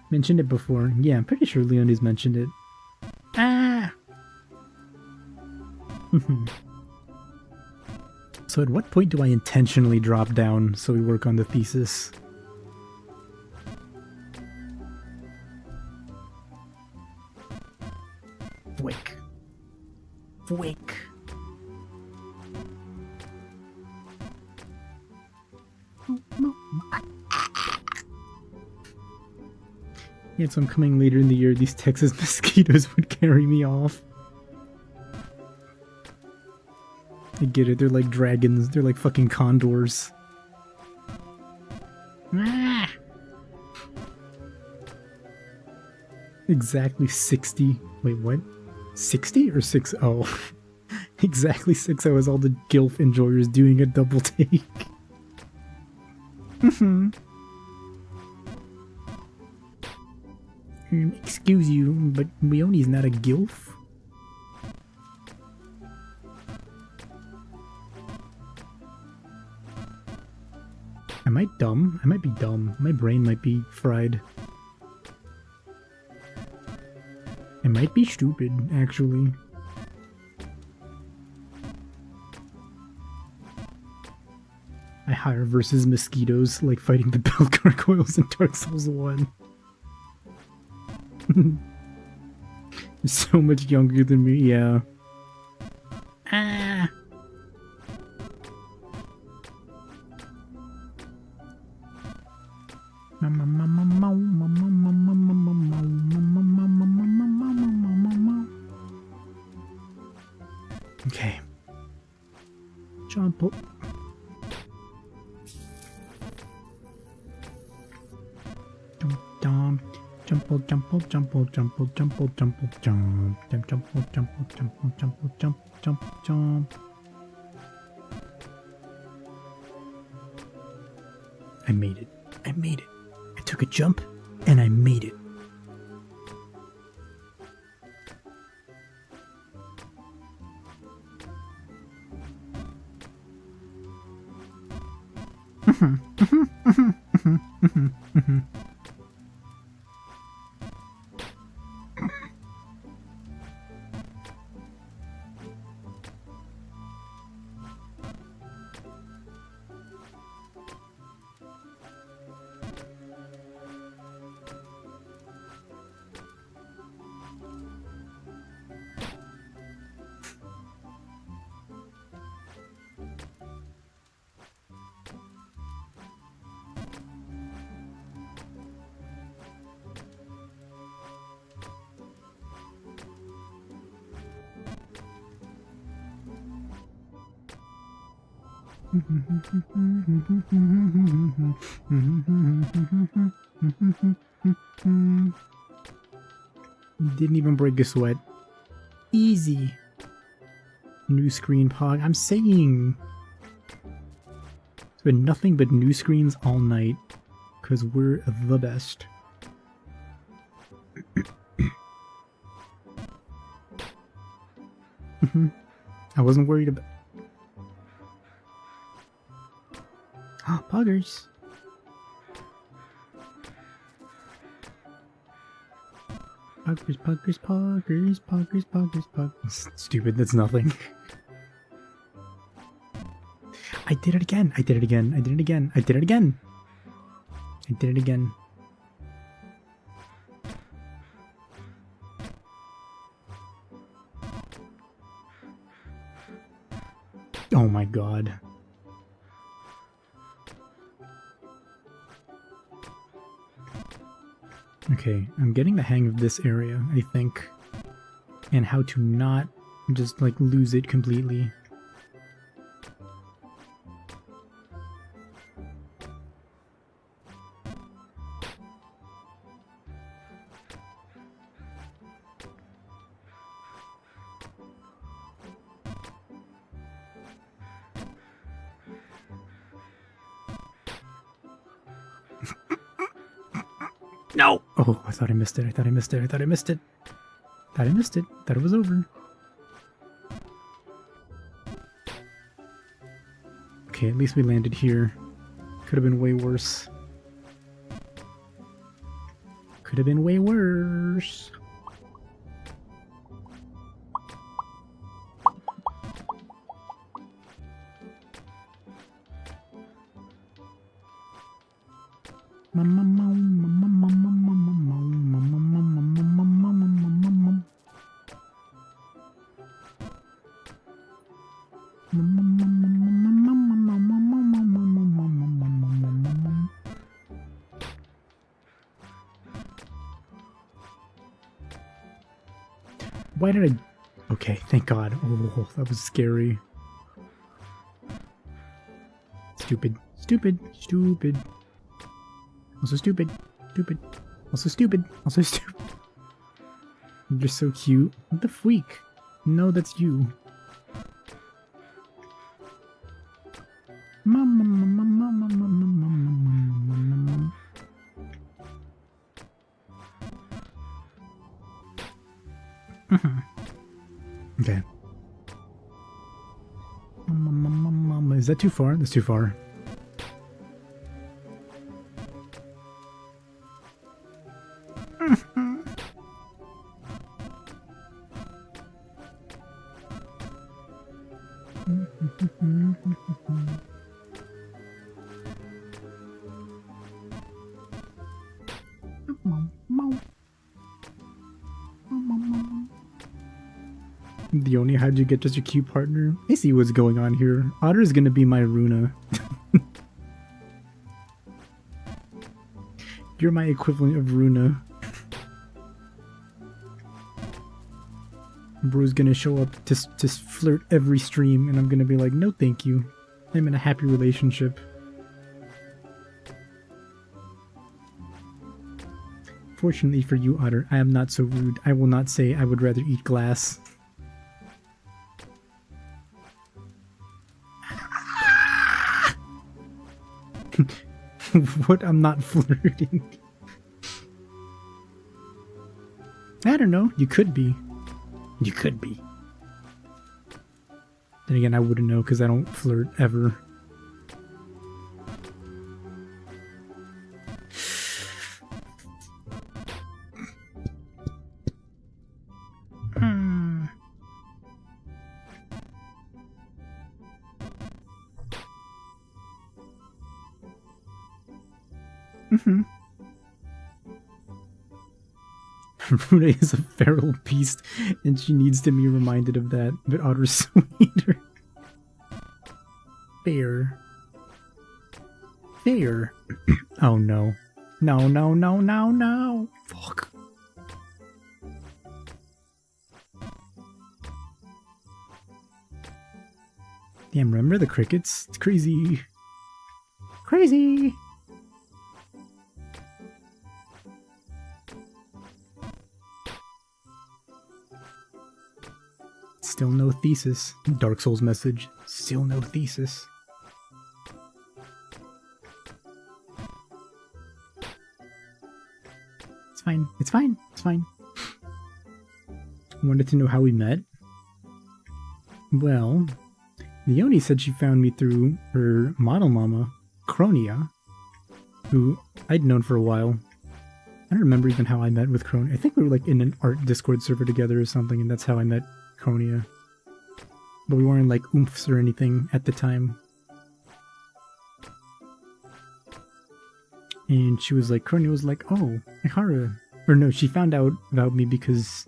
Mentioned it before. Yeah, I'm pretty sure Leonie's mentioned it. Ah! So at what point do I intentionally drop down so we work on the thesis? Wick. Wick. Yeah, so I'm coming later in the year. These Texas mosquitoes would carry me off. I get it. They're like dragons. They're like fucking condors. Ah! Exactly 60. Wait, what? 60 or 60? Exactly 60 is all the GILF enjoyers doing a double take. Excuse you, but Leonie's not a gilf. Am I dumb? I might be dumb. My brain might be fried. I might be stupid, actually. Hire versus mosquitoes, like fighting the bell gargoyles in Dark Souls 1. You're so much younger than me, yeah. Ah! Okay. Jump up. Jump, jump, jump, jump, jump, jump, jump, jump, jump, jump, jump, jump, jump, jump. I made it. I made it. I took a jump and I made it. Didn't even break a sweat. Easy. New screen pog. I'm saying. It's been nothing but new screens all night. Because we're the best. I wasn't worried about. Poggers. Poggers, poggers, poggers, poggers, poggers, poggers. Stupid, that's nothing. I did it again. I did it again. I did it again. I did it again. I did it again. Oh my god. Okay, I'm getting the hang of this area, I think. And how to not just, like, lose it completely. No! Oh, I thought I missed it. I thought I missed it. I thought I missed it. Thought I missed it. Thought it was over. Okay, at least we landed here. Could have been way worse. Could have been way worse. Why did I... Okay, thank God. Oh, that was scary. Stupid. Stupid. Stupid. Also stupid. Stupid. Also stupid. Also stupid. You're so cute. What the freak? No, that's you. Okay. Is that too far? That's too far. Dione, how'd you get just your cute partner? I see what's going on here. Otter is gonna be my Runa. You're my equivalent of Runa. Bro's gonna show up to flirt every stream, and I'm gonna be like, no thank you. I'm in a happy relationship. Fortunately for you, Otter, I am not so rude. I will not say I would rather eat glass. What? I'm not flirting. I don't know. You could be. You could be. Then again, I wouldn't know because I don't flirt ever. Runa is a feral beast, and she needs to be reminded of that, but Otter's sweeter. Fair. Fair. Oh no. No, no, no, no, no. Fuck. Damn, remember the crickets? It's crazy. Crazy! Still no thesis. Dark Souls message. Still no thesis. It's fine. It's fine. It's fine. Wanted to know how we met? Well, Leonie said she found me through her model mama, Cronia, who I'd known for a while. I don't remember even how I met with Cronia. I think we were like in an art Discord server together or something, and that's how I met Cronia. But we weren't like oomphs or anything at the time. And she was like, Cronia was like, oh, Ihara. Or no, she found out about me because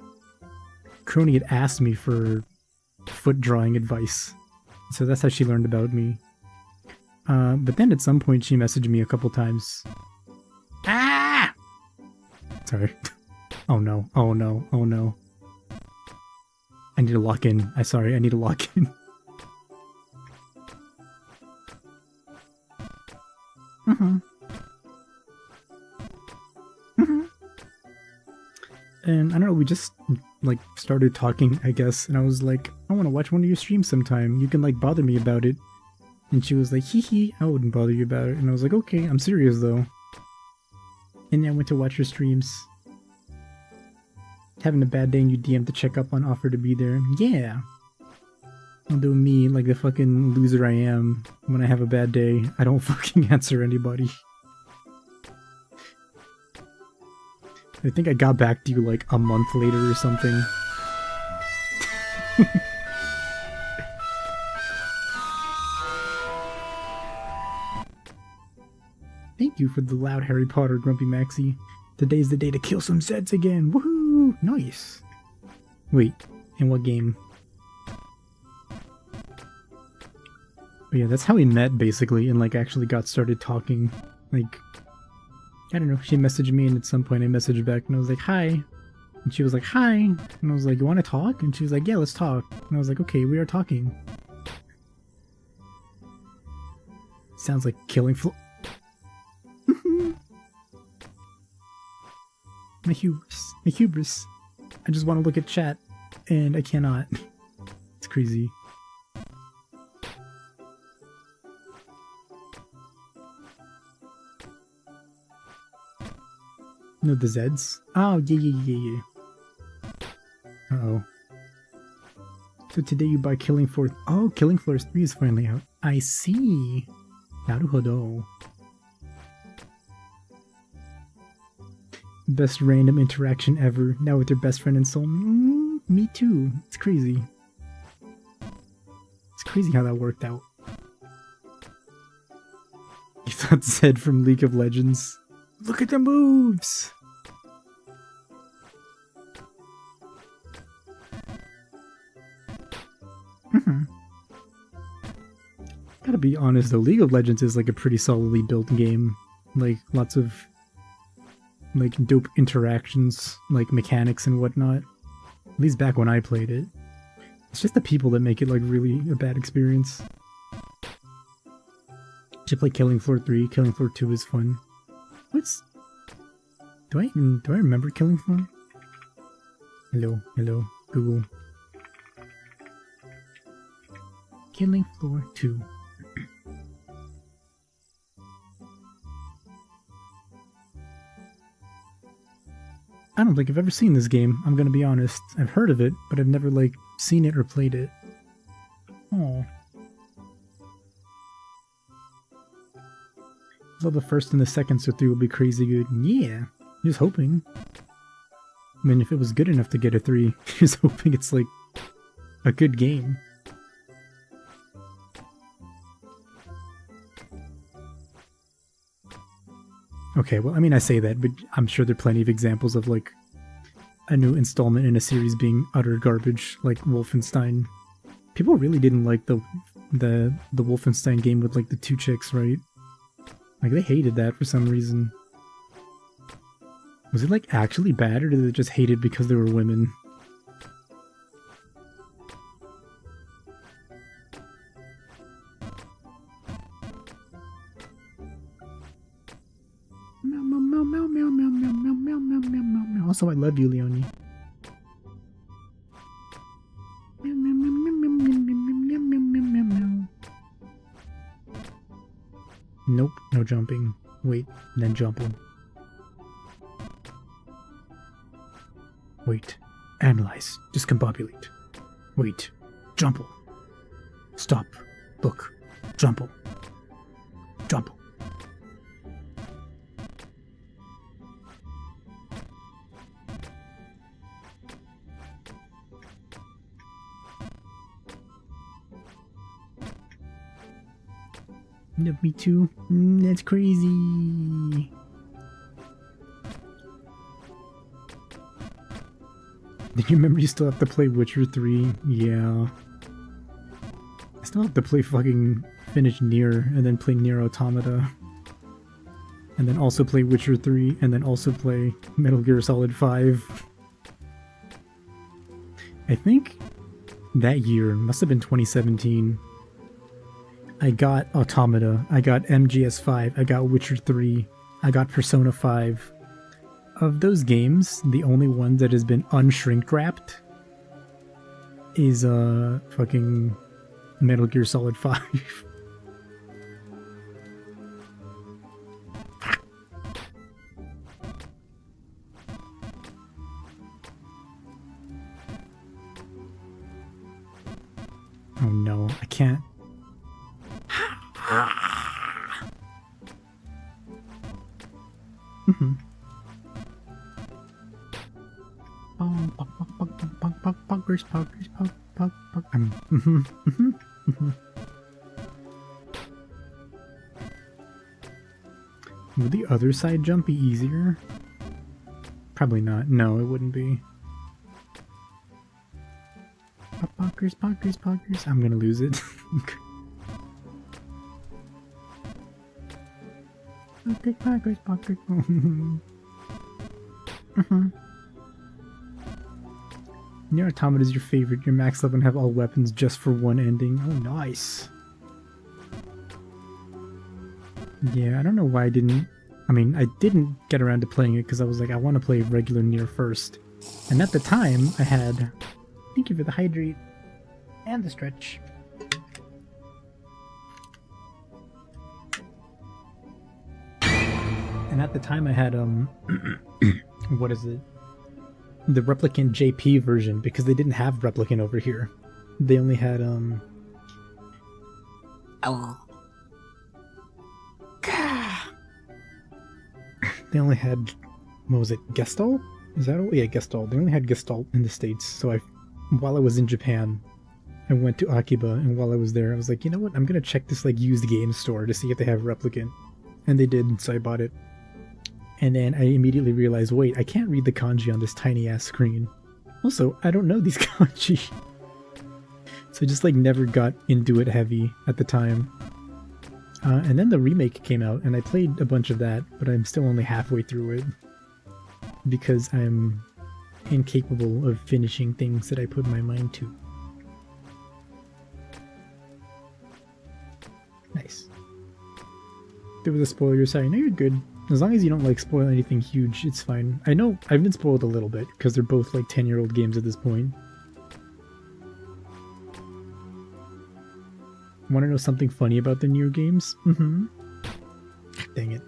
Cronia had asked me for foot drawing advice. So that's how she learned about me. But then at some point she messaged me a couple times. Ah! Sorry. Oh no, oh no, oh no. I need to lock in. I need to lock in. And I don't know, we just like started talking, I guess, and I was like, I want to watch one of your streams sometime. You can like bother me about it. And she was like, hee hee, I wouldn't bother you about it. And I was like, okay, I'm serious though. And I went to watch your streams. Having a bad day and you DM to check up on offer to be there. Yeah. Although me, like the fucking loser I am, when I have a bad day, I don't fucking answer anybody. I think I got back to you like a month later or something. Thank you for the loud Harry Potter, Grumpy Maxi. Today's the day to kill some Zeds again. Woohoo! Nice. Wait, in what game? But yeah, that's how we met basically, and like actually got started talking. Like, I don't know, she messaged me and at some point I messaged back and I was like, hi. And she was like, hi. And I was like, you want to talk? And she was like, yeah, let's talk. And I was like, okay, we are talking. Sounds like killing My hubris. My hubris. I just want to look at chat, and I cannot. It's crazy. No, the Zeds? Oh, yeah. Uh-oh. So today you buy Killing Floor... Oh, Killing Floors 3 is finally out. I see. Naruhodo. Best random interaction ever. Now with your best friend in Soul. Me too. It's crazy. It's crazy how that worked out. You thought Zed from League of Legends? Look at the moves! Gotta be honest though, League of Legends is like a pretty solidly built game. Like, lots of like dope interactions, like mechanics and whatnot. At least back when I played it. It's just the people that make it like really a bad experience. Should play Killing Floor 3, Killing Floor 2 is fun. Do I remember Killing Floor? Hello, Google. Killing Floor 2. I don't think I've ever seen this game, I'm gonna be honest. I've heard of it, but I've never, like, seen it or played it. Oh. Well, the first and the second so 3 will be crazy good. Yeah, just hoping. I mean, if it was good enough to get a 3, just hoping it's, like, a good game. Okay, well, I mean, I say that, but I'm sure there are plenty of examples of, like, a new installment in a series being utter garbage, like Wolfenstein. People really didn't like the Wolfenstein game with, like, the 2 chicks, right? Like, they hated that for some reason. Was it, like, actually bad, or did they just hate it because they were women? Also, I love you, Leonie. Nope, no jumping. Wait, then jumping. Wait, analyze, discombobulate. Wait, jumple. Stop, look, jumple. Jumple. No, me too. That's crazy. Did you remember you still have to play Witcher 3? Yeah. I still have to play fucking finish Nier, and then play Nier Automata. And then also play Witcher 3, and then also play Metal Gear Solid 5. I think that year, must have been 2017, I got Automata, I got MGS5, I got Witcher 3, I got Persona 5. Of those games, the only one that has been unshrink-wrapped is fucking Metal Gear Solid 5. Oh no, I can't. Poggers. Would the other side jump be easier? Probably not. No, it wouldn't be. Poggers. I'm gonna lose it. Poggers. Nier Automata is your favorite. Your max level and have all weapons just for one ending. Oh, nice. Yeah, I don't know why I didn't... I mean, I didn't get around to playing it because I was like, I want to play regular Nier first. And at the time, I had... Thank you for the hydrate and the stretch. And at the time I had, what is it? The Replicant JP version, because they didn't have Replicant over here. They only had, They only had, what was it, Gestalt? Is that all? Yeah, Gestalt. They only had Gestalt in the States, so while I was in Japan, I went to Akiba, and while I was there, I was like, you know what, I'm gonna check this, like, used game store to see if they have Replicant. And they did, so I bought it. And then I immediately realized, wait, I can't read the kanji on this tiny-ass screen. Also, I don't know these kanji. So I just, like, never got into it heavy at the time. And then the remake came out, and I played a bunch of that, but I'm still only halfway through it. Because I'm incapable of finishing things that I put my mind to. Nice. There was a spoiler, sorry. No, you're good. As long as you don't, like, spoil anything huge, it's fine. I know I've been spoiled a little bit, because they're both, like, 10-year-old games at this point. Want to know something funny about the Nier games? Dang it.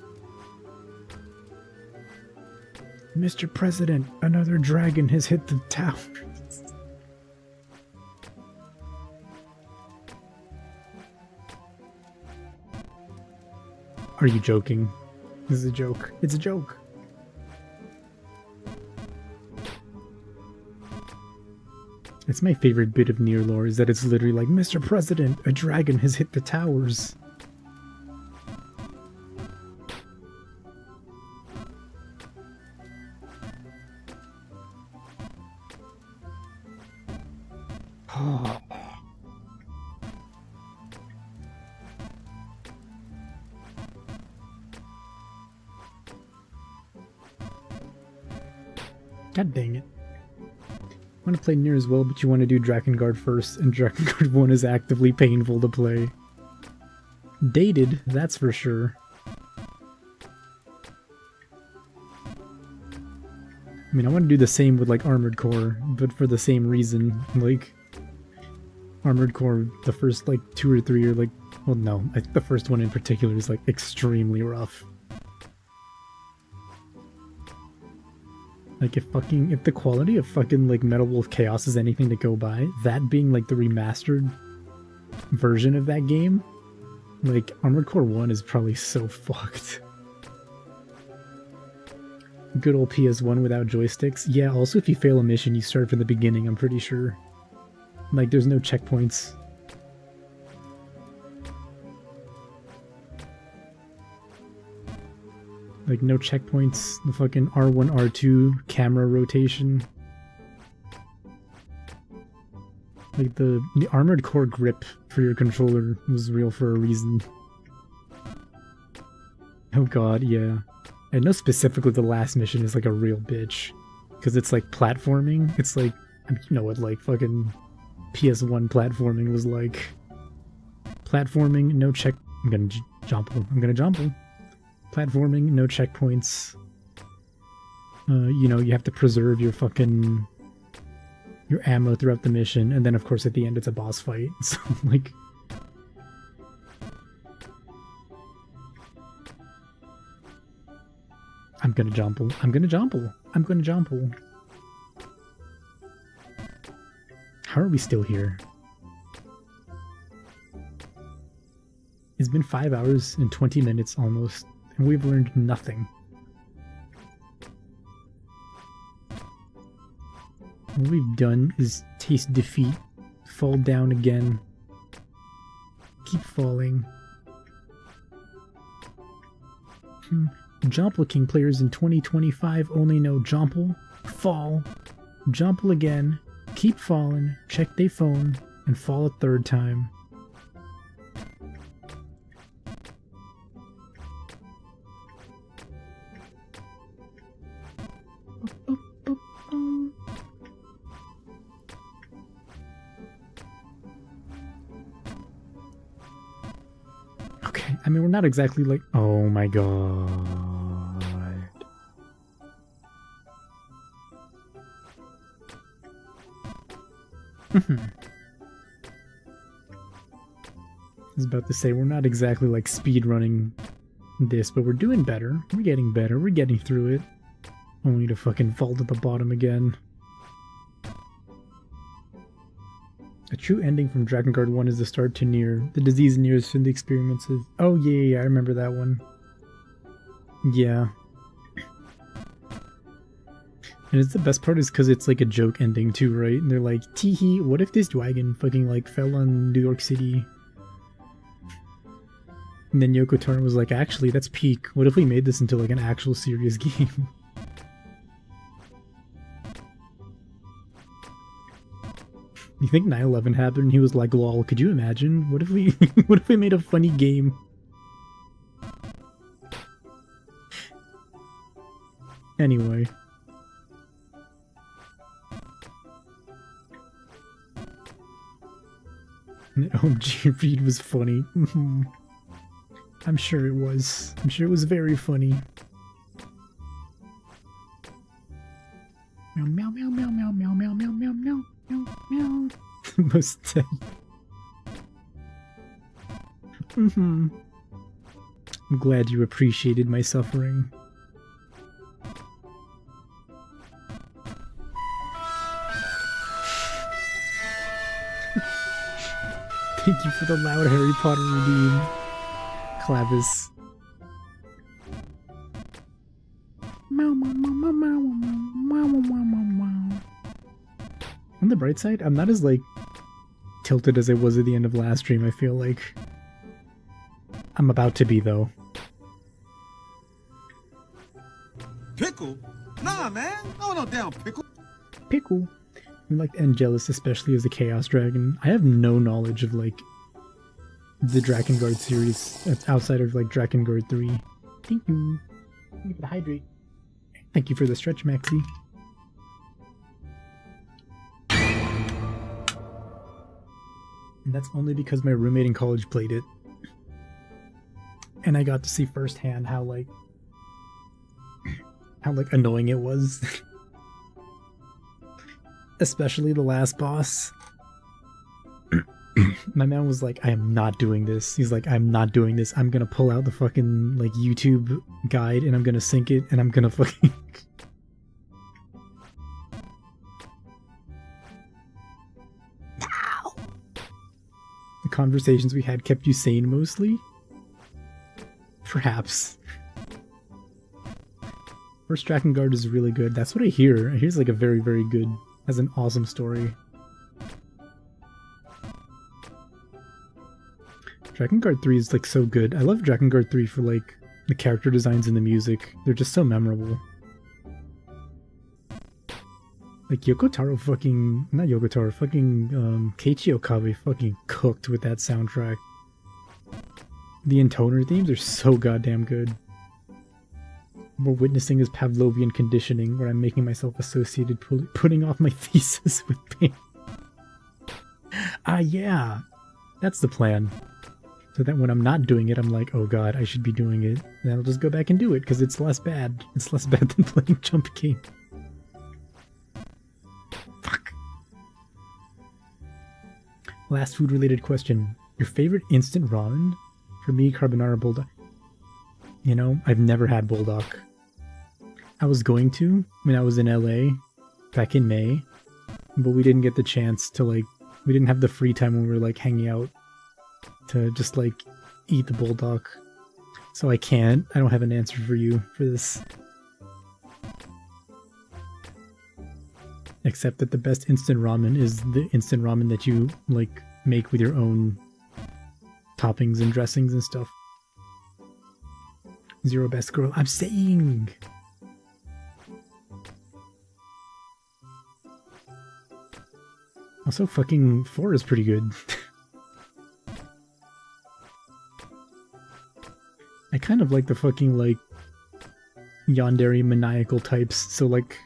Mr. President, another dragon has hit the tower. Are you joking? This is a joke. It's a joke. It's my favorite bit of Nier lore, is that it's literally like, Mr. President, a dragon has hit the towers. God dang it. I want to play Nier as well, but you want to do Drakengard first, and Drakengard 1 is actively painful to play. Dated, that's for sure. I mean, I want to do the same with, like, Armored Core, but for the same reason. Like, Armored Core, the first, like, 2 or 3 are, like... Well, no, I think the first one in particular is, like, extremely rough. Like, if the quality of fucking, like, Metal Wolf Chaos is anything to go by, that being, like, the remastered version of that game, like, Armored Core 1 is probably so fucked. Good old PS1 without joysticks. Yeah, also if you fail a mission, you start from the beginning, I'm pretty sure. Like, there's no checkpoints. Like, no checkpoints, the fucking R1, R2 camera rotation. Like, the Armored Core grip for your controller was real for a reason. Oh god, yeah. I know specifically the last mission is like a real bitch. Because it's like platforming. It's like, I mean, you know what, like, fucking PS1 platforming was like. Platforming, no check... I'm gonna jump. Platforming, no checkpoints. You know, you have to preserve your fucking... your ammo throughout the mission, and then of course at the end it's a boss fight. So, like... I'm gonna jumple. How are we still here? been 5 hours and 20 minutes almost, and we've learned nothing. All we've done is taste defeat, fall down again, keep falling. Jomple King players in 2025 only know jomple, fall, jomple again, keep falling, check they phone, and fall a third time. Okay, I mean, we're not exactly like... Oh my god. I was about to say, we're not exactly like speedrunning this, but we're doing better. We're getting better. We're getting through it. Only to fucking fall to the bottom again. A true ending from Drakengard 1 is the start to Nier. The disease nears from the experiences. Oh yeah, I remember that one. Yeah. And it's the best part is because it's like a joke ending too, right? And they're like, teehee, what if this dragon fucking like fell on New York City? And then Yoko Taro was like, actually, that's peak. What if we made this into like an actual serious game? You think 9/11 happened and he was like, lol, could you imagine? What if we what if we made a funny game? Anyway. OMG Reed was funny. I'm sure it was. I'm sure it was very funny. Meow meow meow meow meow meow meow meow meow meow meow meow. Most dead. I'm glad you appreciated my suffering. Thank you for the loud Harry Potter redeem, Clavis. On the bright side, I'm not as like tilted as I was at the end of last stream. I feel like I'm about to be though. Pickle? Nah, man. No, no damn pickle. Pickle. I like Angelus, especially as a Chaos Dragon. I have no knowledge of like the Drakengard series outside of like Drakengard 3. Thank you. Thank you for the hydrate. Thank you for the stretch, Maxi. And that's only because my roommate in college played it. And I got to see firsthand how annoying it was. Especially the last boss. My man was like, I am not doing this. He's like, I'm not doing this. I'm gonna pull out the fucking like YouTube guide and I'm gonna sync it and I'm gonna fucking The conversations we had kept you sane mostly? Perhaps. First Drakengard is really good. That's what I hear. I hear it's like a very, very good, has an awesome story. Drakengard 3 is like so good. I love Drakengard 3 for like the character designs and the music. They're just so memorable. Like Yoko Taro fucking, not Yoko Taro, fucking Keiichi Okabe fucking cooked with that soundtrack. The intoner themes are so goddamn good. What we're witnessing is Pavlovian conditioning, where I'm making myself associated putting off my thesis with pain. Ah yeah, that's the plan. So that when I'm not doing it, I'm like, oh god, I should be doing it. And then I'll just go back and do it, because it's less bad. It's less bad than playing Jump King. Fuck. Last food-related question. Your favorite instant ramen? For me, carbonara bulldog. You know, I've never had bulldog. I was going to when I was in LA back in May, but we didn't get the chance to like, we didn't have the free time when we were like hanging out to just like eat the bulldog. So I can't. I don't have an answer for you for this. Except that the best instant ramen is the instant ramen that you, like, make with your own toppings and dressings and stuff. Zero best girl. I'm saying! Also, fucking 4 is pretty good. I kind of like the fucking, like, yandere maniacal types. So, like,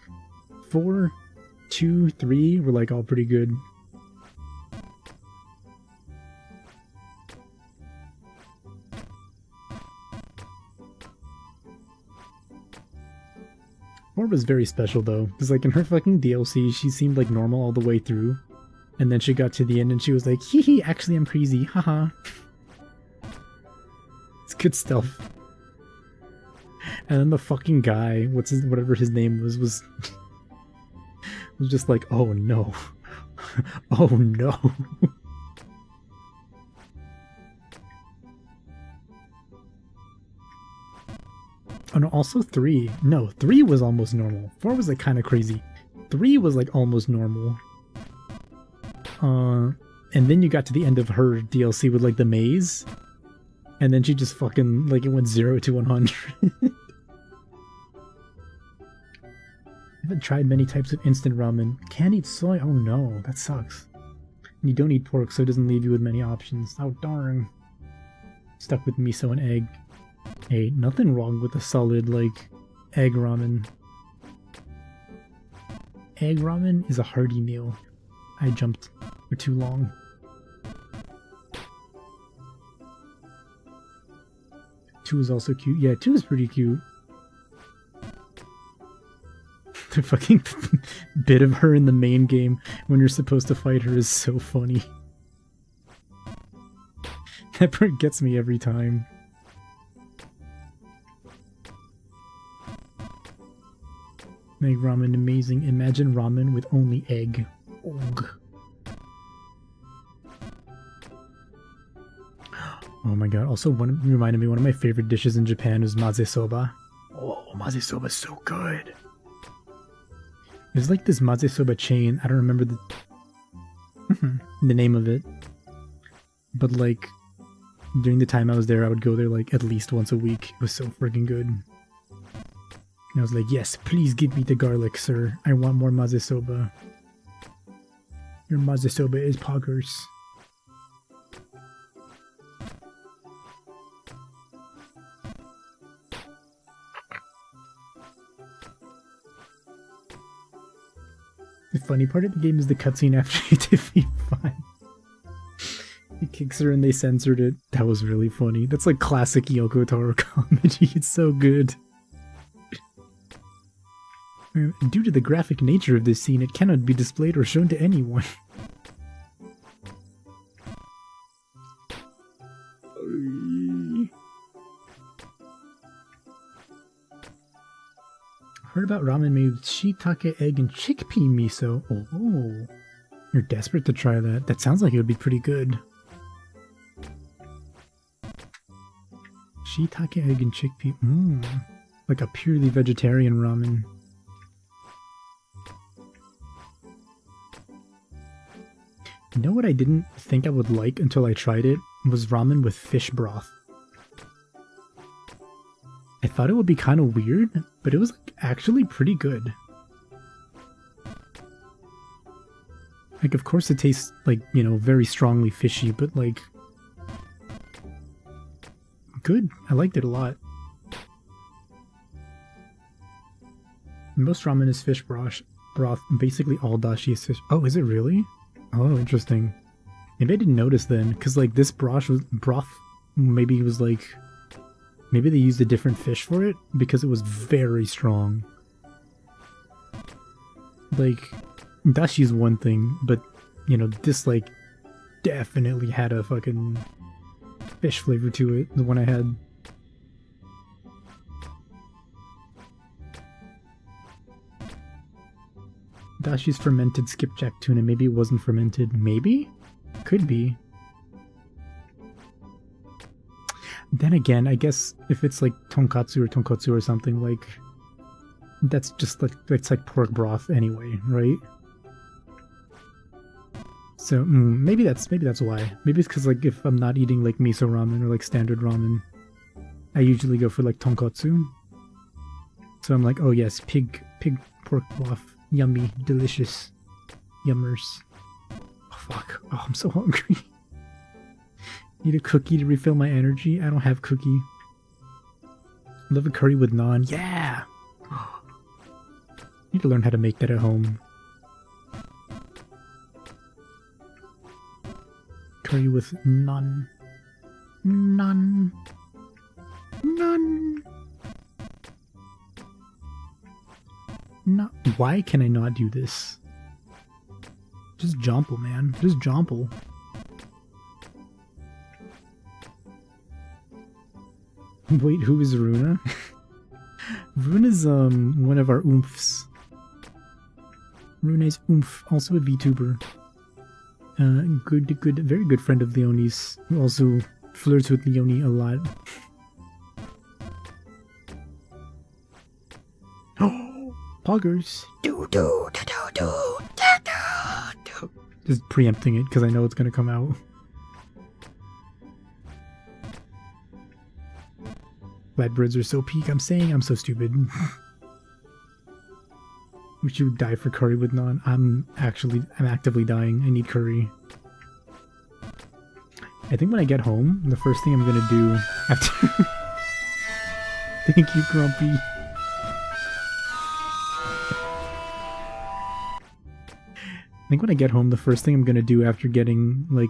4, 2, 3 were, like, all pretty good. Four was very special, though. Because, like, in her fucking DLC, she seemed, like, normal all the way through. And then she got to the end and she was like, hee hee, actually I'm crazy, haha. It's good stuff. And then the fucking guy, whatever his name was just like, oh no. Oh no. Oh no, also 3. No, 3 was almost normal. 4 was like kind of crazy. 3 was like almost normal. And then you got to the end of her DLC with like the maze. And then she just fucking, like, it went 0 to 100. I haven't tried many types of instant ramen. Can't eat soy? Oh no, that sucks. And you don't eat pork, so it doesn't leave you with many options. Oh darn. Stuck with miso and egg. Hey, nothing wrong with a solid, like, egg ramen. Egg ramen is a hearty meal. I jumped for too long. Two is also cute. Yeah, 2 is pretty cute. The fucking bit of her in the main game when you're supposed to fight her is so funny. That part gets me every time. Egg ramen, amazing. Imagine ramen with only egg. Ugh. Oh my god, also reminded me, one of my favorite dishes in Japan is maze soba. Oh, maze soba is so good. There's like this maze soba chain, I don't remember the name of it. But like, during the time I was there, I would go there like at least once a week. It was so freaking good. And I was like, yes, please give me the garlic, sir. I want more maze soba. Your maze soba is poggers. The funny part of the game is the cutscene after you defeat 5. He kicks her and they censored it. That was really funny. That's like classic Yoko Taro comedy. It's so good. Due to the graphic nature of this scene, it cannot be displayed or shown to anyone. Heard about ramen made with shiitake, egg, and chickpea miso. Oh, you're desperate to try that. That sounds like it would be pretty good. Shiitake, egg, and chickpea. Like a purely vegetarian ramen. You know what I didn't think I would like until I tried it? Was ramen with fish broth. I thought it would be kind of weird, but it was like, actually pretty good. Like, of course it tastes like, you know, very strongly fishy, but like, good. I liked it a lot. Most ramen is fish broth. Basically all dashi is fish. Oh, is it really? Oh, interesting. Maybe I didn't notice then, because like this broth maybe it was like, maybe they used a different fish for it, because it was very strong. Like, dashi is one thing, but, you know, this like definitely had a fucking fish flavor to it, the one I had. Dashi's fermented skipjack tuna. Maybe it wasn't fermented. Maybe? Could be. Then again, I guess if it's like tonkatsu or something, like that's just like it's like pork broth anyway, right? So maybe that's why. Maybe it's because like if I'm not eating like miso ramen or like standard ramen, I usually go for like tonkatsu. So I'm like, oh yes, pig pork broth, yummy, delicious, yummers. Oh fuck! Oh, I'm so hungry. Need a cookie to refill my energy? I don't have cookie. Love a curry with naan. Yeah! Need to learn how to make that at home. Curry with naan. Naan. Naan. No. Why can I not do this? Just jomple, man. Just jomple. Wait, who is Runa? Runa's one of our oomphs. Runa's oomph, also a VTuber. Very good friend of Leonie's, who also flirts with Leonie a lot. Poggers. Just preempting it because I know it's gonna come out. Flatbreads are so peak. I'm saying I'm so stupid. Wish you would die for curry with naan. I'm actively dying. I need curry. I think when I get home, the first thing I'm gonna do after... Thank you, Grumpy. I think when I get home, the first thing I'm gonna do after getting, like,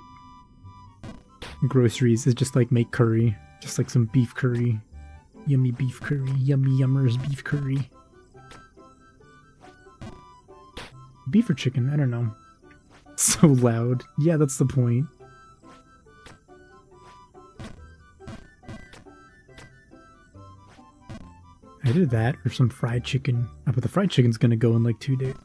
groceries is just, like, make curry. Just, like, some beef curry. Yummy beef curry. Yummy yummers beef curry. Beef or chicken? I don't know. So loud. Yeah, that's the point. Either that or some fried chicken. Oh, but the fried chicken's gonna go in like 2 days.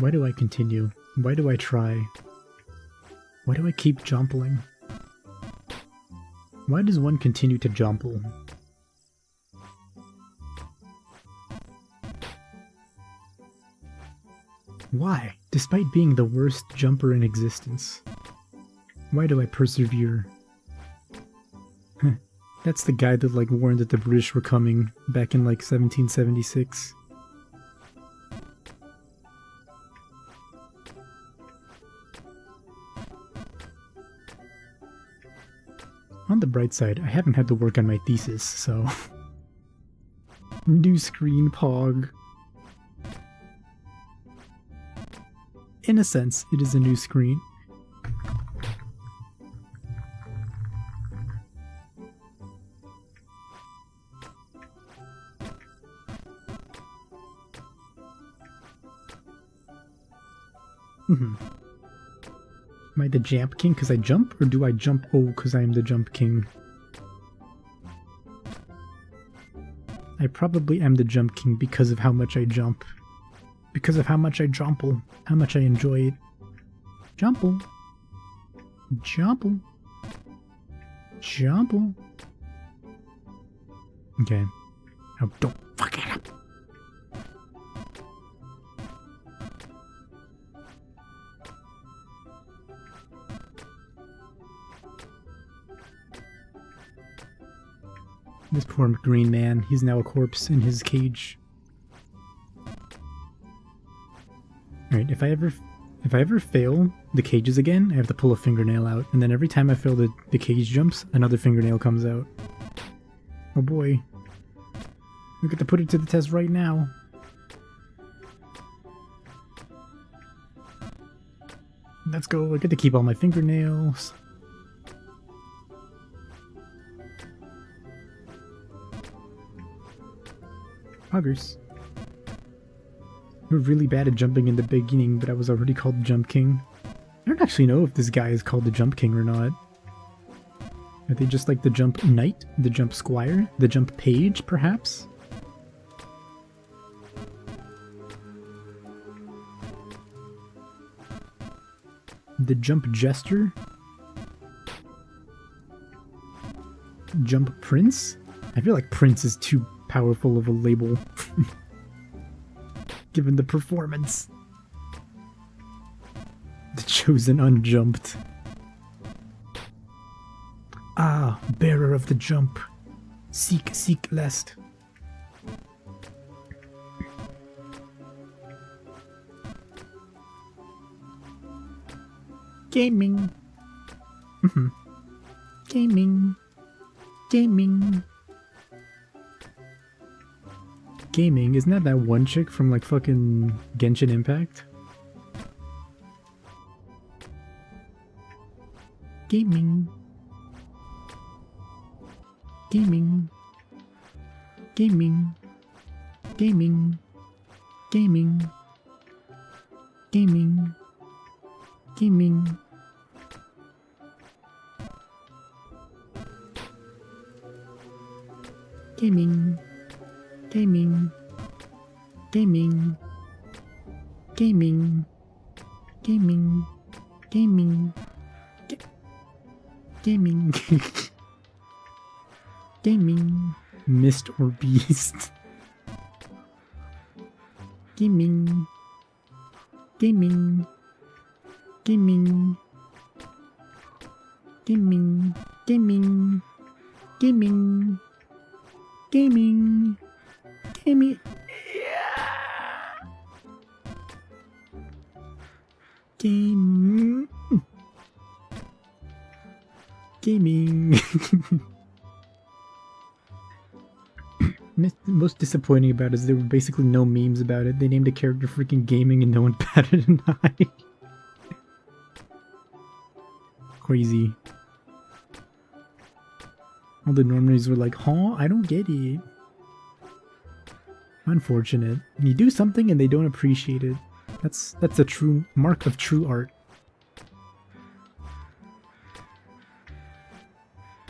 Why do I continue? Why do I try? Why do I keep jumping? Why does one continue to jumple? Why? Despite being the worst jumper in existence. Why do I persevere? That's the guy that like warned that the British were coming back in like 1776. On the bright side, I haven't had to work on my thesis, so... New screen, Pog. In a sense, it is a new screen. Am I the Jump King because I jump, or do I jump because I am the Jump King? I probably am the Jump King because of how much I jump. Because of how much I jumple. How much I enjoy it. Jumple. Jumple. Jumple. Okay. Oh, don't fuck it up. This poor green man, he's now a corpse in his cage. Alright, if I ever fail the cages again, I have to pull a fingernail out, and then every time I fail the cage jumps, another fingernail comes out. Oh boy. We get to put it to the test right now. Let's go, I get to keep all my fingernails. Poggers. We're really bad at jumping in the beginning, but I was already called Jump King. don't actually know if this guy is called the Jump King or not. Are they just like the Jump Knight, the Jump Squire, the Jump Page, perhaps? The Jump Jester? Jump Prince? I feel like Prince is too powerful of a label. Given the performance. The Chosen Unjumped. Ah, bearer of the jump. Seek, seek lest. Gaming. Gaming. Gaming. Gaming, isn't that one chick from like fucking Genshin Impact? Gaming. Gaming. Gaming. Gaming. Gaming. Gaming. Gaming. Gaming. Gaming. Gaming. Gaming. Gaming. Gaming. Gaming. Gaming. Mist or Beast. Gaming. Gaming. Gaming. Gaming. Gaming. Gaming. Gaming. Gaming. Game. Gaming. Most disappointing about it is there were basically no memes about it. They named a character freaking Gaming and no one batted an eye. Crazy. All the normies were like, huh? I don't get it. Unfortunate. You do something and they don't appreciate it. That's a true mark of true art.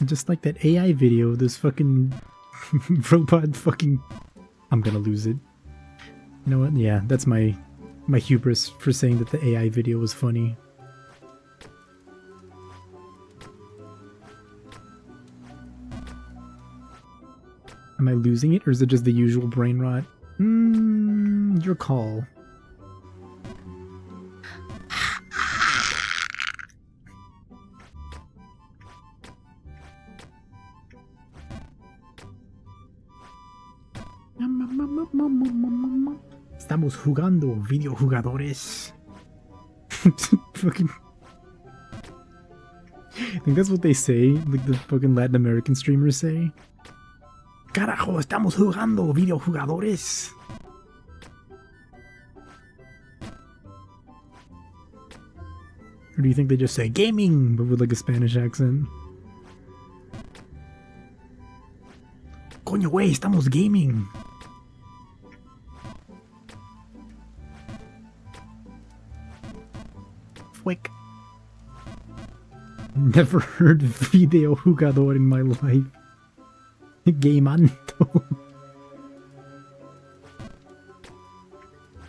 Just like that AI video, those fucking robot fucking... I'm gonna lose it. You know what? Yeah, that's my hubris for saying that the AI video was funny. Am I losing it, or is it just the usual brain rot? Your call. Estamos jugando videojugadores. Fucking... I think that's what they say, like the fucking Latin American streamers say. Carajo, estamos jugando videojugadores. Or do you think they just say gaming, but with like a Spanish accent? Coño, wey, estamos gaming. Fwick. Never heard video jugador in my life. Gameando.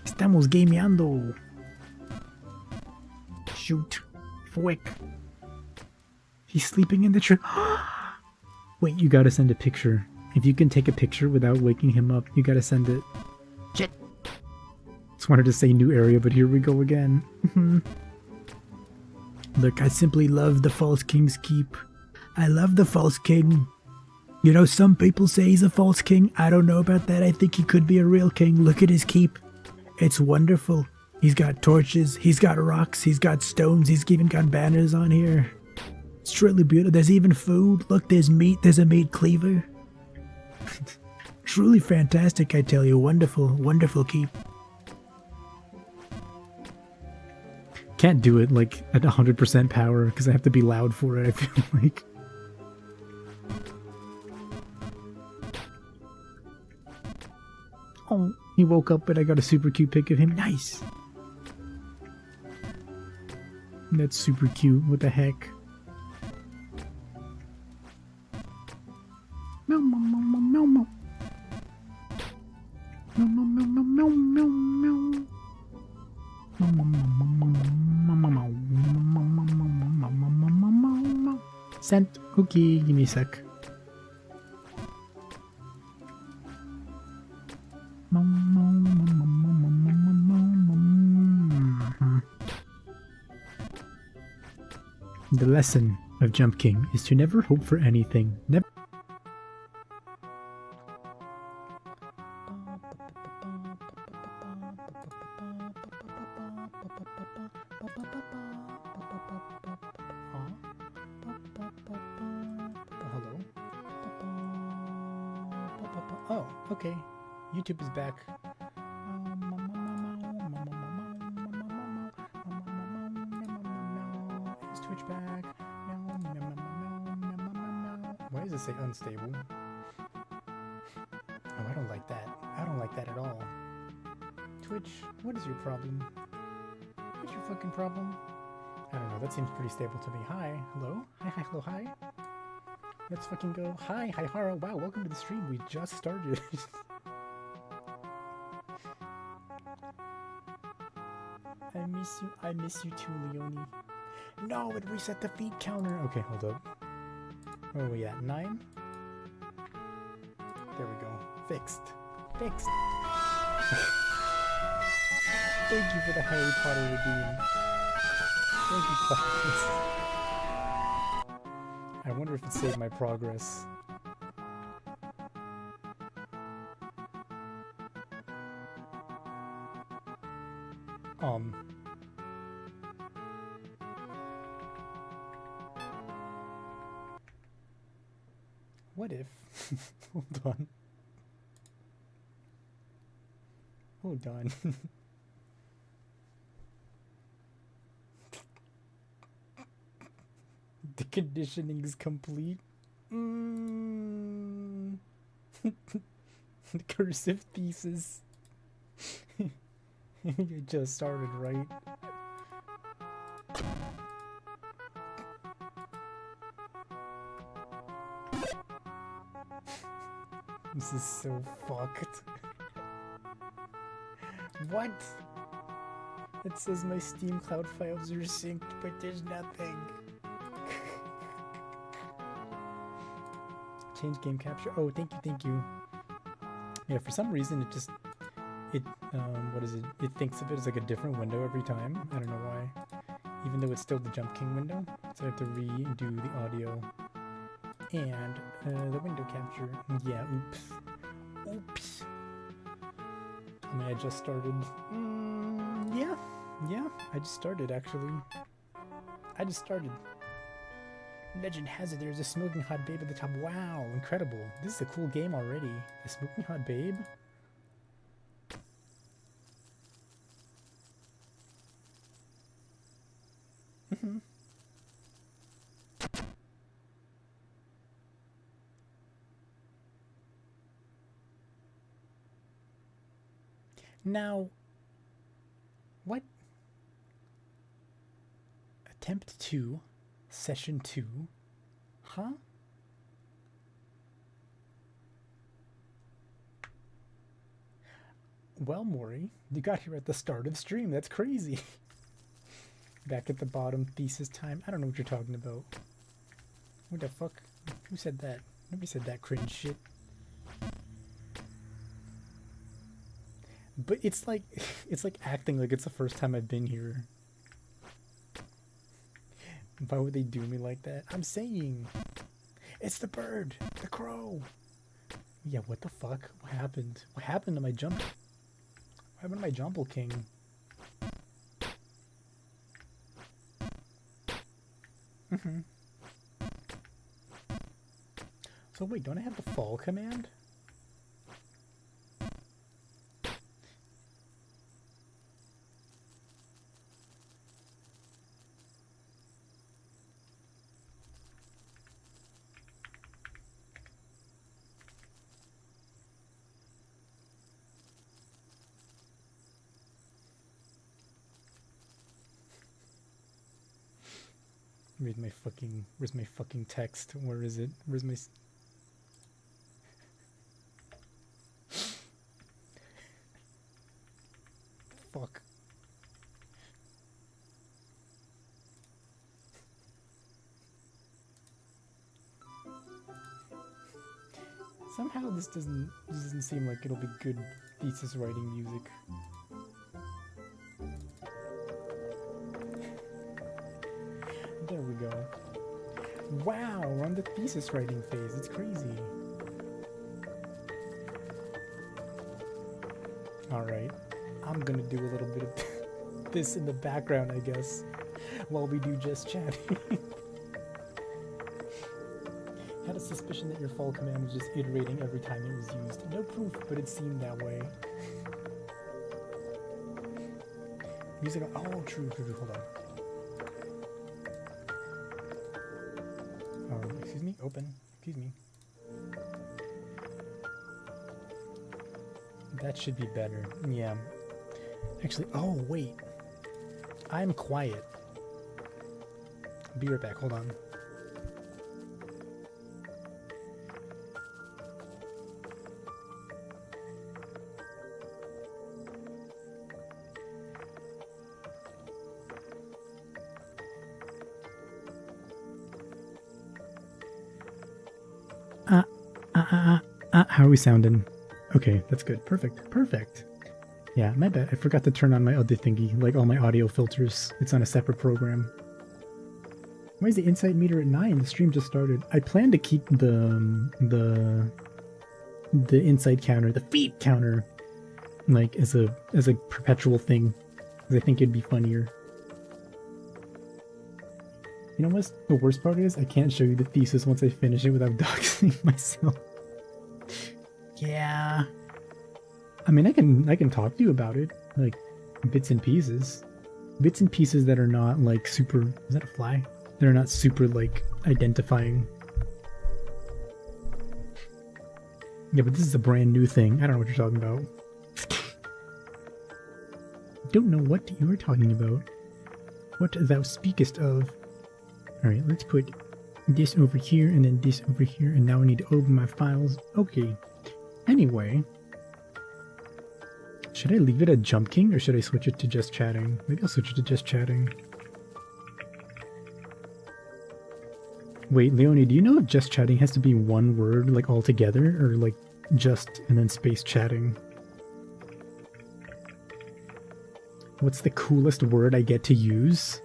Estamos gameando. Shoot. Fwick. He's sleeping in the tree. Wait, you gotta send a picture. If you can take a picture without waking him up, you gotta send it. Shit. Just wanted to say new area, but here we go again. Look, I simply love the False King's Keep. I love the False King. You know, some people say he's a false king. I don't know about that. I think he could be a real king. Look at his keep. It's wonderful. He's got torches. He's got rocks. He's got stones. He's even got banners on here. It's truly beautiful. There's even food. Look, there's meat. There's a meat cleaver. Truly fantastic, I tell you. Wonderful, wonderful keep. Can't do it, like, at 100% power, because I have to be loud for it, I feel like. Oh, he woke up, but I got a super cute pic of him. Nice! That's super cute. What the heck? Meow meow meow meow meow. Meow meow meow meow meow meow. Sent. Okay, give me a sec. The lesson of Jump King is to never hope for anything. Never. Hello? Oh, okay. YouTube is back. Is Twitch back? Why does it say unstable? Oh, I don't like that. I don't like that at all. Twitch, what is your problem? What's your fucking problem? I don't know, that seems pretty stable to me. Hi, hello? Hi, hi, hello, hi. Let's fucking go. Hi, hi, Hara. Wow, welcome to the stream. We just started. I miss you too, Leonie. No, it reset the feed counter. Okay, hold up. Where are we at? 9? There we go. Fixed. Fixed. Thank you for the Harry Potter redeem. Thank you, Claudius. I wonder if it saved my progress. What if... Hold on. Hold on. The conditioning is complete. The cursive thesis. You just started, right? This is so fucked. What? It says my Steam Cloud files are synced, but there's nothing. Change game capture. Oh, thank you, thank you. Yeah, for some reason it just... what is it? It thinks of it as like a different window every time. I don't know why. Even though it's still the Jump King window. So I have to redo the audio. And the window capture. Yeah, oops. Oops. I mean, I just started. Yeah, I just started actually. I just started. Legend has it there's a smoking hot babe at the top. Wow, incredible. This is a cool game already. A smoking hot babe? Now, what? Attempt 2, session 2, huh? Well, Maury, you got here at the start of the stream. That's crazy. Back at the bottom, thesis time. I don't know what you're talking about. What the fuck? Who said that? Nobody said that cringe shit. But it's like acting like it's the first time I've been here. Why would they do me like that? I'm saying, it's the bird, the crow. Yeah, what the fuck? What happened? What happened to my jump? What happened to my Jumble King? So wait, don't I have the fall command? Where's my fucking text? Where is it? Where's my... Fuck. Somehow this doesn't seem like it'll be good thesis writing music. There we go. Wow, we're on the thesis writing phase. It's crazy. Alright, I'm gonna do a little bit of this in the background, I guess, while we do just chatting. Had a suspicion that your fall command was just iterating every time it was used. No proof, but it seemed that way. Music. Oh, true. Hold on. Excuse me. Open. Excuse me. That should be better. Yeah. Actually. Oh wait. I'm quiet. Be right back. Hold on. How are we sounding? Okay, that's good. Perfect. Yeah, my bad. I forgot to turn on my other thingy, like all my audio filters. It's on a separate program. Why is the insight meter at 9? The stream just started. I plan to keep the insight counter, the feet counter, like as a perpetual thing, because I think it'd be funnier. You know what the worst part is? I can't show you the thesis once I finish it without doxing myself. Yeah. I mean, I can talk to you about it, like bits and pieces that are not like super. Is that a fly? They're not super like identifying. Yeah, but this is a brand new thing. I don't know what you're talking about. Don't know what you are talking about. What thou speakest of. Alright, let's put this over here and then this over here, and now I need to open my files. Okay. Anyway. Should I leave it at Jump King or should I switch it to just chatting? Maybe I'll switch it to just chatting. Wait, Leonie, do you know if just chatting has to be one word, like all together, or like just and then space chatting? What's the coolest word I get to use?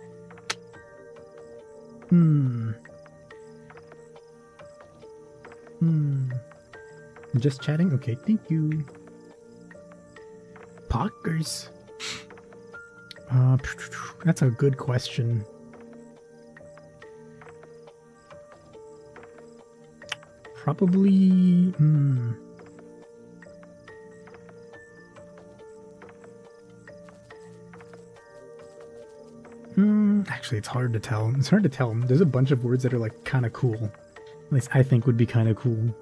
Just chatting? Okay, thank you. Poggers. That's a good question. Probably... Actually, it's hard to tell. It's hard to tell. There's a bunch of words that are like kind of cool. At least I think would be kind of cool.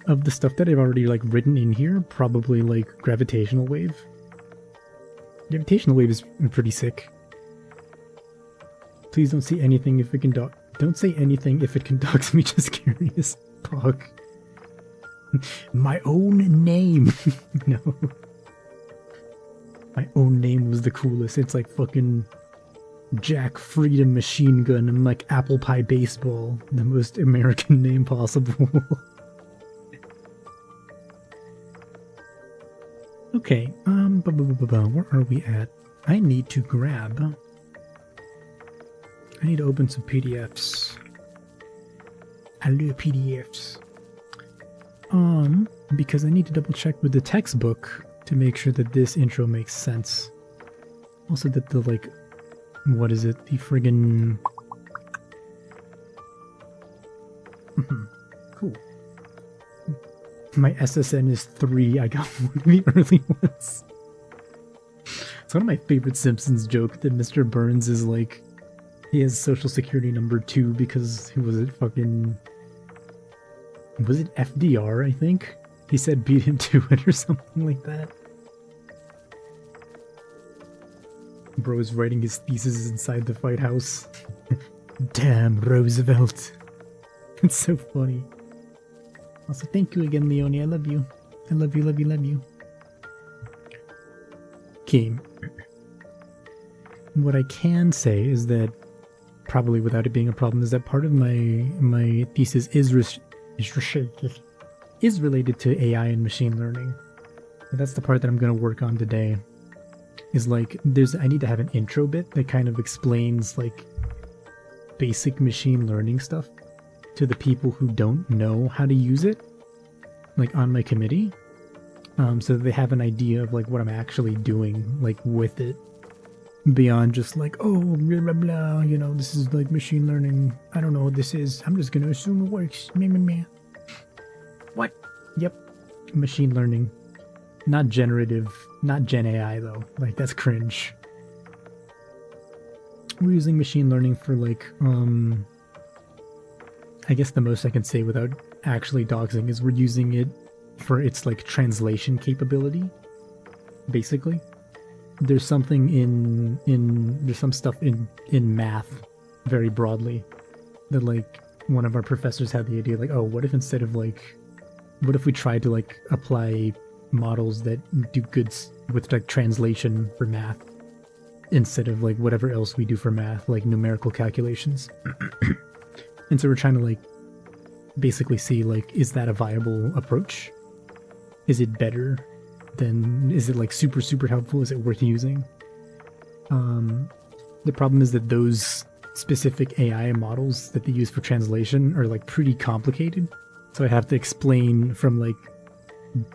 Of the stuff that I've already like written in here, probably like gravitational wave. Gravitational wave is pretty sick. Please don't say anything if it can don't say anything if it can dox me, just curious. Pog. My own name. No. My own name was the coolest. It's like fucking Jack Freedom Machine Gun and like Apple Pie Baseball. The most American name possible. Okay, where are we at? I need to open some PDFs. Hello, PDFs. Because I need to double check with the textbook to make sure that this intro makes sense. Also that the, like, what is it? The friggin... Cool. My SSN is 3. I got one of the early ones. It's one of my favorite Simpsons joke that Mr. Burns is like, he has social security number 2 because he was it fucking... Was it FDR, I think? He said beat him to it or something like that. Bro is writing his thesis inside the White House. Damn, Roosevelt. It's so funny. Also, thank you again, Leonie. I love you. I love you, love you, love you. Okay. What I can say is that, probably without it being a problem, is that part of my thesis is related to AI and machine learning. And that's the part that I'm going to work on today. Is like, I need to have an intro bit that kind of explains like basic machine learning stuff to the people who don't know how to use it, like on my committee, so that they have an idea of like what I'm actually doing like with it, beyond just like, oh, blah blah blah, you know, this is like machine learning, I don't know what this is, I'm just gonna assume it works, meh meh meh. What? Yep, machine learning. Not generative, not Gen AI though, like that's cringe. We're using machine learning for like, I guess the most I can say without actually doxing is we're using it for its like translation capability, basically. There's something there's some stuff in math, very broadly, that like one of our professors had the idea like, oh, what if instead of like, what if we tried to like apply models that do good with like translation for math instead of like whatever else we do for math, like numerical calculations. And so we're trying to like basically see like, is that a viable approach? Is it better than, is it like super helpful? Is it worth using? The problem is that those specific AI models that they use for translation are like pretty complicated. So I have to explain from like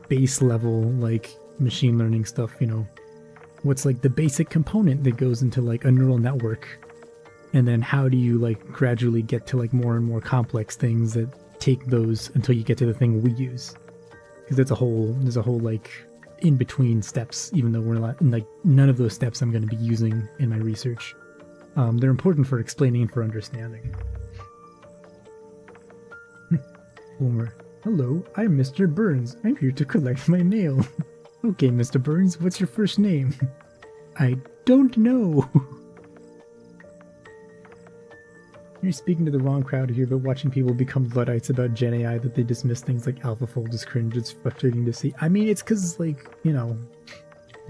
base level like machine learning stuff, you know, what's like the basic component that goes into like a neural network, and then how do you like gradually get to like more and more complex things that take those until you get to the thing we use, because there's a whole like in between steps, even though we're not, like none of those steps I'm going to be using in my research. They're important for explaining and for understanding. Homer. Hello, I'm Mr. Burns. I'm here to collect my mail. Okay, Mr. Burns, what's your first name? I don't know. You're speaking to the wrong crowd here, but watching people become Luddites about Gen AI that they dismiss things like AlphaFold is cringe. It's frustrating to see. I mean, it's because, like, you know,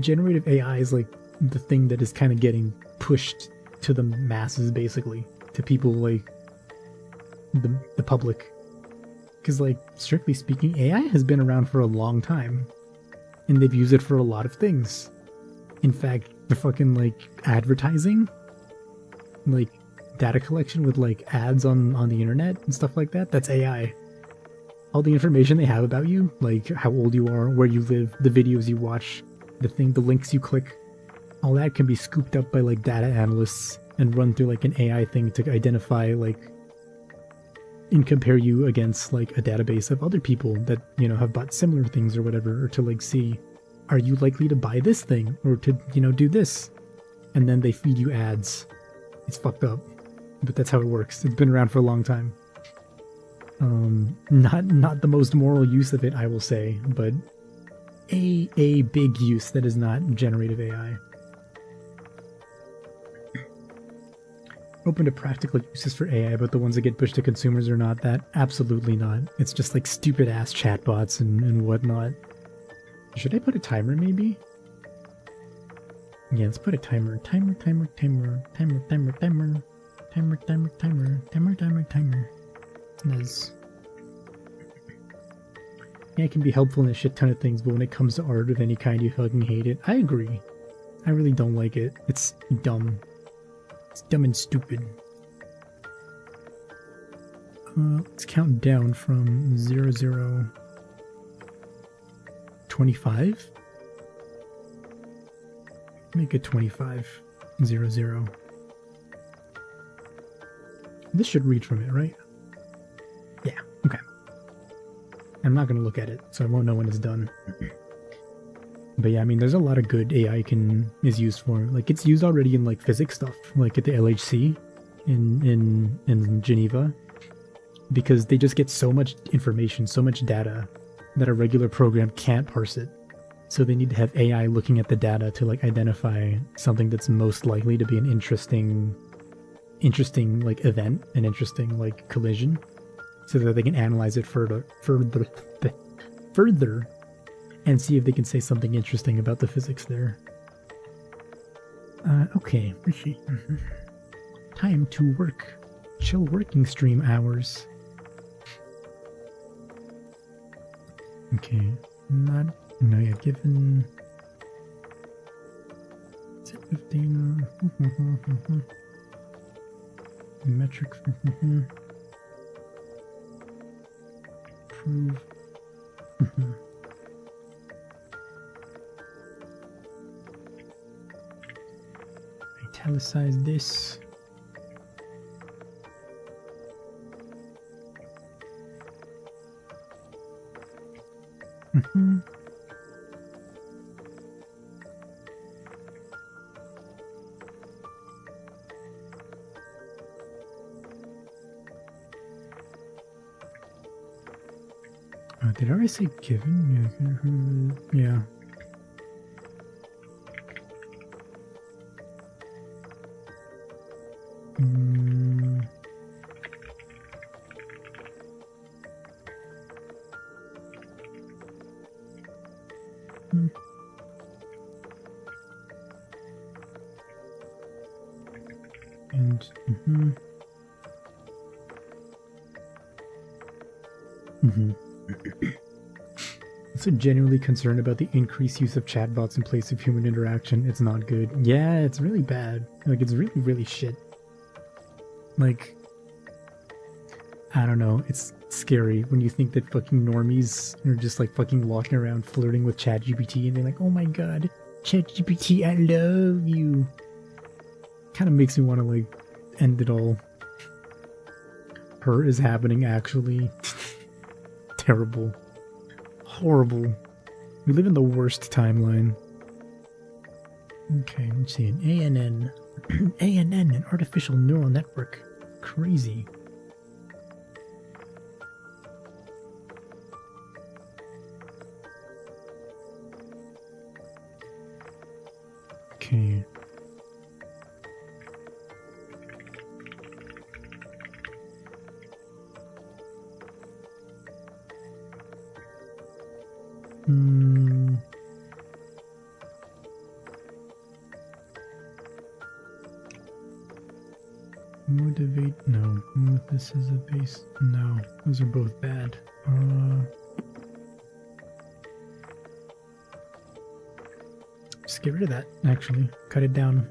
generative AI is like the thing that is kind of getting pushed to the masses, basically, to people like the public. Because, like, strictly speaking, AI has been around for a long time, and they've used it for a lot of things. In fact, the fucking, like, advertising, like, data collection with, like, ads on the internet and stuff like that, that's AI. All the information they have about you, like how old you are, where you live, the videos you watch, the links you click, all that can be scooped up by, like, data analysts and run through, like, an AI thing to identify, like, and compare you against like a database of other people that, you know, have bought similar things or whatever, or to like see, are you likely to buy this thing or to, you know, do this? And then they feed you ads. It's fucked up, but that's how it works. It's been around for a long time. Not the most moral use of it, I will say, but a big use that is not generative AI. Open to practical uses for AI, but the ones that get pushed to consumers are not that. Absolutely not. It's just like stupid ass chatbots and whatnot. Should I put a timer maybe? Yeah, let's put a timer. Timer. Nice. Yeah, it can be helpful in a shit ton of things, but when it comes to art of any kind, you fucking hate it. I agree. I really don't like it. It's dumb. It's dumb and stupid. Let's count down from 00 25. Make it 25 00. This should read from it, right? Yeah, okay. I'm not gonna look at it, so I won't know when it's done. But yeah, I mean, there's a lot of good AI is used for. Like, it's used already in like physics stuff, like at the LHC in Geneva, because they just get so much information, so much data that a regular program can't parse it. So they need to have AI looking at the data to like identify something that's most likely to be an interesting interesting like event, an interesting like collision, so that they can analyze it further, and see if they can say something interesting about the physics there. Okay. Time to work. Chill working stream hours. Okay. No, yeah, given... Is it 15? Metric... Prove... Italicize this. Did I already say given? Yeah. So genuinely concerned about the increased use of chatbots in place of human interaction. It's not good. Yeah, it's really bad. Like, it's really, really shit. Like, I don't know. It's scary when you think that fucking normies are just like fucking walking around flirting with ChatGPT and they're like, oh my god, ChatGPT, I love you. Kind of makes me want to like end it all. Her is happening actually. Terrible. Horrible. We live in the worst timeline. Okay, let's see. An ANN. ANN, an artificial neural network. Crazy. Okay. Motivate, no. This is a base, no. Those are both bad. Just get rid of that, actually. Cut it down.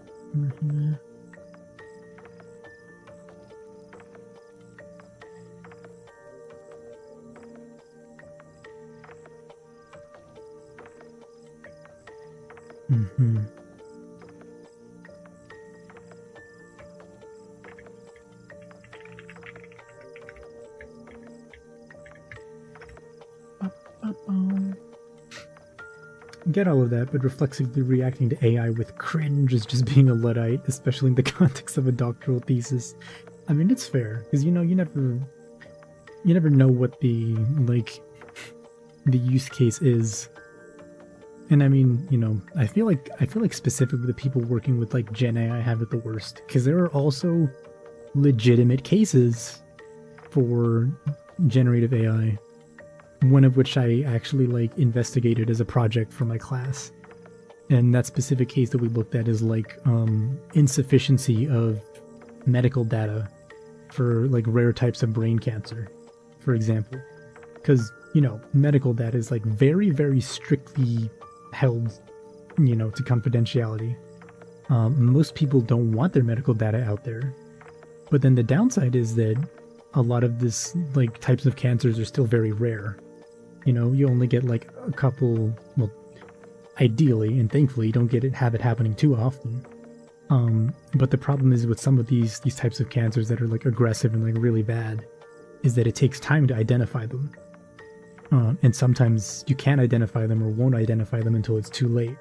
Get all of that, but reflexively reacting to AI with cringe is just being a Luddite, especially in the context of a doctoral thesis. I mean, it's fair, because you never know what the use case is. And I mean, I feel like specifically the people working with like Gen AI have it the worst, because there are also legitimate cases for generative AI. One of which I actually like investigated as a project for my class. And that specific case that we looked at is like insufficiency of medical data for like rare types of brain cancer, for example. Because, medical data is like very, very strictly held, to confidentiality. Most people don't want their medical data out there. But then the downside is that a lot of this like types of cancers are still very rare. You only get like a couple, well, ideally and thankfully you don't have it happening too often. But the problem is with some of these types of cancers that are like aggressive and like really bad is that it takes time to identify them. And sometimes you can't identify them or won't identify them until it's too late.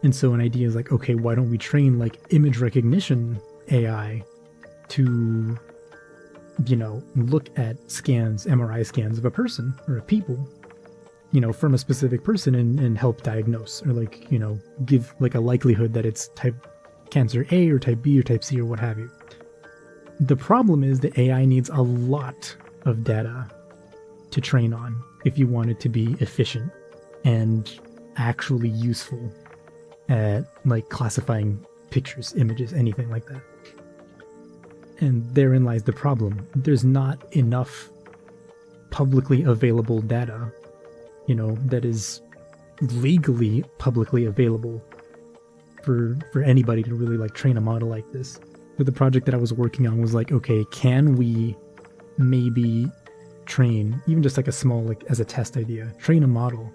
And so an idea is like, okay, why don't we train like image recognition AI to, look at scans, MRI scans of a person or of people, from a specific person and help diagnose or like, give like a likelihood that it's type cancer A or type B or type C or what have you. The problem is that AI needs a lot of data to train on if you want it to be efficient and actually useful at like classifying pictures, images, anything like that. And therein lies the problem. There's not enough publicly available data, you know, that is legally publicly available for anybody to really like train a model like this. So the project that I was working on was like, okay, can we maybe train, even just like a small, like as a test idea, train a model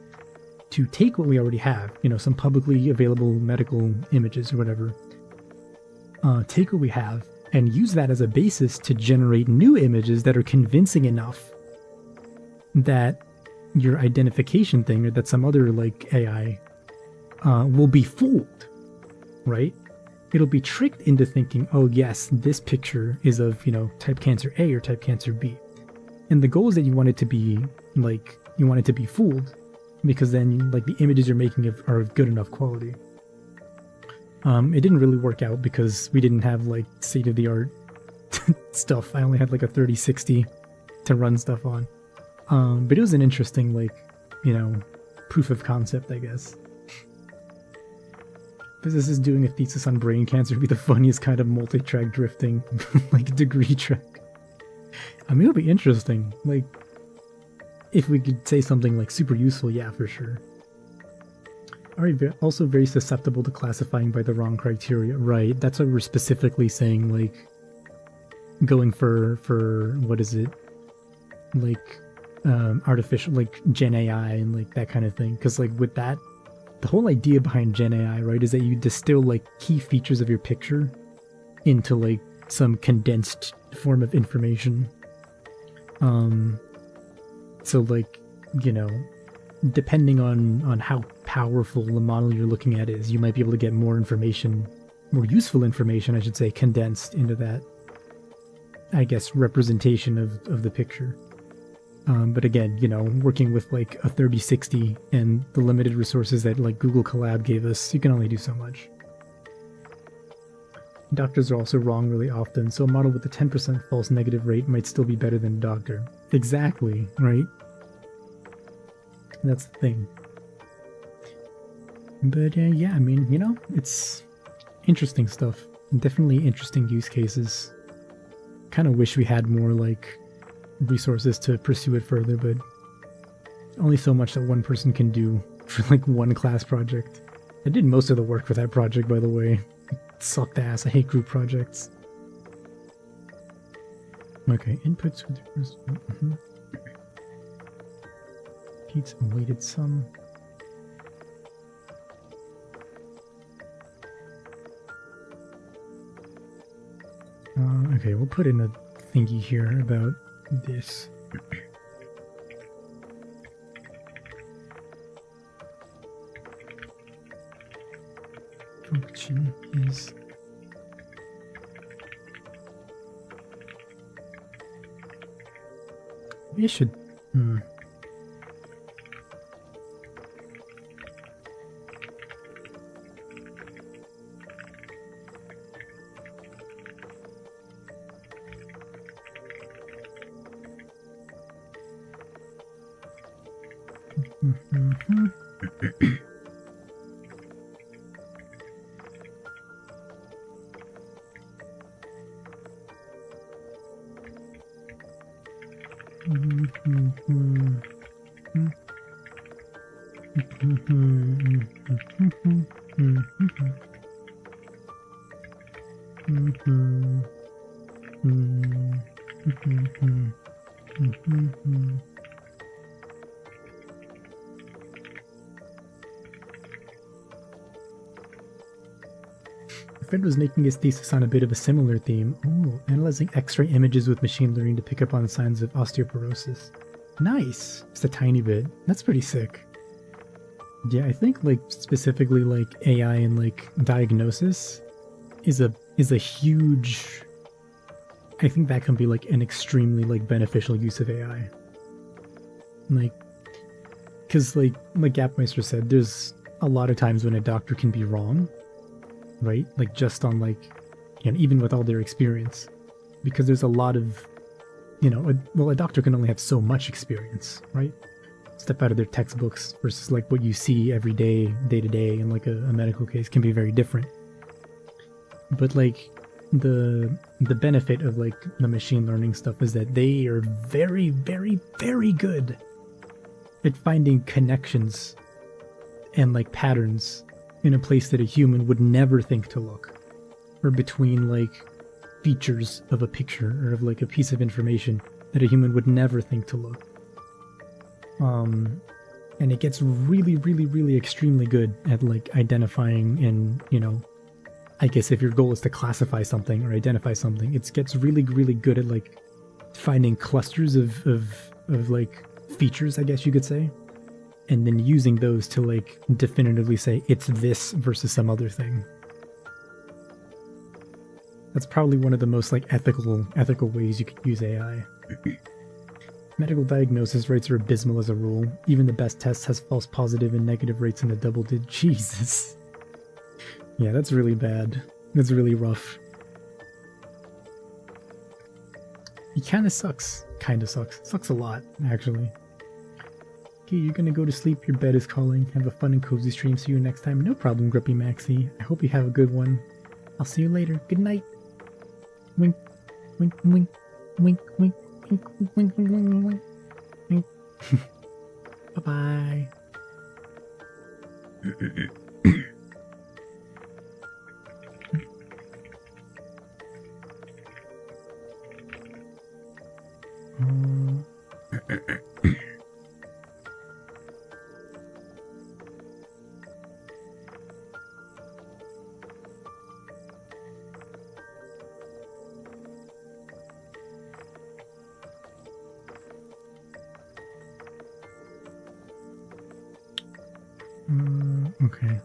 to take what we already have, you know, some publicly available medical images or whatever, take what we have and use that as a basis to generate new images that are convincing enough that your identification thing or that some other like AI will be fooled, right? It'll be tricked into thinking, oh yes, this picture is of, you know, type cancer A or type cancer B. And the goal is that you want it to be like, you want it to be fooled because then like the images you're making are of good enough quality. It didn't really work out because we didn't have like state-of-the-art stuff. I only had like a 3060 to run stuff on. But it was an interesting, like, you know, proof of concept, I guess. Physicists doing a thesis on brain cancer would be the funniest kind of multi-track drifting, like degree track. I mean, it would be interesting. Like, if we could say something like super useful, yeah, for sure. Alright, also very susceptible to classifying by the wrong criteria. Right, that's why we're specifically saying, like, going for what is it? Like, artificial, like, Gen AI and, like, that kind of thing. Because, like, with that, the whole idea behind Gen AI, right, is that you distill, like, key features of your picture into, like, some condensed form of information. So, like, you know, depending on how powerful the model you're looking at is, you might be able to get more information, more useful information, I should say, condensed into that, I guess, representation of the picture. But again, you know, working with like a 3060 and the limited resources that like Google Colab gave us, you can only do so much. Doctors are also wrong really often, so a model with a 10% false negative rate might still be better than a doctor. Exactly, right? That's the thing. But yeah, I mean, you know, it's interesting stuff. Definitely interesting use cases. Kind of wish we had more like resources to pursue it further, but only so much that one person can do for like one class project. I did most of the work for that project, by the way. It sucked ass. I hate group projects. Okay, inputs with the first one. Repeats and weighted sum. Okay, we'll put in a thingy here about this. Function is maybe I should A friend was making his thesis on a bit of a similar theme. Oh, analyzing X-ray images with machine learning to pick up on signs of osteoporosis. Nice! Just a tiny bit. That's pretty sick. Yeah, I think like specifically like AI and like diagnosis is a huge. I think that can be like an extremely like beneficial use of AI. Like, because like Gapmeister said, there's a lot of times when a doctor can be wrong. Right? Like just on like, you know, even with all their experience. because there's a lot of, you know, well, a doctor can only have so much experience, right? Step out of their textbooks versus like what you see every day, day to day, in like a medical case can be very different. But like the benefit of like the machine learning stuff is that they are very, very, very good at finding connections and like patterns in a place that a human would never think to look, or between like features of a picture or of like a piece of information that a human would never think to look. And it gets really, really, really extremely good at like identifying and, you know, I guess if your goal is to classify something or identify something, it gets really, really good at like finding clusters of like features, I guess you could say, and then using those to like definitively say it's this versus some other thing. That's probably one of the most like ethical ways you could use AI. Medical diagnosis rates are abysmal as a rule. Even the best test has false positive and negative rates in the double digit. Jesus. Yeah, that's really bad. That's really rough. It kinda sucks. Kinda sucks. Sucks a lot, actually. Okay, you're gonna go to sleep. Your bed is calling. Have a fun and cozy stream. See you next time. No problem, Grumpy Maxie. I hope you have a good one. I'll see you later. Good night. Wink, wink, wink, wink, wink, wink, wink, wink, wink, wink, wink. Bye-bye. Okay.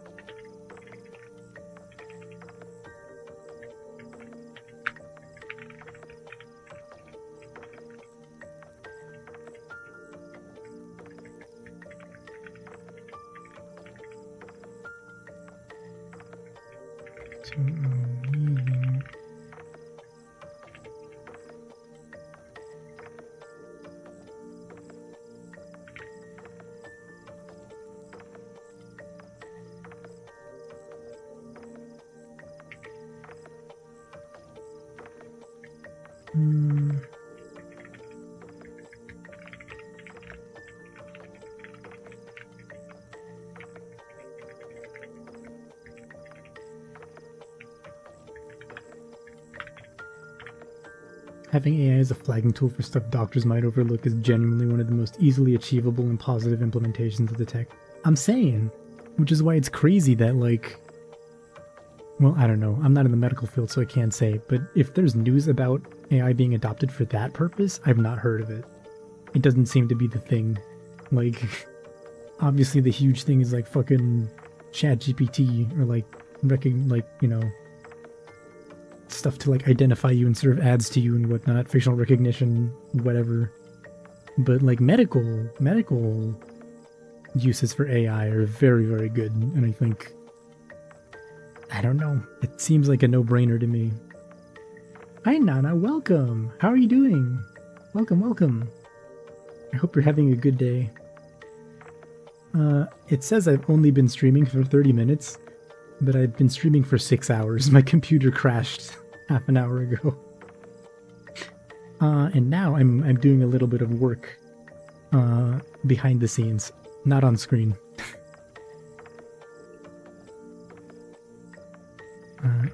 So, having AI as a flagging tool for stuff doctors might overlook is genuinely one of the most easily achievable and positive implementations of the tech. I'm saying, which is why it's crazy that like, well, I don't know, I'm not in the medical field so I can't say, but if there's news about AI being adopted for that purpose, I've not heard of it. It doesn't seem to be the thing. Like, obviously the huge thing is like fucking ChatGPT or like you know, stuff to like identify you and serve ads to you and whatnot, facial recognition, whatever. But like medical uses for AI are very, very good, and I think, I don't know, it seems like a no-brainer to me. Hi Nana, welcome! How are you doing? Welcome, welcome. I hope you're having a good day. It says I've only been streaming for 30 minutes, but I've been streaming for 6 hours. My computer crashed half an hour ago. And now I'm doing a little bit of work behind the scenes, not on screen.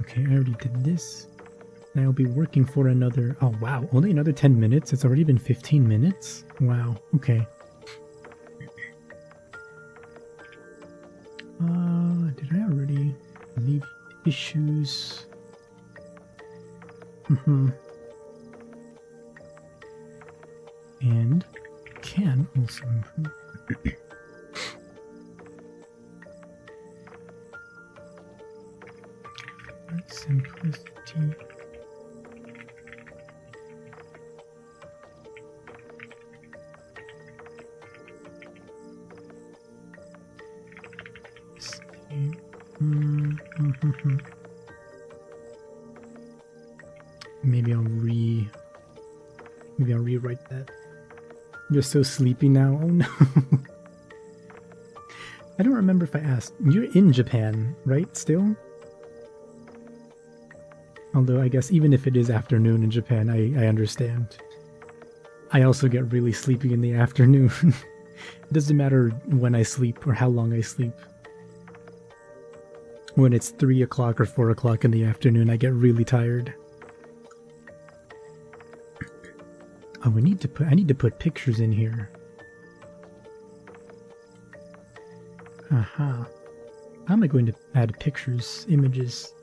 Okay, I already did this. And I'll be working for another... Oh, wow. Only another 10 minutes? It's already been 15 minutes? Wow. Okay. Did I already leave issues? And can also improve. Simplicity. Maybe I'll rewrite that. You're so sleepy now. Oh no. I don't remember if I asked. You're in Japan, right? Still? Although I guess even if it is afternoon in Japan, I understand. I also get really sleepy in the afternoon. It doesn't matter when I sleep or how long I sleep. When it's 3 o'clock or 4 o'clock in the afternoon, I get really tired. Oh, I need to put pictures in here. Aha. How am I going to add pictures, images?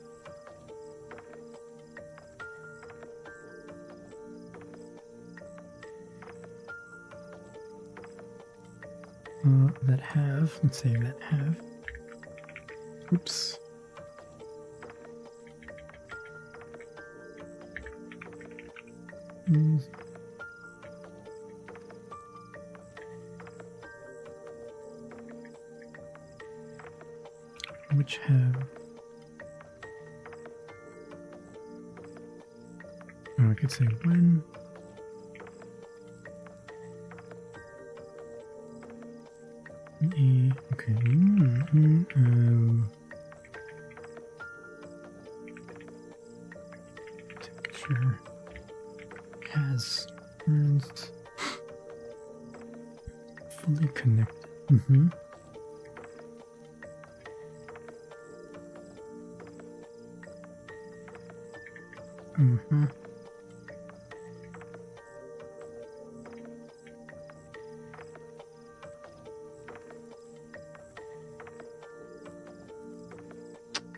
That have, let's say that have. Oops. Which have. Oh, I could say when. Okay. Picture has friends fully connected.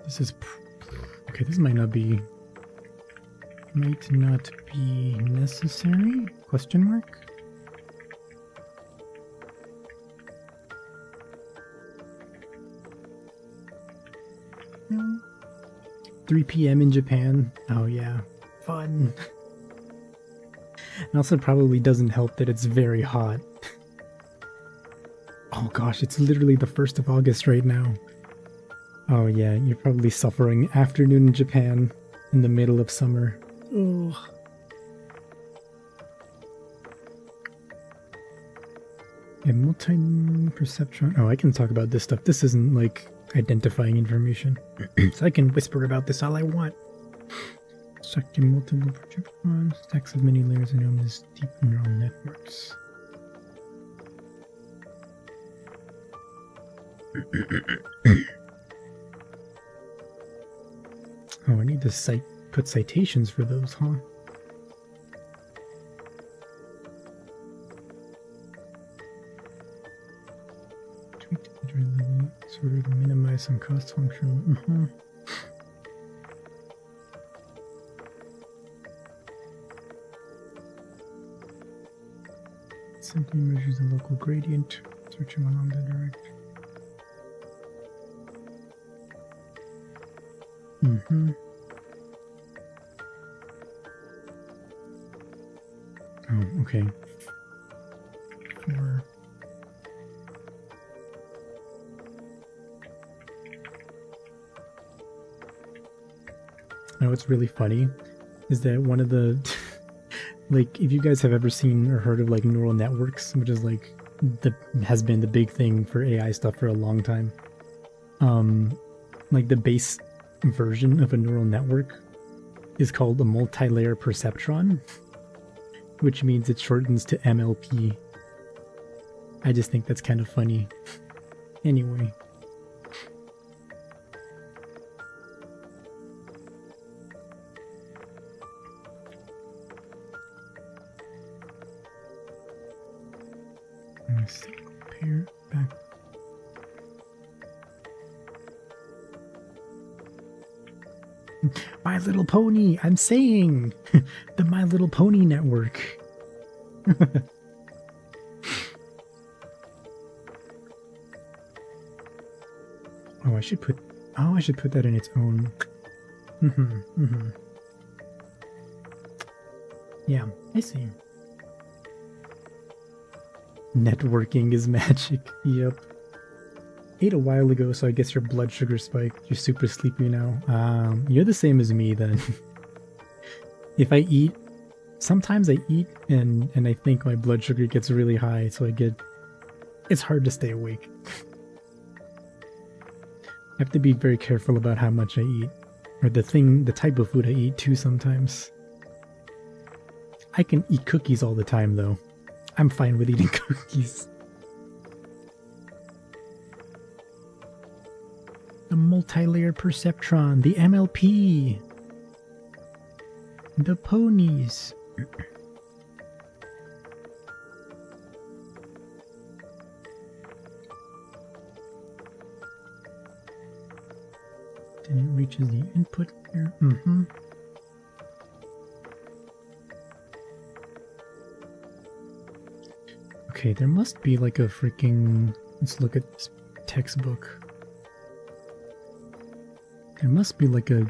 This is okay. This might not be necessary? Question mark? No. 3 p.m. in Japan. Oh yeah, fun. And also probably doesn't help that it's very hot. Oh gosh, it's literally the 1st of August right now. Oh yeah, you're probably suffering afternoon in Japan in the middle of summer. Ugh. A multi-perceptron. Oh, I can talk about this stuff. This isn't like identifying information. So I can whisper about this all I want. Structuring multiple projections, stacks of many layers are known as deep neural networks. Oh, I need to put citations for those, huh? Tweak the sort of minimize some cost function. Simply measures the local gradient, searching along the direction. Oh, okay. Now what's really funny is that one of the like, if you guys have ever seen or heard of like neural networks, which is like has been the big thing for AI stuff for a long time. Like the base version of a neural network is called a multi-layer perceptron, which means it shortens to MLP. I just think that's kind of funny. Anyway. Single pair back. My Little Pony, I'm saying! The My Little Pony network. Oh, I should put that in its own. Yeah, I see. Networking is magic. Yep. Ate a while ago, so I guess your blood sugar spiked. You're super sleepy now. You're the same as me then. if I eat, sometimes I eat and I think my blood sugar gets really high, so it's hard to stay awake. I have to be very careful about how much I eat, or the type of food I eat too sometimes. I can eat cookies all the time though. I'm fine with eating cookies. The multi-layer perceptron, the MLP, the ponies. Then it reaches the input here. Okay, there must be like a freaking... Let's look at this textbook. There must be like an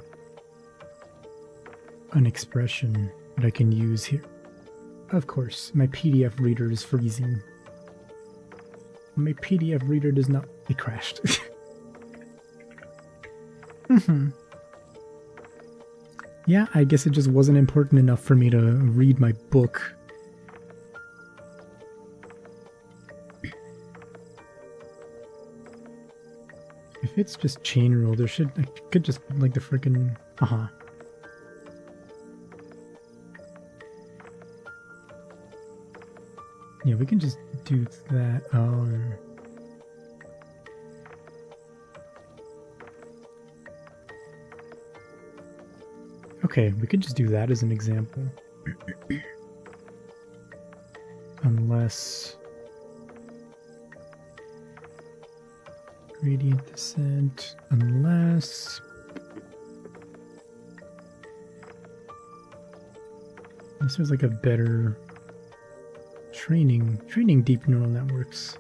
expression that I can use here. Of course, my PDF reader is freezing. My PDF reader does not... It crashed. Yeah, I guess it just wasn't important enough for me to read my book. If it's just chain rule, I could just like the frickin' Yeah, we can just do that. Okay, we could just do that as an example. Unless... Gradient descent, unless there's like a better training deep neural networks.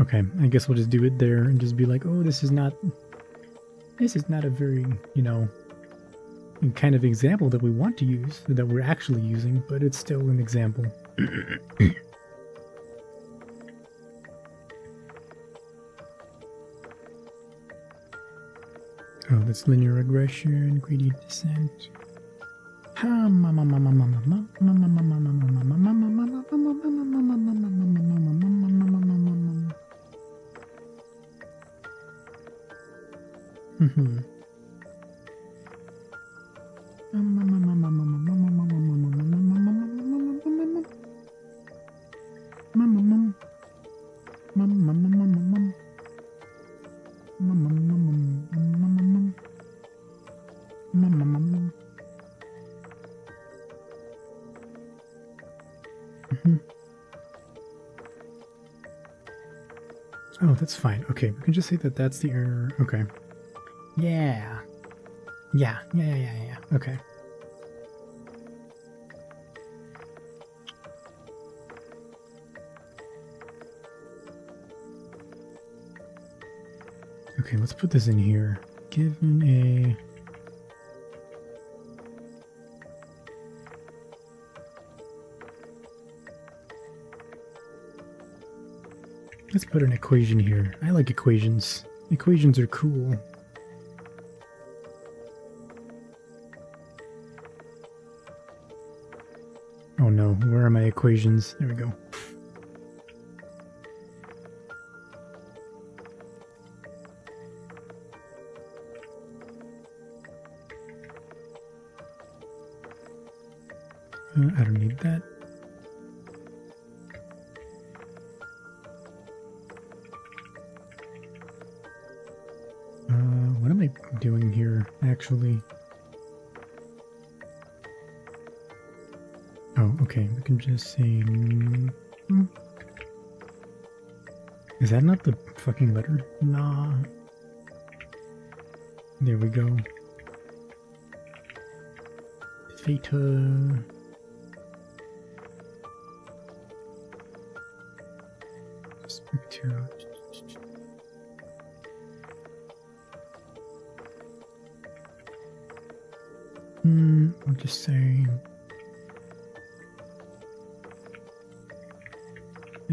Okay, I guess we'll just do it there and just be like, oh, this is not a very, kind of example that we want to use, that we're actually using, but it's still an example. Oh, that's linear regression, gradient descent. Oh, that's fine. Okay, we can just say that that's the error. Okay. Yeah. Yeah. Okay. Okay, let's put this in here. Given a... Let's put an equation here. I like equations. Equations are cool. Oh no, where are my equations? There we go. I don't need that. What am I doing here, actually? Oh, okay, we can just say... Is that not the fucking letter? Nah. There we go. Theta... Respect to... I'll just say...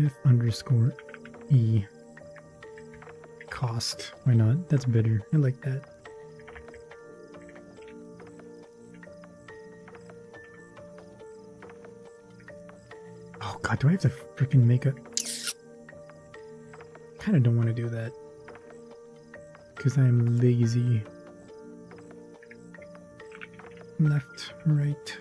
F underscore E. Cost. Why not? That's better. I like that. Oh god, do I have to freaking make a... Kinda don't want to do that. Because I'm lazy. Left, right.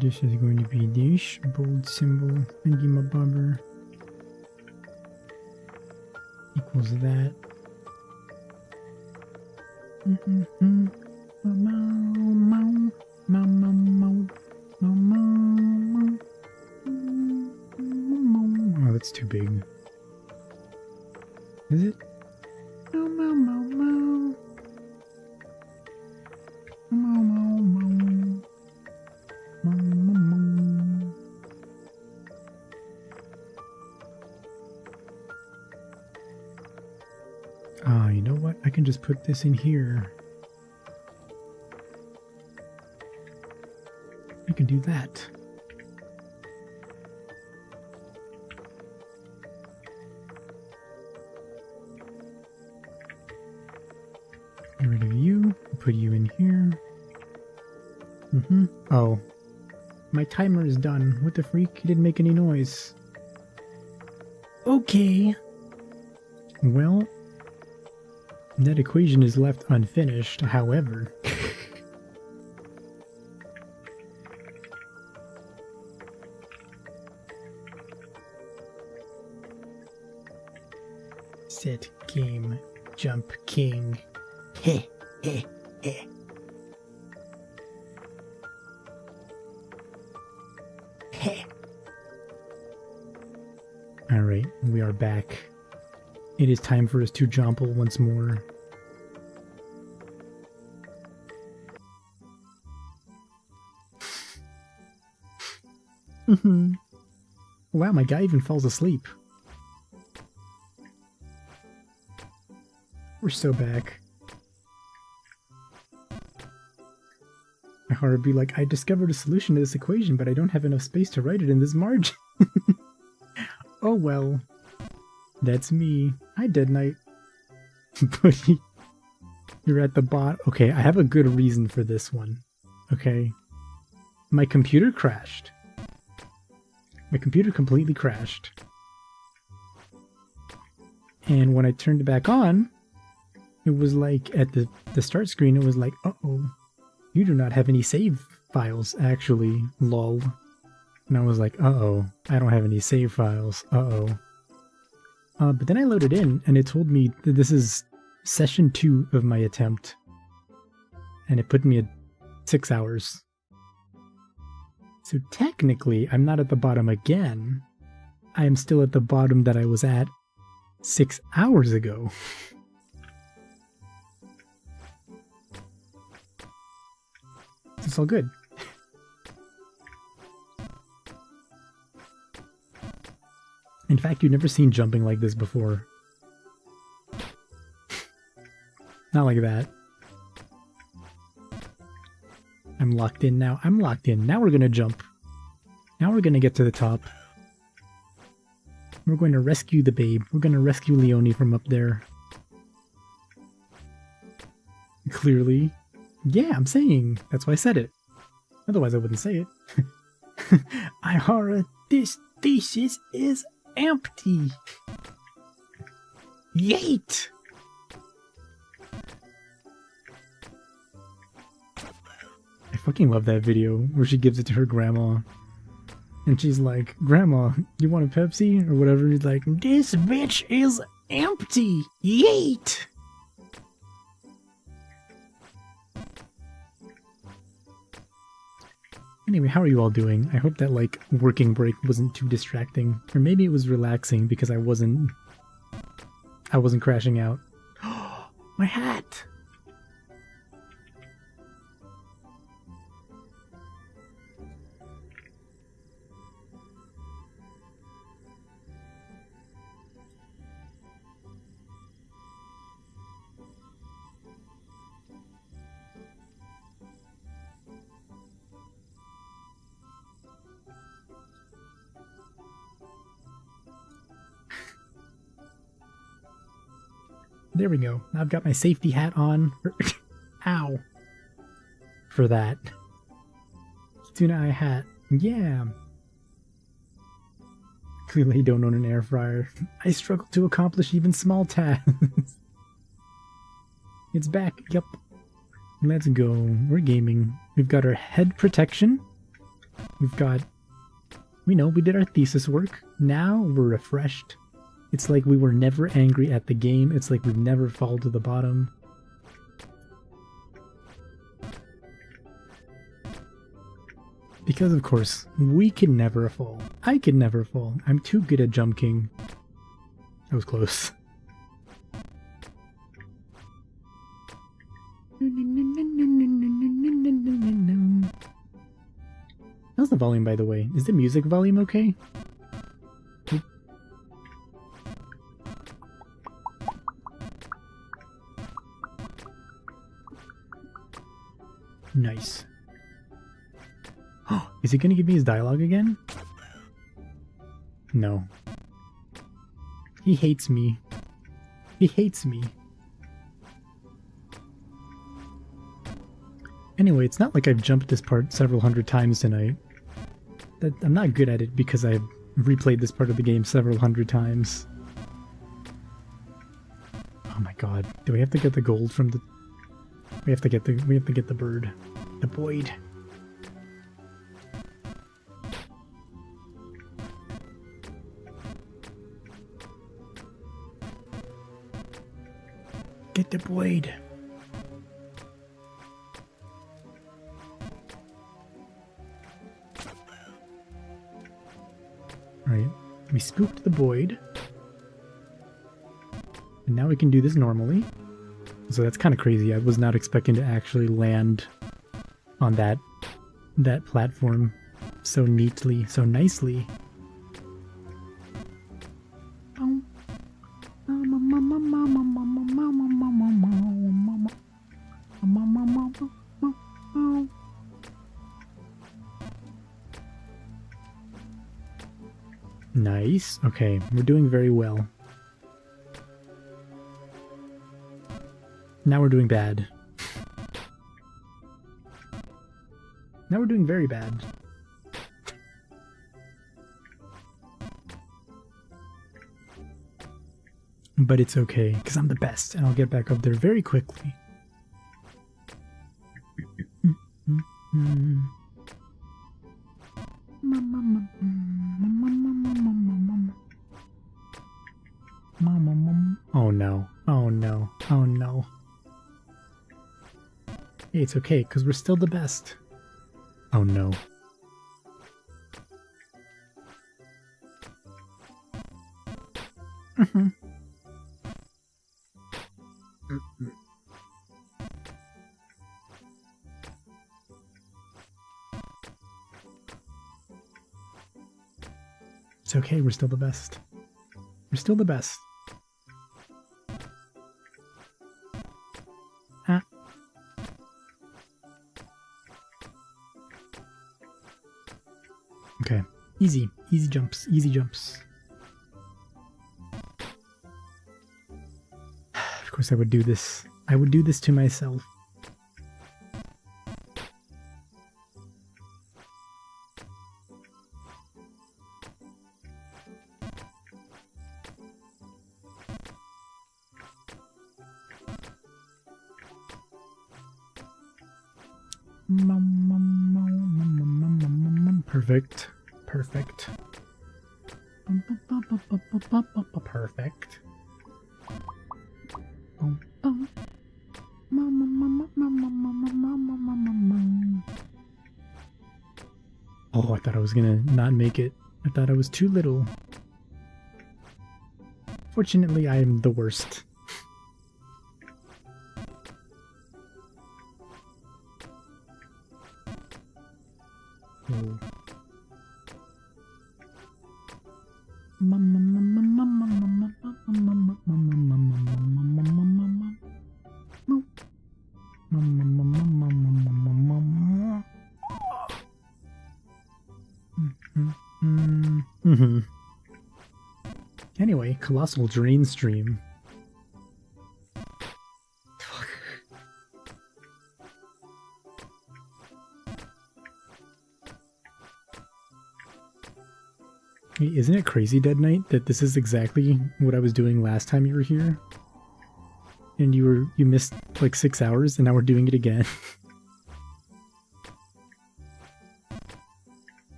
This is going to be dash, bold symbol, thingy-mabobber. Equals that. Oh, that's too big. Is it? Ah, you know what? I can just put this in here. I can do that. Get rid of you. Put you in here. Oh. My timer is done. What the freak? He didn't make any noise. Okay. Well, that equation is left unfinished, however. Set game jump king. Heh heh heh. Heh. Alright, we are back. It is time for us to jumple once more. Wow, my guy even falls asleep. We're so back. My heart would be like, I discovered a solution to this equation, but I don't have enough space to write it in this margin. Oh well. That's me. Hi, Dead Knight. Buddy, you're at the bot. Okay, I have a good reason for this one. Okay. My computer crashed. My computer completely crashed. And when I turned it back on, it was like, at the start screen, it was like, uh-oh, you do not have any save files, actually, lol. And I was like, uh-oh, I don't have any save files, uh-oh. But then I loaded in, and it told me that this is session 2 of my attempt. And it put me at 6 hours. So technically, I'm not at the bottom again. I am still at the bottom that I was at 6 hours ago. It's all good. In fact, you've never seen jumping like this before. Not like that. I'm locked in now. I'm locked in. Now we're gonna jump. Now we're gonna get to the top. We're going to rescue the babe. We're gonna rescue Leonie from up there. Clearly. Yeah, I'm saying. That's why I said it. Otherwise I wouldn't say it. Ihara, this thesis is empty. Yeet! I fucking love that video where she gives it to her grandma. And she's like, Grandma, you want a Pepsi? Or whatever. He's like, this bitch is empty. Yeet! Anyway, how are you all doing? I hope that, like, working break wasn't too distracting. Or maybe it was relaxing because I wasn't crashing out. My hat! There we go. I've got my safety hat on. Ow. For that. Tuna eye hat. Yeah. Clearly I don't own an air fryer. I struggle to accomplish even small tasks. It's back. Yup. Let's go. We're gaming. We've got our head protection. We've got... We know we did our thesis work. Now we're refreshed. It's like we were never angry at the game. It's like we've never fallen to the bottom. Because of course, we can never fall. I can never fall. I'm too good at Jump King. That was close. How's the volume, by the way? Is the music volume okay? Nice. Oh, is he gonna give me his dialogue again? No. He hates me. He hates me. Anyway, it's not like I've jumped this part several hundred times tonight. I'm not good at it because I've replayed this part of the game several hundred times. Oh my god. Do we have to get the gold from the... We have to get the bird. The Boyd. Get the Boyd. Alright, we spooked the Boyd. And now we can do this normally. So that's kind of crazy. I was not expecting to actually land on that platform so neatly, so nicely. Nice. Okay, we're doing very well. Now we're doing bad. Now we're doing very bad. But it's okay, because I'm the best, and I'll get back up there very quickly. Oh no. Oh no. Oh no. Hey, it's okay, because we're still the best. Oh no. It's okay, we're still the best. We're still the best. Ah. Okay. Easy. Easy jumps. Easy jumps. Of course I would do this. I would do this to myself. Perfect. Perfect. Perfect. Oh, I thought I was gonna not make it. I thought I was too little. Fortunately, I am the worst. Oh. Anyway, Colossal Drain Stream. Hey, isn't it crazy, Dead Knight, that this is exactly what I was doing last time you were here? And you missed like 6 hours, and now we're doing it again.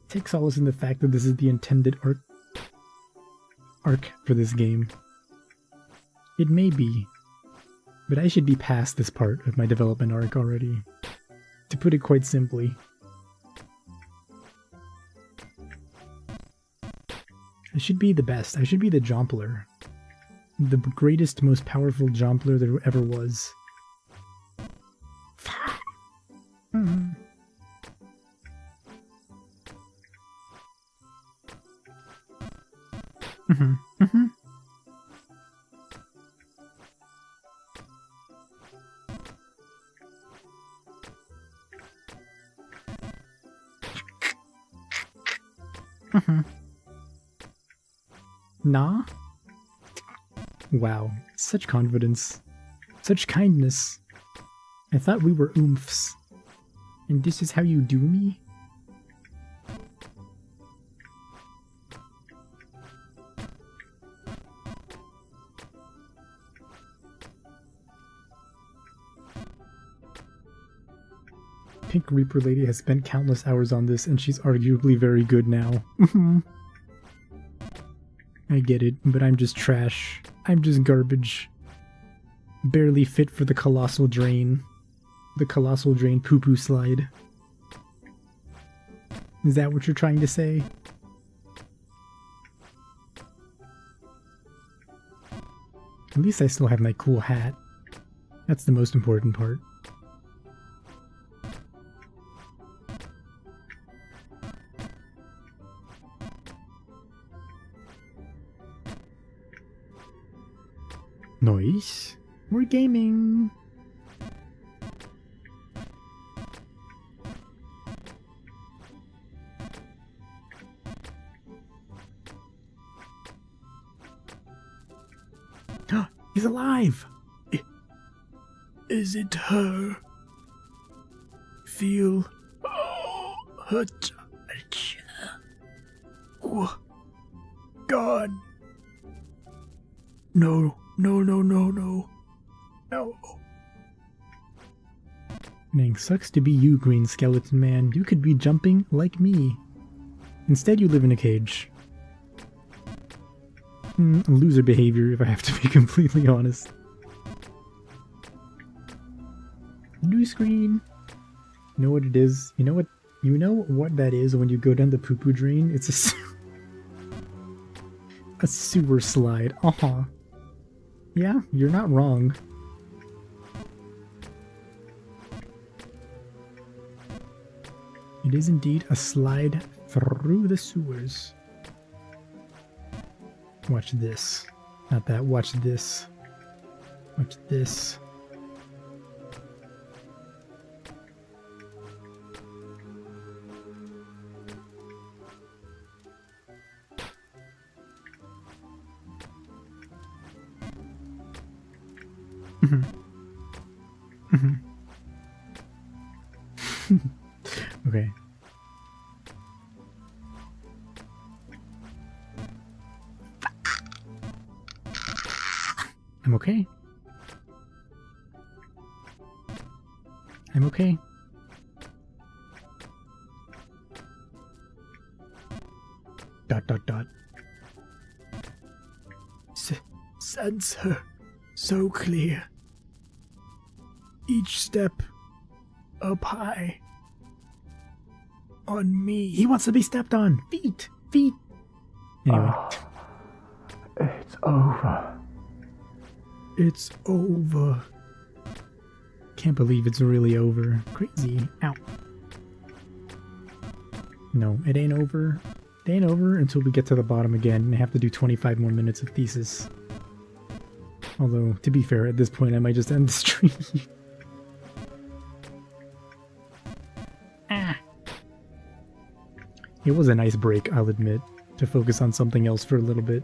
Take solace in the fact that this is the intended arc for this game. It may be, but I should be past this part of my development arc already, to put it quite simply. I should be the best. I should be the Jompler. The greatest, most powerful Jompler there ever was. Mm. Mm-hmm. Mm-hmm. Mm-hmm. Nah? Wow, such confidence. Such kindness. I thought we were oomphs. And this is how you do me? Pink Reaper Lady has spent countless hours on this, and she's arguably very good now. I get it, but I'm just trash. I'm just garbage. Barely fit for the Colossal Drain. The Colossal Drain poo-poo slide. Is that what you're trying to say? At least I still have my cool hat. That's the most important part. Nice. We're gaming. He's alive. Is it her? Feel her touch. Oh, God. No. No. Dang, sucks to be you, Green Skeleton Man. You could be jumping like me. Instead, you live in a cage. Loser behavior, if I have to be completely honest. New screen. You know what it is? You know what that is when you go down the poo-poo drain? It's a sewer slide. Yeah, you're not wrong. It is indeed a slide through the sewers. Watch this. Not that, watch this. Watch this. Okay. I'm okay. I'm okay. Dot. Sense her so clear. Each step up high. On me. He wants to be stepped on. Feet. Anyway. It's over. It's over. Can't believe it's really over. Crazy. Ow. No, it ain't over. It ain't over until we get to the bottom again and I have to do 25 more minutes of thesis. Although, to be fair, at this point I might just end the stream. It was a nice break, I'll admit, to focus on something else for a little bit.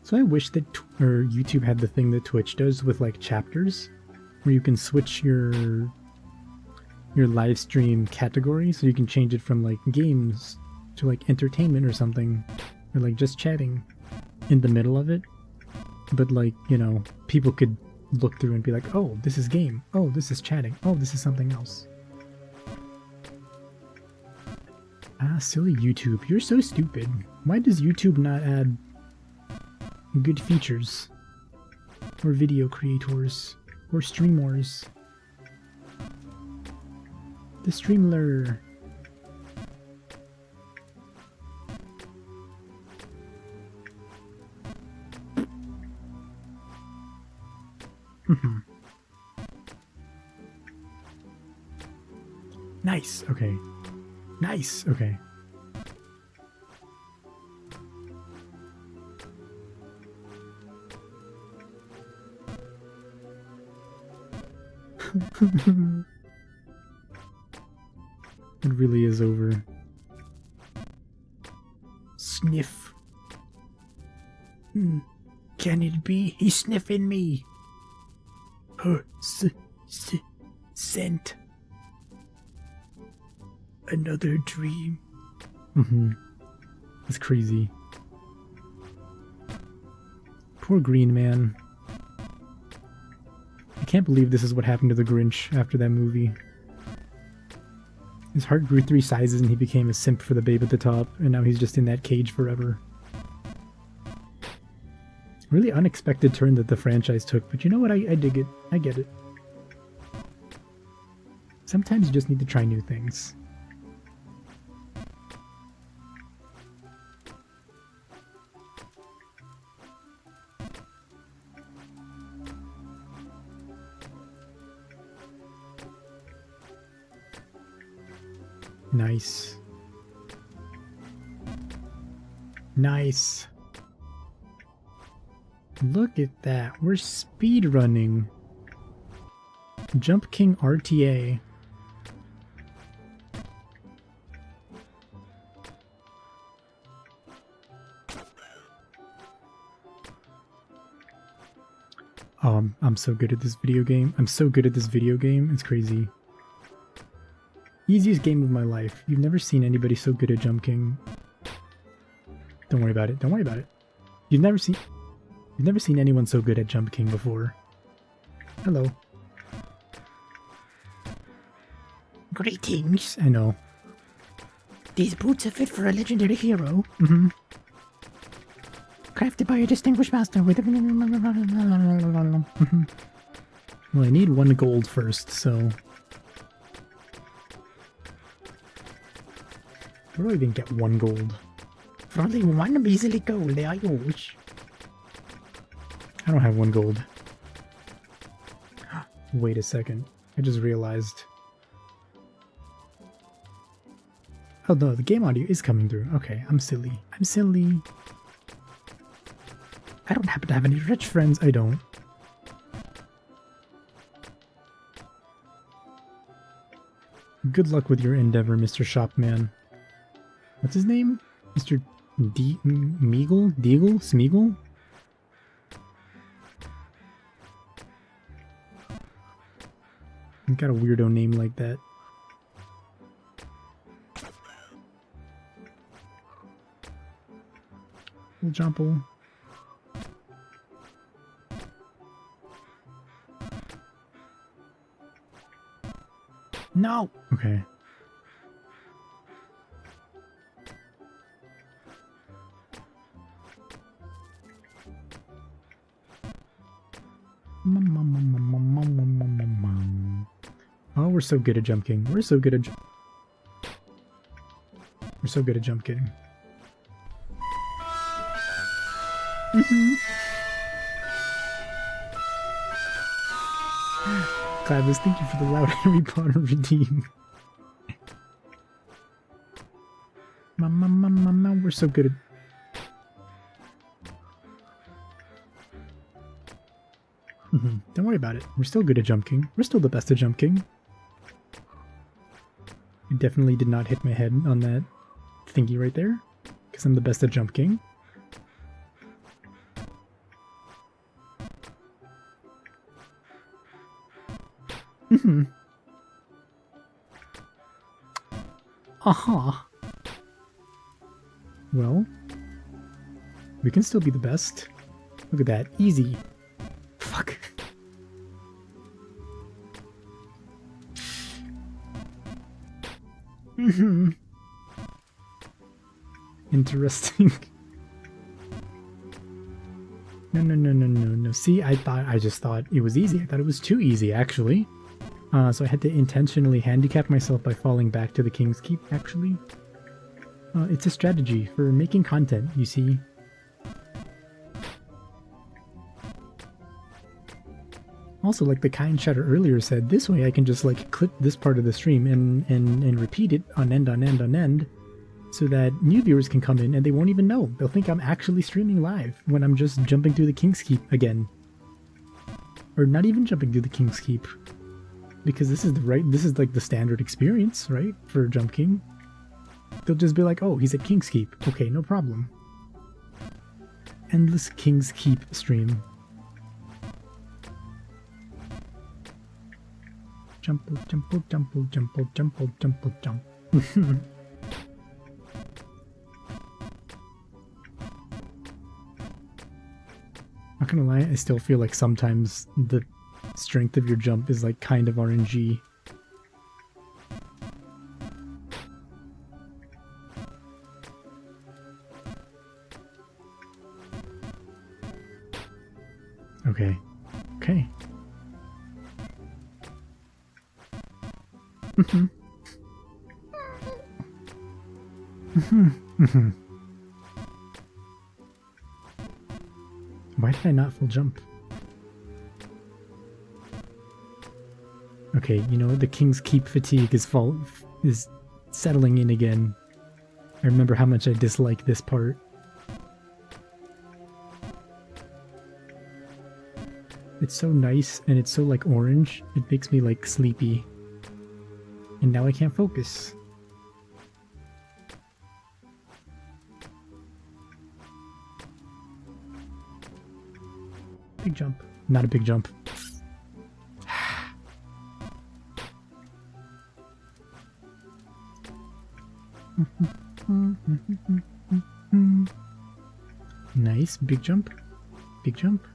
So I wish that YouTube had the thing that Twitch does with like chapters, where you can switch your live stream category, so you can change it from like games to like entertainment or something, or like just chatting in the middle of it. But like, you know, people could look through and be like, oh, this is game, oh, this is chatting, oh, this is something else. Ah, silly YouTube, you're so stupid. Why does YouTube not add good features? Or video creators? Or streamers? The Streamler. Nice, okay. Nice, okay. It really is over. Sniff. Can it be? He's sniffing me. Scent. Another dream. It's crazy. Poor Green Man. I can't believe this is what happened to the Grinch after that movie. His heart grew 3 sizes and he became a simp for the babe at the top, and now he's just in that cage forever. Really unexpected turn that the franchise took, but you know what? I dig it. I get it. Sometimes you just need to try new things. Nice. Nice. Look at that. We're speed running. Jump King RTA. I'm so good at this video game. I'm so good at this video game. It's crazy. Easiest game of my life. You've never seen anybody so good at Jump King. Don't worry about it. Don't worry about it. You've never seen anyone so good at Jump King before. Hello. Greetings. I know. These boots are fit for a legendary hero. Crafted by a distinguished master with Well, I need 1 gold first, so... Where do I even get 1 gold? For only 1 measly gold, I wish. I don't have 1 gold. Wait a second. I just realized. Oh no, the game audio is coming through. Okay, I'm silly. I'm silly. I don't happen to have any rich friends. I don't. Good luck with your endeavor, Mr. Shopman. What's his name? Mr. Meagle? Deagle? Smeagol? He's got a weirdo name like that. We'll jumple. No. Okay. Oh, we're so good at Jump King. We're so good at Jump King. Clavis, thank you for the loud Harry Potter redeem. Mama, we're so good at... Don't worry about it. We're still good at Jump King. We're still the best at Jump King. I definitely did not hit my head on that thingy right there, because I'm the best at Jump King. Mm-hmm. Aha. Well, we can still be the best. Look at that. Easy. Fuck. Mm-hmm. Interesting. No. See, I just thought it was easy. I thought it was too easy, actually. So I had to intentionally handicap myself by falling back to the King's Keep, actually. It's a strategy for making content, you see. Also, like the kind chatter earlier said, this way I can just like clip this part of the stream and repeat it on end, so that new viewers can come in and they won't even know. They'll think I'm actually streaming live when I'm just jumping through the King's Keep again. Or not even jumping through the King's Keep. Because this is like the standard experience, right? For Jump King. They'll just be like, oh, he's at King's Keep. Okay, no problem. Endless King's Keep stream. Jump. Not gonna lie, I still feel like sometimes the strength of your jump is like kind of RNG. Okay. Why did I not full jump? Okay, you know, the King's Keep fatigue is settling in again. I remember how much I dislike this part. It's so nice and it's so like orange, it makes me like sleepy. And now I can't focus. Big jump. Not a big jump. Nice. Big jump. Big jump.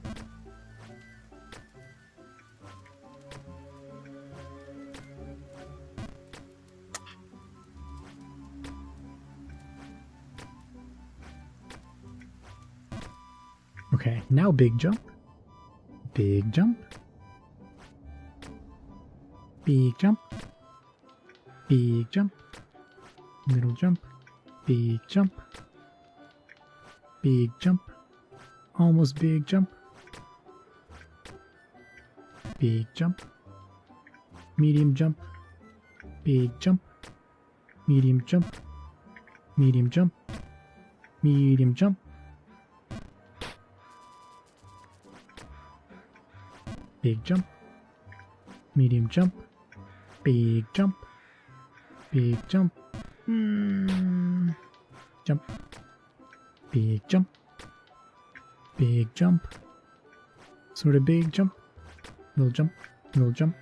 Okay, now big jump. Big jump. Big jump. Big jump. Middle jump. Big jump. Big jump. Almost big jump. Big jump. Medium jump. Big jump. Medium jump. Medium jump. Medium jump. Big jump. Medium jump. Big jump. Big jump. Jump. Big jump. Big jump. Sort of big jump. Little jump. Little jump.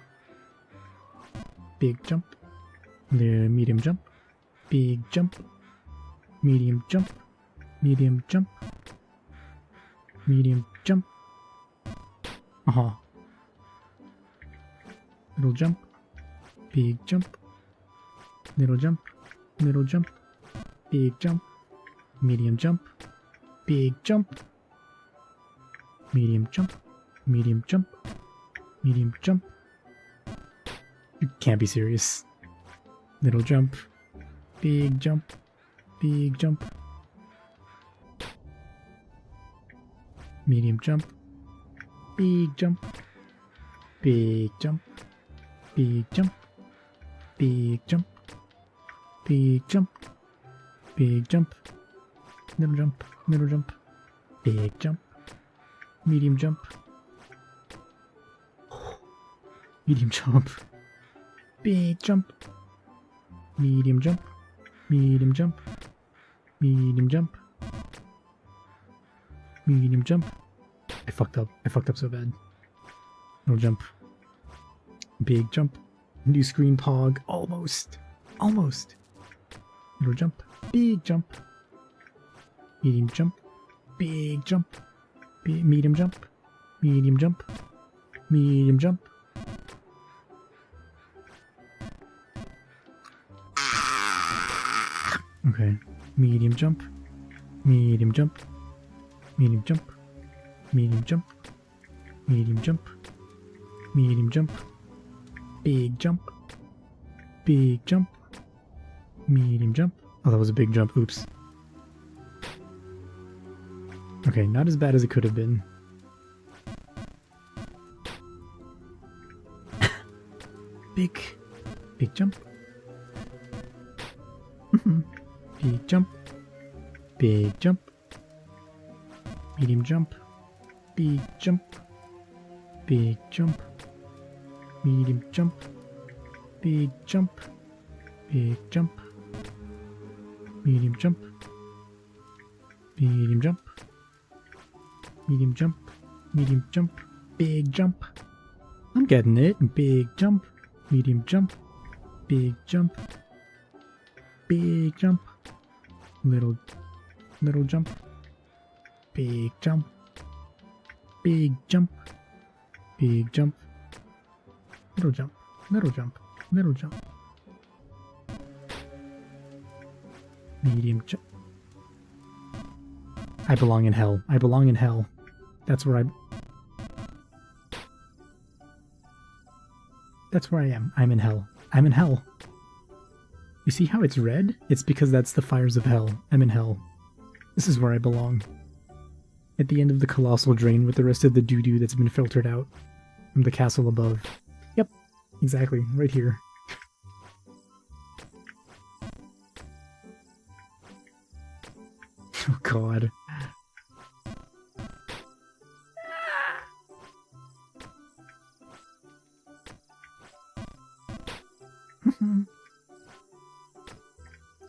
Big jump. The medium jump. Big jump. Medium jump. Medium jump. Medium jump. Uh-huh. Little jump. Big jump. Little jump. Little jump. Big jump. Medium jump. Big jump. Medium jump. Medium jump. Medium jump. You can't be serious. Little jump. Big jump. Big jump. Medium jump. Big jump. Big jump. Big jump. Big jump. Big jump. Big jump. Little jump. Little jump. Big jump. Medium jump. Medium jump. Big jump. Medium jump. Medium jump. Medium jump. Medium jump. I fucked up. I fucked up so bad. Little jump. Big jump. New screen pog. Almost. Almost. Little jump. Big jump. Medium jump. Big jump. Medium jump. Medium jump. Medium jump. Okay. Medium jump. Medium jump. Medium jump. Medium jump. Medium jump. Medium jump. Big jump. Big jump. Medium jump. Oh, that was a big jump. Oops. Okay, not as bad as it could have been. Big jump. Big jump. Big jump. Medium jump. Big jump. Big jump. Medium jump. Big jump. Big jump. Medium jump. Medium jump. Medium jump. Medium jump. Big jump. I'm getting it. Big jump. Medium jump. Big jump. Big jump. Little jump. Big jump. Big jump. Big jump. Little jump. Little jump. Little jump. Medium jump. I belong in hell. I belong in hell. That's where I am. I'm in hell. I'm in hell. You see how it's red? It's because that's the fires of hell. I'm in hell. This is where I belong. At the end of the colossal drain with the rest of the doo-doo that's been filtered out from the castle above. Yep, exactly. Right here. Oh god.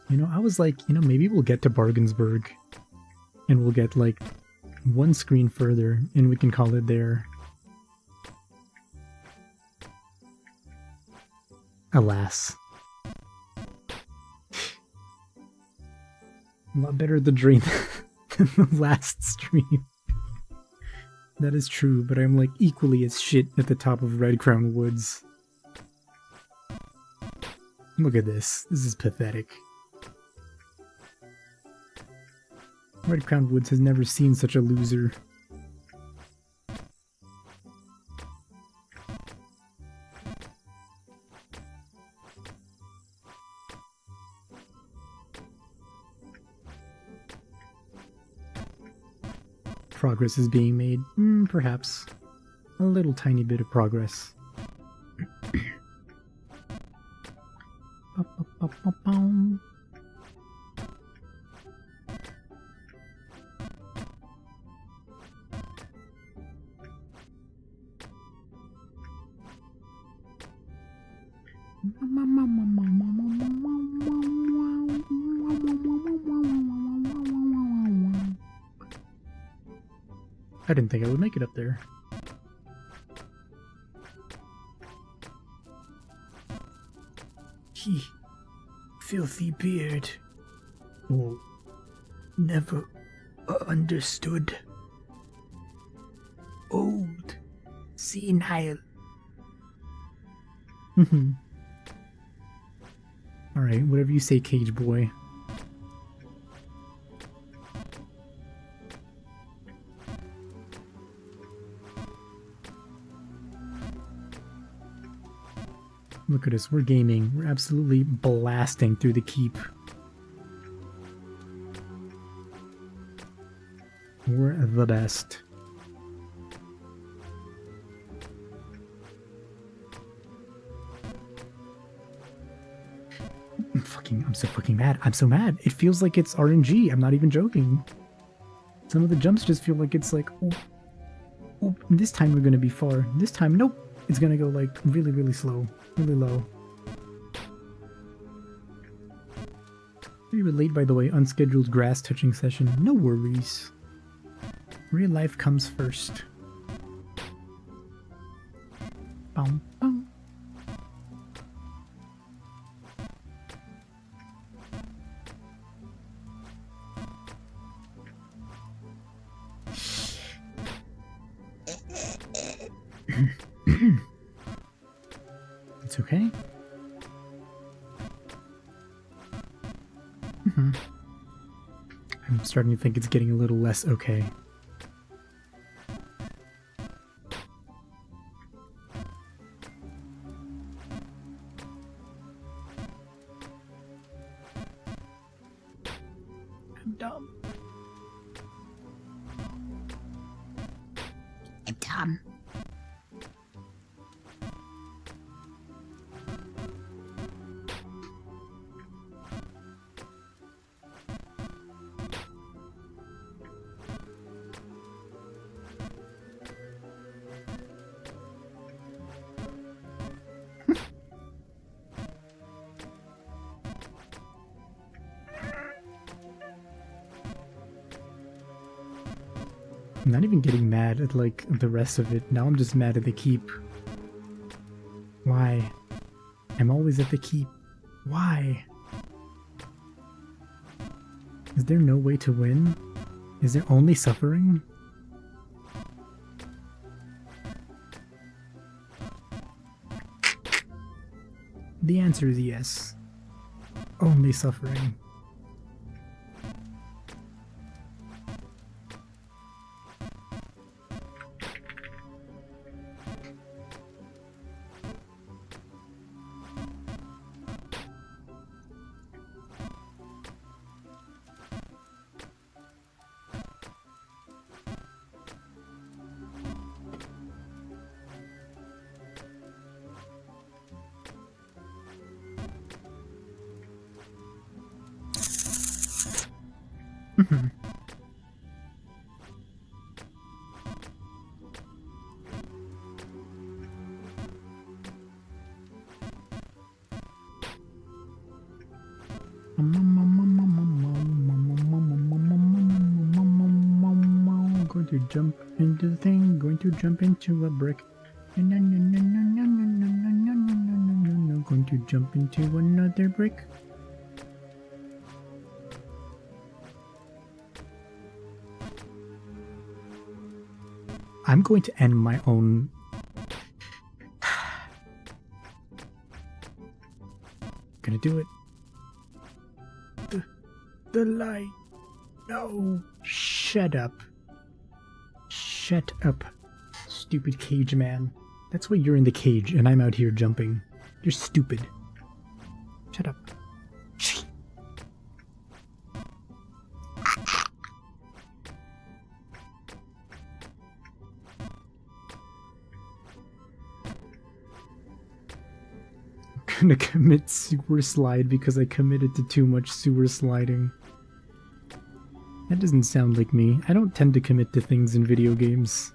You know, I was like, you know, maybe we'll get to Bargainsburg and we'll get like one screen further and we can call it there. Alas. A lot better the drain than the last stream. That is true, but I'm like equally as shit at the top of Red Crown Woods. Look at this. This is pathetic. Red Crown Woods has never seen such a loser. Progress is being made. Perhaps. A little tiny bit of progress. I didn't think I would make it up there. He, filthy beard. Oh, never understood. Old, senile. Alright, whatever you say, Cage Boy. Look at us, we're gaming. We're absolutely blasting through the keep. We're the best. I'm so fucking mad. I'm so mad. It feels like it's RNG. I'm not even joking. Some of the jumps just feel like it's like, oh, this time we're gonna be far. This time, nope. It's gonna go like really, really slow. Really low. We were late, by the way. Unscheduled grass touching session. No worries. Real life comes first. Bum, bum, It's okay. I'm starting to think it's getting a little less okay. I'm dumb. I'm dumb. I'm not even getting mad at, like, the rest of it. Now I'm just mad at the keep. Why? I'm always at the keep. Why? Is there no way to win? Is there only suffering? The answer is yes. Only suffering. Going to jump into the thing, going to jump into a brick. Going to jump into another brick. I'm going to end my own. Gonna do it. The light. No. Shut up. Shut up. Stupid cage man. That's why you're in the cage and I'm out here jumping. You're stupid. Shut up. I'm gonna commit sewer slide because I committed to too much sewer sliding. That doesn't sound like me. I don't tend to commit to things in video games.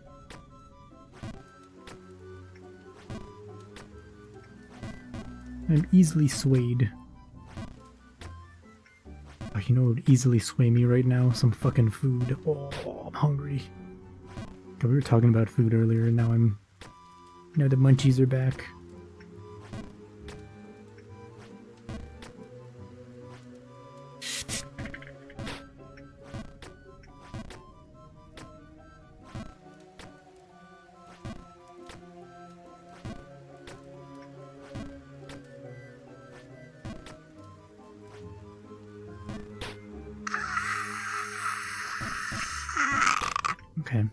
I'm easily swayed. Oh, you know what would easily sway me right now? Some fucking food. Oh, I'm hungry. We were talking about food earlier and now now the munchies are back. Okay.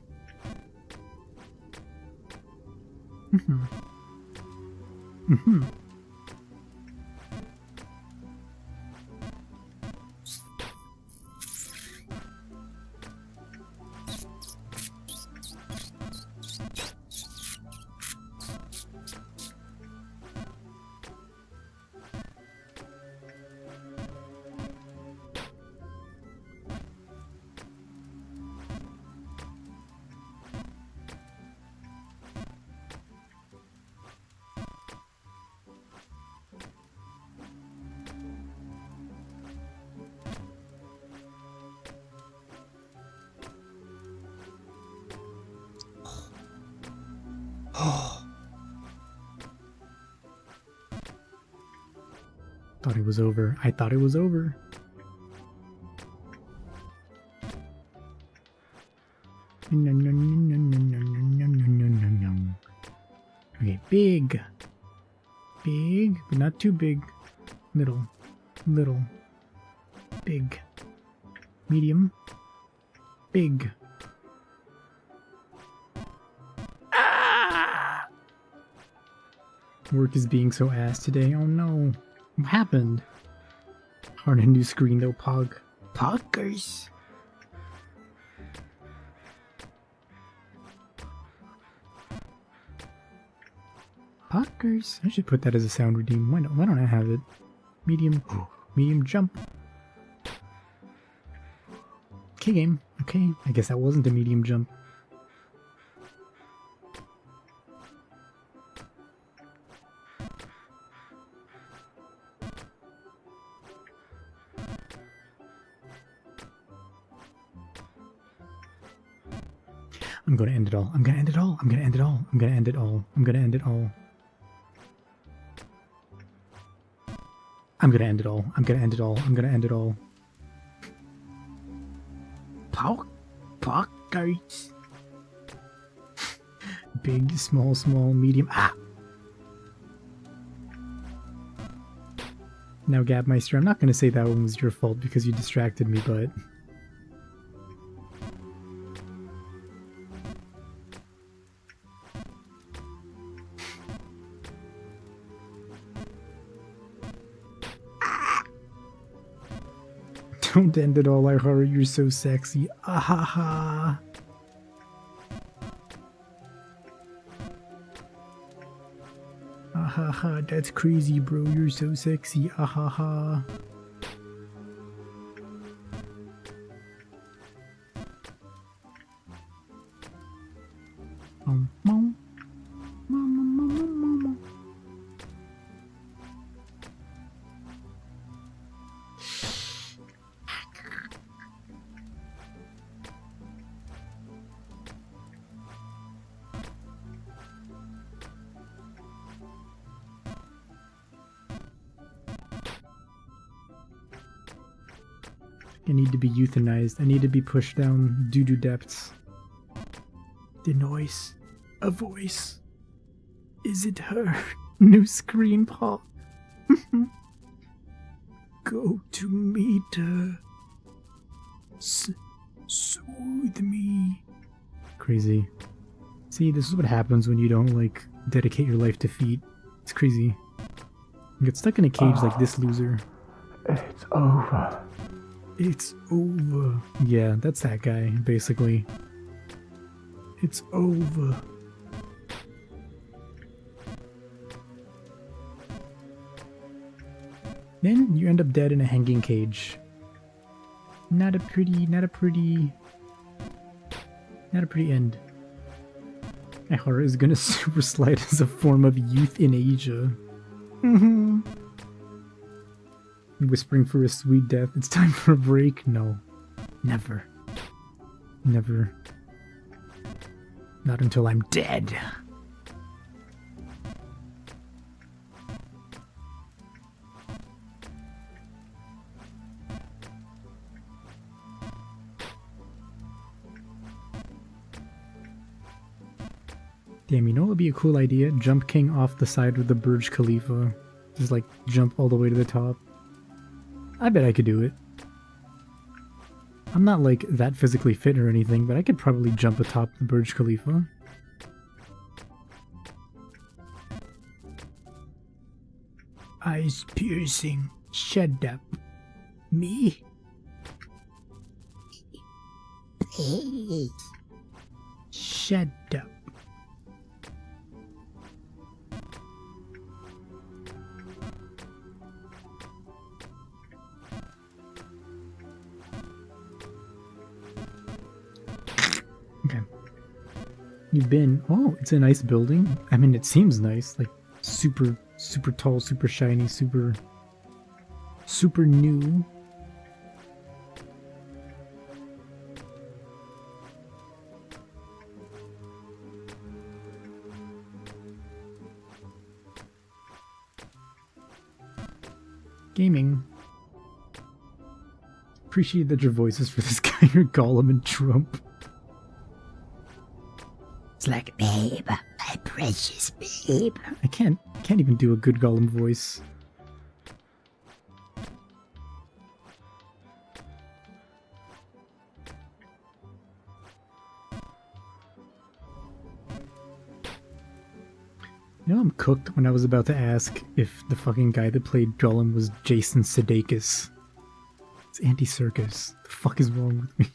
Thought it was over. I thought it was over. Okay, Big. Big, but not too big. Little. Little. Big. Medium. Big. Ah! Work is being so ass today. Oh no. What happened? On a new screen though, Pog. Poggers. Poggers. I should put that as a sound redeem. Why don't I have it? Medium. Medium jump. Okay, game. Okay. I guess that wasn't a medium jump. I'm gonna end it all. I'm gonna end it all. I'm gonna end it all. I'm gonna end it all. I'm gonna end it all. I'm gonna end it all. I'm gonna end it all. I'm gonna end it all. Poggers. Big, small, small, medium. Ah! Now, Gabmeister, I'm not gonna say that one was your fault because you distracted me, but... Don't end it all, I hurry, you're so sexy. Ahaha. Ahaha, that's crazy, bro. You're so sexy. Ahaha. Mom. I need to be euthanized. I need to be pushed down doo-doo depths. The noise. A voice. Is it her? New screen pop. Go to meet her. Soothe me. Crazy. See, this is what happens when you don't, like, dedicate your life to feet. It's crazy. You get stuck in a cage like this loser. It's over. It's over. Yeah, that's that guy, basically. It's over. Then you end up dead in a hanging cage. Not a pretty end. Ihara is gonna super slide as a form of youth in Asia. Whispering for a sweet death. It's time for a break? No. Never. Never. Not until I'm dead. Damn, you know what would be a cool idea? Jump King off the side of the Burj Khalifa. Just like jump all the way to the top. I bet I could do it. I'm not like that physically fit or anything, but I could probably jump atop the Burj Khalifa. Eyes piercing. Shut up. Me? Please. Shut up. Okay. You've been... Oh, it's a nice building. I mean, it seems nice. Like, super tall, super shiny, super new. Gaming. Appreciate that your voices for this guy are Gollum and Trump. It's like, babe, I precious babe. I can't even do a good Gollum voice. You know, I'm cooked when I was about to ask if the fucking guy that played Gollum was Jason Sudeikis. It's Andy Serkis. The fuck is wrong with me?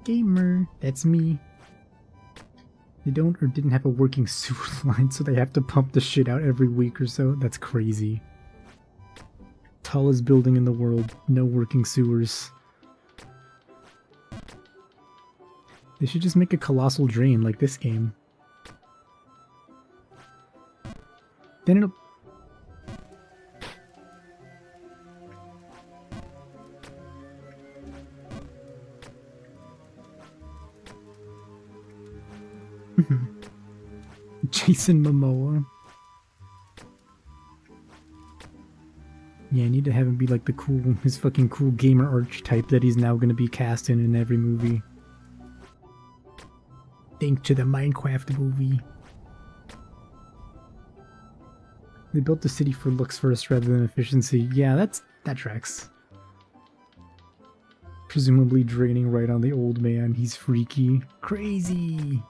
Gamer, that's me. They don't or didn't have a working sewer line, so they have to pump the shit out every week or so. That's crazy. Tallest building in the world, no working sewers. They should just make a colossal drain like this game. Then it'll... Jason Momoa. Yeah, I need to have him be like the cool, his fucking cool gamer archetype that he's now gonna be cast in every movie. Think to the Minecraft movie. They built the city for looks first rather than efficiency. Yeah, that tracks. Presumably draining right on the old man. He's freaky. Crazy!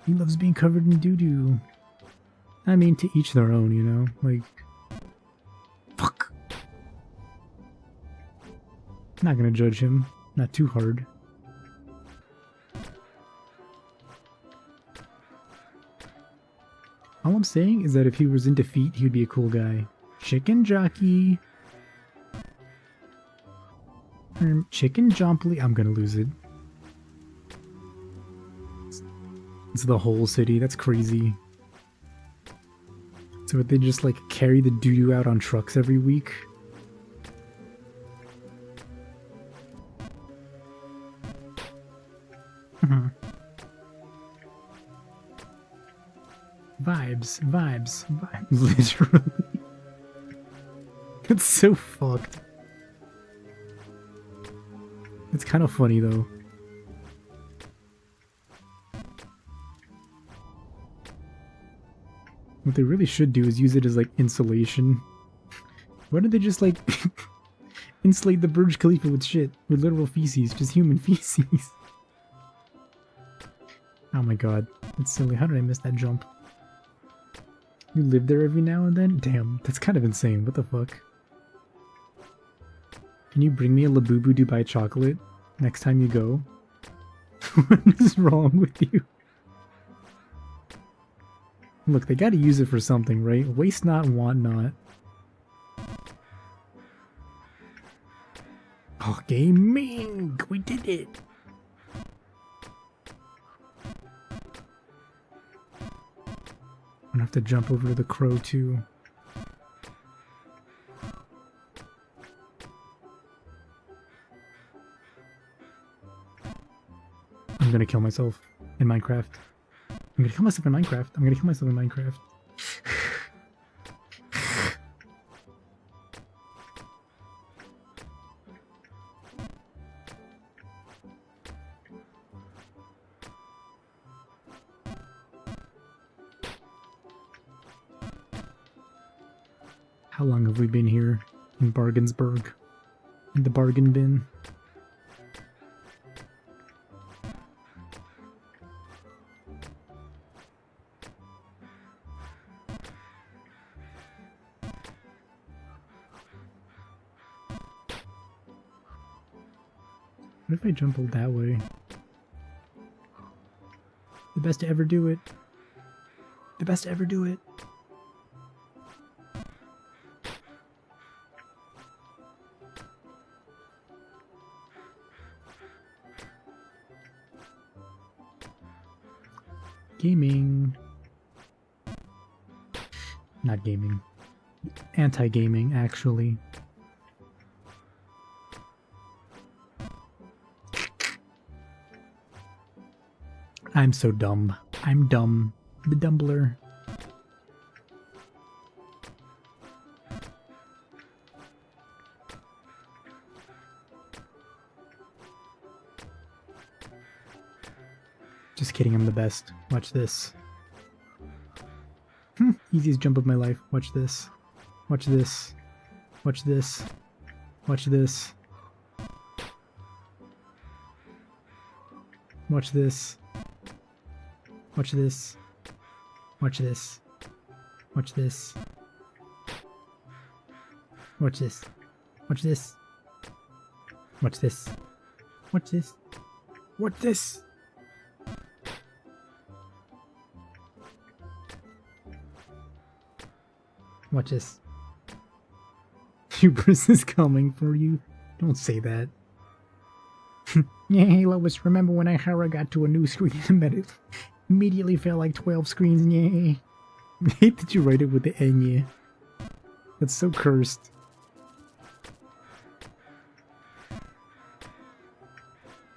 He loves being covered in doo-doo. I mean, to each their own, you know? Like... Fuck! Not gonna judge him. Not too hard. All I'm saying is that if he was in defeat, he would be a cool guy. Chicken jockey! Chicken Jomply. I'm gonna lose it. It's the whole city. That's crazy. So would they just like carry the doo-doo out on trucks every week? Vibes. Literally. It's so fucked. It's kind of funny though. What they really should do is use it as like insulation. Why don't they just like insulate the Burj Khalifa with shit? With literal feces, just human feces. Oh my god, that's silly. How did I miss that jump? You live there every now and then? Damn, that's kind of insane. What the fuck? Can you bring me a Labubu Dubai chocolate next time you go? What is wrong with you? Look, they gotta use it for something, right? Waste not, want not. Oh, gaming! We did it! I'm gonna have to jump over to the crow too. I'm gonna kill myself in Minecraft. I'm gonna kill myself in Minecraft. How long have we been here in Bargainsburg? In the bargain bin? What if I jump all that way? The best to ever do it. The best to ever do it. Gaming. Not gaming. Anti-gaming, actually. I'm so dumb. I'm dumb. The Dumbler. Just kidding, I'm the best. Watch this. Easiest jump of my life. Watch this. Watch this. Watch this. Watch this. Watch this. Watch this. Watch this. Watch this. Watch this. Watch this. Watch this. Watch this. Watch this. Watch this. Hubris is coming for you. Don't say that. Yeah, hey Lois, remember when Hara got to a new screen and immediately fell like 12 screens? Yeah. I hate that you write it with the N, yeah. That's so cursed.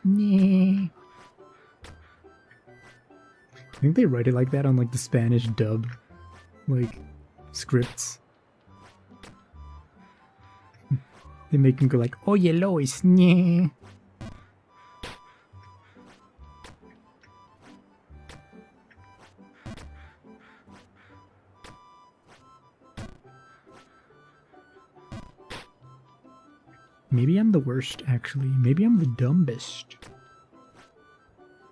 Yeah. I think they write it like that on like the Spanish dub, like scripts. They make him go like, "Oye Lois, yeah." Maybe I'm the worst, actually. Maybe I'm the dumbest.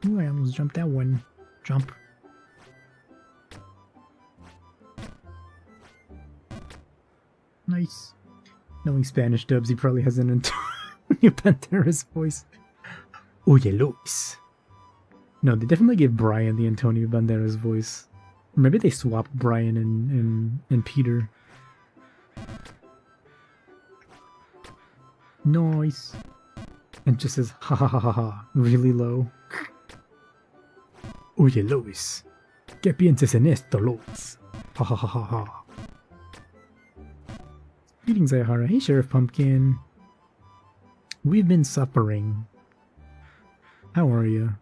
Ooh, I almost jumped that one. Jump. Nice. Knowing Spanish dubs, he probably has an Antonio Banderas voice. Oye, Luis. No, they definitely gave Brian the Antonio Banderas voice. Or maybe they swapped Brian and Peter. Nice. And just says ha ha ha ha ha really low. Oye Luis, ¿qué piensas en esto, Luis? Ha ha ha ha ha. Greetings, Ayahara. Hey, Sheriff Pumpkin. We've been suffering. How are you?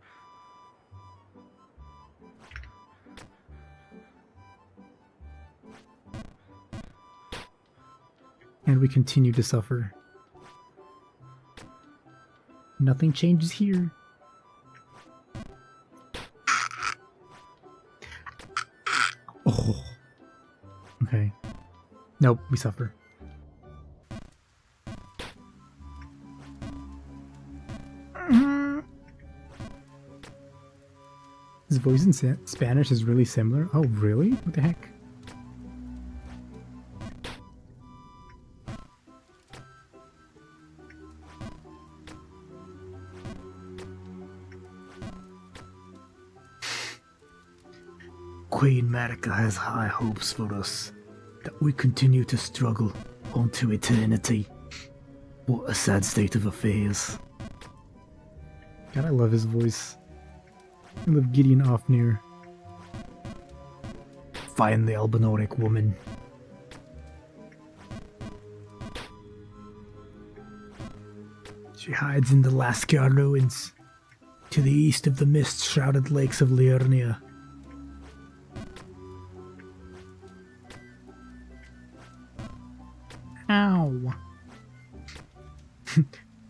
And we continue to suffer. Nothing changes here. Oh. Okay. Nope, we suffer. His voice in Spanish is really similar. Oh, really? What the heck? Queen Marika has high hopes for us, that we continue to struggle onto eternity. What a sad state of affairs. God, I love his voice. I love Gideon Ofnir. Find the Albinoric woman. She hides in the Lascar ruins, to the east of the mist-shrouded lakes of Liurnia. Ow.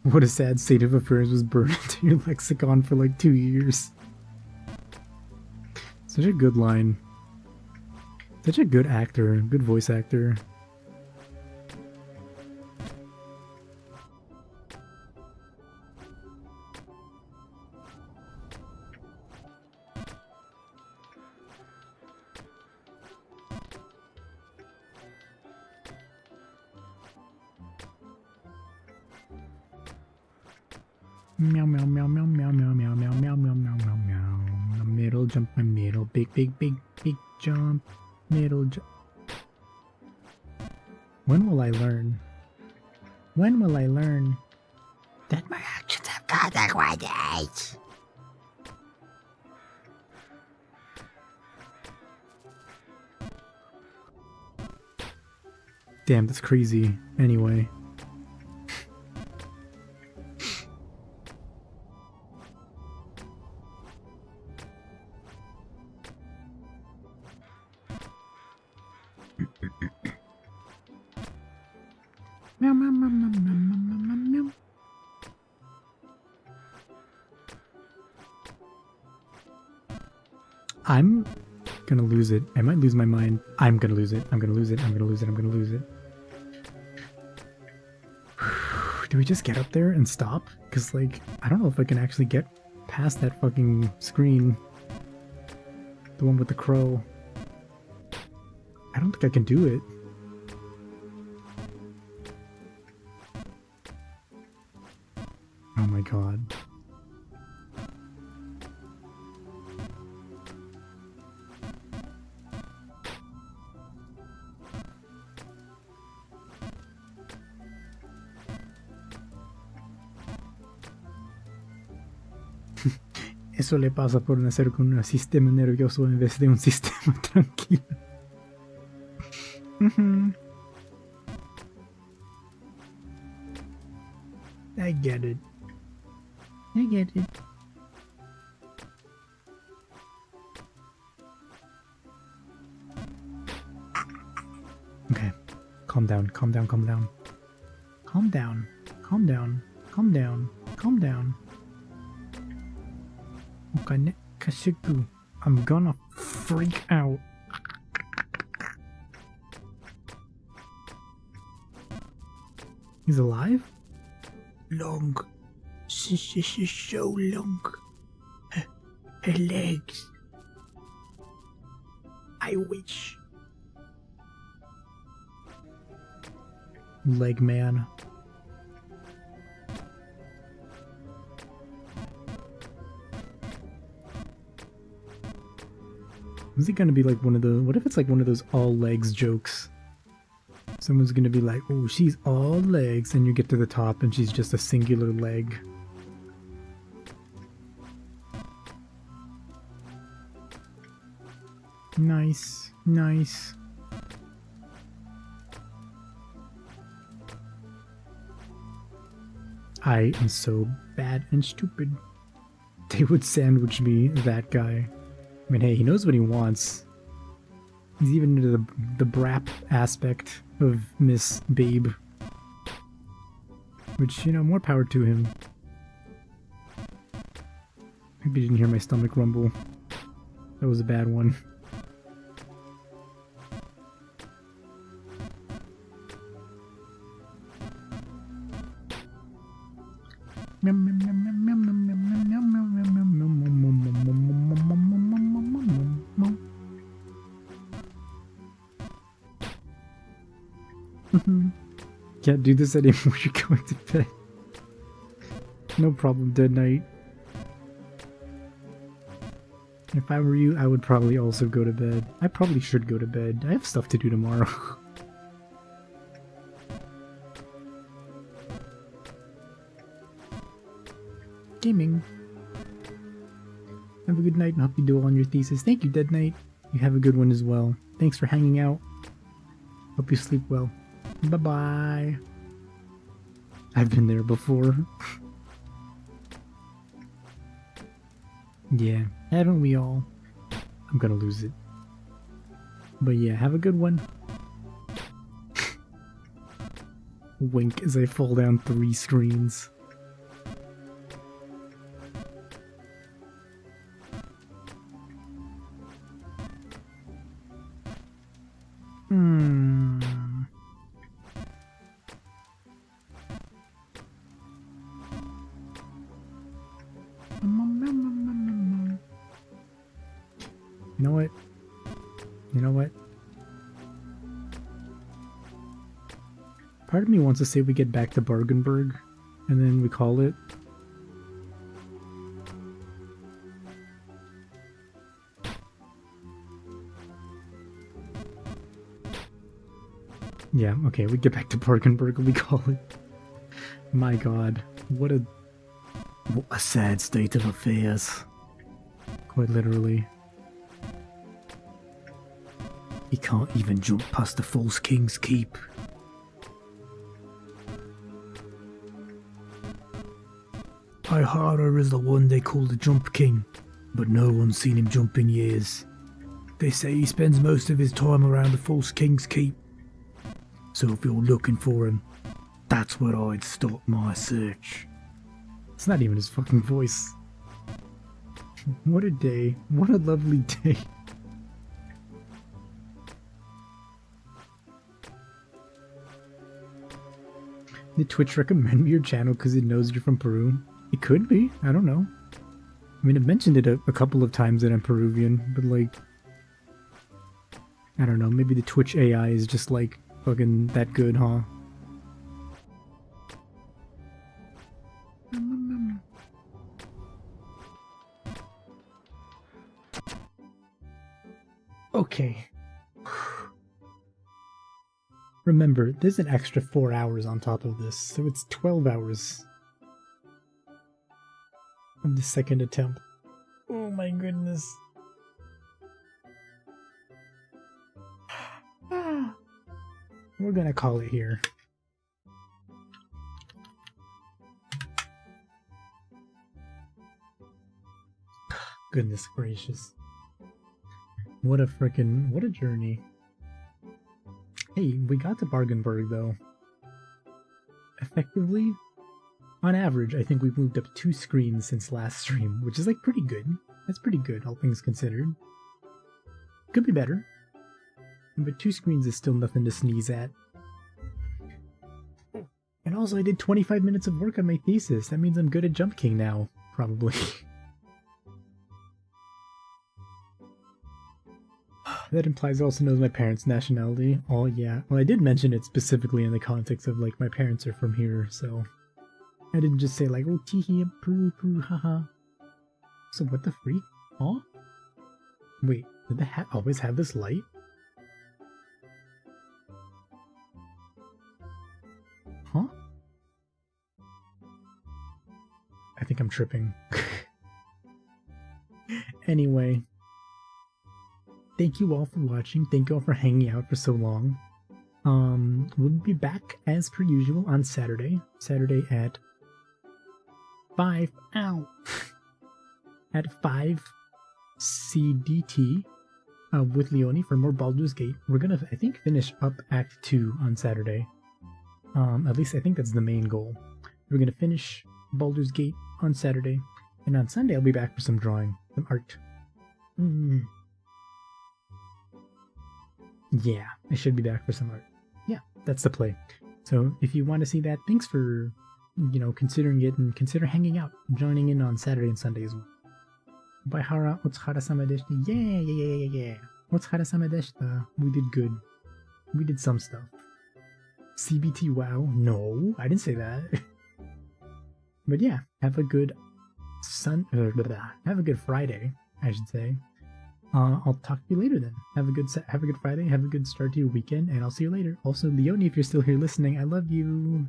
What a sad state of affairs was burned into your lexicon for like 2 years. Such a good line. Such a good actor, good voice actor. Meow meow meow meow meow meow meow meow meow meow meow meow meow. The middle jump, my middle, big big big big jump, middle jump. When will I learn? When will I learn that my actions have consequences? Damn, that's crazy. Anyway. Meow, meow, meow, meow, meow, meow, meow, meow. I'm gonna lose it. I might lose my mind. I'm gonna lose it. I'm gonna lose it. I'm gonna lose it. I'm gonna lose it. Do we just get up there and stop? Because, like, I don't know if I can actually get past that fucking screen. The one with the crow. I don't think I can do it. Oh my god. Eso le pasa por nacer con un sistema nervioso en vez de un sistema tranquilo. I get it. I get it. Okay. Calm down, calm down, calm down. Calm down, calm down, calm down, calm down. Okane kashiku. I'm gonna freak out. He's alive? Long. So long. Her legs. I wish. Leg man. Is it gonna be like one of the... What if it's like one of those all legs jokes? Someone's gonna be like, oh, she's all legs, and you get to the top and she's just a singular leg. Nice, nice. I am so bad and stupid. They would sandwich me, that guy. I mean, hey, he knows what he wants. He's even into the brap aspect of Miss Babe. Which, you know, more power to him. Maybe you didn't hear my stomach rumble. That was a bad one. Can't do this anymore, you're going to bed. No problem, Dead Knight. If I were you, I would probably also go to bed. I probably should go to bed. I have stuff to do tomorrow. Gaming. Have a good night and hope you do well on your thesis. Thank you, Dead Knight. You have a good one as well. Thanks for hanging out. Hope you sleep well. Bye-bye. I've been there before. Yeah, haven't we all? I'm gonna lose it. But yeah, have a good one. Wink as I fall down 3 screens. You know what? You know what? Part of me wants to say we get back to Bargenberg, and then we call it. Yeah, okay, we get back to Bargenberg and we call it. My god, what a sad state of affairs. Quite literally. He can't even jump past the false King's Keep. Ihara is the one they call the Jump King, but no one's seen him jump in years. They say he spends most of his time around the false King's Keep. So if you're looking for him, that's where I'd start my search. It's not even his fucking voice. What a day. What a lovely day. Did Twitch recommend your channel because it knows you're from Peru? It could be. I don't know. I mean, I've mentioned it a couple of times that I'm Peruvian, but like, I don't know. Maybe the Twitch AI is just like fucking that good, huh? Okay. Remember, there's an extra 4 hours on top of this, so it's 12 hours of the second attempt. Oh my goodness. We're gonna call it here. Goodness gracious. What a journey. Hey, we got to Bargenberg though. Effectively, on average, I think we've moved up 2 screens since last stream, which is like pretty good. That's pretty good, all things considered. Could be better, but 2 screens is still nothing to sneeze at. And also, I did 25 minutes of work on my thesis. That means I'm good at Jump King now, probably. That implies I also knows my parents' nationality. Oh yeah. Well, I did mention it specifically in the context of like my parents are from here, so I didn't just say like, oh teehee, Peru, Peru, haha. So what the freak? Huh? Wait, did the hat always have this light? Huh? I think I'm tripping. Anyway. Thank you all for watching. Thank you all for hanging out for so long. We'll be back as per usual on Saturday. Saturday at 5. Ow! At 5 CDT with Leonie for more Baldur's Gate. We're gonna, I think, finish up Act 2 on Saturday. At least I think that's the main goal. We're gonna finish Baldur's Gate on Saturday, and on Sunday I'll be back for some drawing, some art. Yeah, I should be back for some art. Yeah, that's the play. So if you want to see that, thanks for, considering it, and consider hanging out, joining in on Saturday and Sunday as well. Bye Hara, otsukara-sama deshita. Yeah. Otsukara-sama deshita. We did good. We did some stuff. CBT wow. No, I didn't say that. But yeah, have a good have a good Friday, I should say. I'll talk to you later then. Have a good Friday, have a good start to your weekend, and I'll see you later. Also, Leonie, if you're still here listening, I love you.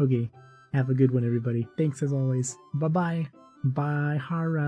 Okay, have a good one, everybody. Thanks as always. Bye-bye. Bye, Hara.